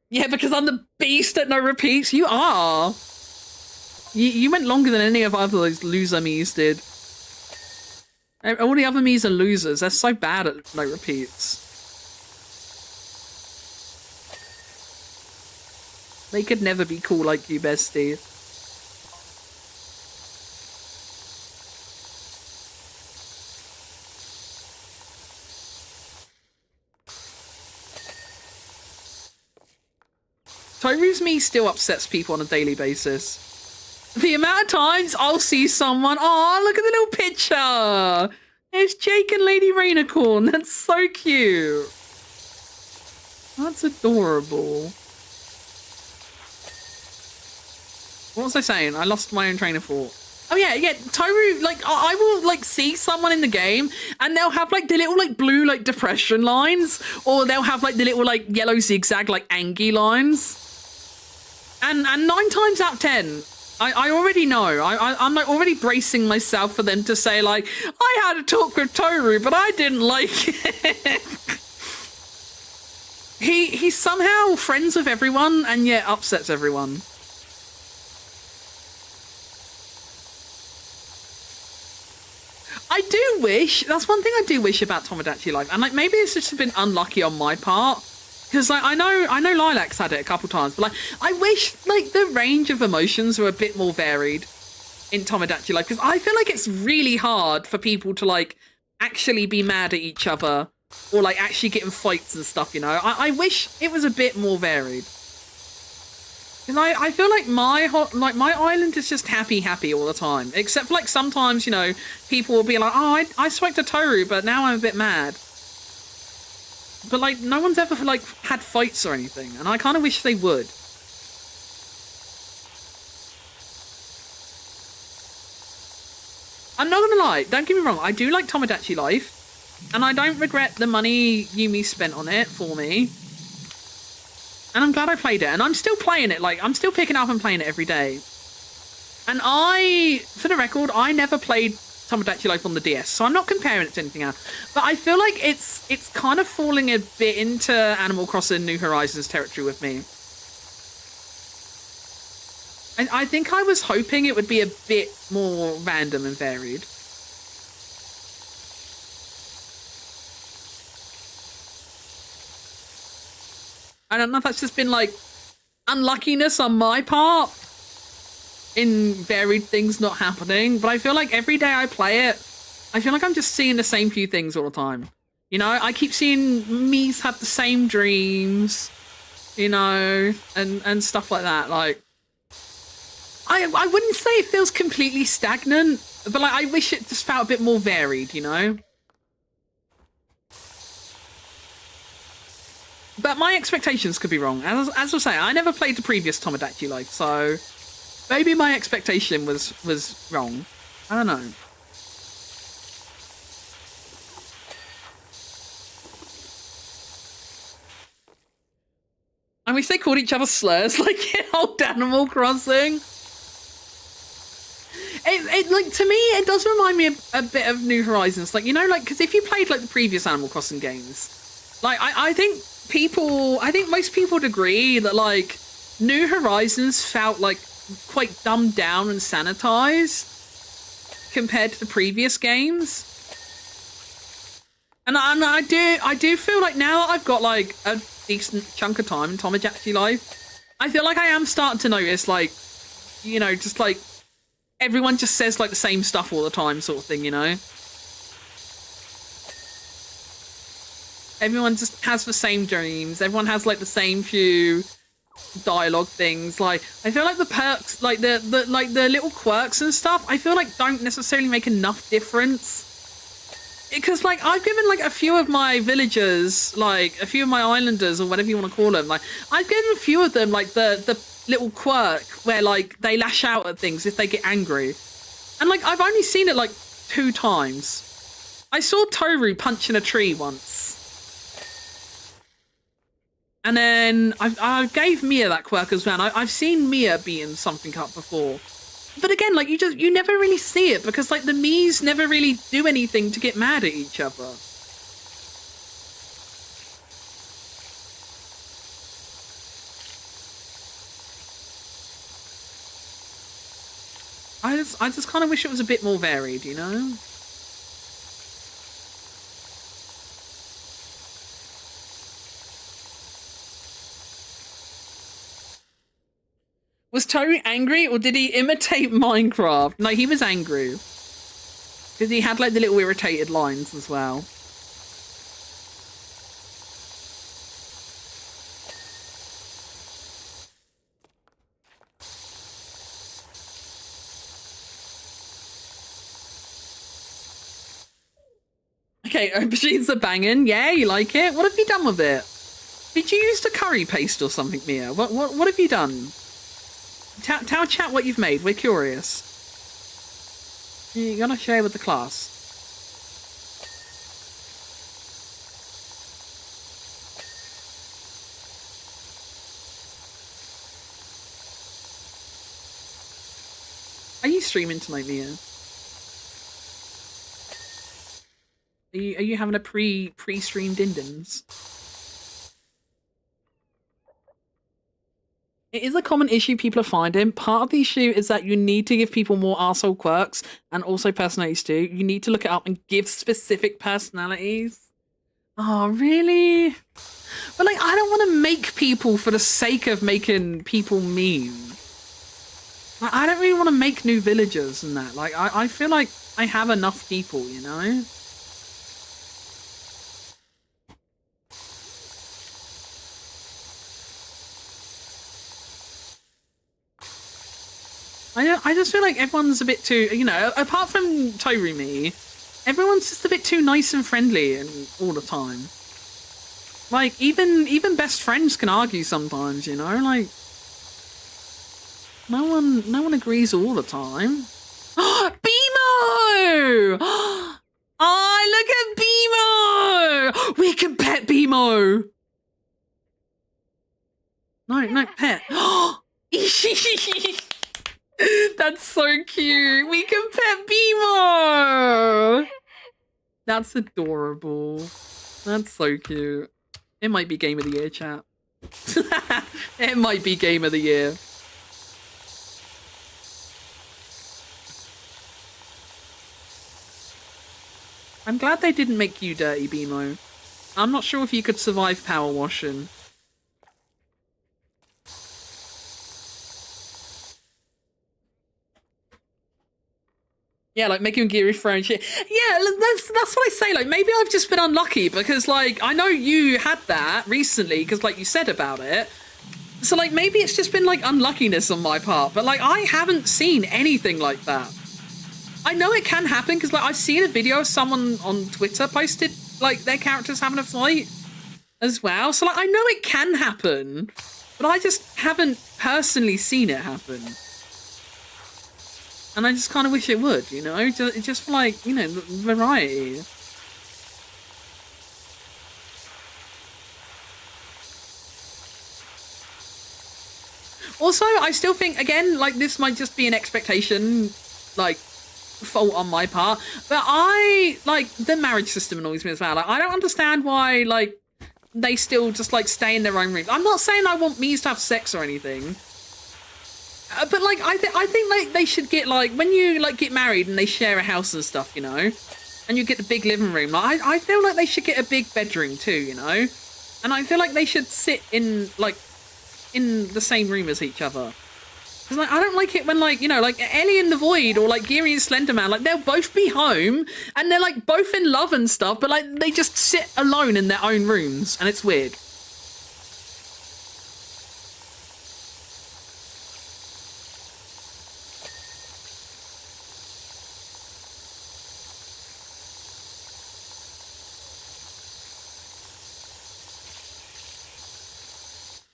Yeah, because I'm the beast at no repeats. You are. You went longer than any of those loser Miis did. All the other Miis are losers. They're so bad at no repeats. They could never be cool like you, bestie. Toru's Mii still upsets people on a daily basis. The amount of times I'll see someone, oh, look at the little picture. There's Jake and Lady Rainicorn. That's so cute. That's adorable. What was I saying? I lost my own train of thought. Oh yeah, Toru, like, I will, like, see someone in the game, and they'll have, like, the little, like, blue, like, depression lines, or they'll have, like, the little, like, yellow zigzag, like, Angie lines. And 9 times out of 10, I already know. I'm, like, already bracing myself for them to say, like, I had a talk with Toru, but I didn't like it. He's somehow friends with everyone, and yet upsets everyone. I do wish, that's one thing I do wish about Tomodachi Life, and like maybe it's just been unlucky on my part, because like I know Lilac's had it a couple times, but like I wish like the range of emotions were a bit more varied in Tomodachi Life, because I feel like it's really hard for people to like actually be mad at each other or like actually get in fights and stuff, you know. I wish it was a bit more varied. And I feel like my island is just happy all the time. Except for like sometimes, you know, people will be like, oh, I swiped a Toru, but now I'm a bit mad. But like no one's ever like had fights or anything, and I kind of wish they would. I'm not gonna lie, don't get me wrong, I do like Tomodachi Life, and I don't regret the money Yumi spent on it for me. And I'm glad I played it, and I'm still playing it, like, I'm still picking up and playing it every day. And for the record, I never played Tomodachi Life on the DS, so I'm not comparing it to anything else. But I feel like it's kind of falling a bit into Animal Crossing New Horizons territory with me. And I think I was hoping it would be a bit more random and varied. I don't know if that's just been like unluckiness on my part in varied things not happening, but I feel like every day I play it, I feel like I'm just seeing the same few things all the time. You know, I keep seeing Mies have the same dreams, you know, and stuff like that. Like, I wouldn't say it feels completely stagnant, but like I wish it just felt a bit more varied, you know? But my expectations could be wrong. As I say, I never played the previous Tomodachi Life, so maybe my expectation was wrong. I don't know. I wish they called each other slurs like in old Animal Crossing. It like, to me, it does remind me a bit of New Horizons. Like, you know, like, because if you played like the previous Animal Crossing games, like I think most people would agree that like New Horizons felt like quite dumbed down and sanitized compared to the previous games. And I do feel like now that I've got like a decent chunk of time in Tomodachi Life, I feel like I am starting to notice, like, you know, just like everyone just says like the same stuff all the time sort of thing, you know? Everyone just has the same dreams. Everyone has like the same few dialogue things. Like, I feel like the perks, like the little quirks and stuff, I feel like don't necessarily make enough difference. Because like I've given like a few of my villagers, like a few of my islanders or whatever you want to call them, like I've given a few of them like the little quirk where like they lash out at things if they get angry. And like I've only seen it like 2 times. I saw Toru punching a tree once. And then I gave Mia that quirk as well. I've seen Mia beating something up before. But again, like you never really see it because like the Miis never really do anything to get mad at each other. I just kind of wish it was a bit more varied, you know? Was Toru angry or did he imitate Minecraft? No, he was angry. Because he had like the little irritated lines as well. Okay, aubergines are banging. Yeah, you like it? What have you done with it? Did you use the curry paste or something, Mia? What have you done? Tell chat what you've made. We're curious. You're gonna share with the class. Are you streaming tonight, Mia? Are you having a pre-streamed Indens? It is a common issue people are finding. Part of the issue is that you need to give people more arsehole quirks and also personalities too. You need to look it up and give specific personalities. Oh, really? But like, I don't want to make people for the sake of making people mean. Like, I don't really want to make new villagers and that. Like, I feel like I have enough people, you know? I just feel like everyone's a bit too, you know, apart from Torumi, everyone's just a bit too nice and friendly and all the time. Like, even best friends can argue sometimes, you know? Like, no one agrees all the time. Bimo! Oh, look at Bimo! We can pet Bimo! No, pet. That's so cute. We can pet Bimo! That's adorable. That's so cute. It might be game of the year, chat. It might be game of the year. I'm glad they didn't make you dirty, Bimo. I'm not sure if you could survive power washing. Yeah, like making Geary throw and shit. Yeah, that's what I say. Like, maybe I've just been unlucky because, like, I know you had that recently because, like, you said about it. So, like, maybe it's just been, like, unluckiness on my part. But, like, I haven't seen anything like that. I know it can happen because, like, I've seen a video of someone on Twitter posted, like, their characters having a fight as well. So, like, I know it can happen, but I just haven't personally seen it happen. And I just kind of wish it would, you know? Just for, like, you know, variety. Also, I still think, again, like, this might just be an expectation, like, fault on my part. But like, the marriage system annoys me as well. Like, I don't understand why, like, they still just, like, stay in their own rooms. I'm not saying I want Mies to have sex or anything. But, like, I think, like, they should get, like, when you, like, get married and they share a house and stuff, you know, and you get the big living room, like, I feel like they should get a big bedroom too, you know, and I feel like they should sit in, like, in the same room as each other. Because, like, I don't like it when, like, you know, like, Ellie and the Void or, like, Geary and Slenderman, like, they'll both be home and they're, like, both in love and stuff, but, like, they just sit alone in their own rooms, and it's weird.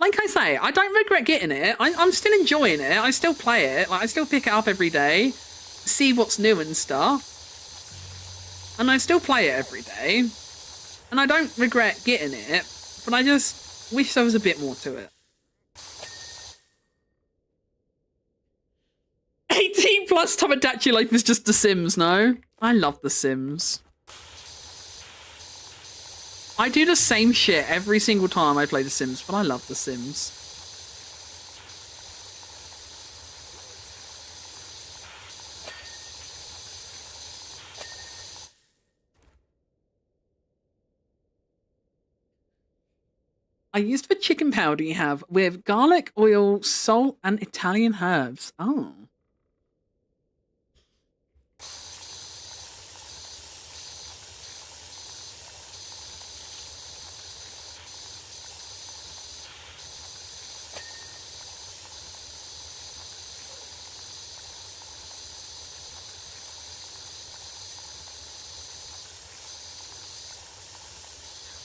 Like I say, I don't regret getting it. I'm still enjoying it. I still play it. Like, I still pick it up every day, see what's new and stuff. And I still play it every day. And I don't regret getting it, but I just wish there was a bit more to it. 18 plus Tomodachi Life is just The Sims, no? I love The Sims. I do the same shit every single time I play The Sims, but I love The Sims. I used the chicken powder you have with garlic, oil, salt, and Italian herbs. Oh.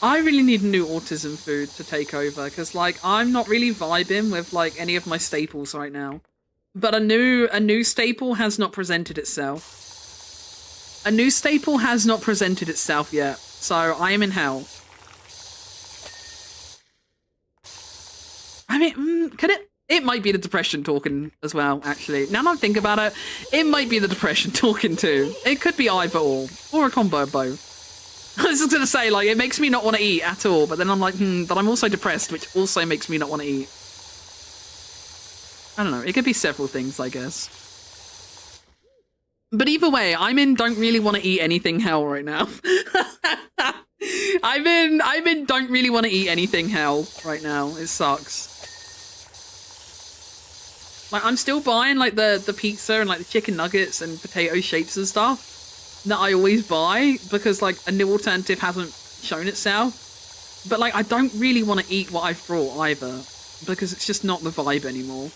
I really need new autism food to take over because, like, I'm not really vibing with, like, any of my staples right now. But a new staple has not presented itself. A new staple has not presented itself yet, so I am in hell. I mean, could it? It might be the depression talking as well, actually. Now that I think about it, it might be the depression talking too. It could be either or a combo of both. I was just going to say, like, it makes me not want to eat at all, but then I'm like, but I'm also depressed, which also makes me not want to eat. I don't know, it could be several things, I guess. But either way, I'm in don't really want to eat anything hell right now. I'm in don't really want to eat anything hell right now. It sucks. Like, I'm still buying, like, the pizza and, like, the chicken nuggets and potato shapes and stuff that I always buy because, like, a new alternative hasn't shown itself. But, like, I don't really want to eat what I've brought either because it's just not the vibe anymore.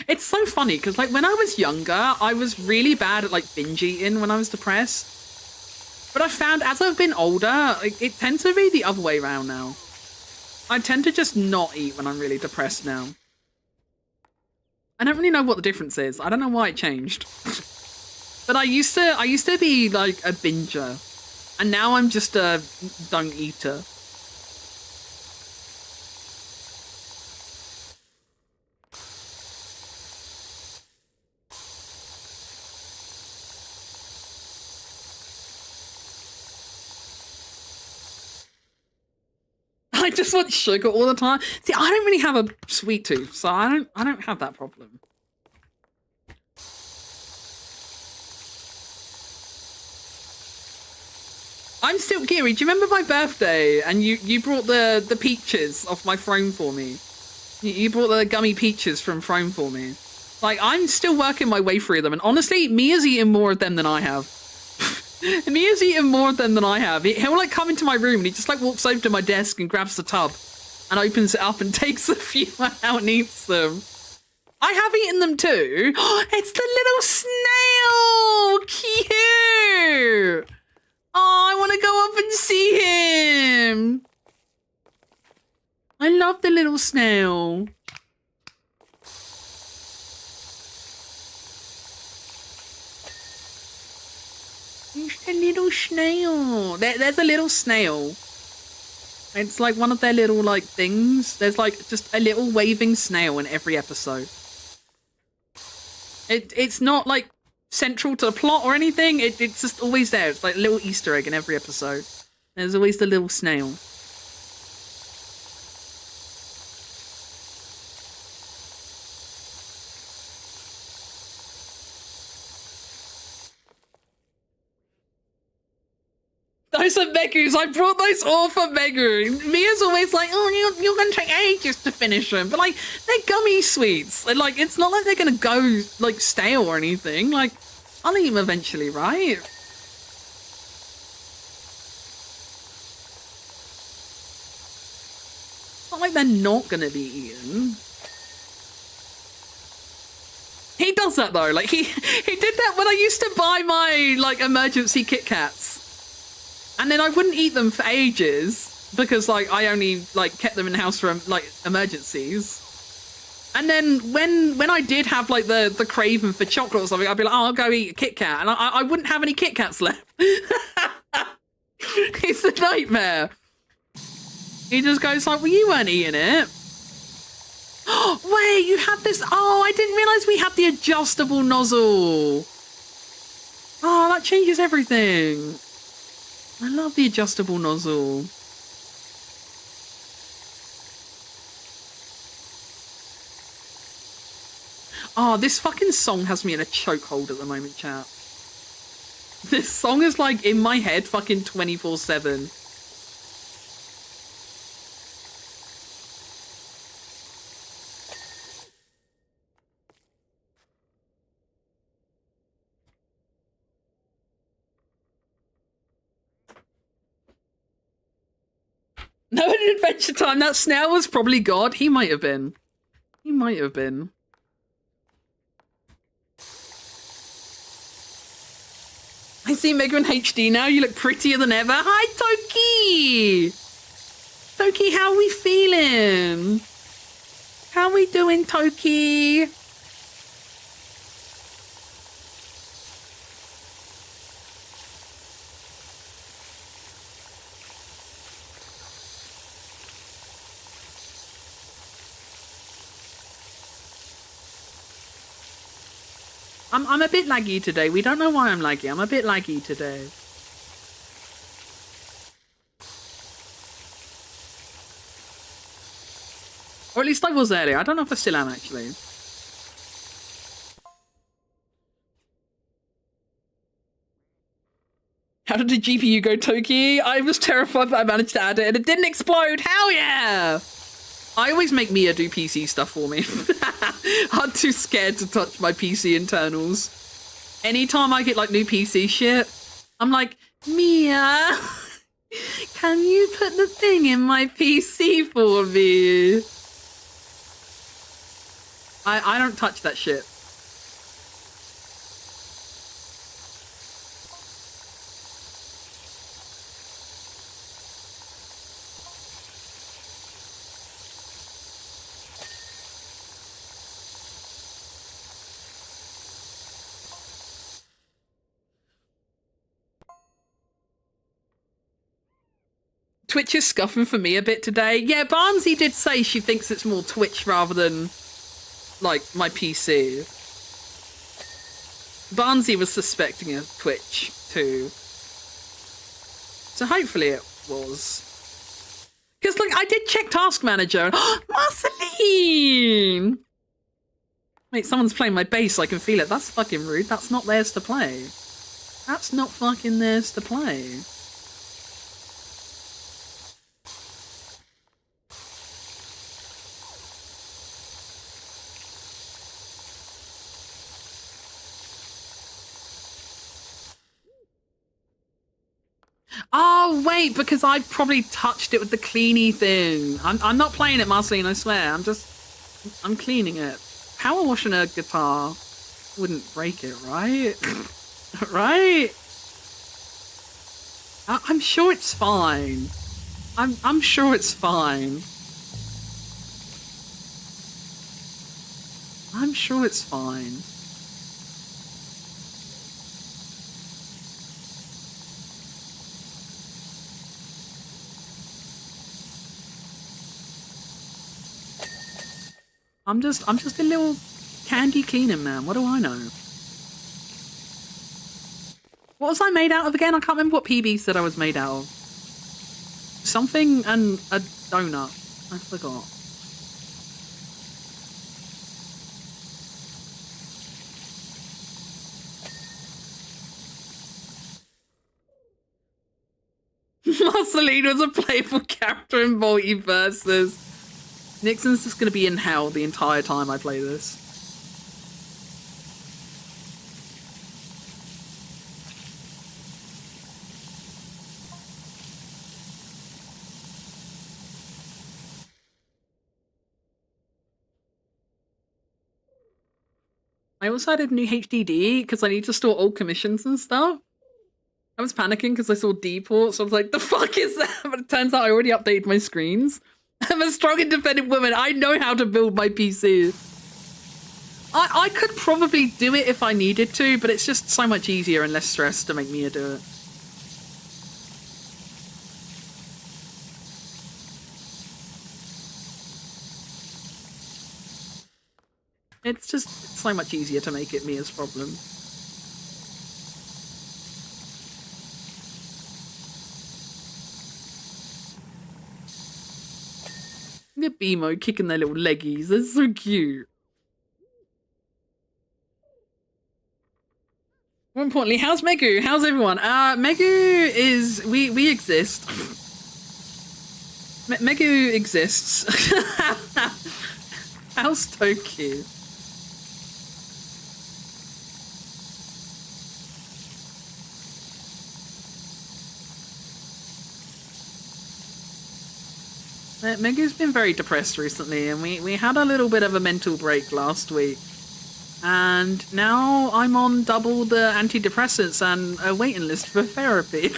It's so funny because like when I was younger, I was really bad at like binge eating when I was depressed. But I found as I've been older, it tends to be the other way around now. I tend to just not eat when I'm really depressed now. I don't really know what the difference is. I don't know why it changed. But I used to be like a binger. And now I'm just a don't eater. I just want sugar all the time. See, I don't really have a sweet tooth, so I don't have that problem. I'm still Kiri. Do you remember my birthday? And you brought the peaches off my throne for me. You brought the gummy peaches from throne for me. Like I'm still working my way through them, and honestly, Mia's eaten more of them than I have. Mia's eaten more of them than I have. He'll like come into my room and he just like walks over to my desk and grabs the tub and opens it up and takes a few out and eats them. I have eaten them too. It's the little snail! Cute! Oh, I want to go up and see him. I love the little snail. It's a little snail. There's a little snail. It's like one of their little like things. There's like just a little waving snail in every episode. It's not like central to the plot or anything. It's just always there. It's like a little Easter egg in every episode. There's always the little snail. Those are Megus. I brought those all for Megu. Mia's always like, oh, you're going to take ages to finish them. But, like, they're gummy sweets. And, like, it's not like they're going to go, like, stale or anything. Like, I'll eat them eventually, right? It's not like they're not going to be eaten. He does that, though. Like, he did that when I used to buy my, like, emergency Kit Kats. And then I wouldn't eat them for ages because, like, I only, like, kept them in the house for, like, emergencies. And then when I did have, like, the craving for chocolate or something, I'd be like, oh, I'll go eat a Kit Kat. And I wouldn't have any Kit Kats left. It's a nightmare. He just goes like, well, you weren't eating it. Wait, you had this. Oh, I didn't realise we had the adjustable nozzle. Oh, that changes everything. I love the adjustable nozzle. Oh, this fucking song has me in a chokehold at the moment, chat. This song is like in my head fucking 24/7. No, in Adventure Time, that snail was probably God. He might have been. He might have been. I see Mega in HD now. You look prettier than ever. Hi, Toki! Toki, how are we feeling? How are we doing, Toki? I'm a bit laggy today. We don't know why I'm laggy. I'm a bit laggy today. Or at least I was earlier. I don't know if I still am, actually. How did the GPU go, Toki? I was terrified that I managed to add it and it didn't explode. Hell yeah! I always make Mia do PC stuff for me. I'm too scared to touch my PC internals. Anytime I get like new PC shit, I'm like, Mia, can you put the thing in my PC for me? I don't touch that shit. Twitch is scuffing for me a bit today. Yeah, Barnsey did say she thinks it's more Twitch rather than, like, my PC. Barnsey was suspecting a Twitch, too. So hopefully it was. Because, like, I did check Task Manager. Marceline! Wait, someone's playing my bass, I can feel it. That's fucking rude. That's not theirs to play. That's not fucking theirs to play. Oh, wait, because I probably touched it with the cleany thing. I'm not playing it, Marceline, I swear. I'm cleaning it. Power washing a guitar wouldn't break it, right? Right? I'm sure it's fine. I'm sure it's fine. I'm sure it's fine. I'm just a little candy cleaning man. What do I know? What was I made out of again? I can't remember what PB said I was made out of. Something and a donut. I forgot. Marceline was a playable character in Multiverses. Nixon's just going to be in hell the entire time I play this. I also added new HDD because I need to store old commissions and stuff. I was panicking because I saw D ports. So I was like, the fuck is that? But it turns out I already updated my screens. I'm a strong, independent woman. I know how to build my PC. I could probably do it if I needed to, but it's just so much easier and less stress to make Mia do it. It's so much easier to make it Mia's problem. Look at BMO kicking their little leggies. They're so cute. More importantly, how's Megu? How's everyone? Megu is... We exist. Megu exists. How's so cute? Megu's been very depressed recently, and we had a little bit of a mental break last week. And now I'm on double the antidepressants and a waiting list for therapy.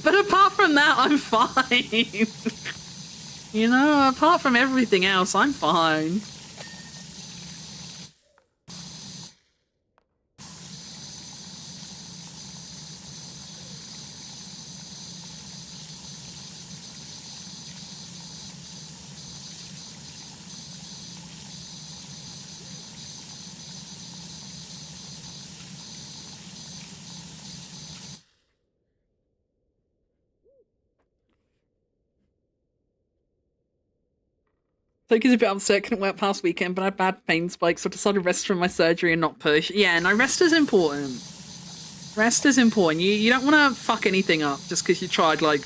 But apart from that, I'm fine. You know, apart from everything else, I'm fine. Toki's a bit upset, couldn't work past weekend, but I had bad pain spikes, so I decided to rest from my surgery and not push. Yeah, no, rest is important. Rest is important. You don't want to fuck anything up just because you tried, like,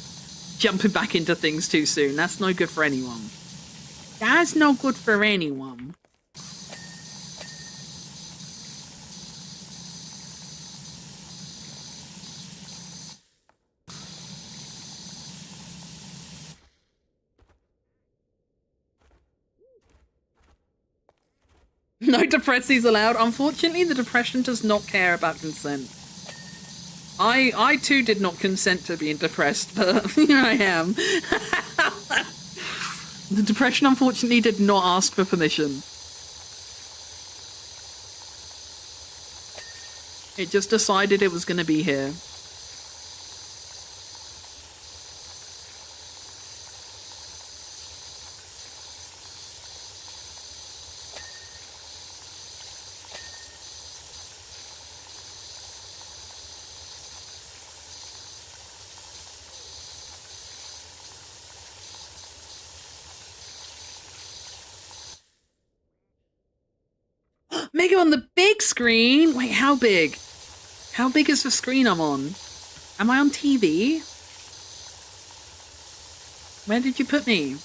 jumping back into things too soon. That's no good for anyone. That's no good for anyone. No depressies allowed. Unfortunately, the depression does not care about consent. I too did not consent to being depressed, but here I am. The depression unfortunately did not ask for permission. It just decided it was going to be here. Mega on the big screen? Wait, how big? How big is the screen I'm on? Am I on TV? Where did you put me?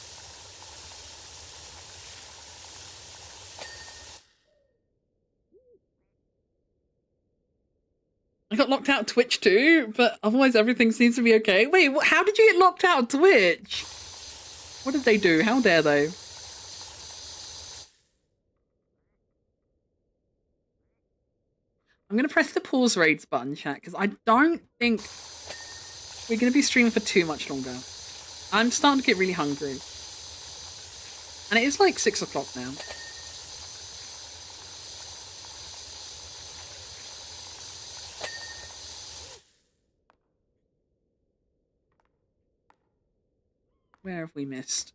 I got locked out of Twitch too, but otherwise everything seems to be okay. Wait, how did you get locked out of Twitch? What did they do? How dare they? I'm going to press the pause raids button, chat, because I don't think we're going to be streaming for too much longer. I'm starting to get really hungry. And it is like 6 o'clock now. Where have we missed?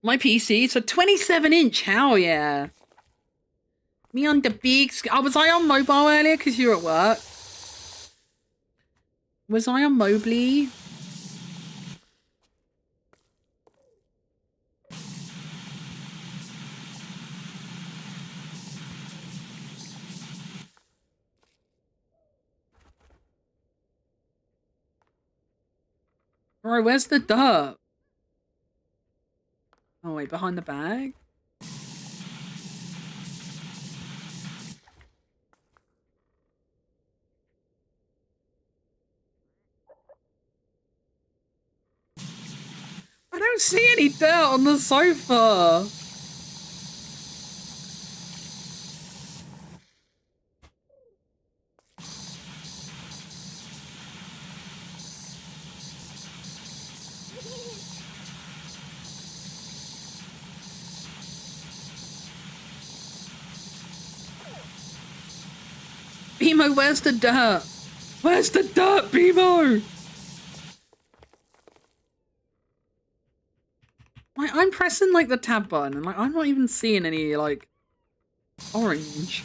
My PC, it's a 27-inch. Hell yeah. Me on the big screen. Oh, was I on mobile earlier because you were at work? Was I on Mobley? Bro, where's the dirt? Oh, wait, behind the bag? I don't see any dirt on the sofa. Bimo, where's the dirt? Where's the dirt, Bimo? Like, I'm pressing like the tab button and like I'm not even seeing any like orange.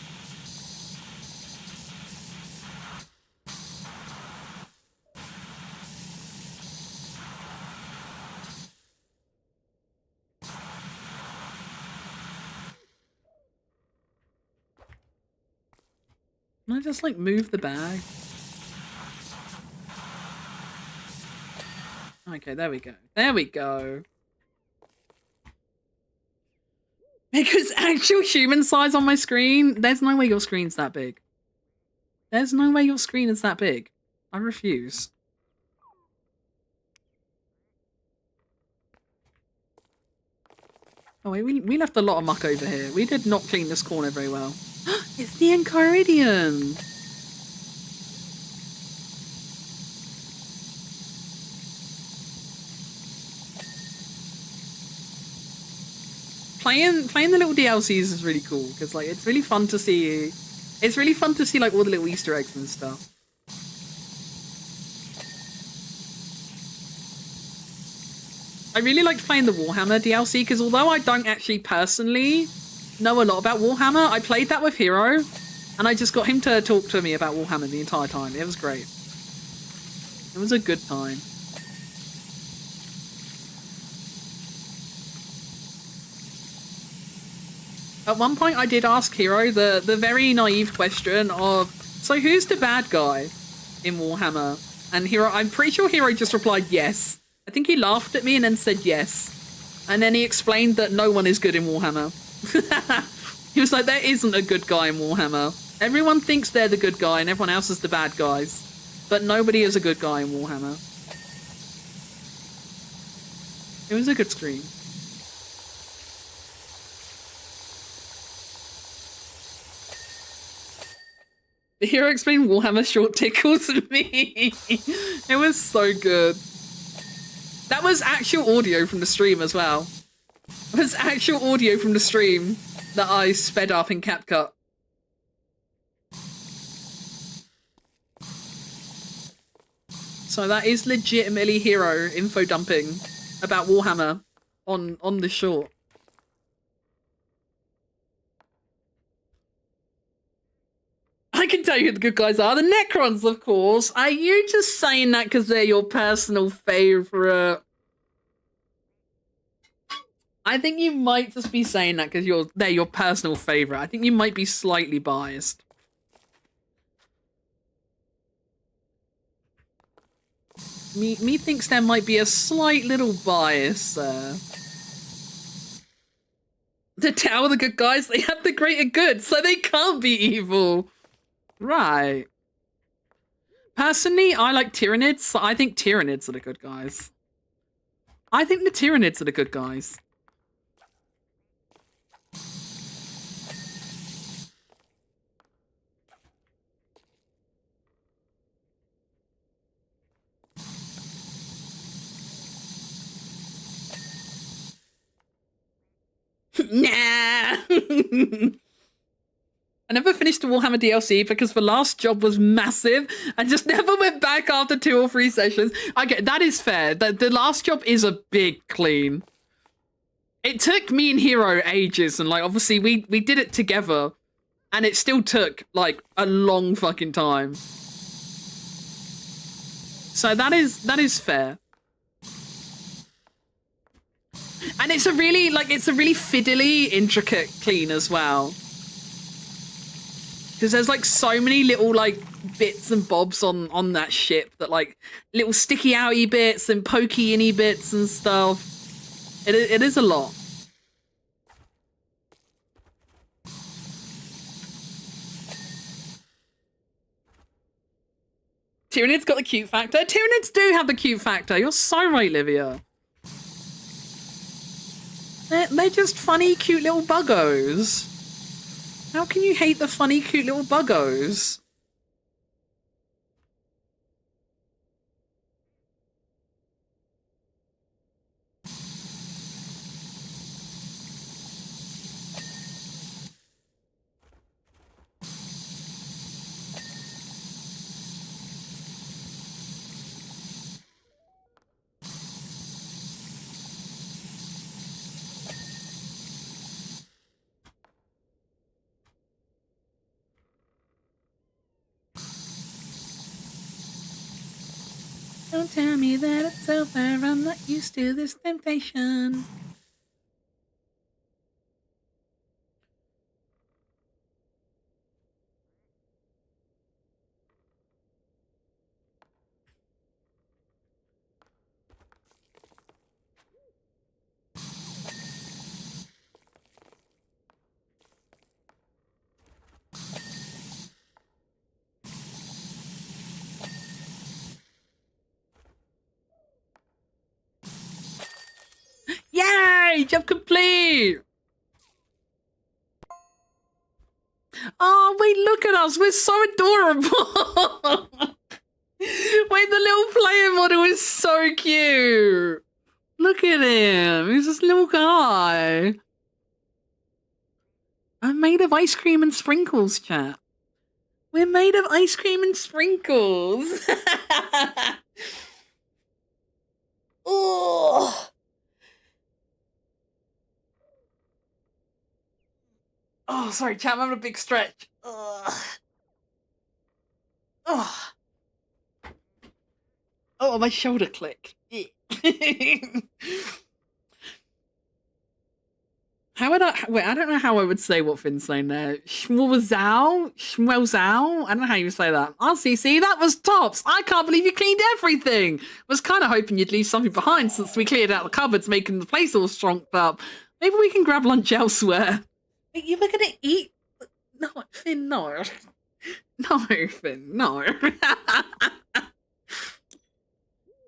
Can I just like move the bag? Okay, there we go. There we go. Because actual human size on my screen, there's no way your screen's that big. There's no way your screen is that big. I refuse. Oh wait, we left a lot of muck over here. We did not clean this corner very well. It's the Enchiridion! Playing the little DLCs is really cool because like it's really fun to see. It's really fun to see like all the little Easter eggs and stuff. I really liked playing the Warhammer DLC because although I don't actually personally know a lot about Warhammer, I played that with Hero and I just got him to talk to me about Warhammer the entire time. It was great. It was a good time. At one point I did ask Hero the very naive question of, so who's the bad guy in Warhammer? And Hero, I'm pretty sure Hero just replied yes. I think he laughed at me and then said yes. And then he explained that no one is good in Warhammer. He was like, there isn't a good guy in Warhammer. Everyone thinks they're the good guy and everyone else is the bad guys. But nobody is a good guy in Warhammer. It was a good stream. The Hero explained Warhammer short tickles to me. It was so good. That was actual audio from the stream as well. It was actual audio from the stream that I sped up in CapCut. So that is legitimately Hero info dumping about Warhammer on the short. I can tell you who the good guys are. The Necrons, of course. Are you just saying that because they're your personal favorite? I think you might just be saying that because they're your personal favorite. I think you might be slightly biased. Me thinks there might be a slight little bias there. The Tower of the good guys, they have the greater good, so they can't be evil. Right. Personally, I like Tyranids. I think Tyranids are the good guys. I think the Tyranids are the good guys. Nah. I never finished the Warhammer DLC because the last job was massive and just never went back after 2 or 3 sessions. I get that is fair. The last job is a big clean. It took me and Hero ages, and like obviously we did it together, and it still took like a long fucking time. So that is fair. And it's a really fiddly, intricate clean as well. Because there's like so many little like bits and bobs on that ship that like little sticky outy bits and pokey inny bits and stuff. It is a lot. Tyranids got the cute factor. Tyranids do have the cute factor. You're so right, Livia. They're just funny, cute little buggos. How can you hate the funny, cute little buggos? Don't tell me that it's over, I'm not used to this temptation. Yay! Job complete! Oh, wait, look at us. We're so adorable. Wait, the little player model is so cute. Look at him. He's this little guy. I'm made of ice cream and sprinkles, chat. We're made of ice cream and sprinkles. Oh. Oh, sorry, chat. I'm having a big stretch. Oh, my shoulder clicked. How would I? Wait, I don't know how I would say what Finn's saying there. Schmwelzow. I don't know how you say that. RCC, that was tops. I can't believe you cleaned everything. Was kind of hoping you'd leave something behind since we cleared out the cupboards, making the place all strunked up. Maybe we can grab lunch elsewhere. Wait, you were gonna eat? No, Finn, no. No, Finn, no.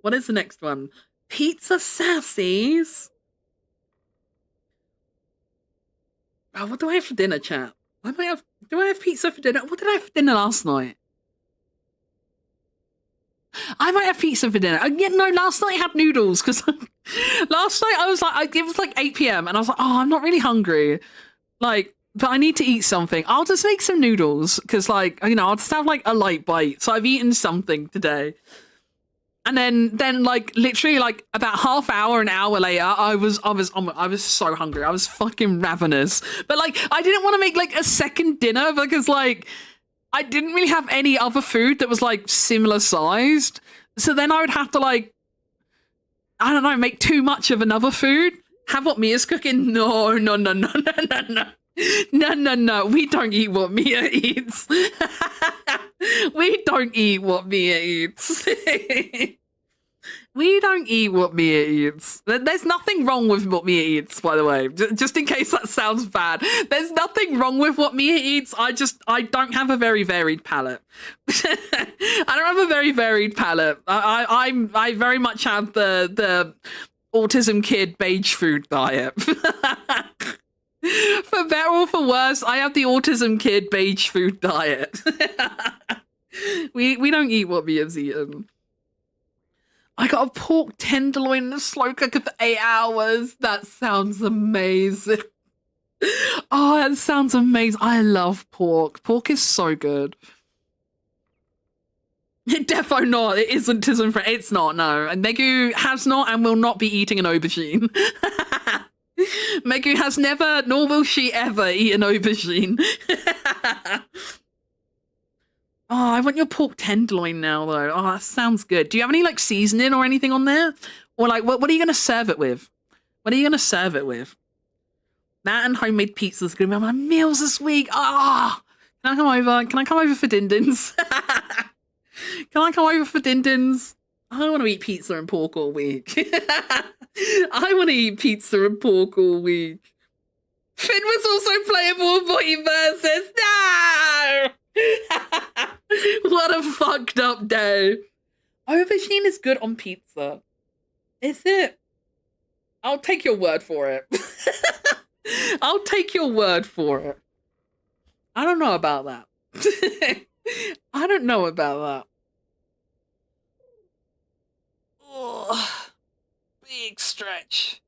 What is the next one? Pizza sassies. Oh, what do I have for dinner, chat? Do I have pizza for dinner? What did I have for dinner last night? I might have pizza for dinner. Yeah, no, last night I had noodles because last night I was like, it was like 8 p.m. and I was like, oh, I'm not really hungry. Like, but I need to eat something. I'll just make some noodles because, like, you know, I'll just have like a light bite. So I've eaten something today. And then like literally like about an hour later, I was so hungry. I was fucking ravenous. But like I didn't want to make like a second dinner because like I didn't really have any other food that was like similar sized. So then I would have to like, I don't know, make too much of another food. Have what Mia's cooking? No. No. We don't eat what Mia eats. We don't eat what Mia eats. We don't eat what Mia eats. There's nothing wrong with what Mia eats, by the way. Just in case that sounds bad. There's nothing wrong with what Mia eats. I don't have a very varied palate. I don't have a very varied palate. I very much have the autism kid beige food diet. For better or for worse, I have the autism kid beige food diet. We don't eat what Mia's eaten. I got a pork tenderloin in the slow cooker for 8 hours. That sounds amazing. Oh, that sounds amazing. I love pork. Pork is so good. Defo not. It isn't tism friend. It's not, no. And Megu has not and will not be eating an aubergine. Megu has never, nor will she ever eat an aubergine. Oh, I want your pork tenderloin now, though. Oh, that sounds good. Do you have any, like, seasoning or anything on there? Or, like, what are you going to serve it with? What are you going to serve it with? That and homemade pizza is going to be my meals this week. Ah! Can I come over? Can I come over for Dindins? Can I come over for Dindins? I want to eat pizza and pork all week. I want to eat pizza and pork all week. Finn was also playing more multiverses. No! What a fucked up day. Aubergine is good on pizza. Is it? I'll take your word for it. I'll take your word for it. I don't know about that. I don't know about that. Oh, big stretch.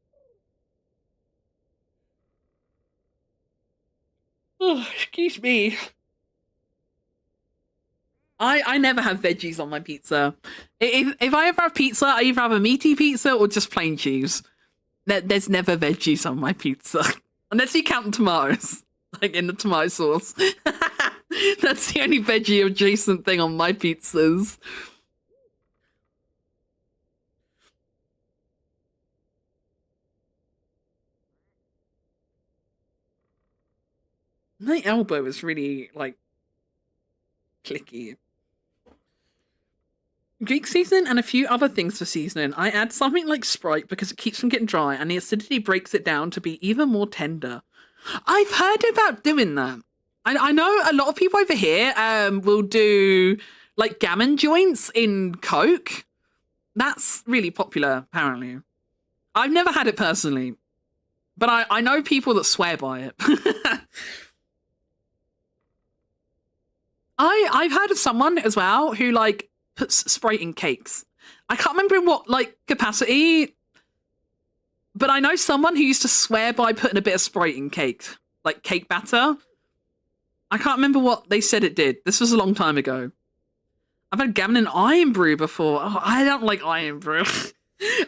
Oh, excuse me. I never have veggies on my pizza. If I ever have pizza, I either have a meaty pizza or just plain cheese. There's never veggies on my pizza. Unless you count tomatoes, like in the tomato sauce. That's the only veggie adjacent thing on my pizzas. My elbow is really, like, clicky. Greek seasoning and a few other things for seasoning. I add something like Sprite because it keeps from getting dry and the acidity breaks it down to be even more tender. I've heard about doing that. I know a lot of people over here will do like gammon joints in Coke. That's really popular, apparently. I've never had it personally, but I know people that swear by it. I've heard of someone as well who like puts Sprite in cakes. I can't remember in what like capacity, but I know someone who used to swear by putting a bit of Sprite in cake, like cake batter. I can't remember what they said it did. This was a long time ago. I've had gammon and iron brew before. Oh, I don't like iron brew.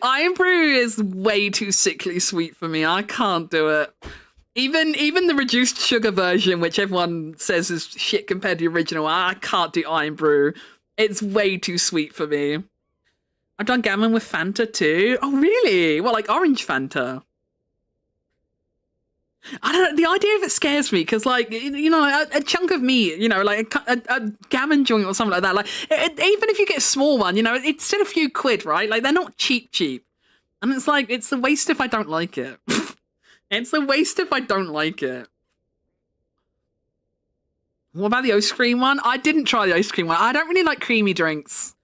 Iron brew is way too sickly sweet for me. I can't do it. Even the reduced sugar version, which everyone says is shit compared to the original, I can't do iron brew. It's way too sweet for me. I've done gammon with Fanta too. Oh, really? Well, like orange Fanta? I don't know. The idea of it scares me because, like, you know, a chunk of meat, you know, like a gammon joint or something like that. Like, even if you get a small one, you know, it's still a few quid, right? Like, they're not cheap. And it's like, it's a waste if I don't like it. It's a waste if I don't like it. What about the ice cream one? I didn't try the ice cream one. I don't really like creamy drinks.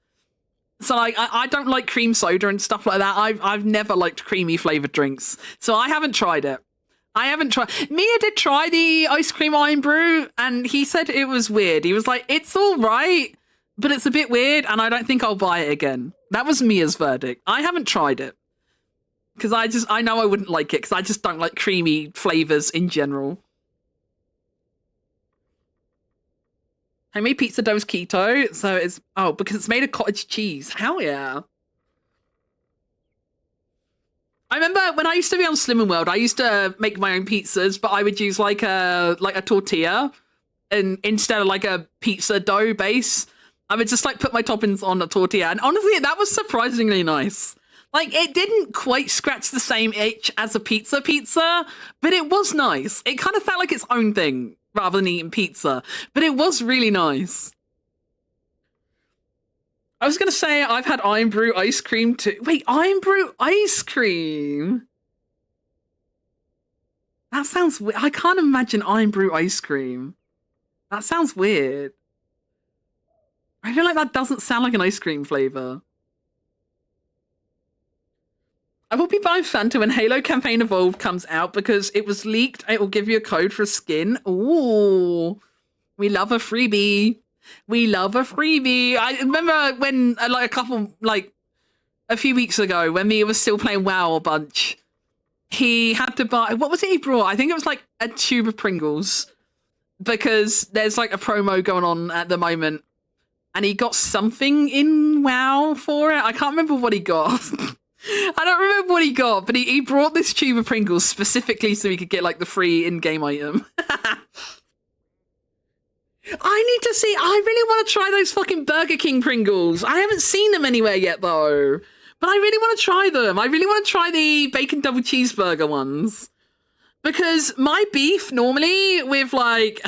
So like, I don't like cream soda and stuff like that. I've never liked creamy flavored drinks. So I haven't tried it. Mia did try the ice cream iron brew and he said it was weird. He was like, it's all right, but it's a bit weird and I don't think I'll buy it again. That was Mia's verdict. I haven't tried it because I know I wouldn't like it because I just don't like creamy flavors in general. Homemade pizza dough's keto, so it's because it's made of cottage cheese. Hell yeah. I remember when I used to be on Slimming World, I used to make my own pizzas, but I would use like a tortilla and instead of like a pizza dough base, I would just like put my toppings on a tortilla. And honestly, that was surprisingly nice. Like, it didn't quite scratch the same itch as a pizza, but it was nice. It kind of felt like its own thing rather than eating pizza, but it was really nice. I was going to say I've had Iron Brew ice cream too. Wait, Iron Brew ice cream? That sounds weird. I can't imagine Iron Brew ice cream. That sounds weird. I feel like that doesn't sound like an ice cream flavor. I will be buying Fanta when Halo Campaign Evolved comes out because it was leaked. It will give you a code for a skin. Ooh, we love a freebie. We love a freebie. I remember when, a few weeks ago, when Mia was still playing WoW a bunch, he had to buy, what was it he brought? I think it was like a tube of Pringles because there's like a promo going on at the moment and he got something in WoW for it. I can't remember what he got. I don't remember what he got, but he brought this tube of Pringles specifically so he could get like the free in-game item. I need to see. I really want to try those fucking Burger King Pringles. I haven't seen them anywhere yet, though. But I really want to try them. I really want to try the bacon double cheeseburger ones. Because my beef normally with like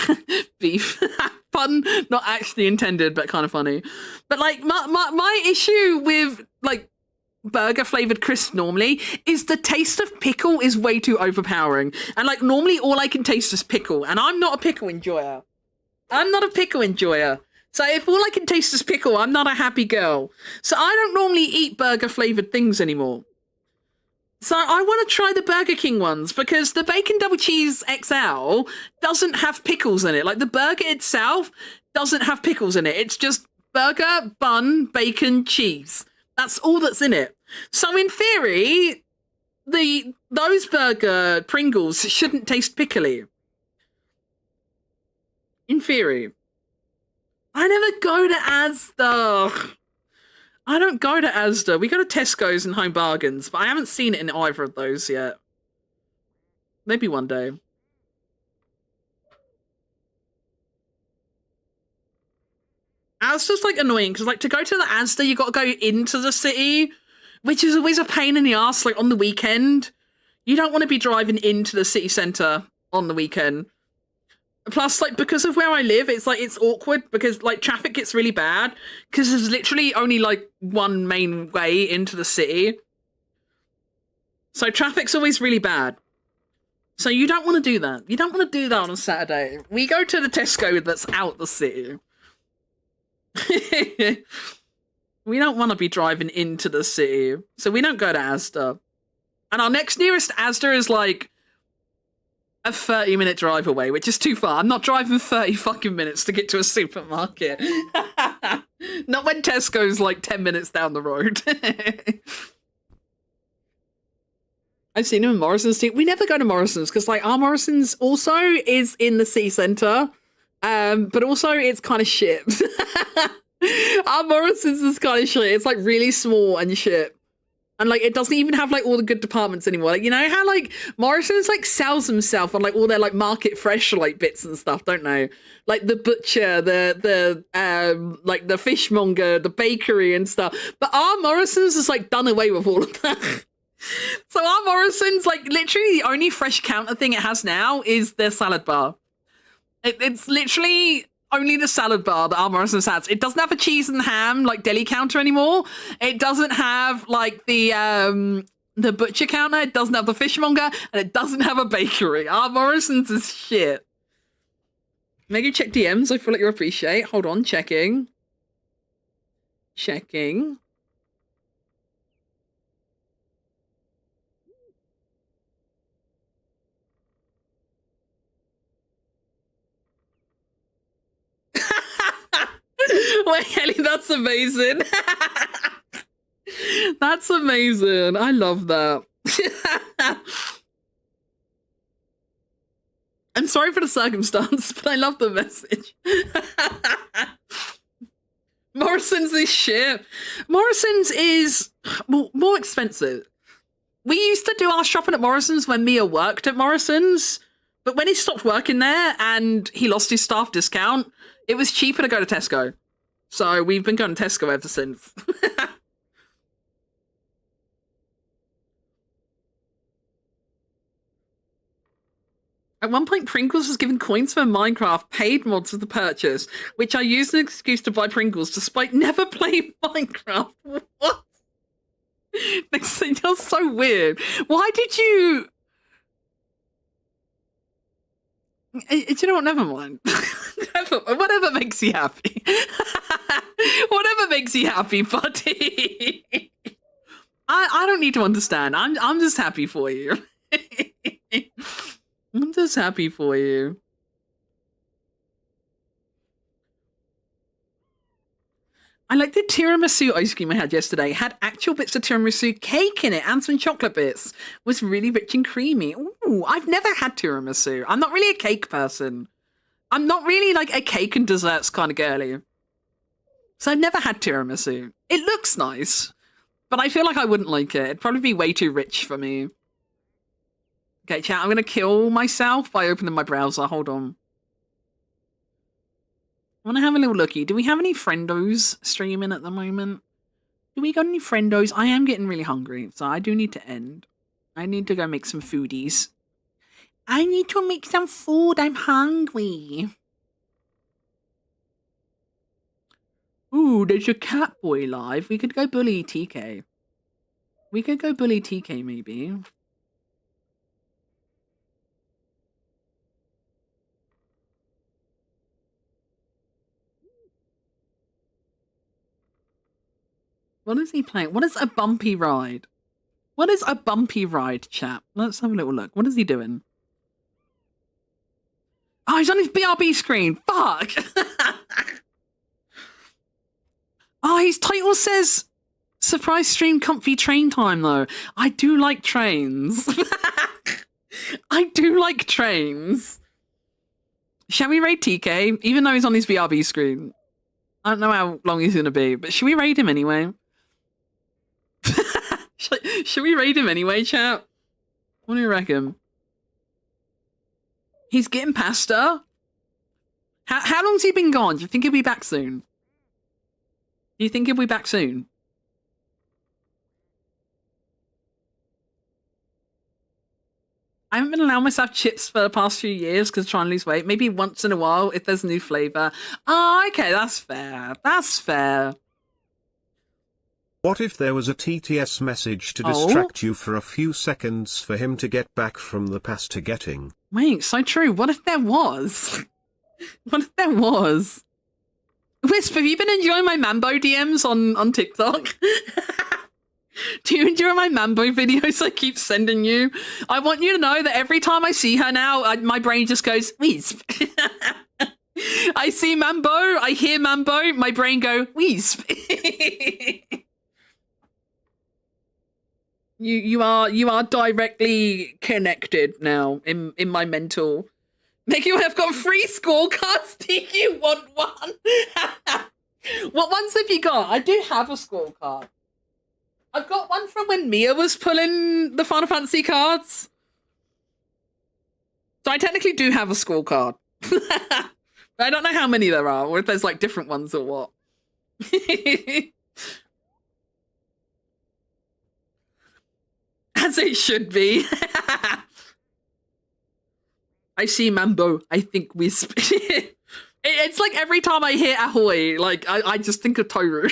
beef, pun not actually intended, but kind of funny. But like my issue with like burger flavored crisp normally is the taste of pickle is way too overpowering. And like normally all I can taste is pickle, and I'm not a pickle enjoyer. So if all I can taste is pickle, I'm not a happy girl. So I don't normally eat burger flavored things anymore. So I want to try the Burger King ones because the Bacon Double Cheese XL doesn't have pickles in it. Like the burger itself doesn't have pickles in it. It's just burger, bun, bacon, cheese. That's all that's in it. So in theory, those burger Pringles shouldn't taste pickly. In theory. I never go to Asda. I don't go to Asda. We go to Tesco's and Home Bargains, but I haven't seen it in either of those yet. Maybe one day. Asda's like annoying because like to go to the Asda, you got to go into the city, which is always a pain in the ass. Like on the weekend, you don't want to be driving into the city centre on the weekend. Plus, like, because of where I live, it's like, it's awkward because like traffic gets really bad because there's literally only like one main way into the city. So traffic's always really bad. So you don't want to do that. You don't want to do that on a Saturday. We go to the Tesco that's out the city. We don't want to be driving into the city. So we don't go to Asda. And our next nearest Asda is like a 30-minute drive away, which is too far. I'm not driving 30 fucking minutes to get to a supermarket. Not when Tesco's like 10 minutes down the road. I've seen him in Morrison's too. We never go to Morrison's because like our Morrison's also is in the city centre, but also it's kind of shit. Our Morrison's is kind of shit. It's like really small and shit. And like it doesn't even have like all the good departments anymore. Like, you know how like Morrison's like sells himself on like all their like market fresh like bits and stuff, don't they? Like the butcher, the like the fishmonger, the bakery and stuff. But our Morrison's is like done away with all of that. So our Morrison's, like, literally the only fresh counter thing it has now is their salad bar. It's literally only the salad bar that our Morrison's has. It doesn't have a cheese and ham, like, deli counter anymore. It doesn't have, like, the butcher counter. It doesn't have the fishmonger. And it doesn't have a bakery. Our Morrison's is shit. Maybe check DMs. I feel like you appreciate. Hold on, checking. Checking. Wait, Ellie, that's amazing. That's amazing. I love that. I'm sorry for the circumstance, but I love the message. Morrison's is shit. Morrison's is more expensive. We used to do our shopping at Morrison's when Mia worked at Morrison's, but when he stopped working there and he lost his staff discount, it was cheaper to go to Tesco. So we've been going to Tesco ever since. At one point, Pringles was given coins for Minecraft paid mods with the purchase, which I used as an excuse to buy Pringles despite never playing Minecraft. What? You're so weird. Why did you... Do you know what? Never mind. Whatever makes you happy. Whatever makes you happy, buddy. I don't need to understand. I'm just happy for you. I'm just happy for you. I like the tiramisu ice cream I had yesterday. It had actual bits of tiramisu cake in it and some chocolate bits. It was really rich and creamy. Ooh, I've never had tiramisu. I'm not really a cake person. I'm not really like a cake and desserts kind of girly. So I've never had tiramisu. It looks nice, but I feel like I wouldn't like it. It'd probably be way too rich for me. Okay, chat, I'm going to kill myself by opening my browser. Hold on. I want to have a little looky. Do we have any friendos streaming at the moment? Do we got any friendos? I am getting really hungry, so I do need to end. I need to go make some foodies. I need to make some food. I'm hungry. Ooh, there's your cat boy live. We could go bully TK. We could go bully TK, maybe. What is he playing? What is a bumpy ride? What is a bumpy ride, chap? Let's have a little look. What is he doing? Oh, he's on his BRB screen. Fuck. Oh, his title says surprise stream comfy train time, though. I do like trains. I do like trains. Shall we raid TK? Even though he's on his BRB screen. I don't know how long he's going to be, but should we raid him anyway? Should we raid him anyway, chat? What do you reckon? He's getting pasta. How long's he been gone? Do you think he'll be back soon? Do you think he'll be back soon? I haven't been allowing myself chips for the past few years because trying to lose weight. Maybe once in a while if there's a new flavour. Oh, okay, that's fair. That's fair. What if there was a TTS message to distract you for a few seconds for him to get back from the pasta getting? Wait, so true. What if there was? What if there was? Wisp, have you been enjoying my Mambo DMs on TikTok? Do you enjoy my Mambo videos I keep sending you? I want you to know that every time I see her now, my brain just goes, Wisp. I see Mambo, I hear Mambo, my brain go, Wisp. You are directly connected now in my mental. Mickey, I've got 3 scorecards. Do you want one? What ones have you got? I do have a scorecard. I've got one from when Mia was pulling the Final Fantasy cards. So I technically do have a scorecard. But I don't know how many there are, or if there's like different ones or what. As it should be. I see Mambo. I think we. It's like every time I hear Ahoy, like I just think of Toru.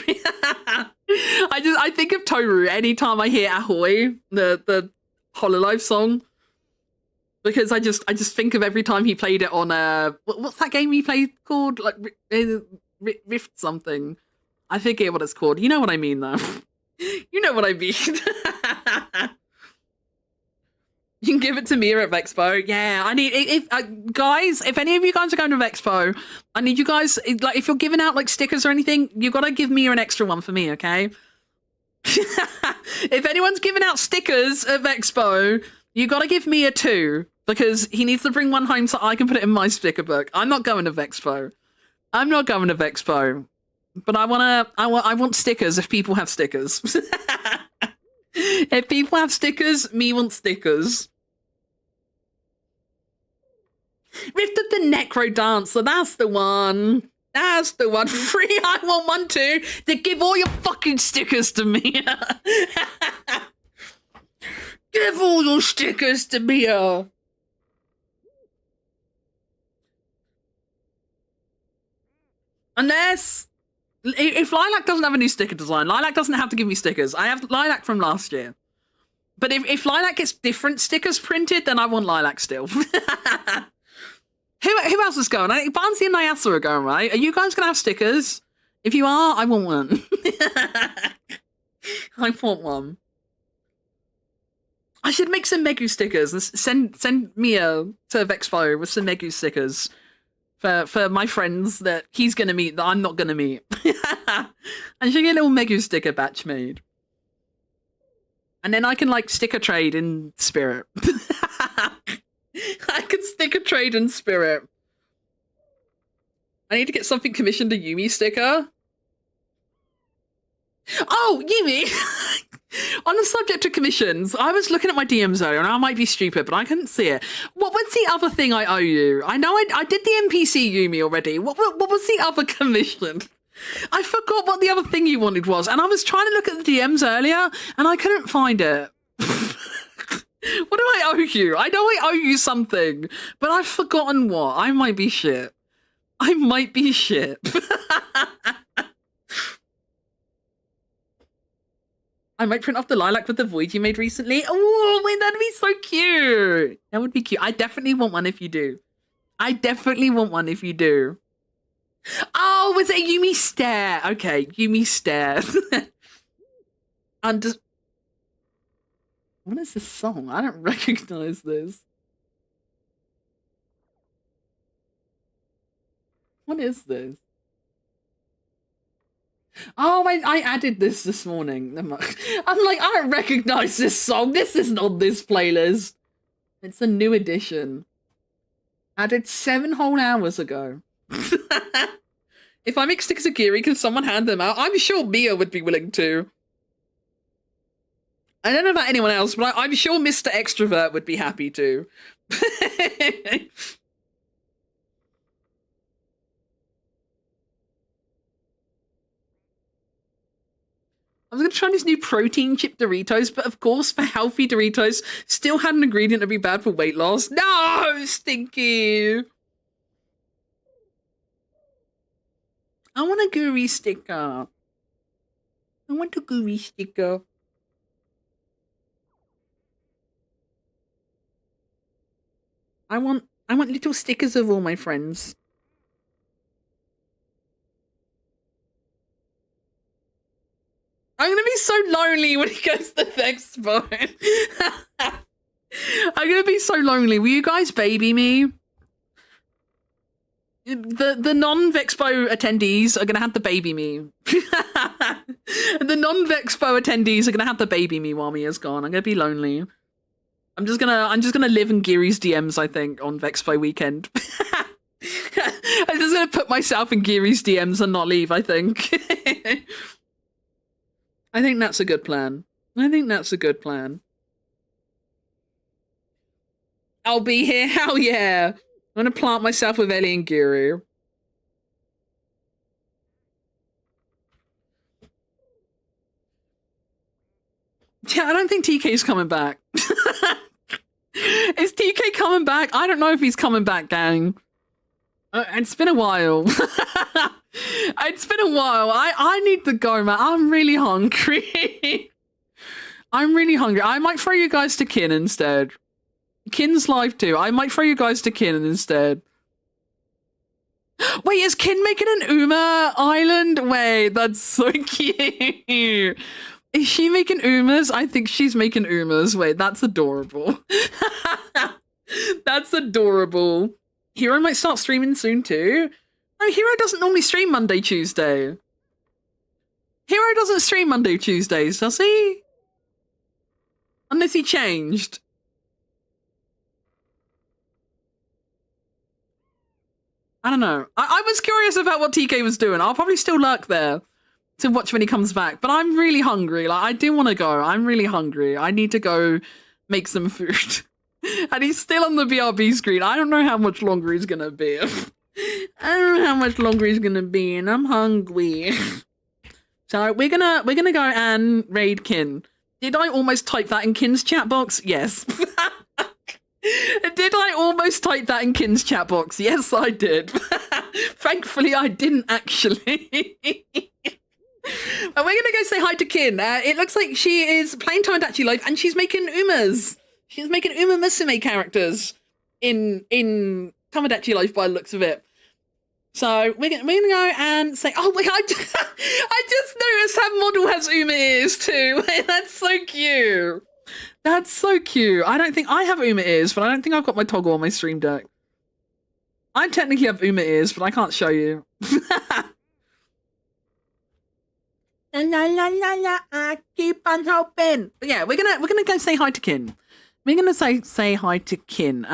I think of Toru anytime I hear Ahoy, the Hololive song, because I just think of every time he played it on what's that game he played called, like Rift something. I forget what it's called. You know what I mean, though. You know what I mean. You can give it to Mia at Vexpo. Yeah, I need if guys, if any of you guys are going to Vexpo, I need you guys, like, if you're giving out like stickers or anything, you've got to give Mia an extra one for me, okay? If anyone's giving out stickers at Vexpo, you got to give Mia 2, because he needs to bring one home so I can put it in my sticker book. I'm not going to Vexpo. I'm not going to Vexpo. But I want stickers if people have stickers. If people have stickers, me want stickers. Rift of the Necro Dancer, that's the one. That's the one. Free, I want one too. To give all your fucking stickers to me. Give all your stickers to me. Unless... If Lilac doesn't have a new sticker design, Lilac doesn't have to give me stickers. I have Lilac from last year. But if Lilac gets different stickers printed, then I want Lilac still. Who else is going? I think Barnsey and Nyasa are going, right? Are you guys going to have stickers? If you are, I want one. I want one. I should make some Megu stickers and send Mia to Vexpo with some Megu stickers. For my friends that he's going to meet that I'm not going to meet. I should get a little Megu sticker batch made. And then I can, like, sticker trade in spirit. I can sticker trade in spirit. I need to get something commissioned, a Yumi sticker. Oh, Yumi! On the subject of commissions, I was looking at my DMs earlier, and I might be stupid, but I couldn't see it. What's the other thing I owe you? I know I did the NPC Yumi already. What was the other commission? I forgot what the other thing you wanted was, and I was trying to look at the DMs earlier, and I couldn't find it. What do I owe you? I know I owe you something, but I've forgotten what. I might be shit. I might be shit. I might print off the Lilac with the void you made recently. Oh, wait, that'd be so cute. That would be cute. I definitely want one if you do. I definitely want one if you do. Oh, was it a Yumi Stare? Okay, Yumi Stare. What is this song? I don't recognize this. What is this? Oh, I added this morning. I'm like, I don't recognize this song. This isn't on this playlist. It's a new edition. Added 7 whole hours ago. If I make stickers of Giri, can someone hand them out? I'm sure Mia would be willing to. I don't know about anyone else, but I'm sure Mr. Extrovert would be happy to. I was going to try these new protein chip Doritos, but of course, for healthy Doritos, still had an ingredient to be bad for weight loss. No, Stinky! I want a gooey sticker. I want a gooey sticker. I want little stickers of all my friends. I'm gonna be so lonely when he goes to the expo. I'm gonna be so lonely. Will you guys baby me? The non-Vexpo attendees are gonna have to baby me. The non-Vexpo attendees are gonna have to baby me while Mia's gone. I'm gonna be lonely. I'm just gonna live in Giri's DMs, I think, on Vexpo weekend. I'm just gonna put myself in Giri's DMs and not leave, I think. I think that's a good plan. I think that's a good plan. I'll be here. Hell yeah. I'm going to plant myself with Ellie and Guru. Yeah, I don't think TK's coming back. Is TK coming back? I don't know if he's coming back, gang. It's been a while. It's been a while. I need to go, man. I'm really hungry. I'm really hungry. I might throw you guys to Kin instead. Kin's live too. I might throw you guys to Kin instead. Wait, is Kin making an Uma island? Wait, that's so cute. Is she making Umas? I think she's making Umas. Wait, that's adorable. That's adorable. Hero might start streaming soon too. No, Hero doesn't normally stream Monday, Tuesday. Hero doesn't stream Monday, Tuesdays, does he? Unless he changed. I don't know. I was curious about what TK was doing. I'll probably still lurk there to watch when he comes back. But I'm really hungry. Like, I do want to go. I'm really hungry. I need to go make some food. And he's still on the BRB screen. I don't know how much longer he's going to be. I don't know how much longer he's going to be. And I'm hungry. So we're gonna go and raid Kin. Did I almost type that in Kin's chat box? Yes. Did I almost type that in Kin's chat box? Yes, I did. Thankfully, I didn't actually. But we're gonna go say hi to Kin. It looks like she is playing Tomodachi Life and she's making Umas. She's making Uma Musume characters in Tomodachi Life by the looks of it. So we're gonna go and say, oh wait, I just noticed that model has Uma ears too. That's so cute. That's so cute. I don't think I have Uma ears, but I don't think I've got my toggle on my stream deck. I technically have Uma ears, but I can't show you. La la la la, I keep on hoping. But yeah, we're gonna go say hi to Kin. We're gonna say hi to Kin.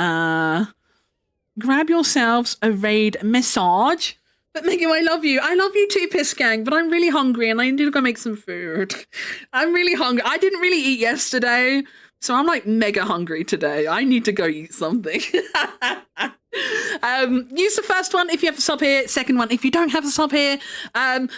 Grab yourselves a raid massage. But Megan, I love you. I love you too, Piss Gang, but I'm really hungry and I need to go make some food. I'm really hungry. I didn't really eat yesterday, so I'm like mega hungry today. I need to go eat something. Use the first one if you have a sub here. Second one if you don't have a sub here. I'm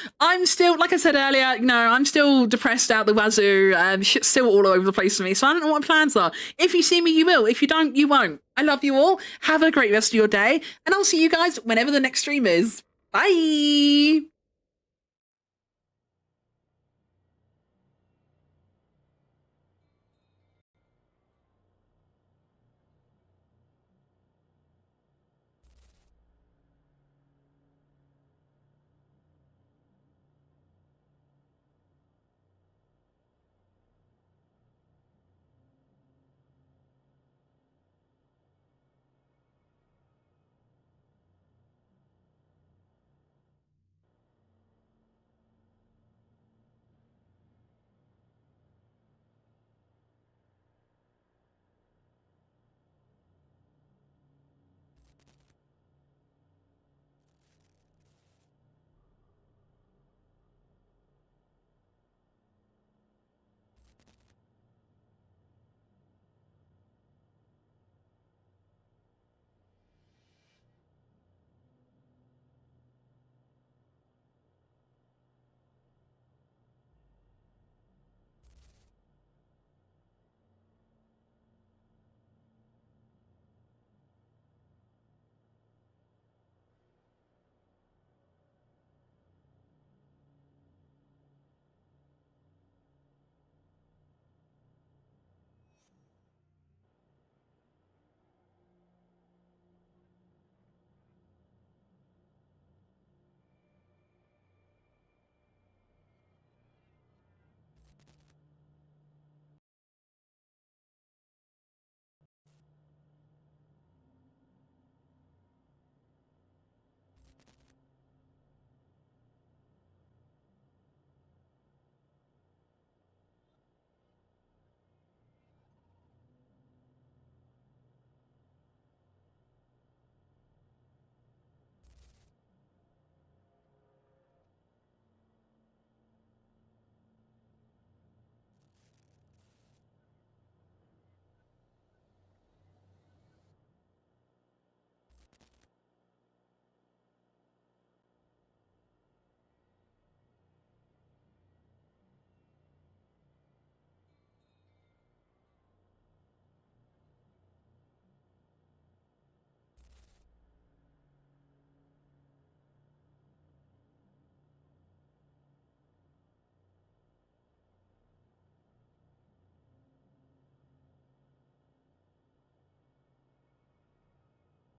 still, like I said earlier, you know, I'm still depressed out the wazoo. Shit's still all over the place for me, so I don't know what my plans are. If you see me, you will. If you don't, you won't. I love you all. Have a great rest of your day, and I'll see you guys whenever the next stream is. Bye!